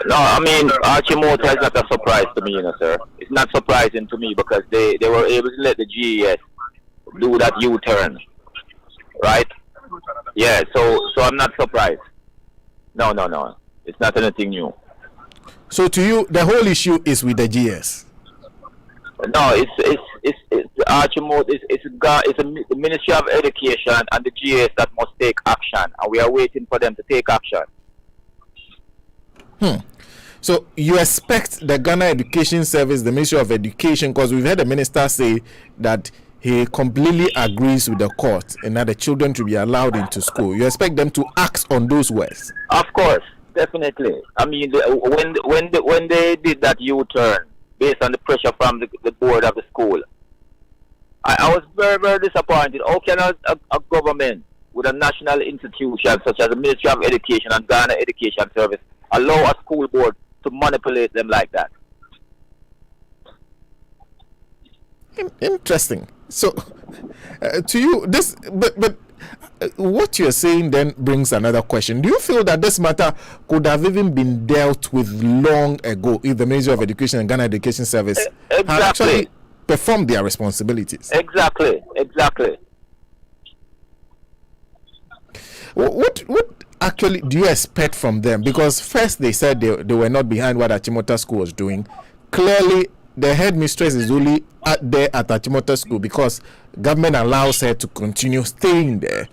S14: No, I mean, Achimota is not a surprise to me, sir. It's not surprising to me because they were able to let the GES do that U-turn, right? Yeah, so I'm not surprised. No. It's not anything new.
S2: So to you, the whole issue is with the GS?
S14: No, it's Achimota. It's the Ministry of Education and the GS that must take action, and we are waiting for them to take action.
S2: So you expect the Ghana Education Service, the Ministry of Education, because we've heard the minister say that he completely agrees with the court and that the children to be allowed into school. You expect them to act on those words?
S14: Of course, definitely. I mean, when they did that U-turn based on the pressure from the board of the school, I was very, very disappointed. How can a government with a national institution such as the Ministry of Education and Ghana Education Service allow a school board to manipulate them like that?
S2: Interesting. So, to you, this, but what you're saying then brings another question. Do you feel that this matter could have even been dealt with long ago if the Ministry of Education and Ghana Education Service had actually performed their responsibilities?
S14: Exactly.
S2: What actually do you expect from them? Because first they said they were not behind what Achimota School was doing. Clearly, the headmistress is only there at Achimota School because government allows her to continue staying there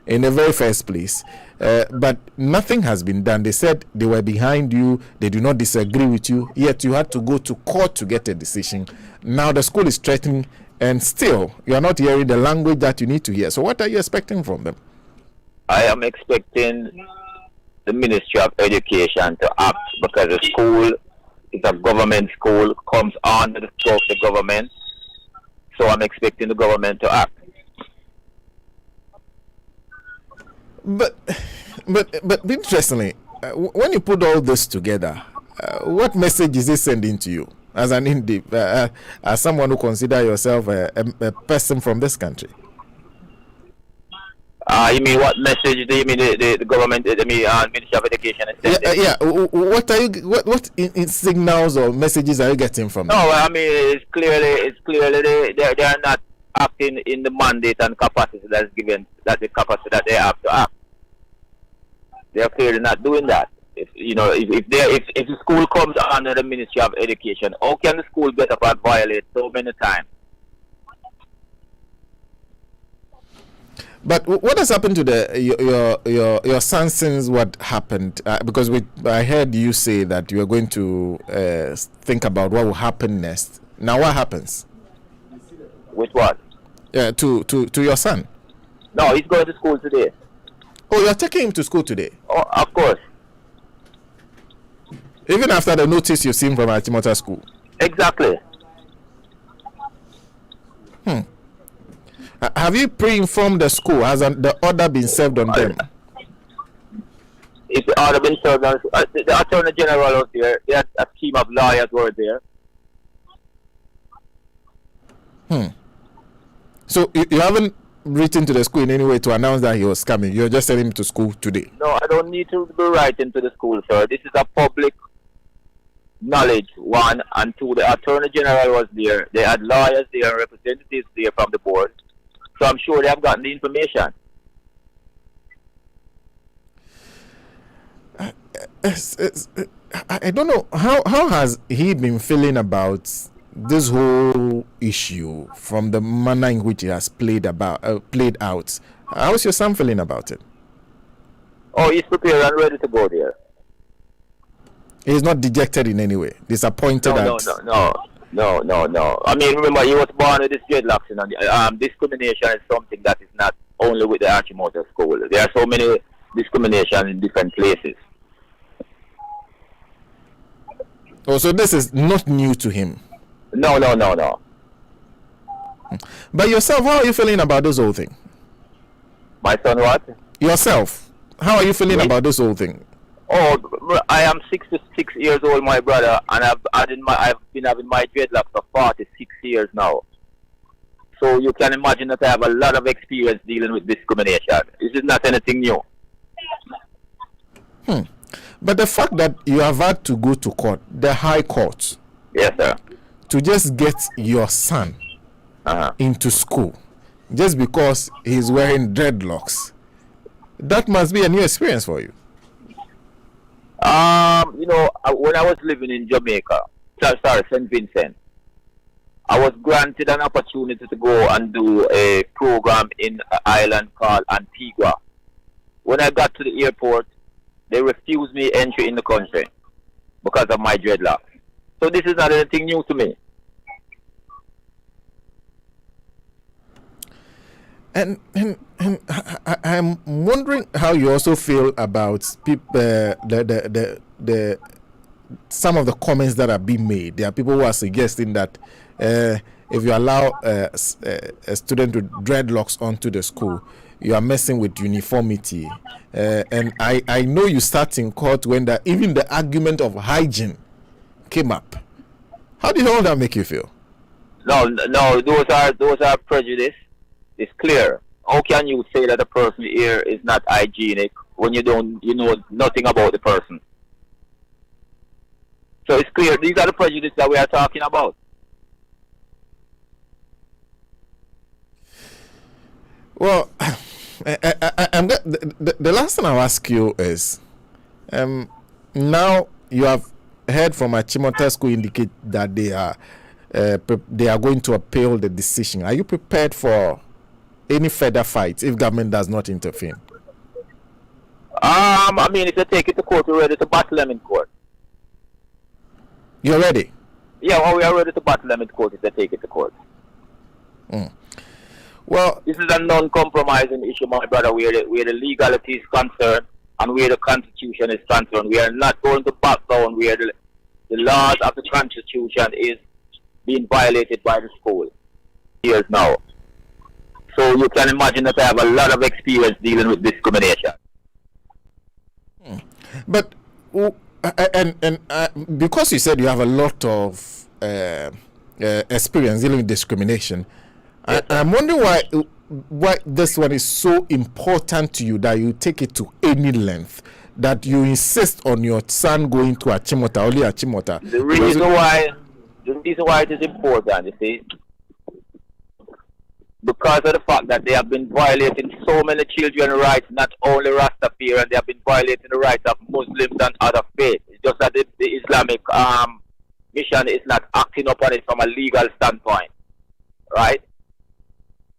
S2: in the very first place. But nothing has been done. They said they were behind you. They do not disagree with you. Yet you had to go to court to get a decision. Now the school is threatening, and still you are not hearing the language that you need to hear. So what are you expecting from them?
S14: I am expecting the Ministry of Education to act, because the school is a government school, comes under the scope of the government. So I'm expecting the government to act.
S2: But interestingly, when you put all this together, what message is it sending to you as an as someone who consider yourself a person from this country?
S14: You mean what message do you mean the government, Ministry of Education is sending?
S2: What are you? What in signals or messages are you getting from them?
S14: No, I mean it's clearly they are not acting in the mandate and capacity that's given, that the capacity that they have to act. They are clearly not doing that. If the school comes under the Ministry of Education, how can the school get up and violate so many times?
S2: But what has happened to your son since what happened? Because I heard you say that you are going to think about what will happen next. Now, what happens?
S14: With what?
S2: To your son.
S14: No, he's going to school today.
S2: Oh, you're taking him to school today?
S14: Oh, of course.
S2: Even after the notice you've seen from Achimota School?
S14: Exactly.
S2: Have you pre-informed the school? Has the order been served on them?
S14: If the order been served on the Attorney General was there, they had a team of lawyers were there.
S2: So you haven't written to the school in any way to announce that he was coming? You're just sending him to school today?
S14: No, I don't need to be writing to the school, sir. This is a public knowledge, one, and two, the Attorney General was there. They had lawyers there, representatives there from the board. So I'm sure they have gotten the information.
S2: I don't know. How has he been feeling about this whole issue from the manner in which it has played out? How's your son feeling about it?
S14: Oh, he's prepared and ready to go there.
S2: He's not dejected in any way, disappointed.
S14: No. I mean, remember, he was born with this dreadlocks, and discrimination is something that is not only with the Achimota School. There are so many discrimination in different places.
S2: Oh, so this is not new to him?
S14: No.
S2: But yourself, how are you feeling about this whole thing?
S14: My son, what?
S2: Yourself, how are you feeling about this whole thing?
S14: Oh, I am 66 years old, my brother, and I've been having my dreadlocks for 46 years now. So you can imagine that I have a lot of experience dealing with discrimination. This is not anything new.
S2: But the fact that you have had to go to court, the High Court,
S14: yes, sir,
S2: to just get your son into school, just because he's wearing dreadlocks, that must be a new experience for you.
S14: When I was living in Jamaica, St. Vincent, I was granted an opportunity to go and do a program in an island called Antigua. When I got to the airport, they refused me entry in the country because of my dreadlocks. So this is not anything new to me.
S2: And I'm wondering how you also feel about people, some of the comments that are being made. There are people who are suggesting that if you allow a student with dreadlocks onto the school, you are messing with uniformity. And I know you start in court when even the argument of hygiene came up. How did all that make you feel?
S14: No, those are prejudice. It's clear. How can you say that a person here is not hygienic when you know nothing about the person? So it's clear. These are the prejudices that we are talking about.
S2: Well, the last thing I'll ask you is, now you have heard from Achimota School indicate that they are going to appeal the decision. Are you prepared for any further fights if government does not intervene?
S14: I mean, if they take it to court, we're ready to battle them in court.
S2: You're ready?
S14: Yeah, well, we are ready to battle them in court if they take it to court.
S2: Well,
S14: this is a non-compromising issue, my brother, where the legality is concerned. and where the Constitution is concerned. We are not going to back down where the laws of the Constitution is being violated by the school. Years now. So you can imagine that I have a lot of experience dealing with discrimination.
S2: But because you said you have a lot of experience dealing with discrimination, I'm wondering why this one is so important to you that you take it to any length, that you insist on your son going to Achimota, only Achimota.
S14: The reason why it is important, you see, because of the fact that they have been violating so many children's rights, not only Rastafari, they have been violating the rights of Muslims and other faiths. It's just that the Islamic mission is not acting upon it from a legal standpoint, right?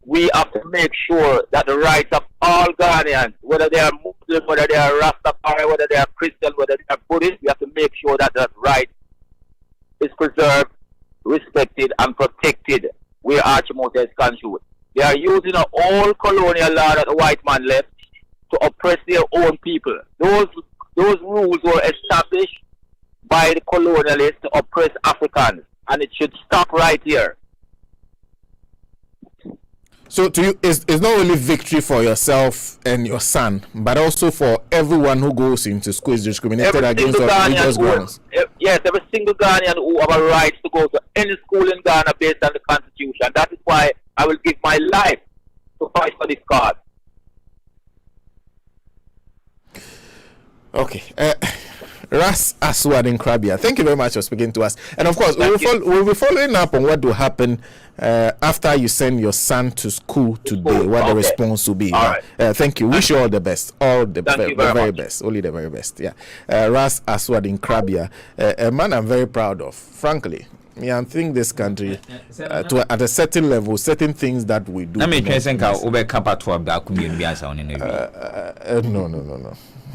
S14: We have to make sure that the rights of all Ghanaians, whether they are Muslim, whether they are Rastafari, whether they are Christian, whether they are Buddhist, we have to make sure that that right is preserved, respected, and protected where Achimota is concerned. They are using an old colonial law that the white man left to oppress their own people. Those rules were established by the colonialists to oppress Africans, and it should stop right here.
S2: So to you, it's not only victory for yourself and your son, but also for everyone who goes into school is discriminated against on religious grounds.
S14: Yes, every single Ghanaian who have a right to go to any school in Ghana based on the Constitution. That is why I will give my life to fight for this cause.
S2: Okay. Ras Aswad Krabia, thank you very much for speaking to us. And of course, we'll be following up on what will happen after you send your son to school today, what the response will be.
S14: Right.
S2: Thank you. Wish you all the best. All the very best. Only the very best. Yeah. Ras Aswad Krabia, a man I'm very proud of, frankly. I think this country, at a certain level, certain things that we do.
S10: No.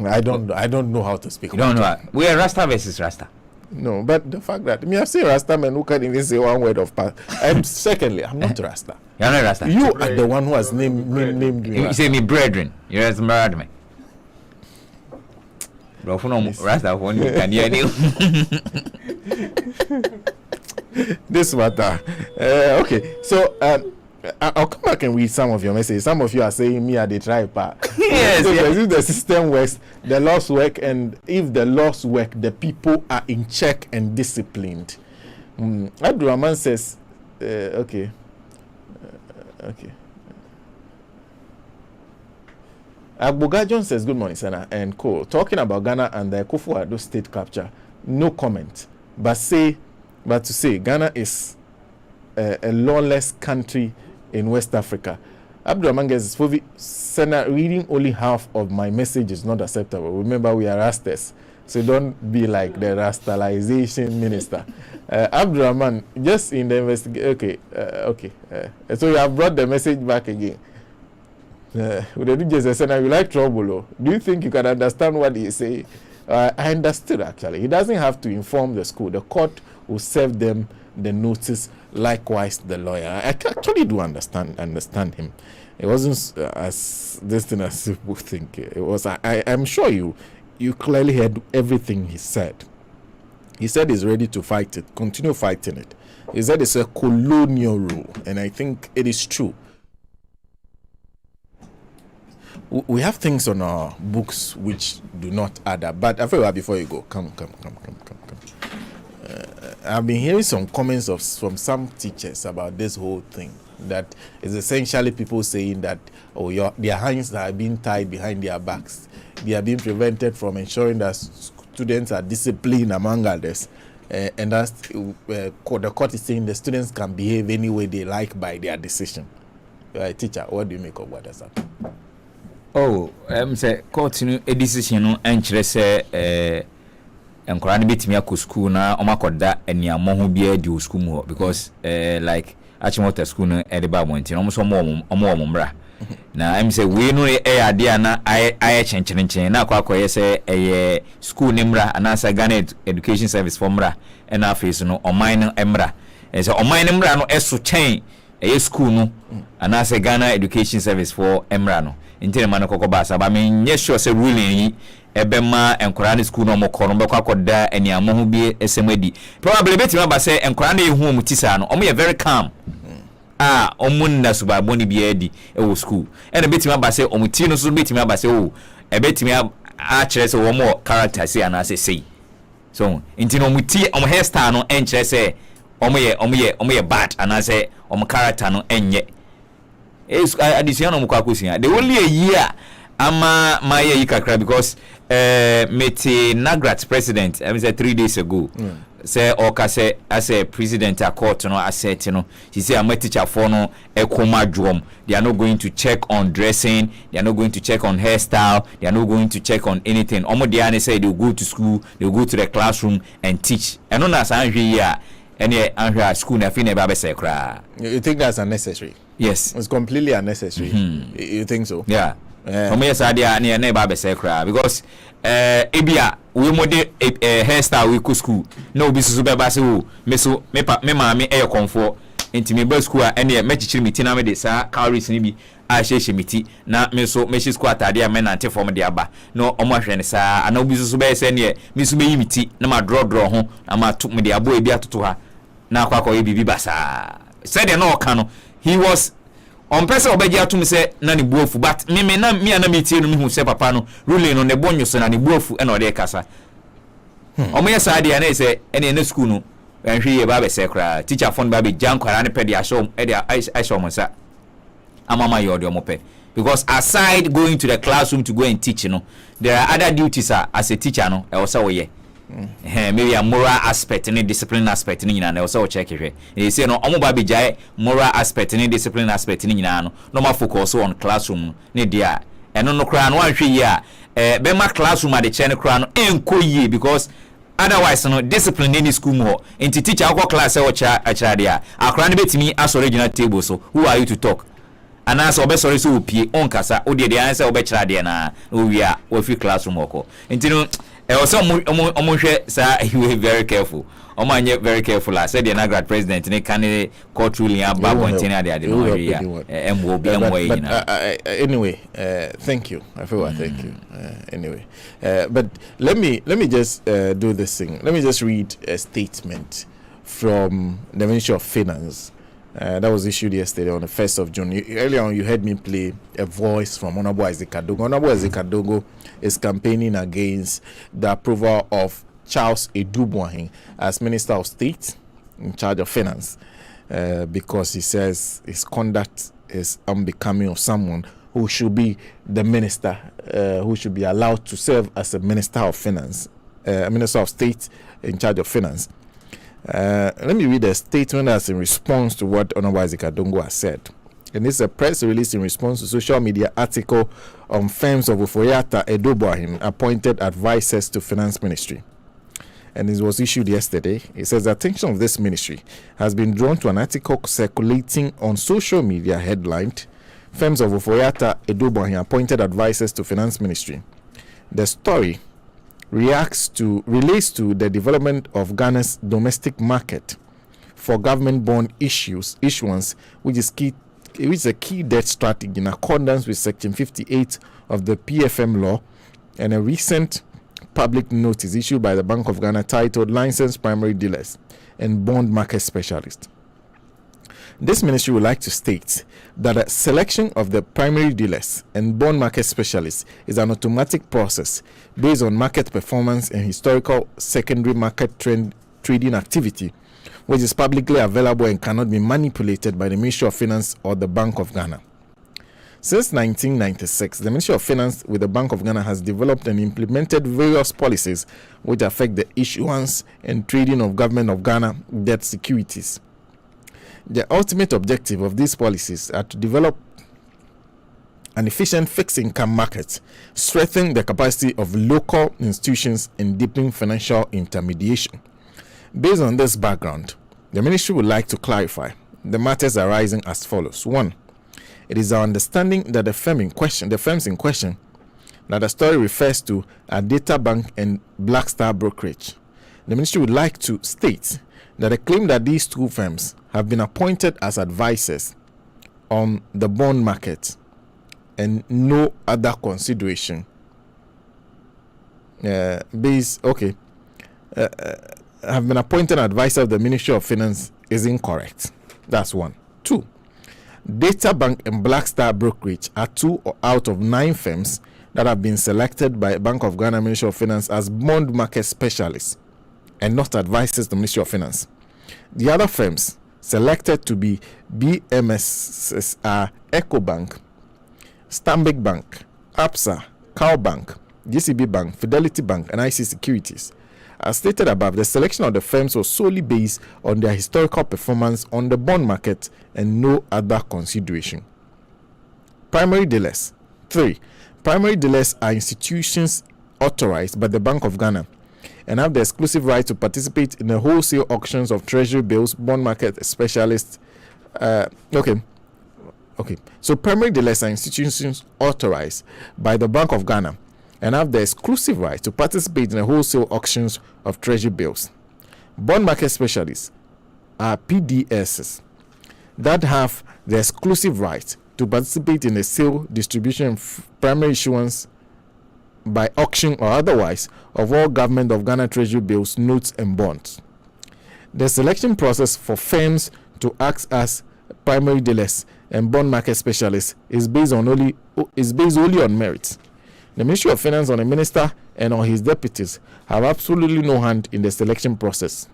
S2: I don't know how to speak.
S10: You don't know. We are Rasta versus Rasta.
S2: No, but the fact that me, I say Rasta man who can't even say one word of past. Secondly, I'm not Rasta.
S10: You're not Rasta.
S2: You are the one who has named me.
S10: You say me brethren. You're as married me. Rasta one you can hear
S2: This matter. Okay, so I'll come back and read some of your messages. Some of you are saying me are the tribe.
S10: Yes,
S2: if the system works, the laws work, and if the laws work, the people are in check and disciplined. Abdurrahman says, okay. Agboga John says, good morning, Sana and Co. Talking about Ghana and the Akufo-Addo state capture, no comment. But to say Ghana is a lawless country in West Africa. Abdurrahman says, Sana, reading only half of my message is not acceptable. Remember, we are Rastas, so don't be like the Rastalization minister. Abdurrahman, just in the investigation. Okay. So you have brought the message back again. Sana, you like trouble? Do you think you can understand what he say? I understood actually. He doesn't have to inform the school. The court will serve them the notice. Likewise, the lawyer. I actually do understand him. It wasn't as distant as people think. It was. I'm sure you clearly heard everything he said. He said he's ready to fight it, continue fighting it. He said it's a colonial rule, and I think it is true. We have things on our books which do not add up. But before you go, come. I've been hearing some comments from some teachers about this whole thing. That is essentially people saying that their hands are being tied behind their backs. They are being prevented from ensuring that students are disciplined, among others. And that's the court is saying the students can behave any way they like by their decision. Teacher, what do you make of what has happened?
S10: Say court a decision no enkyere say enkora ne betimi akọ school na omakoda eniamo ho bia di school mu because like Achimota school no e de ba monti no so omo mra na say we no e ade ana aye chenchenchen na akọ say school ne mra ana sa Ghana Education Service for mra na face no oman no mra say oman ne mra no eso chen a school no and as a Ghana Education Service for Emrano inti man kokko ba sa ba me nye sure say ruling yi ebema enkorane school no mo kono be kwakoda ani amohu bi esemadi probably betima ba say enkorane ehu mu tisa no omo ye very calm omunna suba boni bi edi e school and betima ba say omuti no so betima ba say ebetimi a kire say wo mo character say ana say so inti no muti omo hairstyle no enkire say omo ye bad ana say omo character no enye addition omo kwakosia the only a year ama my year kakra because meti Nagrat president I mean 3 days ago say oka say as a president a court no asset no he say am teacher for no ekoma drum they are not going to check on dressing, they are not going to check on hairstyle, they are not going to check on anything. Omo they are say they will go to school, they will go to the classroom and teach. And no na san here and school na fi never be say kra.
S2: You think that's unnecessary?
S10: Yes,
S2: it's completely unnecessary. You think so?
S10: Yeah. Omo yes idea na never be say kra because ebia we mode hairstyle we go school no obi susu be ba say o me so me maami e comfort enti me ba school a ene me chichiri miti na me de sa calories ni bi a hye miti na me so me school atade a me nante form de aba no omo hwe ne sa ana obi susu be say ne me so be yi miti na ma draw ho na ma to me de abo ebi atoto ha na akwa ye bibi basa said de no ka no he was on person obeji atum say na ne buofu but me na metie no hu say papa no ruling no ne bonyo so na ne buofu e na ode kasa omo yes ade na say ene na school no ahwe ye ba be say kra teacher phone ba be jankwara ne pedi asho e de asho mo sa amama ye ode omo pe because aside going to the classroom to go and teach no there are other duties as a teacher no e wo say wo ye maybe a moral aspect and discipline aspect ni nyina na also check here they say no omo ba be jai moral aspect and discipline aspect ni nyina no ma focus on classroom ni dia eno no kra no ahwe yi a be ma classroom ade che ne kra no enko yi because otherwise no discipline any school mo enti teacher akọ class e wo cha achira dia akra ne betimi aso original table so who are you to talk anasa obe sorry so opie on kasa o de answer obe chira dia na o wi a wo fi classroom oko enti no also hwe sa you were very careful omanye very careful I said the Nagrat president ne kan court ruling about continue the no here
S2: anyway thank you I feel thank you anyway but let me just do this thing. Let me just read a statement from the Ministry of Finance that was issued yesterday on the 1st of June. Earlier on, you heard me play a voice from Honorable Isaac Adogo. Honorable Isaac Adogo is campaigning against the approval of Charles Edouboahin as Minister of State in charge of Finance because he says his conduct is unbecoming of someone who should be the minister, who should be allowed to serve as a Minister of Finance, Minister of State in charge of Finance. Let me read a statement that's in response to what Honorable Isaac Adogo has said. And this is a press release in response to social media article on firms of Ofoyata Edouboahin appointed advisors to Finance Ministry. And it was issued yesterday. It says the attention of this ministry has been drawn to an article circulating on social media headlined firms of Ofoyata Edouboahin appointed advisors to Finance Ministry. The story relates to the development of Ghana's domestic market for government bond issuance, which is a key debt strategy in accordance with Section 58 of the PFM law, and a recent public notice issued by the Bank of Ghana titled Licensed Primary Dealers and Bond Market Specialists. This ministry would like to state that a selection of the primary dealers and bond market specialists is an automatic process based on market performance and historical secondary market trading activity, which is publicly available and cannot be manipulated by the Ministry of Finance or the Bank of Ghana. Since 1996, the Ministry of Finance with the Bank of Ghana has developed and implemented various policies which affect the issuance and trading of Government of Ghana debt securities. The ultimate objective of these policies are to develop an efficient fixed income market, strengthen the capacity of local institutions, and deepen financial intermediation. Based on this background, the ministry would like to clarify the matters arising as follows. 1. It is our understanding that the firms in question that the story refers to are Data Bank and Black Star Brokerage. The ministry would like to state that the claim that these two firms have been appointed as advisors on the bond market and no other consideration have been appointed advisor of the Ministry of Finance is incorrect. That's one. Two, Data Bank and Blackstar Brokerage are 2 out of 9 firms that have been selected by Bank of Ghana Ministry of Finance as bond market specialists and not advisors to the Ministry of Finance. The other firms selected to be BMS are EcoBank, Stanbic Bank, APSA, Cowbank, GCB Bank, Fidelity Bank, and IC Securities. As stated above, the selection of the firms was solely based on their historical performance on the bond market and no other consideration. Primary dealers. 3. Primary dealers are institutions authorized by the Bank of Ghana and have the exclusive right to participate in the wholesale auctions of treasury bills, bond market specialists. So primary dealers are institutions authorized by the Bank of Ghana and have the exclusive right to participate in the wholesale auctions of treasury bills. Bond market specialists are PDSs that have the exclusive right to participate in the sale, distribution, and primary issuance by auction or otherwise of all government of Ghana treasury bills, notes, and bonds. The selection process for firms to act as primary dealers and bond market specialists is based only on merit. The Ministry of Finance, on the minister and on his deputies, have absolutely no hand in the selection process.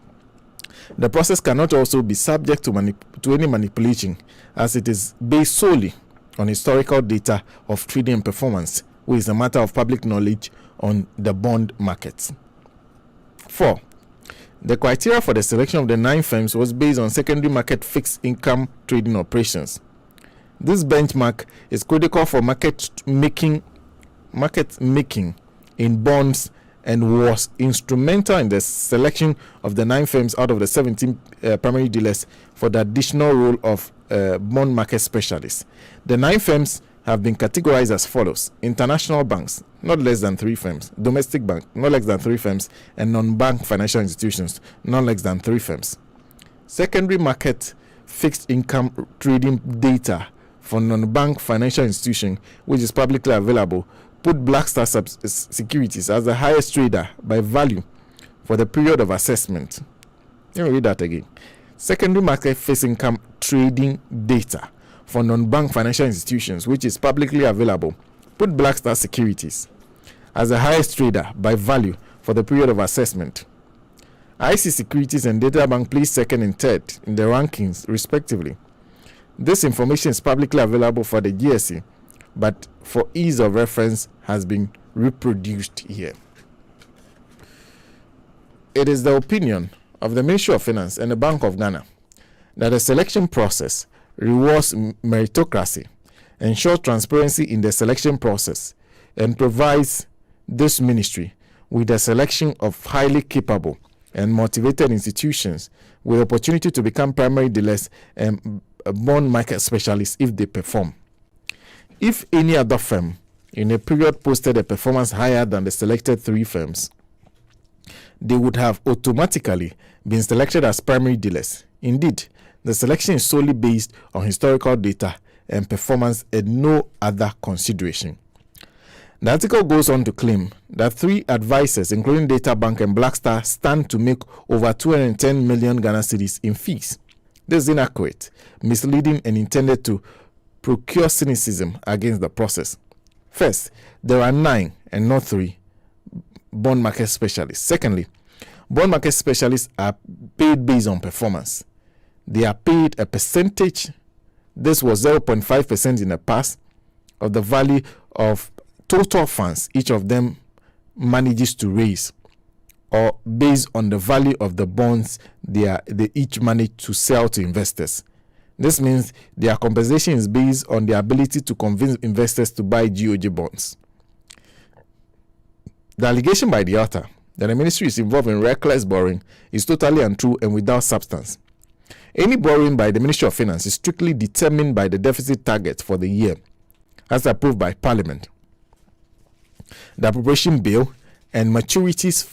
S2: The process cannot also be subject to any manipulation, as it is based solely on historical data of trading and performance, which is a matter of public knowledge on the bond market. 4. The criteria for the selection of the 9 firms was based on secondary market fixed income trading operations. This benchmark is critical for market making in bonds and was instrumental in the selection of the 9 firms out of the 17 primary dealers for the additional role of bond market specialists. The 9 firms have been categorized as follows: international banks, not less than 3 firms; domestic bank, not less than 3 firms; and non-bank financial institutions, not less than 3 firms. Secondary market fixed income trading data for non-bank financial institution, which is publicly available, put Blackstar Securities as the highest trader by value for the period of assessment. Let me read that again. Secondary market fixed income trading data for non-bank financial institutions, which is publicly available, put Blackstar Securities as the highest trader by value for the period of assessment. IC Securities and Data Bank placed 2nd and 3rd in the rankings, respectively. This information is publicly available for the GSE, but for ease of reference has been reproduced here. It is the opinion of the Ministry of Finance and the Bank of Ghana that the selection process rewards meritocracy, ensures transparency in the selection process, and provides this ministry with the selection of highly capable and motivated institutions with opportunity to become primary dealers and bond market specialists if they perform. If any other firm in a period posted a performance higher than the selected 3 firms, they would have automatically been selected as primary dealers. Indeed, the selection is solely based on historical data and performance and no other consideration. The article goes on to claim that 3 advisors, including Data Bank and Blackstar, stand to make over 210 million Ghana cedis in fees. This is inaccurate, misleading, and intended to procure cynicism against the process. First, there are 9 and not 3 bond market specialists. Secondly, bond market specialists are paid based on performance. They are paid a percentage. This was 0.5% in the past of the value of total funds each of them manages to raise, or based on the value of the bonds they each manage to sell to investors. This means their compensation is based on their ability to convince investors to buy GOG bonds. The allegation by the author that the ministry is involved in reckless borrowing is totally untrue and without substance. Any borrowing by the Ministry of Finance is strictly determined by the deficit target for the year, as approved by Parliament, the appropriation bill, and maturities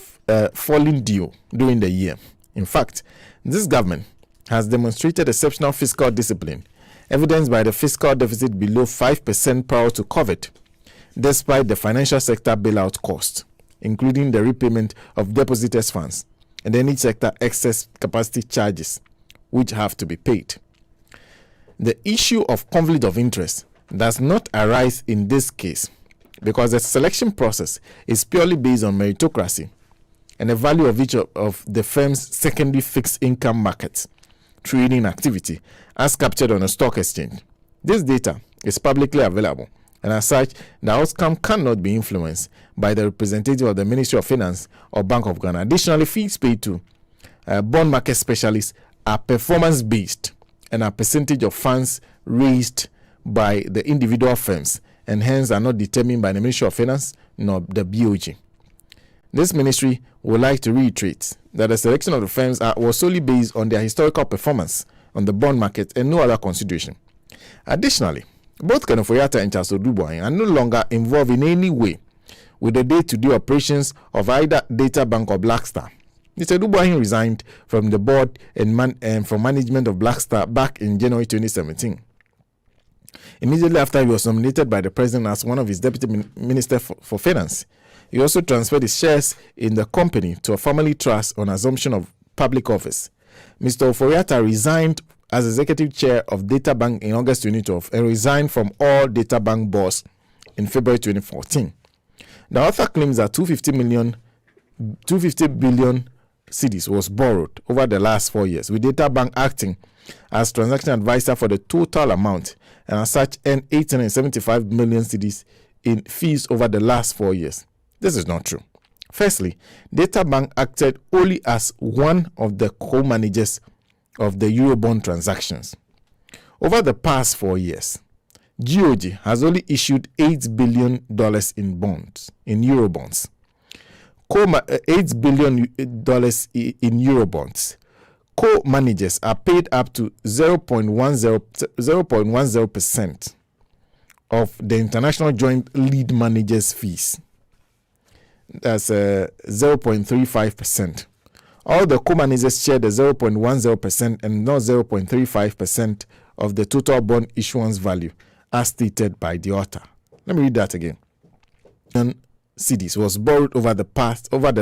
S2: falling due during the year. In fact, This government has demonstrated exceptional fiscal discipline, evidenced by the fiscal deficit below 5% prior to COVID, despite the financial sector bailout cost, including the repayment of depositors' funds and any sector excess capacity charges, which have to be paid. The issue of conflict of interest does not arise in this case because the selection process is purely based on meritocracy and the value of each of the firm's secondary fixed income markets trading activity as captured on a stock exchange. This data is publicly available, and as such, the outcome cannot be influenced by the representative of the Ministry of Finance or Bank of Ghana. Additionally, fees paid to bond market specialists are performance-based and a percentage of funds raised by the individual firms, and hence are not determined by the Ministry of Finance nor the BOG. This ministry would like to reiterate that the selection of the firms was solely based on their historical performance on the bond market and no other consideration. Additionally, both Ken Ofori-Atta and Charles Odubuahin are no longer involved in any way with the day-to-day operations of either Data Bank or Blackstar. Mr. Odubuahin resigned from the board and from management of Blackstar back in January 2017. Immediately after he was nominated by the president as one of his deputy minister for finance, he also transferred his shares in the company to a family trust on assumption of public office. Mr. Ofori-Atta resigned as executive chair of Data Bank in August 2012 and resigned from all Data Bank boards in February 2014. The author claims that 250 billion cedis was borrowed over the last 4 years, with Data Bank acting as transaction advisor for the total amount, and as such earned 875 million cedis in fees over the last 4 years. This is not true. Firstly, Data Bank acted only as one of the co-managers of the Eurobond transactions. Over the past 4 years, GOG has only issued $8 billion in bonds, in Eurobonds. $8 billion in Eurobonds. Co-managers are paid up to 0.10% of the international joint lead managers' fees. That's 0.35%. All the co-managers share the 0.10% and not 0.35% of the total bond issuance value, as stated by the author. Let me read that again. Cedis was borrowed over the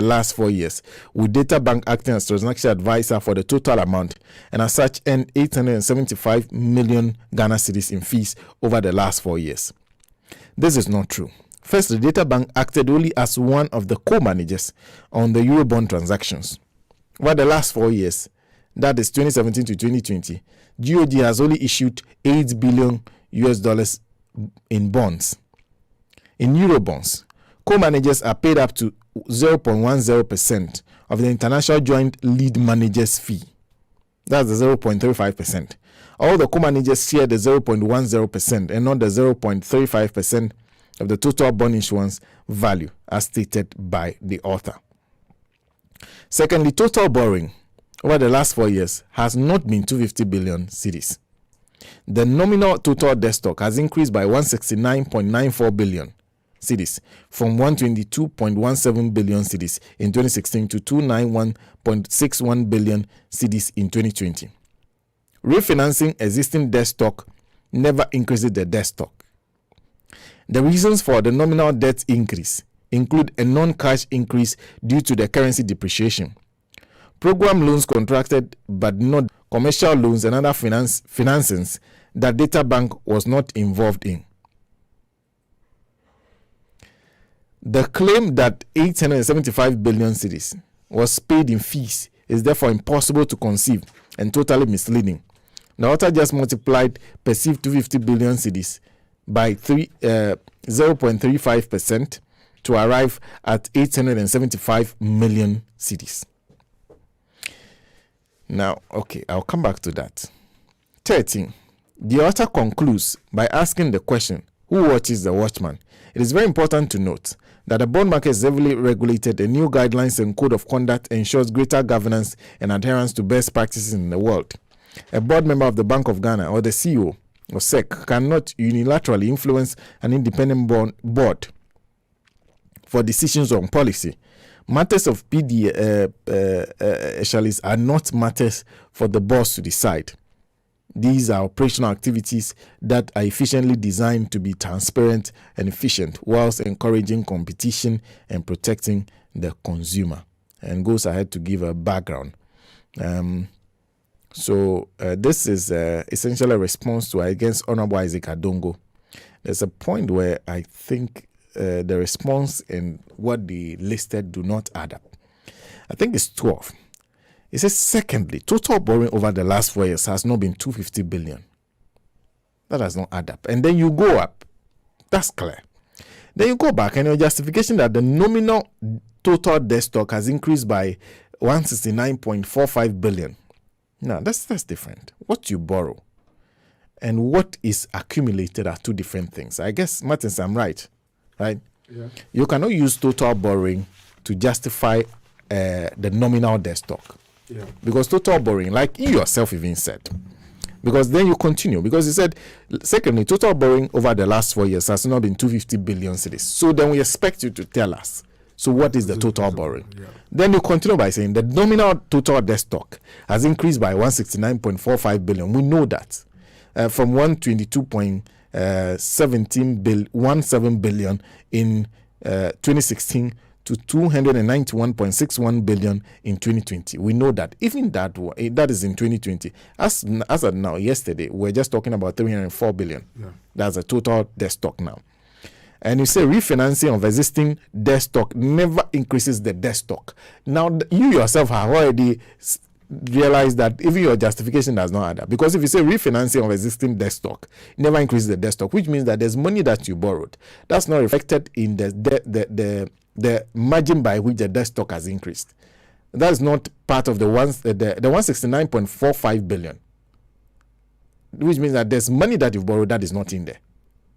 S2: last 4 years, with Data Bank acting as transaction advisor for the total amount, and as such earned 875 million Ghana cedis in fees over the last 4 years. This is not true. First, the Data Bank acted only as one of the co-managers on the Eurobond transactions. Over the last 4 years, that is 2017 to 2020, GOG has only issued $8 billion in bonds. In Eurobonds, co-managers are paid up to 0.10% of the international joint lead managers fee. That's the 0.35%. All the co-managers share the 0.10% and not the 0.35% of the total bond issuance value, as stated by the author. Secondly, total borrowing over the last 4 years has not been 250 billion cedis. The nominal total debt stock has increased by 169.94 billion cedis from 122.17 billion cedis in 2016 to 291.61 billion cedis in 2020. Refinancing existing debt stock never increases the debt stock. The reasons for the nominal debt increase include a non-cash increase due to the currency depreciation, program loans contracted but not commercial loans and other financings that Data Bank was not involved in. The claim that 875 billion cedis was paid in fees is therefore impossible to conceive and totally misleading. The author just multiplied perceived 250 billion cedis by 0.35% to arrive at 875 million cedis. Now, okay, I'll come back to that. 13. The author concludes by asking the question, who watches the watchman? It is very important to note that the bond market is heavily regulated and new guidelines and code of conduct ensures greater governance and adherence to best practices in the world. A board member of the Bank of Ghana or the CEO or SEC cannot unilaterally influence an independent board for decisions on policy, Matters of PD specialists are not matters for the boss to decide. These are operational activities that are efficiently designed to be transparent and efficient, whilst encouraging competition and protecting the consumer. And goes ahead to give a background. So this is essentially a response to against Honorable Isaac Adongo. There's a point where I think the response and what they listed do not add up. I think it's 12. It says, secondly, total borrowing over the last 4 years has not been 250 billion. That does not add up. And then you go up. That's clear. Then you go back and your justification that the nominal total debt stock has increased by 169.45 billion. Now, that's different. What you borrow and what is accumulated are two different things. I guess, Martins, I'm right? Yeah. You cannot use total borrowing to justify the nominal debt stock. Yeah. Because total borrowing, like you yourself even said, because then you continue, because you said, secondly, total borrowing over the last 4 years has not been 250 billion cedis. So then we expect you to tell us, so what is the total borrowing? Yeah. Then you continue by saying the nominal total debt stock has increased by 169.45 billion. We know that from 122.17 billion in 2016 to 291.61 billion in 2020. We know that. Even that is in 2020. As of now, yesterday, we're just talking about 304 billion. Yeah. That's a total debt stock now. And you say refinancing of existing debt stock never increases the debt stock. Now, you yourself have already realized that even your justification does not add up. Because if you say refinancing of existing debt stock never increases the debt stock, which means that there's money that you borrowed that's not reflected in the margin by which the debt stock has increased. That's not part of the 169.45 billion, which means that there's money that you've borrowed that is not in there,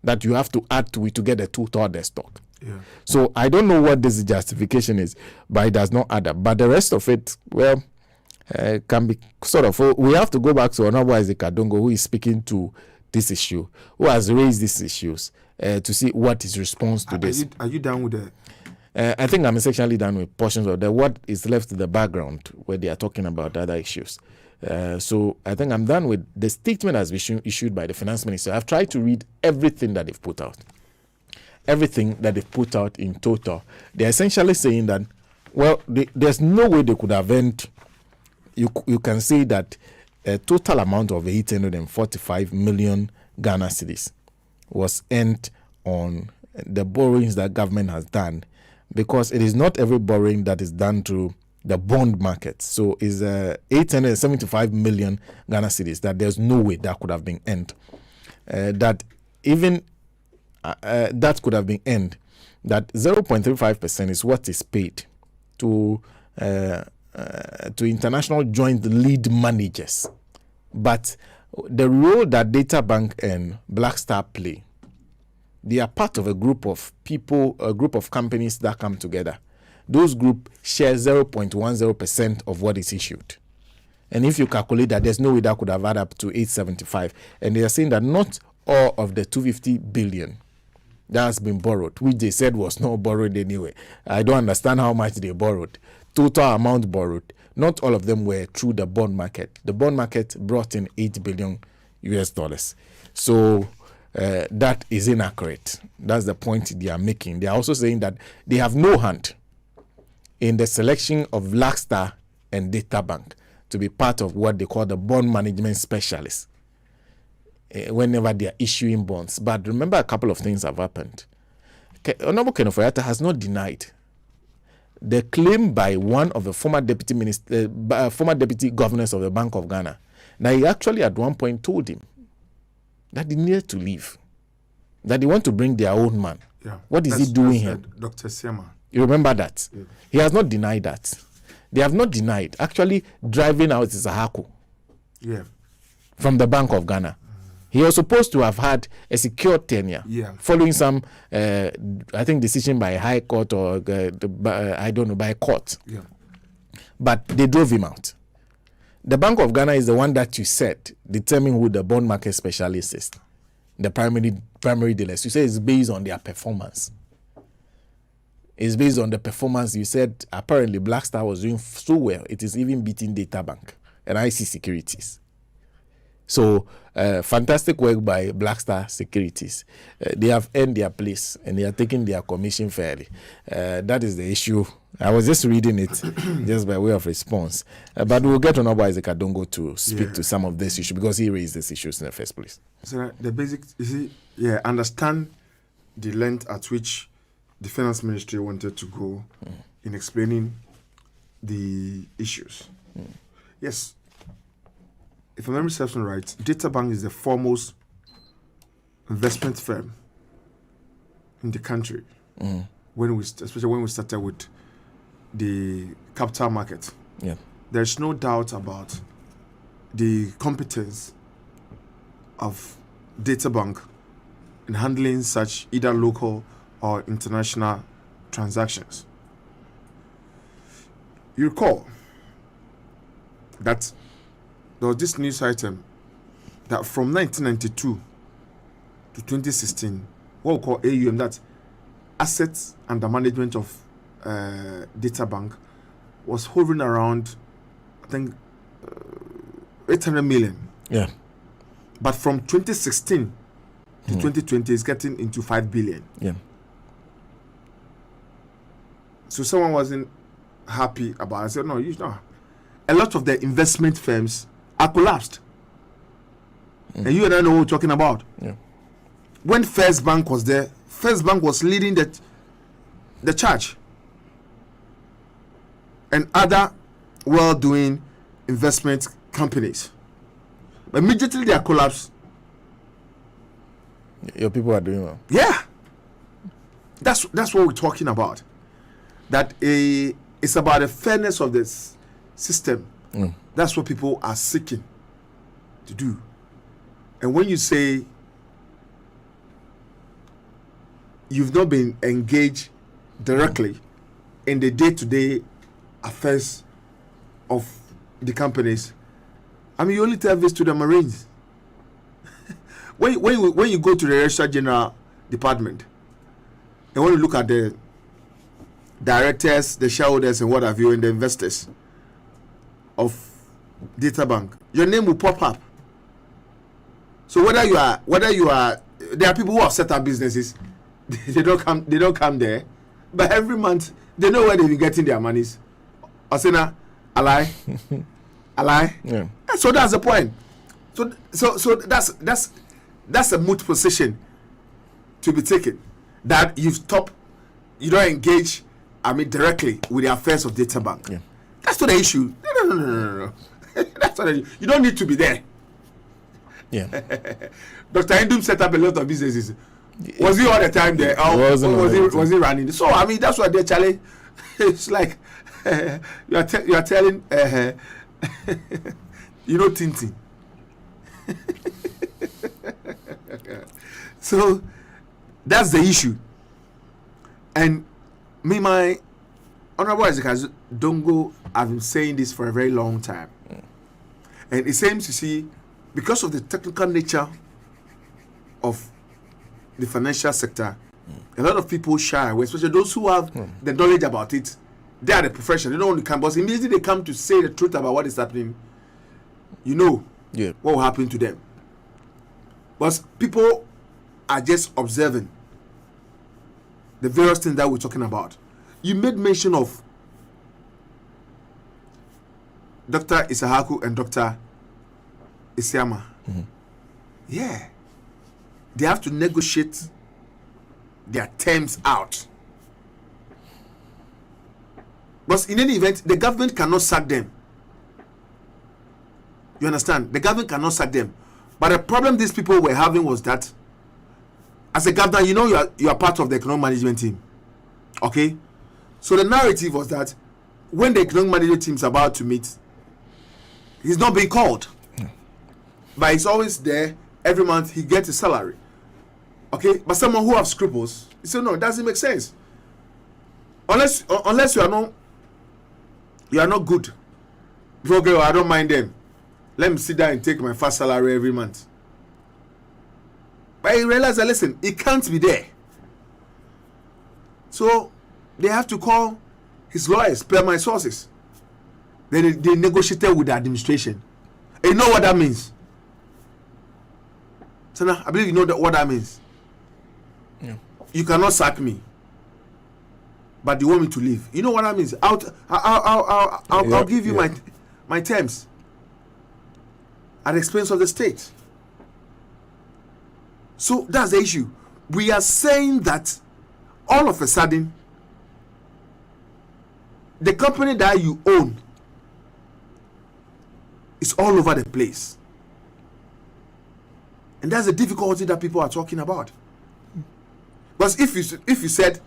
S2: that you have to add to it to get the total debt stock. Yeah. So I don't know what this justification is, but it does not add up. But the rest of it, well, can be sort of, we have to go back to Honorable Isaac Adongo, who is speaking to this issue, who has raised these issues, to see what his response to this.
S9: Are you done with the...
S2: I think I'm essentially done with portions of what is left in the background where they are talking about other issues. So I think I'm done with the statement as issued by the finance minister. I've tried to read everything that they've put out. Everything that they've put out in total. They're essentially saying that, well, there's no way they could have earned. You can say that a total amount of 845 million Ghana cedis was earned on the borrowings that government has done, because it is not every borrowing that is done through the bond market. So it's 875 million Ghana cedis that there's no way that could have been earned. That even that could have been earned. That 0.35% is what is paid to international joint lead managers. But the role that Data Bank and Blackstar play, they are part of a group of people, a group of companies that come together. Those groups share 0.10% of what is issued. And if you calculate that, there's no way that could have added up to 875. And they are saying that not all of the 250 billion that has been borrowed, which they said was not borrowed anyway. I don't understand how much they borrowed. Total amount borrowed, not all of them were through the bond market. The bond market brought in $8 billion. So that is inaccurate. That's the point they are making. They are also saying that they have no hand in the selection of Blackstar and Data Bank to be part of what they call the bond management specialists whenever they are issuing bonds. But remember, a couple of things have happened. Honorable Ken Ofori-Atta has not denied the claim by one of the former deputy governors of the Bank of Ghana. Now, he actually at one point told him that they needed to leave, that they want to bring their own man. Yeah. What is he doing here?
S9: Dr. Sema.
S2: You remember that? Yeah. He has not denied that. They have not denied actually driving out Isahako from the Bank of Ghana. He was supposed to have had a secure tenure following some, I think, decision by a high court or, I don't know, by a court. Yeah. But they drove him out. The Bank of Ghana is the one that you said determine who the bond market specialist is, the primary dealers. You say it's based on their performance. is based on the performance. You said apparently Black Star was doing so well, it is even beating Databank and IC Securities. So, fantastic work by Black Star Securities. They have earned their place and they are taking their commission fairly. That is the issue. I was just reading it just by way of response. But we'll get on Isaac Adongo to speak to some of this issue because he raised these issues in the first place.
S9: So the basic, understand the length at which the finance ministry wanted to go in explaining the issues. Yes. If my memory serves me right, Databank is the foremost investment firm in the country. Especially when we started with the capital market.
S2: Yeah.
S9: There's no doubt about the competence of Databank in handling such either local or international transactions. You recall that there was this news item that from 1992 to 2016, what we call AUM, that assets under management of Databank was hovering around, I think, 800 million.
S2: Yeah.
S9: But from 2016 to 2020, it's getting into 5 billion.
S2: Yeah.
S9: So someone wasn't happy about it. I said, no, a lot of the investment firms are collapsed. And you and I know what we're talking about.
S2: Yeah.
S9: When First Bank was there, First Bank was leading the charge. And other well-doing investment companies. But immediately they are collapsed.
S2: Your people are doing well.
S9: Yeah. That's what we're talking about. That it's about the fairness of this system. That's what people are seeking to do. And when you say you've not been engaged directly in the day-to-day affairs of the companies, I mean, you only tell this to the Marines. when you go to the Registrar General Department, and when you look at the directors, the shareholders, and what have you, and the investors of Databank, your name will pop up. So whether you are, there are people who have set up businesses, they don't come there, but every month they know where they've been getting their monies. Asena, ally.
S2: Yeah.
S9: So that's the point. So that's a moot position to be taken. That you don't engage, directly with the affairs of Databank.
S2: Yeah.
S9: That's not the issue. No. That's not the issue. You don't need to be there.
S2: Yeah.
S9: Dr. Indum set up a lot of businesses. Was he all the time there? Or was he running? So that's what they're challenging. It's like you are telling Tintin. So that's the issue. And my Honorable Isaac Adongo, I've been saying this for a very long time. And it seems to see, because of the technical nature of the financial sector, a lot of people shy away, especially those who have the knowledge about it. They are the profession. They don't want to come, but immediately they come to say the truth about what is happening, what will happen to them. But people are just observing the various things that we're talking about. You made mention of Dr. Isahaku and Dr. Isiama. Yeah. They have to negotiate their terms out. But in any event, the government cannot sack them. You understand? The government cannot sack them. But the problem these people were having was that, as a governor, you are part of the economic management team. Okay? So the narrative was that when the economic management team is about to meet, he's not being called. But he's always there. Every month he gets a salary. Okay? But someone who has scruples, he said, no, it doesn't make sense. Unless you are not good. Okay, well, I don't mind them. Let me sit down and take my first salary every month. But he realized that, listen, it can't be there. So they have to call his lawyers, per my sources. They negotiated with the administration. And you know what that means? So now, I believe you know what that means.
S2: Yeah.
S9: You cannot sack me, but you want me to leave. You know what that means? I'll give you my terms at the expense of the state. So that's the issue. We are saying that all of a sudden, the company that you own is all over the place. And that's the difficulty that people are talking about. Because if you said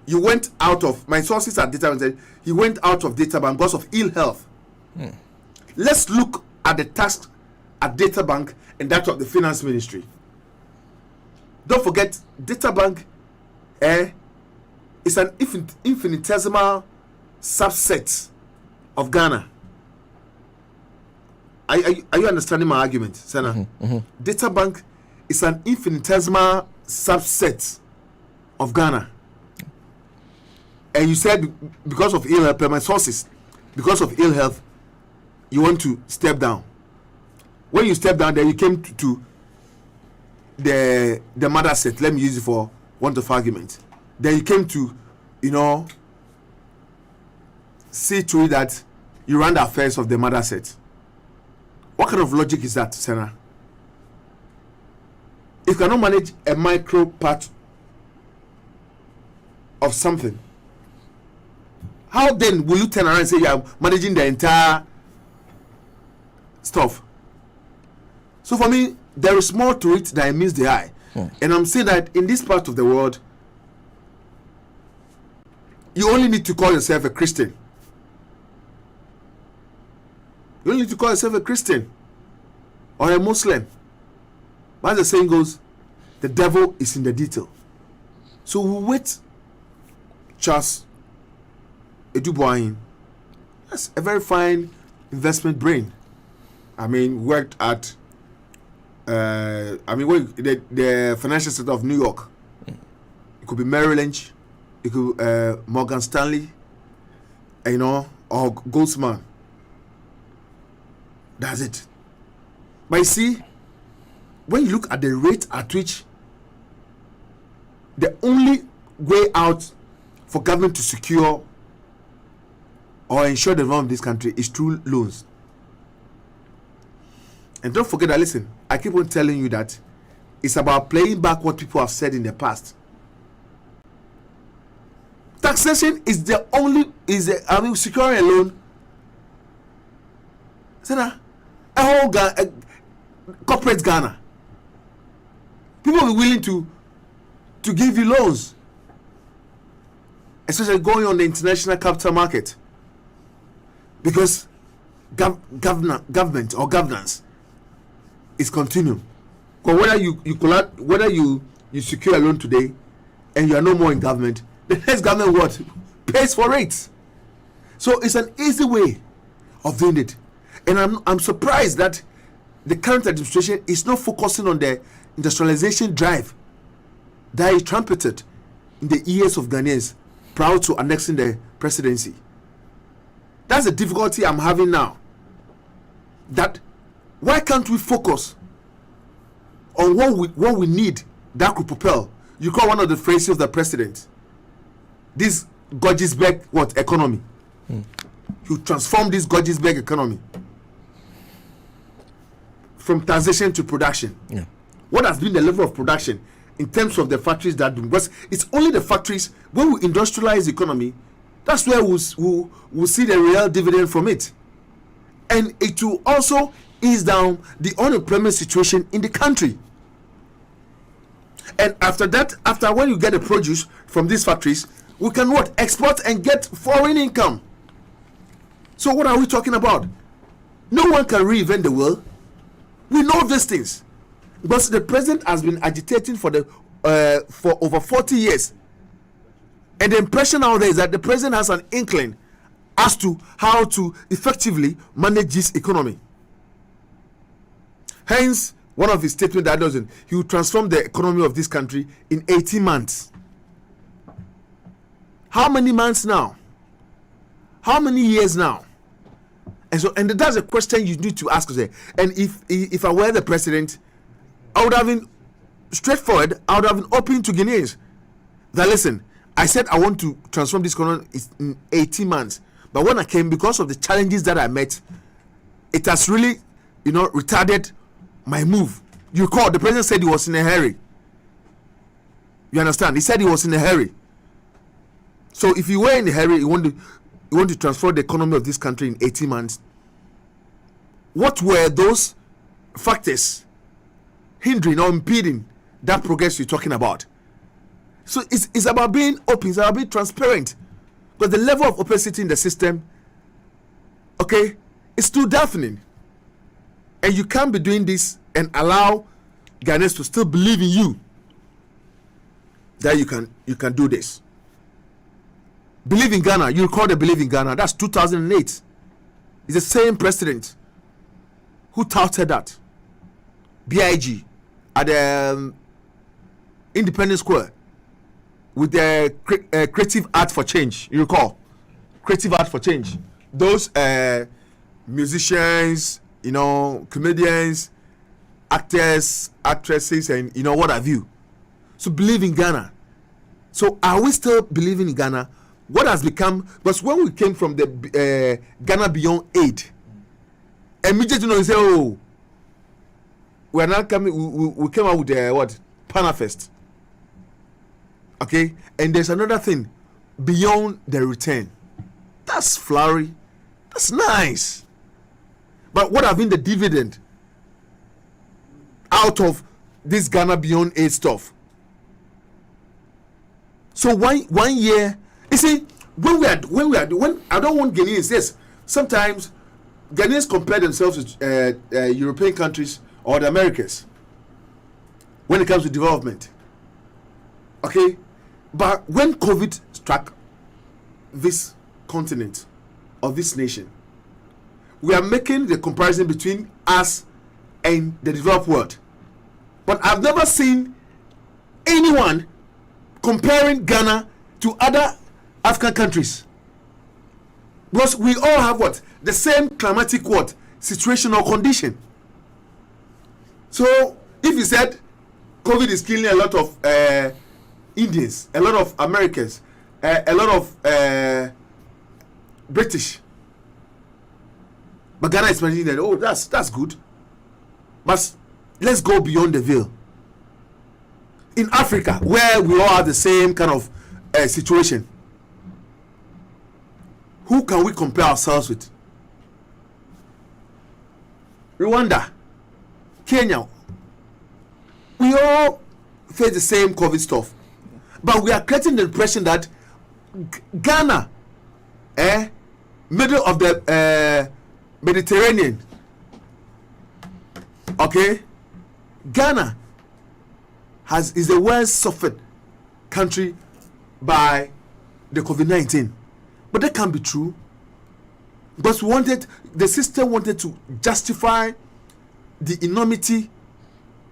S9: you went out of, my sources at DataBank said he went out of DataBank because of ill health. Let's look at the task at DataBank and that of the Finance Ministry. Don't forget, DataBank is an infinitesimal subset of Ghana. Are you understanding my argument, Senna? DataBank is an infinitesimal subset of Ghana. And you said because of ill health, per my sources, because of ill health, you want to step down. When you step down, then you came to the mother set. Let me use it for want of argument. Then you came to, see to it that you run the affairs of the mother set. What kind of logic is that, Senna? If you cannot manage a micro part of something, how then will you turn around and say you are managing the entire stuff? So for me, there is more to it than meets the eye. And I'm saying that in this part of the world, you only need to call yourself a Christian. You only need to call yourself a Christian or a Muslim. But as the saying goes, the devil is in the detail. So we wait. Charles Eduboahin, that's a very fine investment brain. I mean, worked at the financial center of New York. It could be Merrill Lynch, it could Morgan Stanley, or Goldsman. That's it. But you see, when you look at the rate at which the only way out for government to secure or ensure the development of this country is through loans. And don't forget that, listen, I keep on telling you that it's about playing back what people have said in the past. Taxation is securing a loan. Senna, a whole corporate Ghana. People will be willing to give you loans, especially going on the international capital market, because government or governance is continuum. Because whether you secure a loan today and you are no more in government, the next government pays for it. So it's an easy way of doing it. And I'm surprised that the current administration is not focusing on the industrialization drive that is trumpeted in the ears of Ghanaians proud to annexing the presidency. That's the difficulty I'm having now. That why can't we focus on what we need that could propel? You call one of the phrases of the president, this Gurgisberg economy. You transform this Gurgisberg economy from taxation to production. What has been the level of production in terms of the factories that do? Because it's only the factories, when we industrialize the economy, that's where we'll see the real dividend from it. And it will also ease down the unemployment situation in the country. And after that, when you get the produce from these factories, we can export and get foreign income. So what are we talking about? No one can reinvent the wheel. We know these things, because the president has been agitating for over 40 years, and the impression out there is that the president has an inkling as to how to effectively manage this economy. Hence, one of his statements that doesn't, he will transform the economy of this country in 18 months.
S15: How many months now? How many years now? And that's a question you need to ask yourself. And if I were the president, I would have been straightforward. I would have been open to Guineans. That listen, I said I want to transform this economy in 18 months. But when I came, because of the challenges that I met, it has really, retarded my move. You recall, the president said he was in a hurry. You understand? He said he was in a hurry. So if you were in a hurry, you want to transform the economy of this country in 18 months, what were those factors hindering or impeding that progress you're talking about? So it's about being open, it's about being transparent. But the level of opacity in the system, okay, is too deafening. And you can't be doing this and allow Ghanaians to still believe in you that you can do this. Believe in Ghana, you recall the Believe in Ghana, that's 2008. It's the same president who touted that. BIG at the Independence Square with the Creative Art for Change. You recall? Creative Art for Change. Those musicians, comedians, actors, actresses, and what have you. So believe in Ghana. So are we still believing in Ghana? What has become, because when we came from the Ghana Beyond Aid, immediately we say, oh, we're not coming, we came out with the Panafest. Okay? And there's another thing, beyond the return. That's flowery. That's nice. But what have been the dividend out of this Ghana Beyond Aid stuff? So one year, you see, when I don't want Ghanaians, yes, sometimes Ghanaians compare themselves with European countries or the Americas when it comes to development. Okay? But when COVID struck this continent or this nation, we are making the comparison between us and the developed world. But I've never seen anyone comparing Ghana to other African countries, because we all have the same climatic situation or condition. So if you said COVID is killing a lot of Indians, a lot of Americans, a lot of British, but Ghana is managing that, oh, that's good. But let's go beyond the veil. In Africa, where we all have the same kind of situation, who can we compare ourselves with? Rwanda, Kenya. We all face the same COVID stuff, but we are creating the impression that Ghana, middle of the Mediterranean, okay, Ghana is the worst suffered country by the COVID-19. But that can't be true, because the system wanted to justify the enormity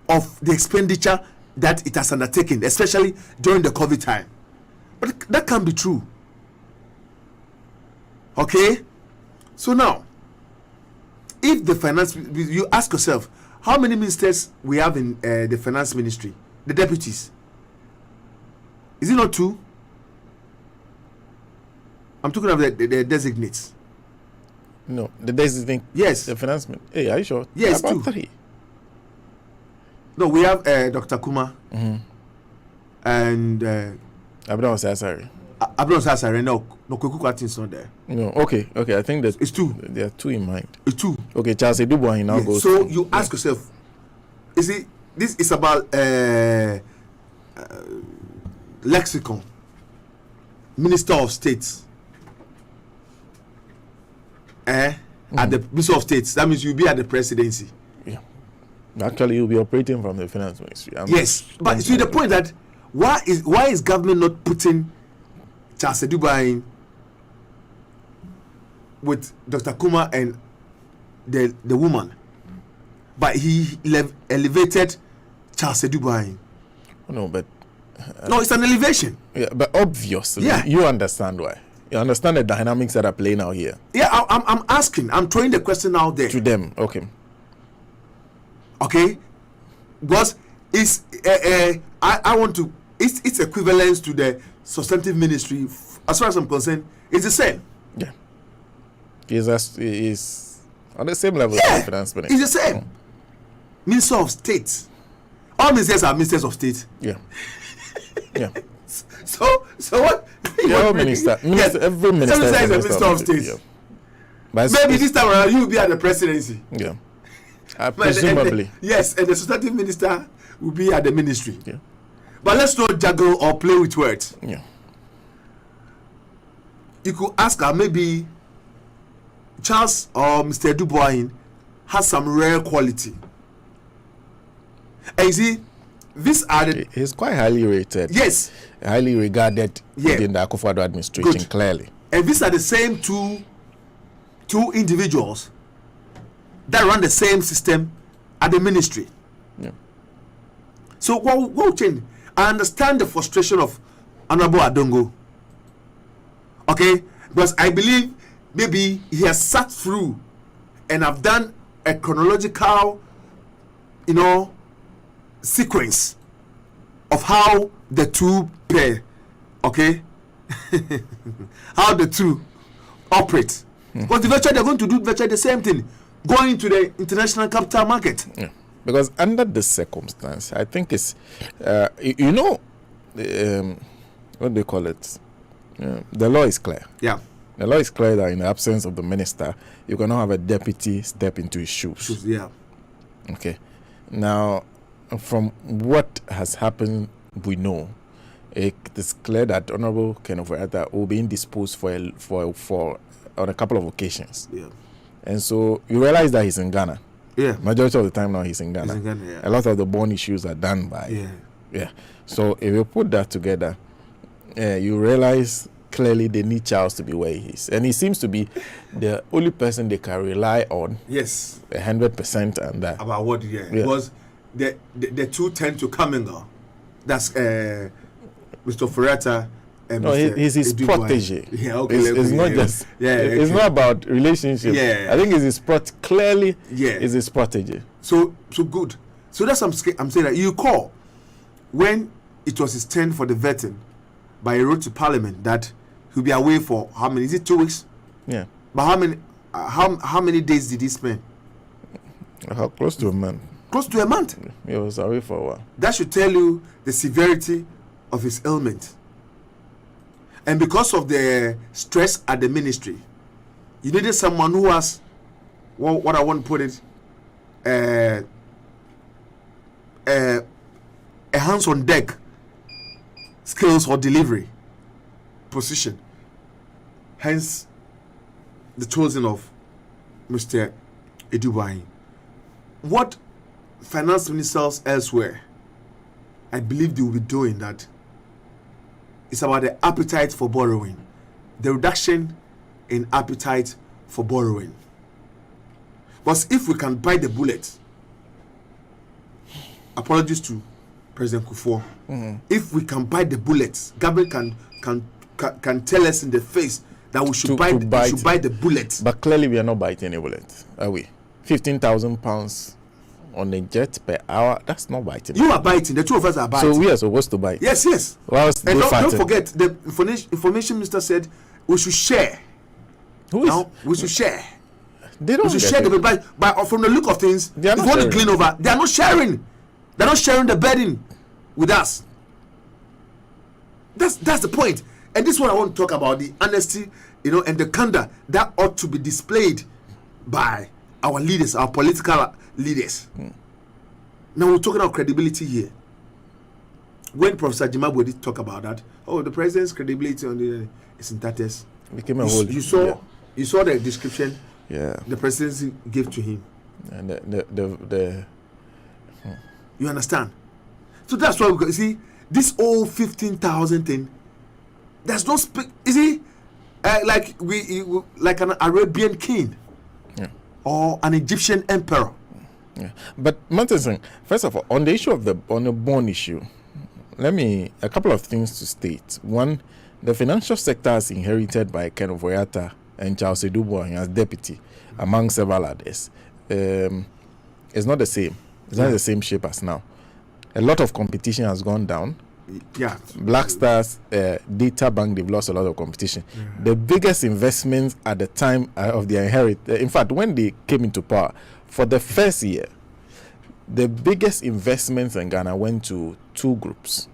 S15: of the expenditure that it has undertaken, especially during the COVID time. But that can't be true. Okay? So now, if the finance, you ask yourself, how many ministers we have in the finance ministry? The deputies. Is it not 2? I'm talking about the designates.
S2: No, the designate.
S15: Yes.
S2: The finance minister. Hey, are you sure?
S15: Yes,
S2: about
S15: 2.
S2: 3.
S15: No, we have Dr. Kuma. Mm-hmm. And
S2: Abraham Sasari.
S15: Abraham Sasari. No, Kweku Kwatin's not there.
S2: No, okay. I think that
S15: it's 2.
S2: There are 2 in mind.
S15: It's 2.
S2: Okay, Charles Dubois now goes.
S15: So you ask yourself, you see, this is about lexicon, Minister of State, at the Minister of State. That means you'll be at the presidency.
S2: Yeah. Actually, you'll be operating from the finance ministry.
S15: Yes, but see the point that why is government not putting Charles Dubois in with Dr. Kuma and the woman, but he elevated Charles Dubois.
S2: No, but
S15: No, it's an elevation.
S2: Yeah, but obviously,
S15: Yeah.
S2: you understand why. You understand the dynamics that are playing out here.
S15: Yeah, I'm asking. I'm throwing the question out there.
S2: To them, okay.
S15: Okay, because it's I want to. It's equivalence to the substantive ministry. As far as I'm concerned, it's the same.
S2: Yeah. He's on the same level
S15: Yeah,
S2: as the finance minister.
S15: it's the same. Minister of State. All ministers are ministers of state.
S2: Yeah. Yeah.
S15: So what?
S2: Yeah, minister.
S15: Yes.
S2: Every minister
S15: Every
S2: is
S15: minister
S2: a
S15: is a minister of state.
S2: Yeah. But
S15: Maybe this time around you will be at the presidency.
S2: Yeah.
S15: Presumably. Yes, and the substantive minister will be at the ministry.
S2: Yeah.
S15: But let's not juggle or play with words.
S2: Yeah.
S15: You could ask her, maybe Charles or Mr. Dubois has some rare quality. And you see, these are the...
S2: He's quite highly rated.
S15: Yes.
S2: Highly regarded
S15: Yeah.
S2: within the Akufo-Addo administration,
S15: Good.
S2: clearly.
S15: And these are the same two individuals that run the same system at the ministry.
S2: Yeah.
S15: So what will change? I understand the frustration of Honorable Adongo. Okay? Because I believe maybe he has sat through and have done a chronological, sequence of how the two pair, okay? How the two operate. Because they're going to do virtually the same thing, going to the international capital market.
S2: Yeah. Because under this circumstance, I think it's, what do they call it? The law is clear.
S15: Yeah.
S2: The law is clear that in the absence of the minister, you cannot have a deputy step into his shoes.
S15: Yeah.
S2: Okay. Now, from what has happened, we know it is clear that Honorable Ken Ofori-Atta will be indisposed for on a couple of occasions.
S15: Yeah.
S2: And so you realize that he's in Ghana.
S15: Yeah.
S2: Majority of the time now he's in Ghana.
S15: He's in Ghana, yeah.
S2: A lot of the bond issues are done by.
S15: Yeah.
S2: Yeah. So if you put that together, you realize clearly they need Charles to be where he is. And he seems to be the only person they can rely on.
S15: Yes.
S2: 100% and that.
S15: About what? Yeah. Because the two tend to come and go. That's Mr. Ofori-Atta and
S2: No,
S15: Mr.
S2: he's his
S15: Edubois.
S2: protege.
S15: Yeah, okay.
S2: It's not just. It's not about relationship.
S15: Yeah.
S2: I think it's his clearly.
S15: Yeah.
S2: Is his protege.
S15: So good. So that's I'm saying that you call when it was his turn for the vetting, but he wrote to Parliament that he'll be away for how many? Is it 2 weeks?
S2: Yeah.
S15: But how many? How many days did he spend?
S2: How close to a month?
S15: Close to a month.
S2: He was away for a while.
S15: That should tell you the severity of his ailment. And because of the stress at the ministry, you needed someone who has, what I want to put it, a hands on deck skills or delivery position. Hence, the choosing of Mr. Edubois. What finance ministers elsewhere, I believe they will be doing that. It's about the appetite for borrowing, the reduction in appetite for borrowing. But if we can bite the bullet, apologies to President Kufuor, if we can bite the bullet, government can tell us in the face that we should bite the bullet.
S2: But clearly we are not biting any bullet, are we? £15,000 on a jet per hour, that's not biting.
S15: You are biting, the two of us are biting.
S2: So we are supposed to bite.
S15: Yes.
S2: Whilst
S15: And
S2: they
S15: don't
S2: fighting.
S15: forget, the information minister said we should share.
S2: Who is?
S15: Now, we should share.
S2: They don't
S15: We should
S2: get
S15: share
S2: it.
S15: the burden. But from the look of things,
S2: They are
S15: if
S2: not
S15: you want to
S2: sharing.
S15: clean over, they are not sharing. They're not sharing the burden with us. That's the point. And this is what I want to talk about, the honesty, and the candor that ought to be displayed by our leaders, our political leaders. Now we're talking about credibility here. When Professor Jimabwe did talk about that, the president's credibility on the is in tatters.
S2: Became a whole.
S15: You saw the description.
S2: Yeah.
S15: The presidency gave to him.
S2: And the
S15: You understand? So that's why we see this old 15,000 thing. There's no you see, like like an Arabian king, or an Egyptian emperor.
S2: Yeah. But Martinson, first of all, on the issue of on the bond issue, a couple of things to state. One, the financial sector is inherited by Ken Voyata and Charles Edubo as deputy, among several others. It's not the same. It's not the same shape as now. A lot of competition has gone down.
S15: Yeah.
S2: Black Stars Data Bank, they've lost a lot of competition. Yeah. The biggest investments at the time of their in fact, when they came into power, for the first year, the biggest investments in Ghana went to two groups.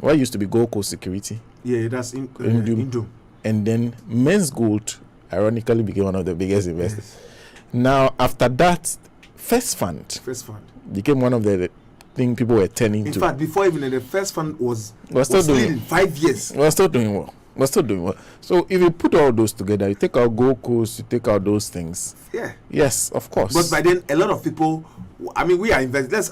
S2: What used to be Gold Coast Security.
S15: Yeah, that's Indom.
S2: And then Men's Gold, ironically, became one of the biggest investors. Yes. Now, after that, First Fund became one of the thing people were turning to.
S15: In fact, before even the First Fund was
S2: still doing
S15: 5 years.
S2: We're still doing well. So if you put all those together, you take out Gold Coast, you take out those things.
S15: Yeah.
S2: Yes, of course.
S15: But by then, a lot of people. I mean, we are investors.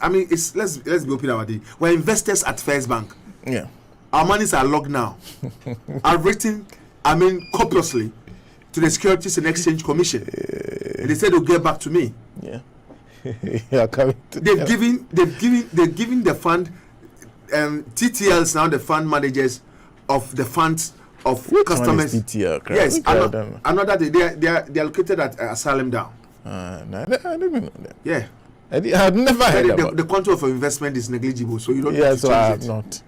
S15: Let's be open about it. We're investors at First Bank.
S2: Yeah.
S15: Our monies are logged now. I've written, copiously to the Securities and Exchange Commission. And they said they'll get back to me.
S2: Yeah.
S15: They've given the fund TTLs now, the fund managers of the funds of
S2: Which
S15: customers.
S2: One is TTL?
S15: Yes, another they are located at Asylum Down.
S2: No, I didn't know that.
S15: Yeah.
S2: I've never heard about
S15: the quantum of investment is negligible, so you don't.
S2: Yeah, so I have not.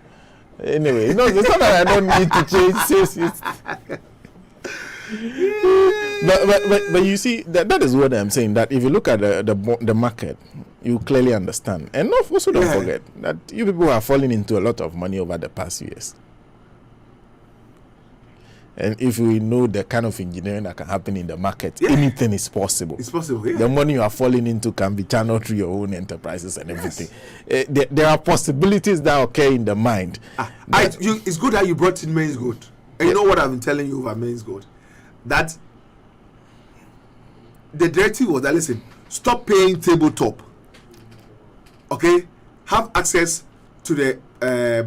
S2: Anyway, it's not that I don't need to change. But you see that is what I'm saying. That if you look at the market, you clearly understand. And also don't forget that you people are falling into a lot of money over the past years. And if we know the kind of engineering that can happen in the market, anything is possible.
S15: It's possible. Yeah.
S2: The money you are falling into can be channeled through your own enterprises and everything. There are possibilities that occur in the mind.
S15: It's good that you brought in Men's Gold. And you know what I've been telling you about Men's Gold? That the directive was that, listen, stop paying tabletop. Okay? Have access to the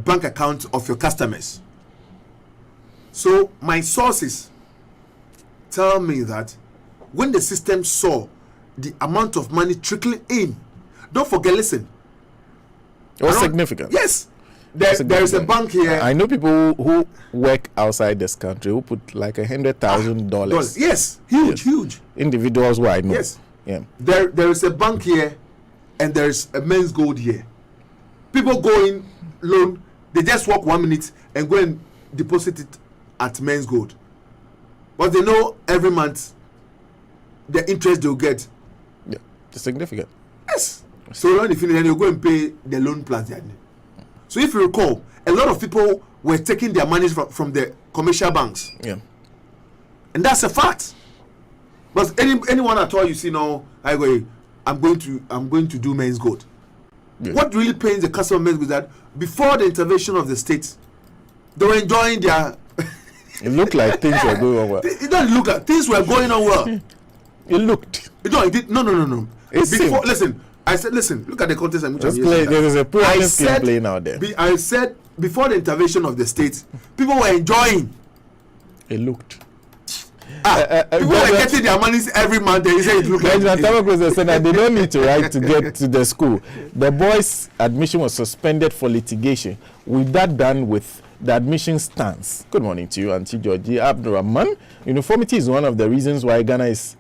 S15: bank account of your customers. So my sources tell me that when the system saw the amount of money trickling in, don't forget, listen.
S2: It was significant.
S15: Yes. There is a bank here.
S2: I know people who work outside this country who put like $100,000.
S15: Yes, huge.
S2: Individuals who I know.
S15: Yes.
S2: Yeah.
S15: There is a bank here, and there is a Men's Gold here. People go in loan, they just walk 1 minute and go and deposit it at Men's Gold. But they know every month the interest they'll get.
S2: Yeah, it's significant.
S15: Yes. So when you finish, then you go and pay the loan plus the admin. So if you recall, a lot of people were taking their money from the commercial banks.
S2: Yeah.
S15: And that's a fact. But anyone at all you see now, I'm going to do Men's Gold. Yeah. What really pains the customer Men's Gold is that before the intervention of the state, they were enjoying their.
S2: It looked like things were going on well.
S15: It doesn't look like things were going on well.
S2: It looked.
S15: It did. No. Before, listen. I said, listen, look at the context in which I'm using.
S2: There is a pyramid playing out there.
S15: I said, before the intervention of the state, people were enjoying.
S2: It looked.
S15: People were getting their monies every month. They say it looked like.
S2: They don't need to write to get to the school. The boys' admission was suspended for litigation. With that done with the admission stance. Good morning to you, Auntie Georgie Abdurrahman. Uniformity is one of the reasons why Ghana is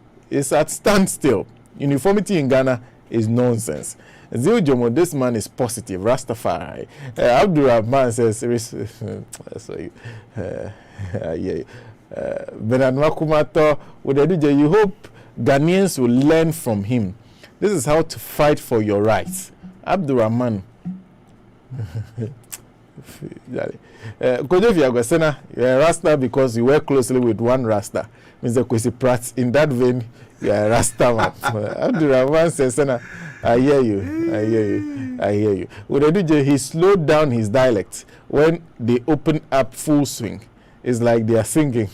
S2: at standstill. Uniformity in Ghana is nonsense. Zil Jomo, this man is positive. Rastafari. Abdurrahman says, Bernard Makumato, with the DJ, you hope Ghanaians will learn from him. This is how to fight for your rights. Abdurrahman. Kojofi Agosena, you're a Rasta because you work closely with one Rasta. Mr. Kwesi Pratt, in that vein, you are a Rasta man. Abdurrahman says, I hear you. With the DJ, he slowed down his dialect when they open up full swing. It's like they are singing.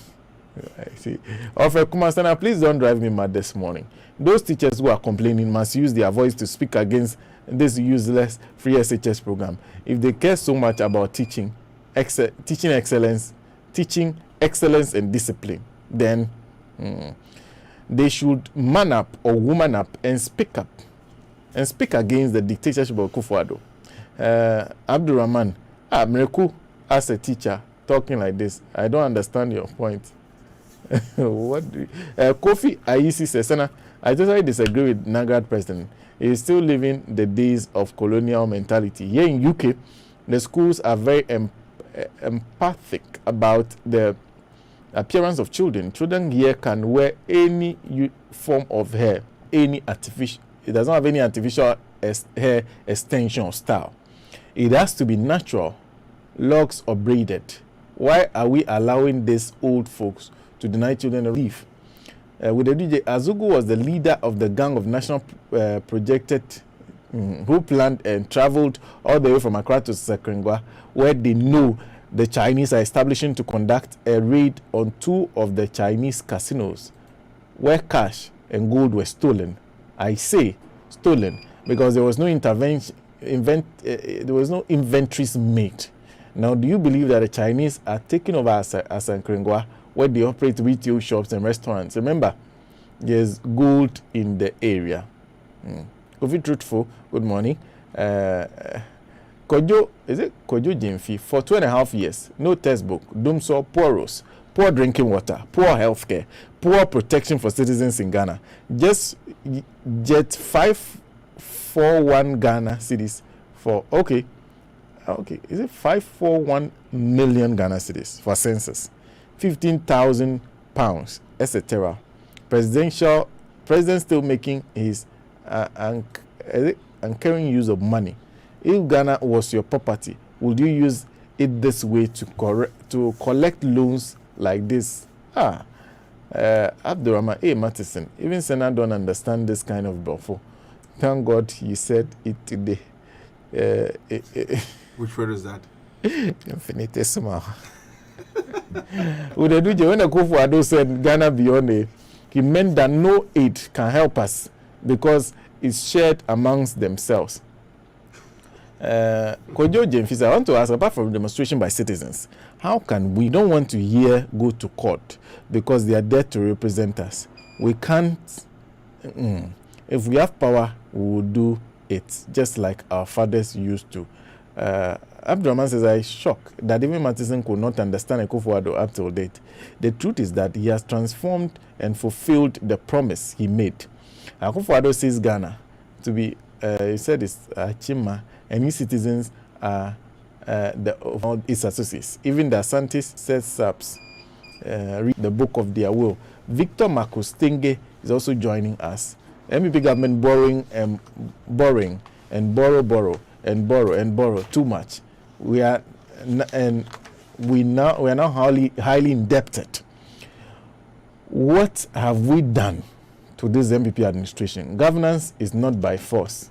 S2: I see. Offer Kumasana, please don't drive me mad this morning. Those teachers who are complaining must use their voice to speak against this useless free SHS program. If they care so much about teaching excellence and discipline, then they should man up or woman up and speak against the dictatorship of Akufo-Addo. Abdurrahman, Mreku, as a teacher, talking like this, I don't understand your point. What do Kofi Ayisi says, Senna, I totally disagree with Nagrad president. He is still living the days of colonial mentality. Here in UK, the schools are very empathic about the appearance of children. Children here can wear any form of hair, any artificial. It does not have any artificial hair extension or style. It has to be natural, locks or braided. Why are we allowing these old folks to deny children a leave? With the DJ, Azugu was the leader of the gang of national projected who planned and traveled all the way from Accra to Sekrengwa, where they know the Chinese are establishing to conduct a raid on 2 of the Chinese casinos, where cash and gold were stolen. I say stolen because there was no intervention. There was no inventories made. Now, do you believe that the Chinese are taking over Sekrengwa, where they operate retail shops and restaurants? Remember, there's gold in the area. Kofi Truthful, good morning. Kojo, is it Kojo Jemfi? For 2.5 years, no textbook, Dumso, poor roads, poor drinking water, poor healthcare, poor protection for citizens in Ghana. Just 541 Ghana cities for, okay, is it 541 million Ghana cedis for census, 15,000 pounds, etc. President still making his uncaring use of money. If Ghana was your property, would you use it this way to collect loans like this? Abdurrahman A. Mattison, even Senna don't understand this kind of buffo. Thank God he said it today.
S15: Which word is that?
S2: Infinitesimal. When Akufo-Addo said Ghana beyond it, he meant that no aid can help us because it's shared amongst themselves. Kojo Jemfis, I want to ask, apart from demonstration by citizens, how can we don't want to hear go to court because they are there to represent us? We can't. If we have power, we will do it just like our fathers used to. Abdurrahman says, I'm shocked that even Mattison could not understand Akufo-Addo up till date. The truth is that he has transformed and fulfilled the promise he made. Akufo-Addo sees Ghana to be, he said it's Chima, and his citizens are all its associates. Even the Asantis sets up read the book of their will. Victor Marcus Tenge is also joining us. MEP government borrowing and borrow and borrow too much. We are now highly indebted. What have we done to this MPP administration? Governance is not by force.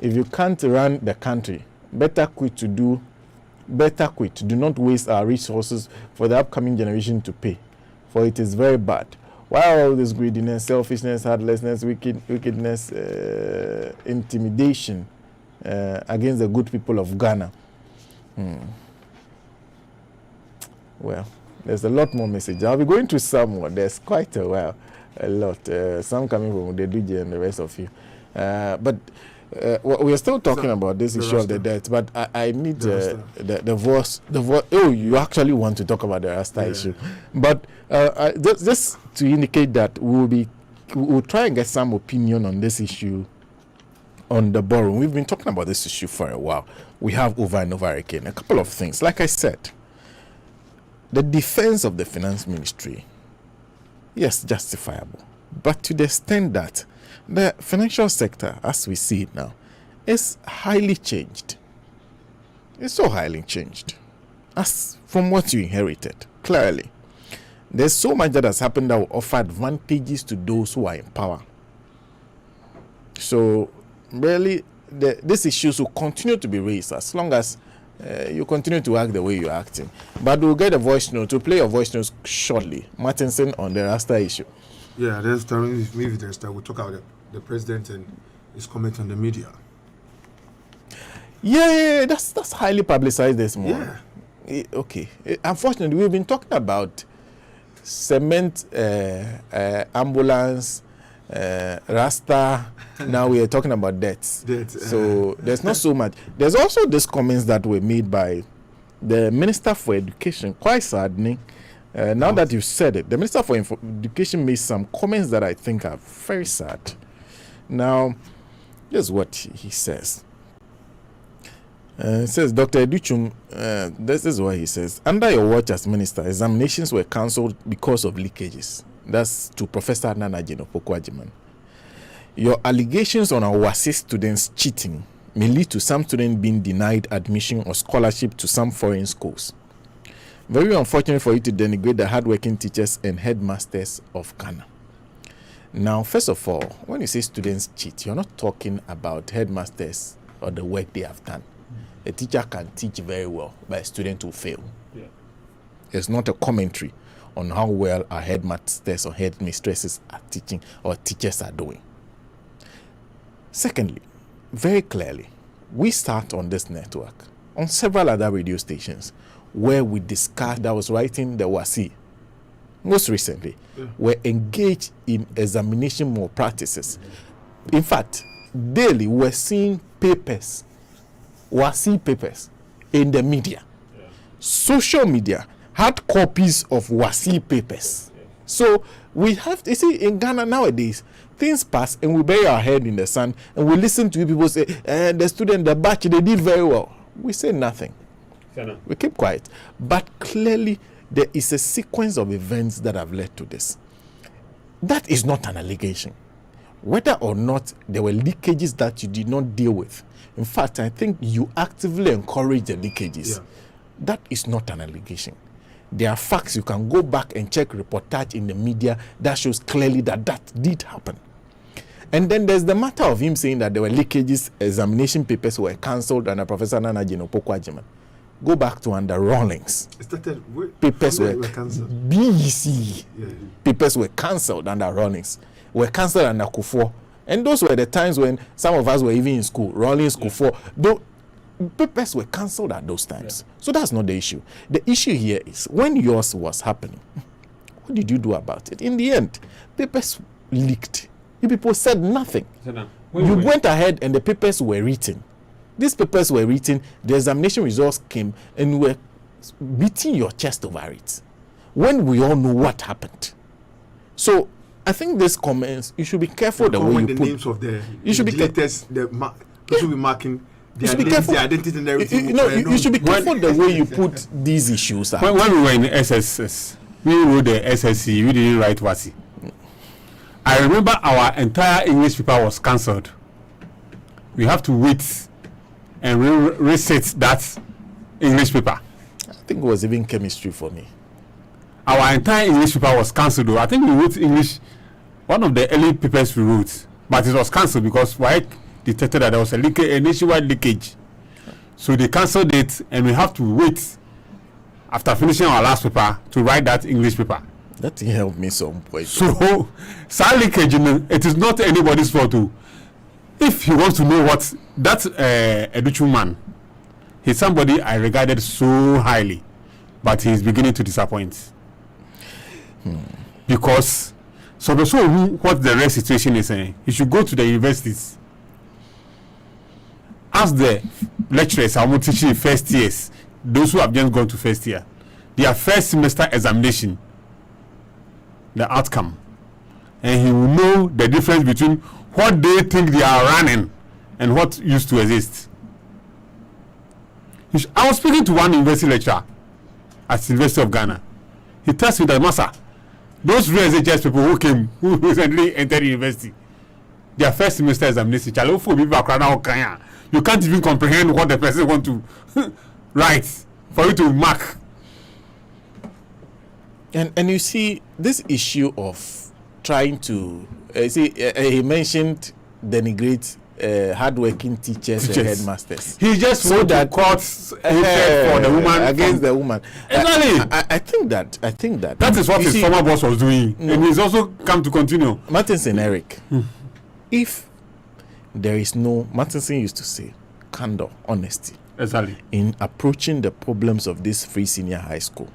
S2: If you can't run the country, better quit. Do not waste our resources for the upcoming generation to pay, for it is very bad. Why all this greediness, selfishness, heartlessness, wickedness, intimidation against the good people of Ghana? Well, there's a lot more message. I'll be going to some more. There's quite a lot. Some coming from the DJ and the rest of you. But we are still talking about this issue of the debt. But I need the voice. Oh, you actually want to talk about the Rasta issue. But just to indicate that we'll try and get some opinion on this issue on the borrowing. We've been talking about this issue for a while. We have over and over again a couple of things. Like I said, the defense of the finance ministry, yes, justifiable, but to the extent that the financial sector, as we see it now, is highly changed. It's so highly changed as from what you inherited. Clearly, there's so much that has happened that will offer advantages to those who are in power. So really, these issues will continue to be raised as long as you continue to act the way you're acting. But we'll get a voice note. To play a voice note shortly. Martinson on the Rasta issue.
S15: Yeah, there's time. Maybe there's time. We'll talk about the president and his comment on the media.
S2: Yeah, that's highly publicized this morning. Yeah. Okay. Unfortunately, we've been talking about cement, ambulance, Rasta. Now we are talking about debts. So there's not so much. There's also these comments that were made by the Minister for Education, quite saddening. Now that you've said it, the Minister for Education made some comments that I think are very sad. Now, this is what he says. It says, Dr. Educhum, this is what he says. Under your watch as minister, examinations were cancelled because of leakages. That's to Professor Nana Jino Pokwajiman. Your allegations on our WASI students cheating may lead to some students being denied admission or scholarship to some foreign schools. Very unfortunate for you to denigrate the hardworking teachers and headmasters of Ghana. Now, first of all, when you say students cheat, you're not talking about headmasters or the work they have done. A teacher can teach very well, but a student will fail. Yeah. It's not a commentary on how well our headmasters or headmistresses are teaching or teachers are doing. Secondly, very clearly, we start on this network, on several other radio stations, where we discussed, that was writing the WASI, most recently, were engaged in examination malpractices. In fact, daily we're seeing papers, WASI papers, in the media. Social media had copies of WASI papers. So we have to see in Ghana nowadays, things pass and we bury our head in the sand and we listen to people say, the student, the batch, they did very well. We say nothing. We keep quiet. But clearly, there is a sequence of events that have led to this. That is not an allegation. Whether or not there were leakages that you did not deal with. In fact, I think you actively encourage the leakages. Yeah. That is not an allegation. There are facts. You can go back and check reportage in the media that shows clearly that that did happen. And then there's the matter of him saying that there were leakages, examination papers were cancelled under Professor Nana Jino Pokwajiman. Go back to under Rawlings. Papers were cancelled. BEC. Yeah. Papers were cancelled under Rawlings. Were cancelled under Kufuor. And those were the times when some of us were even in school. Rawlings, Kufuor. Though papers were cancelled at those times. Yeah. So that's not the issue. The issue here is when yours was happening, what did you do about it? In the end, papers leaked. You people said nothing. You went ahead and the papers were written. These papers were written, the examination results came, and were beating your chest over it. When we all know what happened. So I think these comments, you should be careful the way you
S15: the
S2: put
S15: names of the
S2: you should
S15: latest, you should be marking the identity and everything.
S2: You should be careful the way you put these issues out.
S16: When we were in SSS, we wrote the SSC, we didn't write WASI. I remember our entire English paper was cancelled. We have to wait and reset that English paper.
S2: I think it was even chemistry for me.
S16: Our entire English paper was cancelled though. I think we wrote English, one of the early papers we wrote, but it was cancelled because WAEC detected that there was a nationwide leakage. So they cancelled it and we have to wait after finishing our last paper to write that English paper.
S2: That helped me some point.
S16: So, leakage, it is not anybody's fault too. If he wants to know what that Educhu man, he's somebody I regarded so highly, but he's beginning to disappoint. Because so what the real situation is saying, he should go to the universities. Ask the lecturers how much teaching first years, those who have just gone to first year, their first semester examination, the outcome, and he will know the difference between what they think they are running and what used to exist. I was speaking to one university lecturer at the University of Ghana. He tells me that, Master, those real SHS people who recently entered university, their first semester examination, you can't even comprehend what the person want to write for you to mark.
S2: And you see, this issue of trying to, he mentioned denigrate hardworking teachers and headmasters.
S16: He just so that courts for the woman
S2: against the woman.
S16: Exactly.
S2: I think that
S16: that is what his former boss was doing, and he's also come to continue.
S2: Martinson Eric, if there is no, Martinson used to say, candor, honesty,
S16: exactly,
S2: in approaching the problems of this free senior high school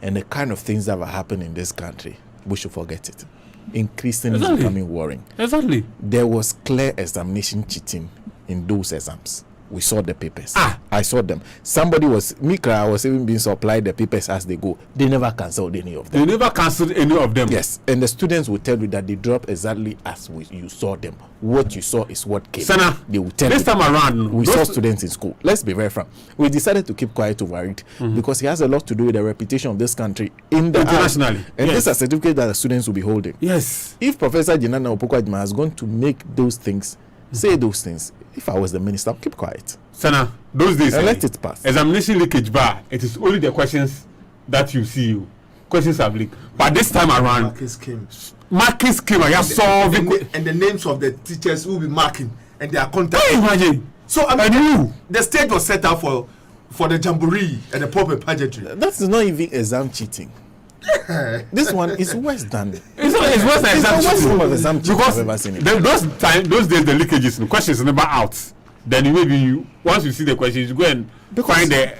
S2: and the kind of things that have happened in this country, we should forget it. increasingly
S16: Exactly.
S2: becoming worrying.
S16: Exactly.
S2: There was clear examination cheating in those exams. We saw the papers. I saw them. Somebody was, Mikra was even being supplied the papers as they go. They never cancelled any of them.
S16: They never cancelled any of them.
S2: Yes, and the students will tell you that they drop exactly as you saw them. What you saw is what came.
S16: Sana,
S2: they will tell
S16: this
S2: you.
S16: time around,
S2: We saw students in school. Let's be very frank. We decided to keep quiet over it because it has a lot to do with the reputation of this country in the
S16: internationally.
S2: And
S16: Yes.
S2: this is a certificate that the students will be holding.
S16: Yes.
S2: If Professor Jinana Opoku-Agyeman has gone to make those things, say those things, if I was the minister, I'll keep quiet.
S16: Sana, those days,
S2: And let it pass.
S16: Examination leakage bar, it is only the questions that you see. Questions have leaked. But this time around, marking scheme, I have solved
S15: and the names of the teachers who will be marking and their contact.
S16: Imagine.
S15: So I mean, the stage was set up for the jamboree and the pop pageantry.
S2: That's not even exam cheating. This one is worse than
S16: It's worse than exam
S2: the worst
S16: cheating.
S2: form of exam cheating
S16: Because
S2: I've ever seen it.
S16: those days the leakages, the questions never out. Then once you see the questions, you go and find the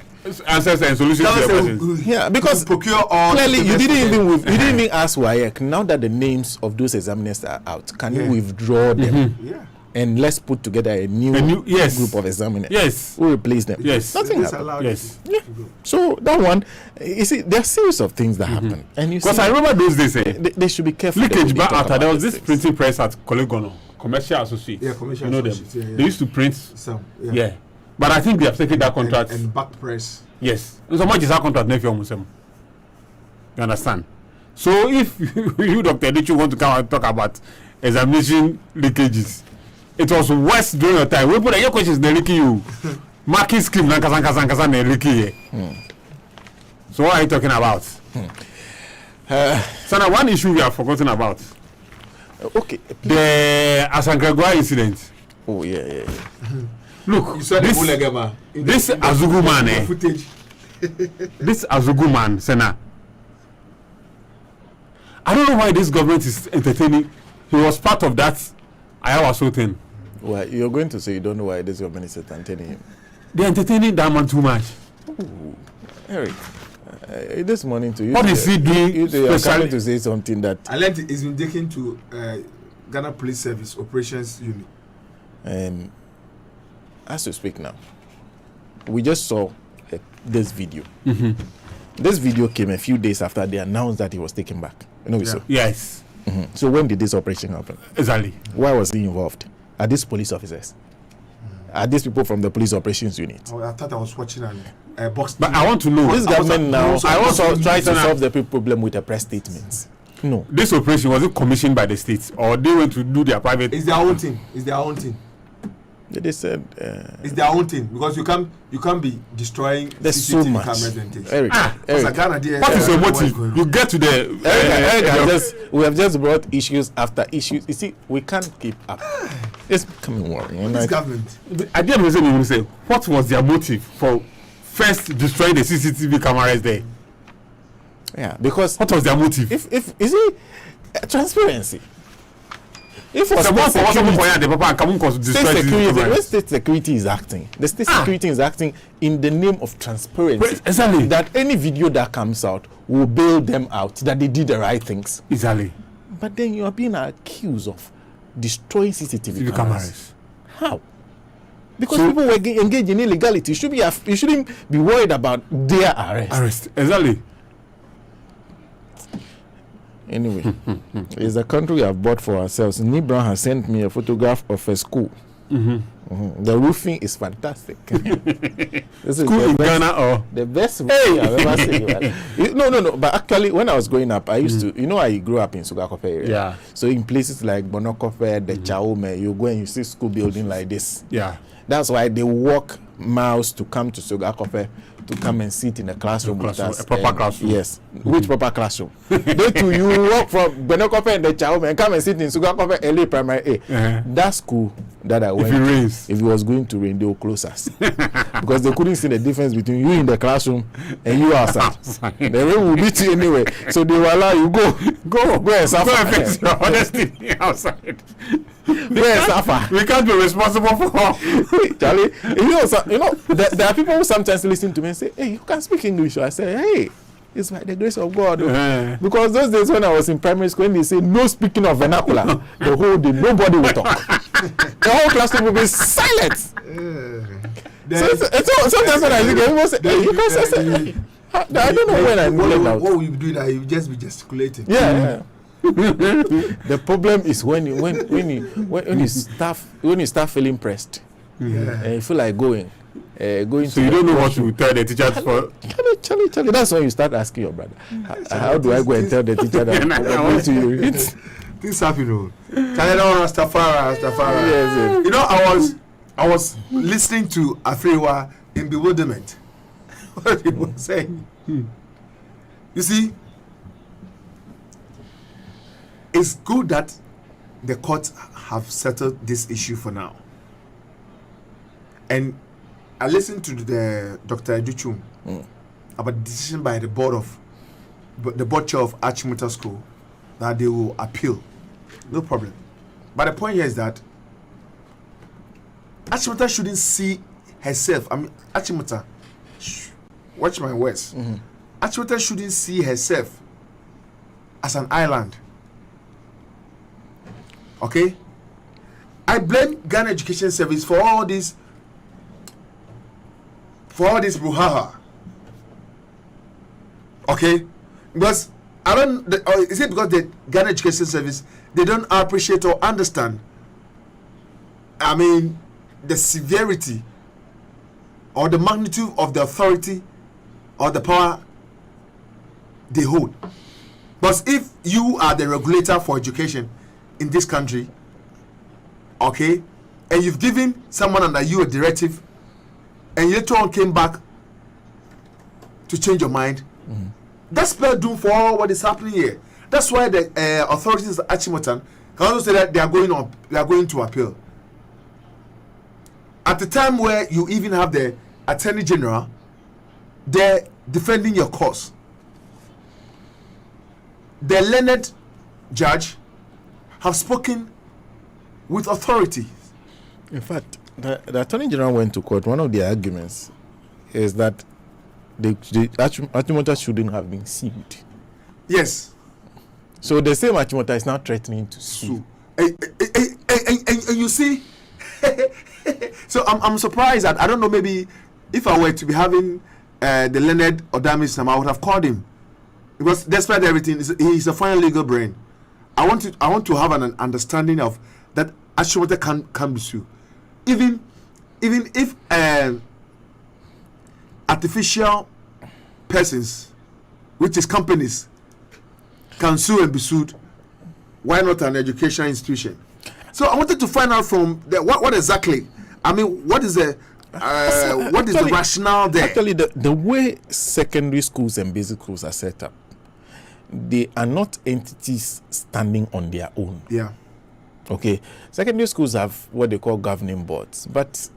S16: answers and solutions to the questions.
S2: Yeah, because
S15: procure all
S2: clearly you didn't even ask WAEC. Now that the names of those examiners are out, can you withdraw them?
S15: Yeah.
S2: And let's put together a new group of examiners.
S16: Yes.
S2: We'll replace them.
S16: Yes.
S2: Nothing happened. Yes. Yeah. So that one, you see, there are series of things that happen. And you see,
S16: Because I remember those days,
S2: they should be careful.
S16: leakage
S2: bar
S16: bar after there was this printing press at Kolegono, Commercial Associates.
S15: Yeah, Commercial
S16: you know them.
S15: Associates, yeah.
S16: They used to print
S15: Some,
S16: yeah. But I think they have taken that contract.
S15: And back press.
S16: Yes. So much is our contract next year. You understand? So if you, Dr. Edichu, want to come and talk about examination leakages, it was worse during your time. We put your questions in leaking you. Marking scheme, kazan leaking. So what are you talking about? So now one issue we have forgotten about.
S2: Okay.
S16: The Asankagwa incident.
S2: Oh yeah.
S15: You
S16: Look,
S15: saw the Bulegama.
S16: this Azugu man,
S15: Footage.
S16: this Azugu man, Sena. I don't know why this government is entertaining. He was part of that Ayawa so thing.
S2: Well, you're going to say you don't know why this government is entertaining him.
S16: They're entertaining that man too much.
S2: Ooh, Eric, this morning to you.
S16: What is he doing?
S2: You're coming to say something that.
S15: I learned it's been taken to Ghana Police Service Operations Unit.
S2: As we speak now, we just saw this video. This video came a few days after they announced that he was taken back. You know, we saw.
S16: Yes.
S2: So when did this operation happen?
S16: Exactly.
S2: Why was he involved? Are these police officers? Are these people from the police operations unit?
S15: I thought I was watching a box.
S16: But I want to know.
S2: This government now
S16: I also
S2: try to solve the problem with a press statement. No.
S16: This operation was it commissioned by the states or they went to do their private?
S15: It's their own thing. It's their own thing.
S2: They said
S15: it's their own thing because you can't be destroying.
S2: There's so
S15: CCTV
S2: much.
S15: cameras and things.
S2: Eric,
S16: what is your motive? You get to the.
S2: Eric, we have just brought issues after issues. You see, we can't keep up. It's becoming worrying.
S15: This government.
S16: I didn't say what was their motive for first destroying the CCTV cameras there.
S2: Yeah, because
S16: what was their motive?
S2: If you see, transparency. If
S16: state
S2: security is acting, the state security is acting in the name of transparency.
S16: Exactly.
S2: That any video that comes out will bail them out that they did the right things.
S16: Exactly.
S2: But then you are being accused of destroying CCTV cameras. How? Because people were engaged in illegality. You shouldn't be worried about their arrest.
S16: Exactly.
S2: Anyway, it's a country we have bought for ourselves. Nibran has sent me a photograph of a school. The roofing is fantastic. This
S16: school
S2: is
S16: in Ghana or
S2: the best roofing I've ever seen. No. But actually, when I was growing up, I used to, I grew up in Sugakope area.
S16: Yeah.
S2: So in places like Bonokope, the Chaume, you go and you see school building like this.
S16: Yeah.
S2: That's why they walk miles to come to Sugakope to come and sit in a classroom with us.
S16: A proper classroom.
S2: Yes. Which proper classroom? They too, you walk from Bonokope and the Chaume and come and sit in Sugakope early primary A. That school that I went
S16: if
S2: it was going to rain, they will close us. Because they couldn't see the difference between you in the classroom and you outside. The rain will beat you anyway. So they will allow you go and suffer.
S16: Go and face your honesty outside.
S2: Go and suffer.
S16: We can't be responsible for
S2: Charlie, there are people who sometimes listen to me and say, hey, you can speak English. So I say, hey, it's by the grace of God. Because those days when I was in primary school, when they say no speaking of vernacular, the whole day nobody will talk. The whole classroom will be silent. So sometimes when I think everyone say, you can say, I don't know when I learned out.
S15: What we do that, you just be gesticulating.
S2: Yeah. The problem is when you start feeling pressed, and you feel like going.
S16: So you don't know what to tell the teacher for.
S2: Charlie. That's when you start asking your brother, how do I go and tell the teacher that I'm going to you?
S15: Things happen, though. Rastafari. Yes. You know, I was listening to Afriwa in bewilderment. What he was saying. You see, it's good that the courts have settled this issue for now. And I listened to the Dr. Educhum about the decision by the board chair of Achimota School that they will appeal. No problem. But the point here is that Achimota shouldn't see herself. I mean, Achimota, watch my words. Achimota shouldn't see herself as an island. Okay? I blame Ghana Education Service for all this brouhaha. Okay? Because is it because the Ghana Education Service, they don't appreciate or understand, I mean, the severity or the magnitude of the authority or the power they hold. But if you are the regulator for education in this country, okay, and you've given someone under you a directive, and you later on came back to change your mind, that's spelled doom for all what is happening here. That's why the authorities at Achimota can also say that they are going to appeal. At the time where you even have the Attorney General, they're defending your cause. The learned judge have spoken with authority.
S2: In fact, the Attorney General went to court. One of the arguments is that the Achimota shouldn't have been sued.
S15: Yes.
S2: So the same Achimota is now threatening to sue.
S15: And you see, so I'm surprised that, I don't know, maybe if I were to be having the Leonard Odamis, I would have called him. Because despite everything, he's a fine legal brain. I want to have an understanding of that Achimota can be sued. Even if artificial persons, which is companies, can sue and be sued, why not an educational institution? So I wanted to find out from what exactly, I mean, what is the rationale there?
S2: Actually, the way secondary schools and basic schools are set up, they are not entities standing on their own.
S15: Yeah.
S2: Okay. Secondary schools have what they call governing boards, but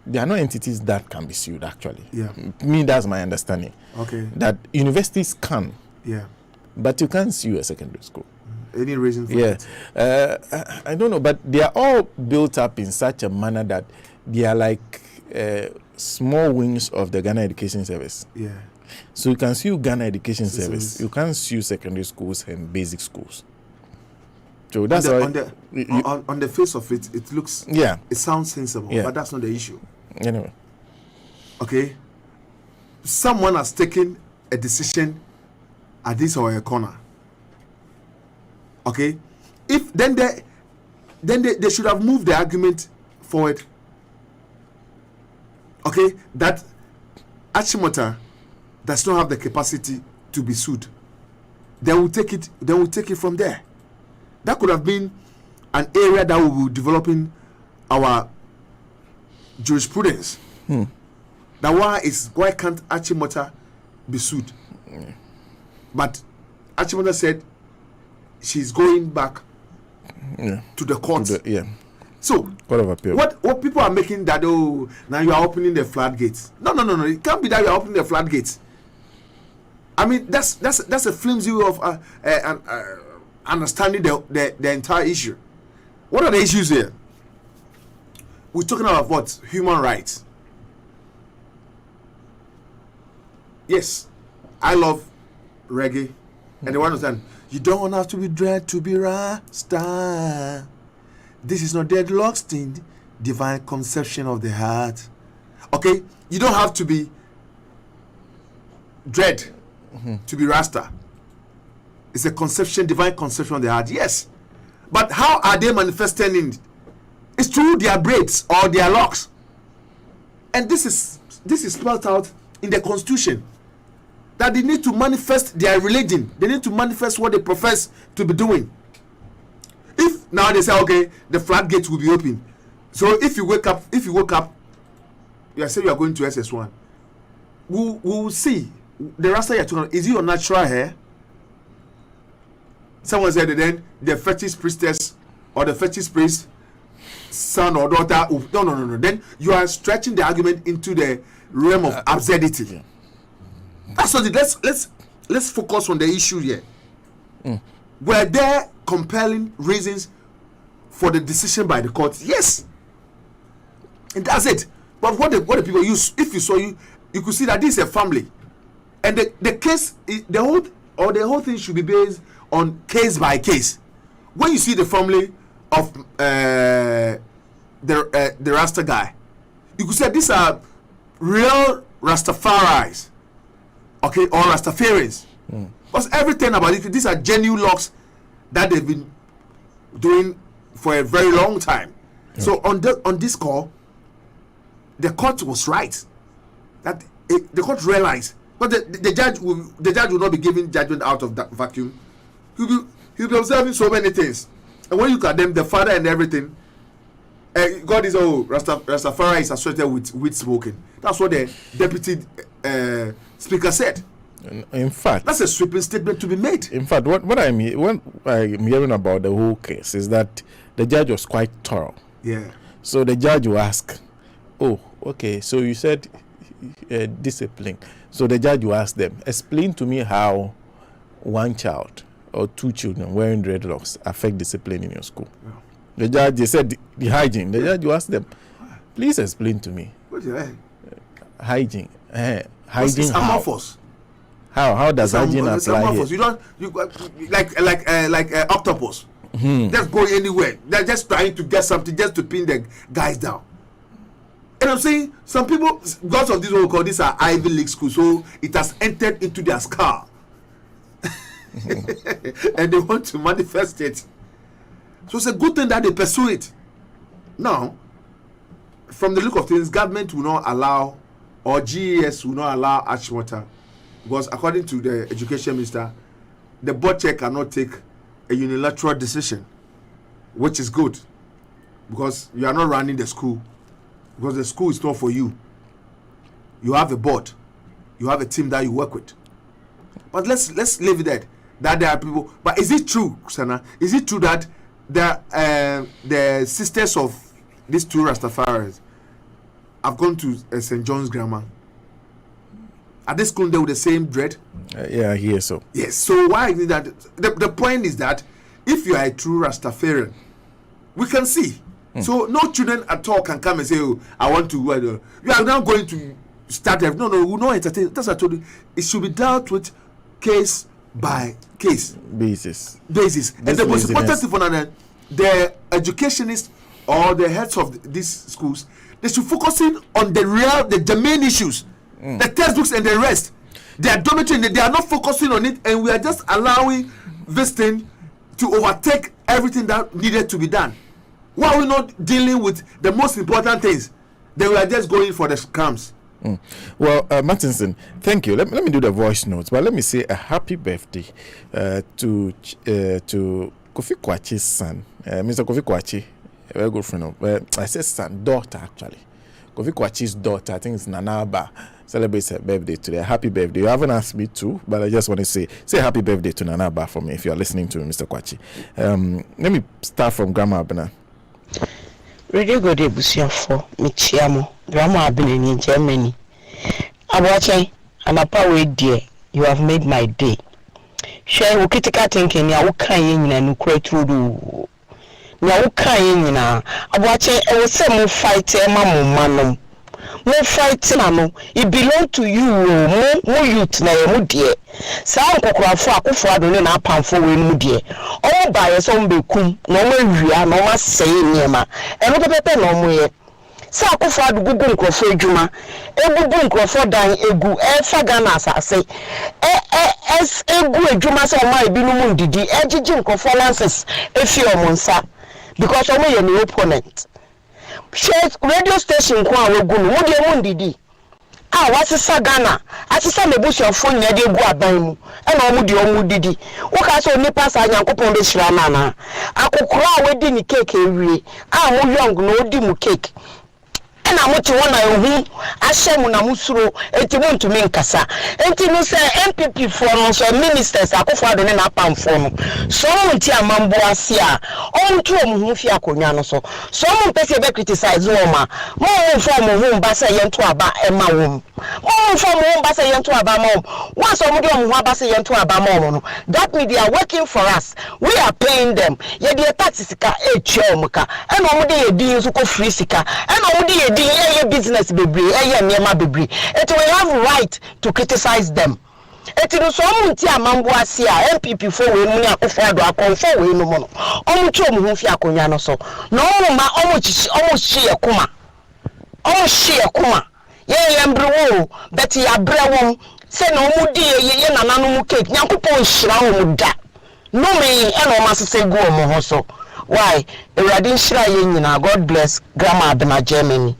S2: they are not entities that can be sued, actually.
S15: Yeah.
S2: Me, that's my understanding.
S15: Okay.
S2: That universities can.
S15: Yeah.
S2: But you can't sue a secondary school.
S15: Any reason for that?
S2: I don't know, but they are all built up in such a manner that they are like small wings of the Ghana Education Service.
S15: Yeah.
S2: So you can sue Ghana Education Service. You can't sue secondary schools and basic schools. So that's
S15: on the face of it, it looks, it sounds sensible, but that's not the issue.
S2: Anyway.
S15: Okay. Someone has taken a decision at this or a corner. Okay. If then they should have moved the argument forward. Okay, that Achimota does not have the capacity to be sued. They will take it from there. That could have been an area that we will be developing our jurisprudence. That why can't Achimota be sued? But Achimota said she's going back to the court. So what people are making that, oh, now you are opening the floodgates. No. It can't be that you are opening the floodgates. I mean, that's a flimsy way of understanding the entire issue. What are the issues here? We're talking about what? Human rights. Yes, I love reggae, and the one was saying, "You don't have to be dread to be Rasta. This is not deadlock's thing, divine conception of the heart." Okay, you don't have to be dread to be Rasta. It's a conception, divine conception of the heart. Yes, but how are they manifesting in it? It's through their braids or their locks, and this is spelled out in the Constitution that they need to manifest their religion. They need to manifest what they profess to be doing. If now they say, okay, the floodgates will be open, so if you wake up, you say you are going to SS1, we will see the Rasta you're talking about. Is it your natural hair? Someone said that then the fetish priestess or the fetish priest son or daughter. No. Then you are stretching the argument into the realm of absurdity. That's what let's focus on the issue here. Were there compelling reasons for the decision by the court? Yes, and that's it. But what the people use, if you saw you could see that this is a family, and the case, the whole thing should be based on case by case. When you see the family of the Rasta guy, you could say these are real Rastafaris, okay, or Rastafarians. Because everything about it, these are genuine locks that they've been doing for a very long time. So on this call, the court was right. That the court realized, but the judge will not be giving judgment out of that vacuum. He'll be observing so many things, and when you look at them, the father and everything, God is Rastafari is associated with smoking. That's what the deputy speaker said.
S2: In fact,
S15: that's a sweeping statement to be made.
S2: In fact, what I'm hearing about the whole case is that the judge was quite thorough.
S15: Yeah.
S2: So the judge will ask, "Oh, okay. So you said discipline." So the judge will ask them, "Explain to me how one child or two children wearing dreadlocks affect discipline in your school." Yeah. The judge, they said the hygiene. The judge will ask them, "Please explain to me."
S15: What is that?
S2: Hygiene. Hygiene.
S15: It's amorphous.
S2: How does hygiene apply here?
S15: You don't like octopus. Just go anywhere. They're just trying to get something just to pin the guys down. And I'm saying some people, because of this what we call these are Ivy League schools, so it has entered into their skull, and they want to manifest it. So it's a good thing that they pursue it. Now, from the look of things, government will not allow, or GES will not allow Ashwater, because according to the education minister, the board chair cannot take a unilateral decision, which is good, because you are not running the school, because the school is not for you. You have a board, you have a team that you work with. But let's leave it at that there are people. But is it true, Sana? Is it true that the sisters of these two Rastafaris have gone to St. John's Grammar? Are they schooled there with the same dread?
S2: Yeah, I hear so.
S15: Yes. So why is it that the point is that if you are a true Rastafarian, we can see. So no children at all can come and say, "Oh, I want to." You are now going to start. No, we will not entertain. That's what I told you. It should be dealt with case by case
S2: basis.
S15: And the most important thing for the educationists or the heads of these schools, they should focus in on the main issues, the textbooks and the rest. They are dormitory. They are not focusing on it, and we are just allowing this thing to overtake everything that needed to be done. Why are we not dealing with the most important things? Then we are just going for the scams.
S2: Well, Martinson, thank you. Let me do the voice notes, but let me say a happy birthday to Kofi Kwachi's son, Mr. Kofi Kwachi, a very good friend of. I said son, daughter actually. Kofi Kwachi's daughter, I think it's Nanaba, celebrates her birthday today. Happy birthday! You haven't asked me to, but I just want to say happy birthday to Nanaba for me if you are listening to Mr. Kwachi. Let me start from Grandma Abena.
S17: Radio Gode Busiafo, Michiamo, Grandma Abena in Germany. Abache, Anapa we dear, you have made my day. Share critical thinking, ya Ukraine and Ukretu. Ya Ukraine, Abache, I will say more fight, Mamma Manum. mo fight na no it belong to you mo youth na mu de sa nkokorafo akofo adone na apamfo we mu de o ba ye so mbekum na o mawia na o maseye niema eno pepepe na o mo ye sa akofo adugugu nkrofo adwuma egugu nkrofo dan egu efa Ghana asase egu adwuma sa o ma ebinu mu ndidi ejiji nkrofo lances efi o monsa because o mo ye ni opponent radio station ko awe gu no de mu ndidi wasisa Ghana asisa mebusu fo nya de gu aban mu e na omu de omu didi wo ka so nipa sa nyankopon be hira na akokoro a wedi ni cake ewie mo young no odi mu cake na muti wona ehu ahyem na musuro enti muntumi nkasa enti no se MPP for no so ministers akofo adone na apamfo no so munti amambo ase a onto omuhu fi akonwa no so mpese be criticize wo ma mo fo mo hu ba se yento aba ema wo mo fo mo hu ba se yento aba ma wo so mo de omuhu aba se yento aba ma no that means they are working for us, we are paying them ye de taxes ka omka e no mo de ye din so ko free sika e no mo de ye business bebre niema bebre it will have right to criticize them it no so munti amambo ase a MPP for we mu ni akofo ado akonfo we no mo no omutu omuhu fi akonwa no so no ma omuchi ekuma ye mbrewo but ya brewo se na omudi ye nana no mu cake nyankopon hira wo mu da no me e no ma sese gu omo ho so why Ewurade hira ye nyina. God bless Grandma Abena Germany.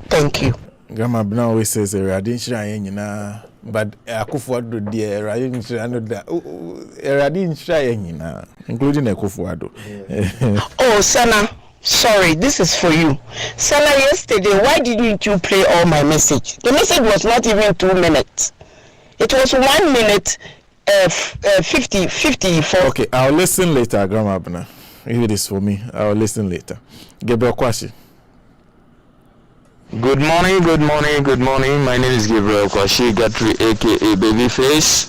S17: Thank you.
S2: Grandma Abena always says Ewurade hira ye nyina, but Akufo-Addo dear Ewurade hira no da Ewurade hira ye nyina, including Akufo-Addo.
S17: Oh Sana, sorry, this is for you. Sana, yesterday why didn't you play all my message? The message was not even 2 minutes. It was 1 minute 54.
S2: Okay, I'll listen later, Grandma Abena. If it is for me, I'll listen later. Gabriel Kwashi.
S18: Good morning. My name is Gabriel Kwashi Gatri, aka Babyface.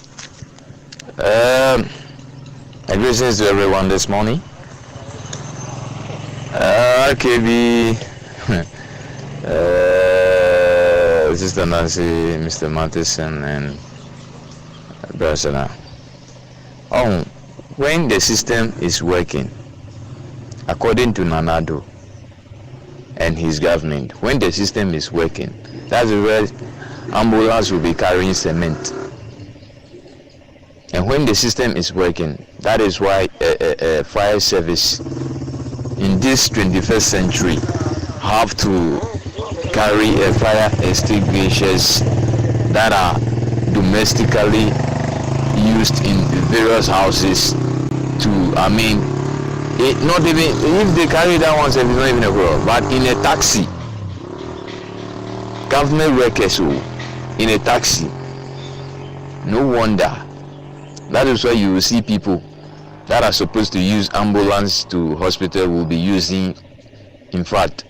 S18: Greetings to everyone this morning. RKB, Sister Nancy, Mr. Matheson, and Brasana. When the system is working, according to Nanado and his government, when the system is working, that's where ambulance will be carrying cement. And when the system is working, that is why fire service in this 21st century have to carry fire extinguishers that are domestically used in various houses to, not even if they carry that one, it's not even a problem. But in a taxi, government workers in a taxi, no wonder. That is why you will see people that are supposed to use ambulance to hospital will be using, in fact,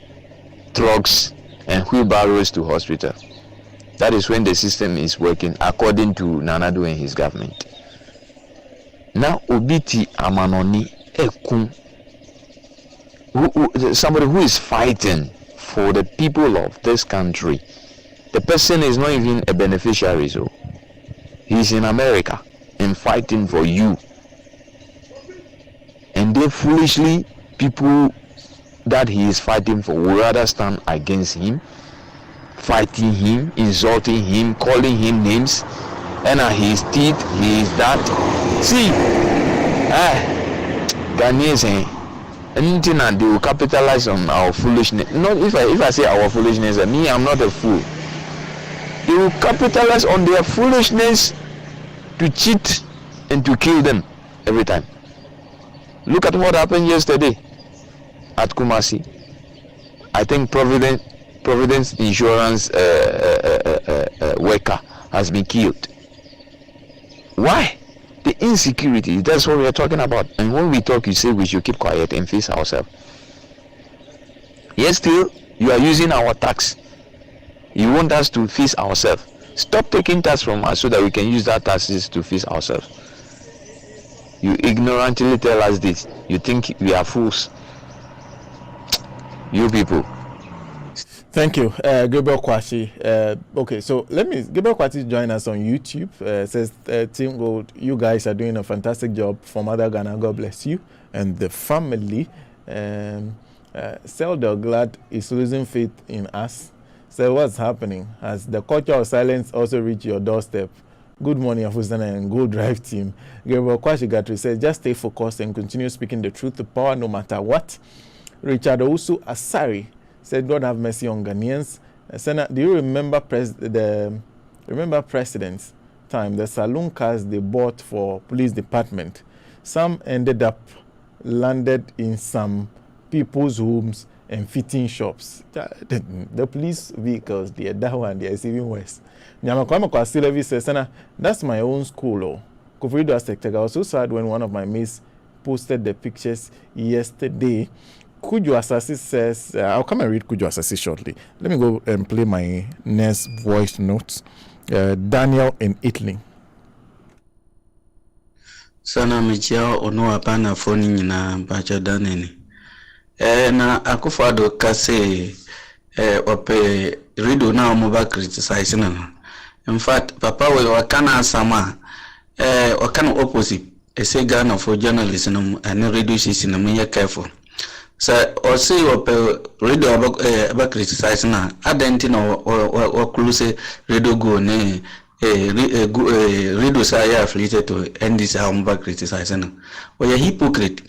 S18: trucks and wheelbarrows to hospital. That is when the system is working according to Nanado and his government. Now Obiti Amanoni Ekun, somebody who is fighting for the people of this country. The person is not even a beneficiary, so he's in America and fighting for you. And they foolishly, people that he is fighting for will rather stand against him, fighting him, insulting him, calling him names, and his teeth, he is that. See, Ghanaians, anything that they will capitalize on our foolishness. Not if I say our foolishness, me, I'm not a fool. They will capitalize on their foolishness to cheat and to kill them every time. Look at what happened yesterday at Kumasi. I think Providence Insurance worker has been killed. Why? The insecurity. That's what we are talking about. And when we talk, you say we should keep quiet and face ourselves. Yes, still you are using our tax. You want us to face ourselves. Stop taking tax from us so that we can use that taxes to face ourselves. You ignorantly tell us this. You think we are fools. You people.
S2: Thank you, Gabriel Kwashi. Okay, so Gabriel Kwashi join us on YouTube. Says, Team Gold, you guys are doing a fantastic job for Mother Ghana. God bless you and the family. Seldom Glad is losing faith in us. So what's happening? Has the culture of silence also reached your doorstep? Good morning, Afusana and Gold Drive team. Gabriel Kwashigatri says, just stay focused and continue speaking the truth to power no matter what. Richard Ousu Asari said, God have mercy on Ghanaians. Senator, do you remember President's time, the saloon cars they bought for police department? Some ended up landed in some people's homes and fitting shops. The police vehicles, they are that one, they are even worse. Nyamakwame Kwasilevi says, Senator, that's my own school. Kofrido Asektek, I was so sad when one of my mates posted the pictures yesterday. Kujo Asasi says, I'll come and read Kujo Asasi shortly. Let me go and play my next voice notes. Daniel in Italy.
S19: Sana michia ono hapana phone nyina bacha daneni. Na akufado kase ope rido na omoba criticize na. In fact, papa we wakana sama wakana opposite. Ese Ghana for journalism and radio system na muya careful. So or say radio about criticize na adenti na wakuluse radio go ne radio say affiliated to end this omoba criticize na. We are hypocrite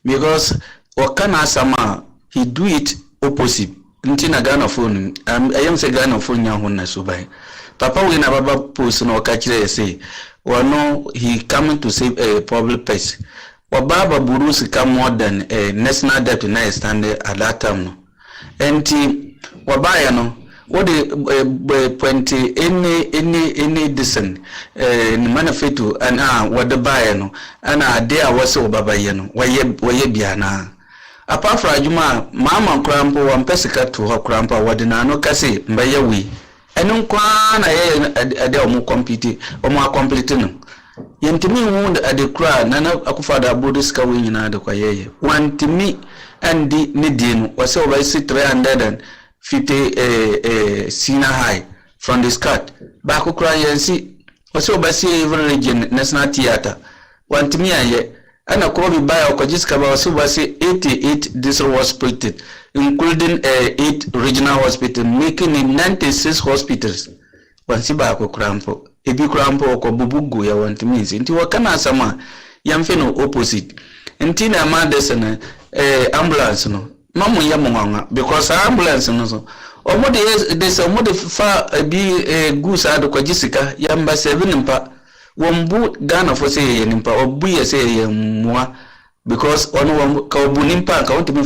S19: because wakana sama he do it opposite. Ntina Ghana phone I am say Ghana phone nya ho na subai. Papa we na baba post no kachire say no he coming to save a public peace. Wababa burusi come more than a national debt na standard at that time no. Enti wabaya no what the point any decent ni manifesto and what the buyer no and there was wababa no waye bia na. Apart from Juma, Mama Crampo and Pesica to her crampa, what did no case, mbaye we. And kwana a more compete or more completing. Yentimi wound at the crowd, Nana Akufada Buddhiska wing in the Kwaye. One to me and the Nidin was over 350 Sina high from the skirt. Baku cry and see was over every region, National Theatre. One to me, and a call by Okajiska was over 88 diesel hospitals, including 8 regional hospitals, making it 96 hospitals. Wansibako crampo, ebi crampo ko bubugu ya wantimizi. Nti wakana sama yamfeno opposite. Nti na madesene ambulance no. Mamu ya mwanga because ambulance no so. Omode des omode fa bi goose ado kwa jisika yamba 7 mpa. Wombu Ghana for say ye nimpa obu ye say ye mwa because ono ka obu nimpa ka want to be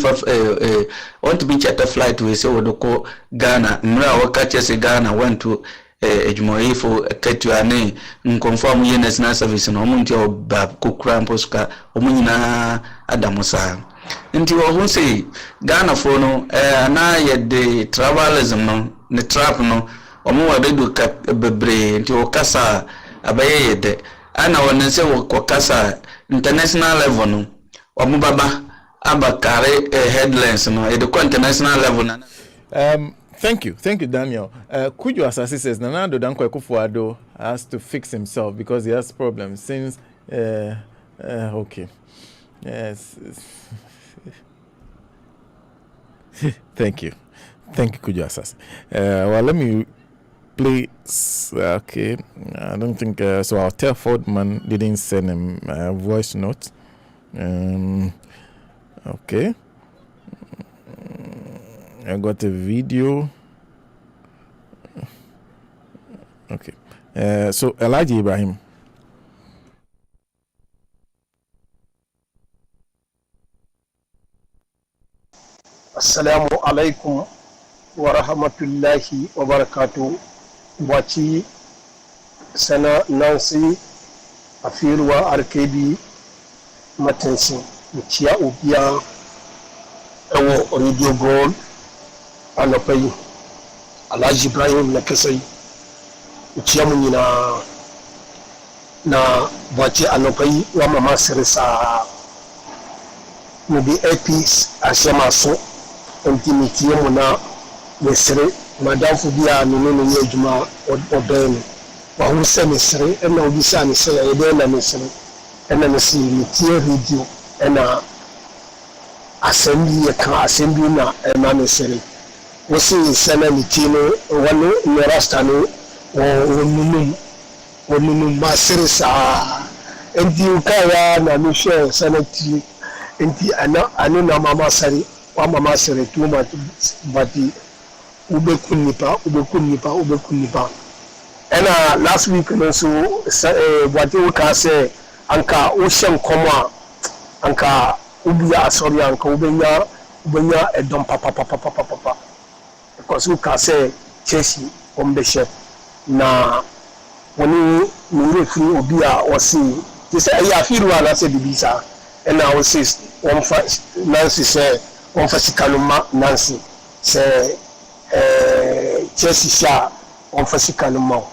S19: want to be charter flight we say wodoko Ghana mra wakache se Ghana want to ejmoifo ketu ane nkonform ye national service no omuntu oba kokura mposka omunyina adamusa nti wo say Ghana for no na ye the travelism no ne trap no omu wadedu ka bebre nti okasa abaye de ana wonense wakasa international level no omubaba abakare headlines no the international level na.
S2: Thank you Daniel. Kujo Asasi says Nana Addo Dankwa Akufo-Addo has to fix himself because he has problems since okay. Yes. Thank you Kujo Asasi. Well, let me play. Okay, I don't think so. Our Telford man didn't send him a voice note. Okay, I got a video. Okay, so Elijah Ibrahim.
S20: Assalamu alaikum wa rahmatullahi wa barakatuh. Wachi sana Nancy Afirwa RKB Matensi Mchia Ubia Ewo Radio Gold Anapai Alhaji Ibrahim Nakasai Mchia Munyina na Wachi Anapai wa Mama Seresa Mubi Epis Asema So Mtimikie Muna mesere madamfo bi a no no yɛ adwuma ɔbɛn no wahu sɛ mesere ɛna obi sɛ ne sɛ yɛde na mesere ɛna ne si metie radio ɛna asɛm bi yɛka asɛm bi na ɛma mesere wosi sɛ na ne tie no wɔno ne rasta no wɔnunum masere saa nti ukaya na mehwɛ sɛ na tie nti ano na mama sare wa mama sare too much but ubekun nipa ɛna last week no so bwate woka sɛ anka wohyɛ nkɔm a anka wobia asɔre anka wobɛnya ɛdɔm papapapapapa because woka sɛ Chelsea wɔmbɛhyɛ na wɔne mmerɛ firi obi a wɔse te sɛ ɛyɛ afiru anaasɛ biribi saa ɛna wɔse wɔmfa Nancy sɛ wɔmfa sika no ma Nancy sɛ Chelsea hyɛ a wɔmfa sika no ma wo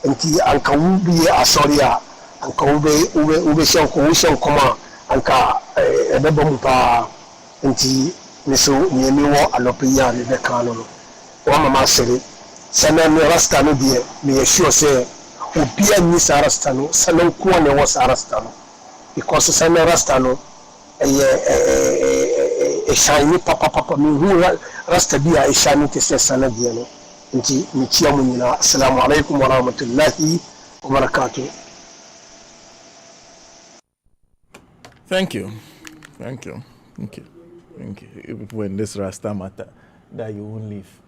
S20: nti anka wobie asɔre a anka wobɛhyɛ nkɔm a anka ɛbɛbɔ mu paa nti me so neɛmi wɔ anɔpɛ yi a mebɛka no no wɔma ma asere sɛ na me rasta no deɛ meyɛ sure sɛ obia nni saa rasta no sɛ no nkoa ne wɔ saa rasta no because sɛ na rasta no ɛhyɛne papapapa mehu rasta bi a ɛhyɛne te sɛ sana deɛ no nti mekyia mu nyinaa assalamu alaikum warahmatullahi wabarakatuh.
S2: Thank you. When this Rasta matter, that you won't leave.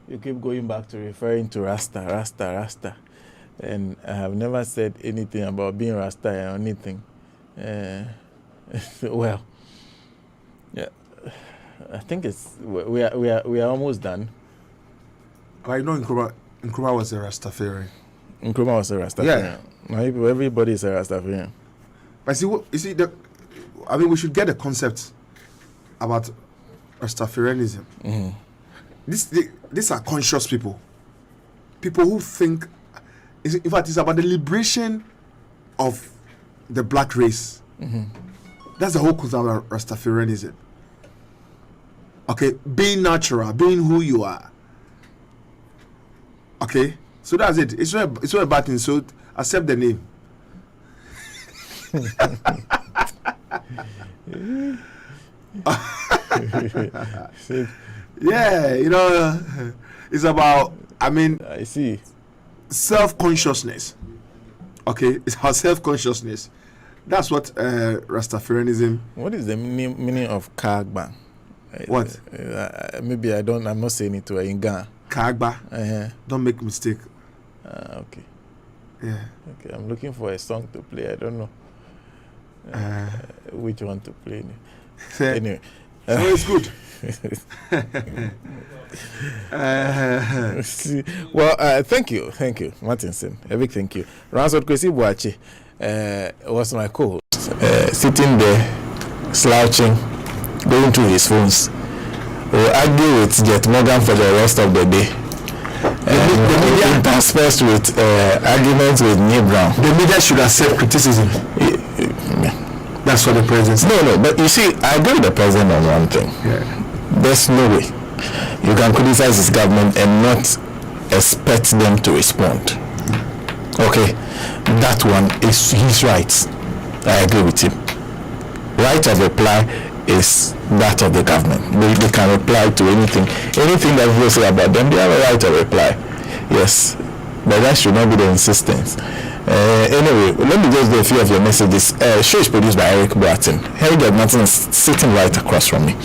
S2: You keep going back to referring to Rasta. And I have never said anything about being Rasta or anything. Well, yeah, I think we are almost done.
S15: I know Nkrumah was a Rastafarian.
S2: Nkrumah was a Rastafarian. Yeah. Everybody is a Rastafarian.
S15: But see, we should get a concept about Rastafarianism.
S2: Mm-hmm.
S15: These are conscious people who think. In fact, it's about the liberation of the black race.
S2: Mm-hmm.
S15: That's the whole concept of Rastafarianism. Okay, being natural, being who you are. Okay, so that's it. It's not a bad thing. So accept the name. Yeah, it's about,
S2: I see,
S15: self-consciousness. Okay, it's about self-consciousness. That's what Rastafarianism.
S2: What is the meaning of Kagba?
S15: What?
S2: Maybe I'm not saying it to in Ghana.
S15: Kagba. Don't make mistake.
S2: Okay.
S15: Yeah.
S2: Okay, I'm looking for a song to play. I don't know which one to play. Anyway.
S15: So it's good.
S2: Well, thank you, Martinson. A big thank you. Ransford Kwesi Boachi was my co-host, sitting there, slouching, going through his phones. We'll argue with Jet Morgan for the rest of the day. The media interspersed with arguments with Neil Brown.
S15: The media should accept criticism. That's what the president said.
S2: No, but you see, I agree with the president on one thing.
S15: Yeah.
S2: There's no way you can criticize his government and not expect them to respond. Okay, that one is his rights. I agree with him. Right of reply is that of the government. They can reply to anything that people say about them. They have a right of reply. Yes, but that should not be the insistence. Anyway, let me just do a few of your messages. Show is produced by Eric Boatin. Harry Martin is sitting right across from me.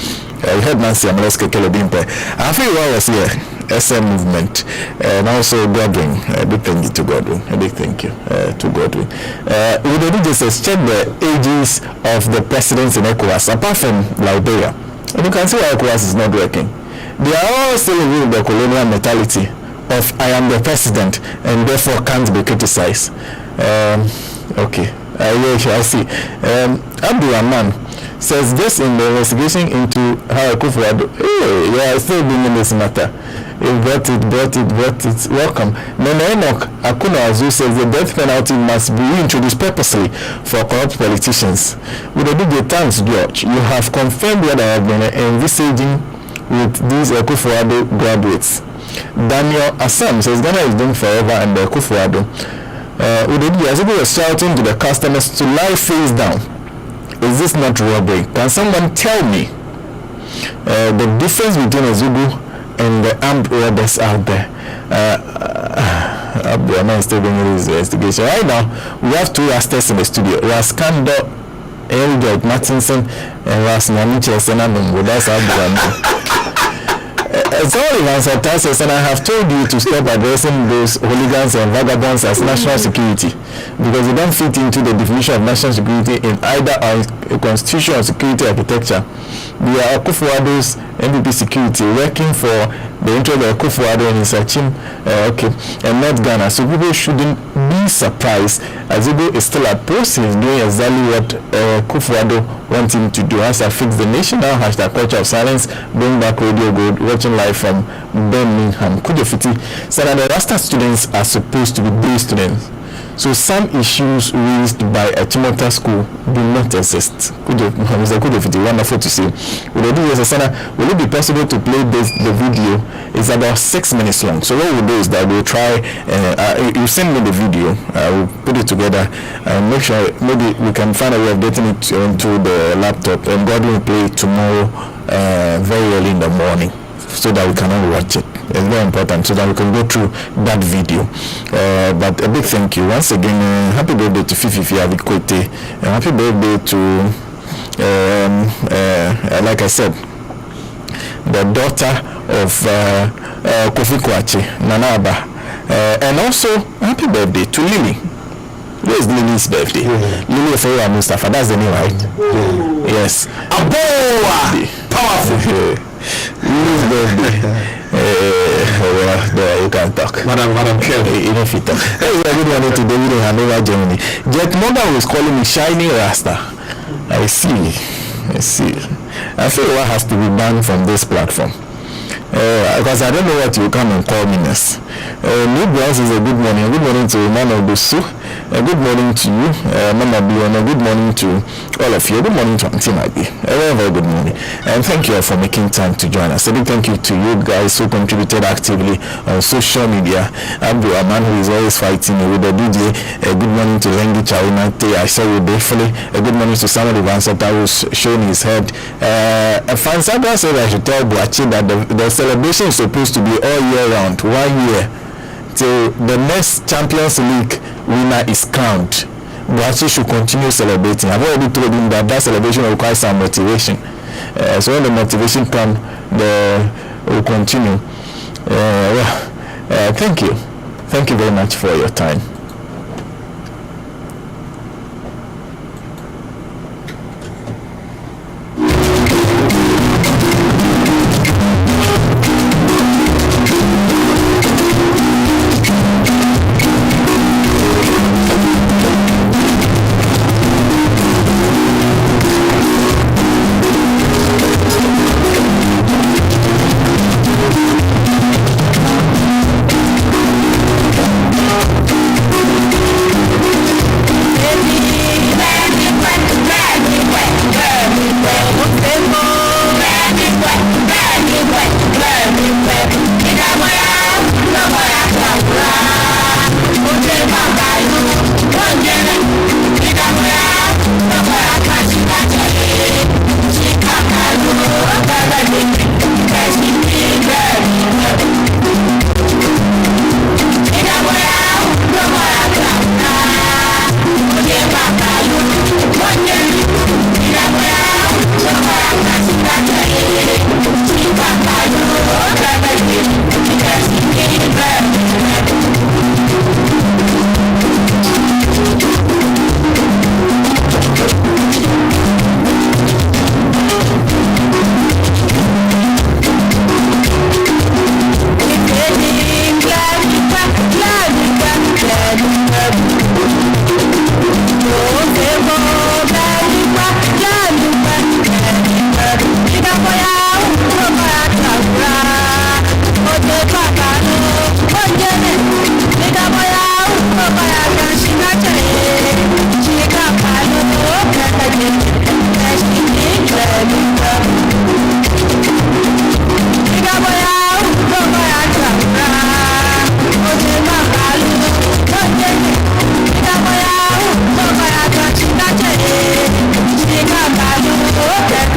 S2: We heard Nancy Amaleska Kelobimpe. I feel well was here. SM movement and also Godwin. A big thank you to Godwin. To Godwin. With the DJs, check the ages of the presidents in ECOWAS, apart from Liberia. And you can see why ECOWAS is not working. They are all still in the colonial mentality of I am the president and therefore can't be criticized. Okay, I see. Abdul Rahman says this in the investigation into how Akufo-Addo. Hey, you are still being in this matter. You brought it. Welcome. Nana Enoch Akuna Azu says the death penalty must be reintroduced purposely for corrupt politicians. With a big thanks, George, you have confirmed what I have been envisaging with these Akufo-Addo graduates. Daniel Assam says Ghana is doomed forever and Kufuado. Udodi Azubu was shouting to the customers to lie face down. Is this not robbery? Can someone tell me the difference between Azubu and the armed robbers out there? I'm still doing this investigation. Right now, we have 2 Rastas in the studio. Raskando Elgert Martinson and Ras Namiche Senanumbo. That's It's all Evans and I have told you to stop addressing those hooligans and vagabonds as national security because they don't fit into the definition of national security in either our constitution or security architecture. We are Akufo-Addo's NPP security working for the interest of Akufo-Addo and his team, and not Ghana. So people shouldn't be surprised. Azubu is still at post. He's doing exactly what Akufo-Addo wants him to do. As I fix the nation now, hashtag culture of silence, bring back Radio Gold, watching live from Birmingham. Kudefiti said that the Rasta students are supposed to be day students. So some issues raised by a Chimota school do not exist. Kudefiti, wonderful to see. Will it be possible to play the video? It's about 6 minutes long. So what we'll do is that we'll try, you send me the video, we'll put it together and make sure maybe we can find a way of getting it onto the laptop, and God will play it tomorrow very early in the morning so that we can all watch it. It's very important so that we can go through that video. But a big thank you once again. Happy birthday to Fifi Avikwete, and happy birthday to like I said, the daughter of Kofi Kwache, Nanaba, and also happy birthday to Lily. Where is Lily's birthday? Lily Fewa Mustafa, that's the name, right? Yes. Aboa! Powerful. Lily's birthday. There you can talk. Madam Kelly, you know if you talk. Hey, a good morning to David in Hanover, Germany. Jet Morgan was calling me Shiny Rasta. I see. I feel what has to be done from this platform. Because I don't know what you come and call me next. New Bronx is a good morning. A good morning to Mama Busu. A good morning to you, Mama B, and a good morning to all of you. Good morning to Auntie Maggie. A very, very good morning. And thank you all for making time to join us. A big thank you to you guys who contributed actively on social media. Abdul, a man who is always fighting with the DJ. A good morning to Lengi Chaunate. I saw you briefly. A good morning to Samuel Ivansata who's showing his head. Fansabra said I should tell Buachi that the celebration is supposed to be all year round, 1 year. Till the next Champions League winner is crowned. Buachi should continue celebrating. I've already told him that celebration requires some motivation. So when the motivation comes, we'll continue. Thank you. Thank you very much for your time.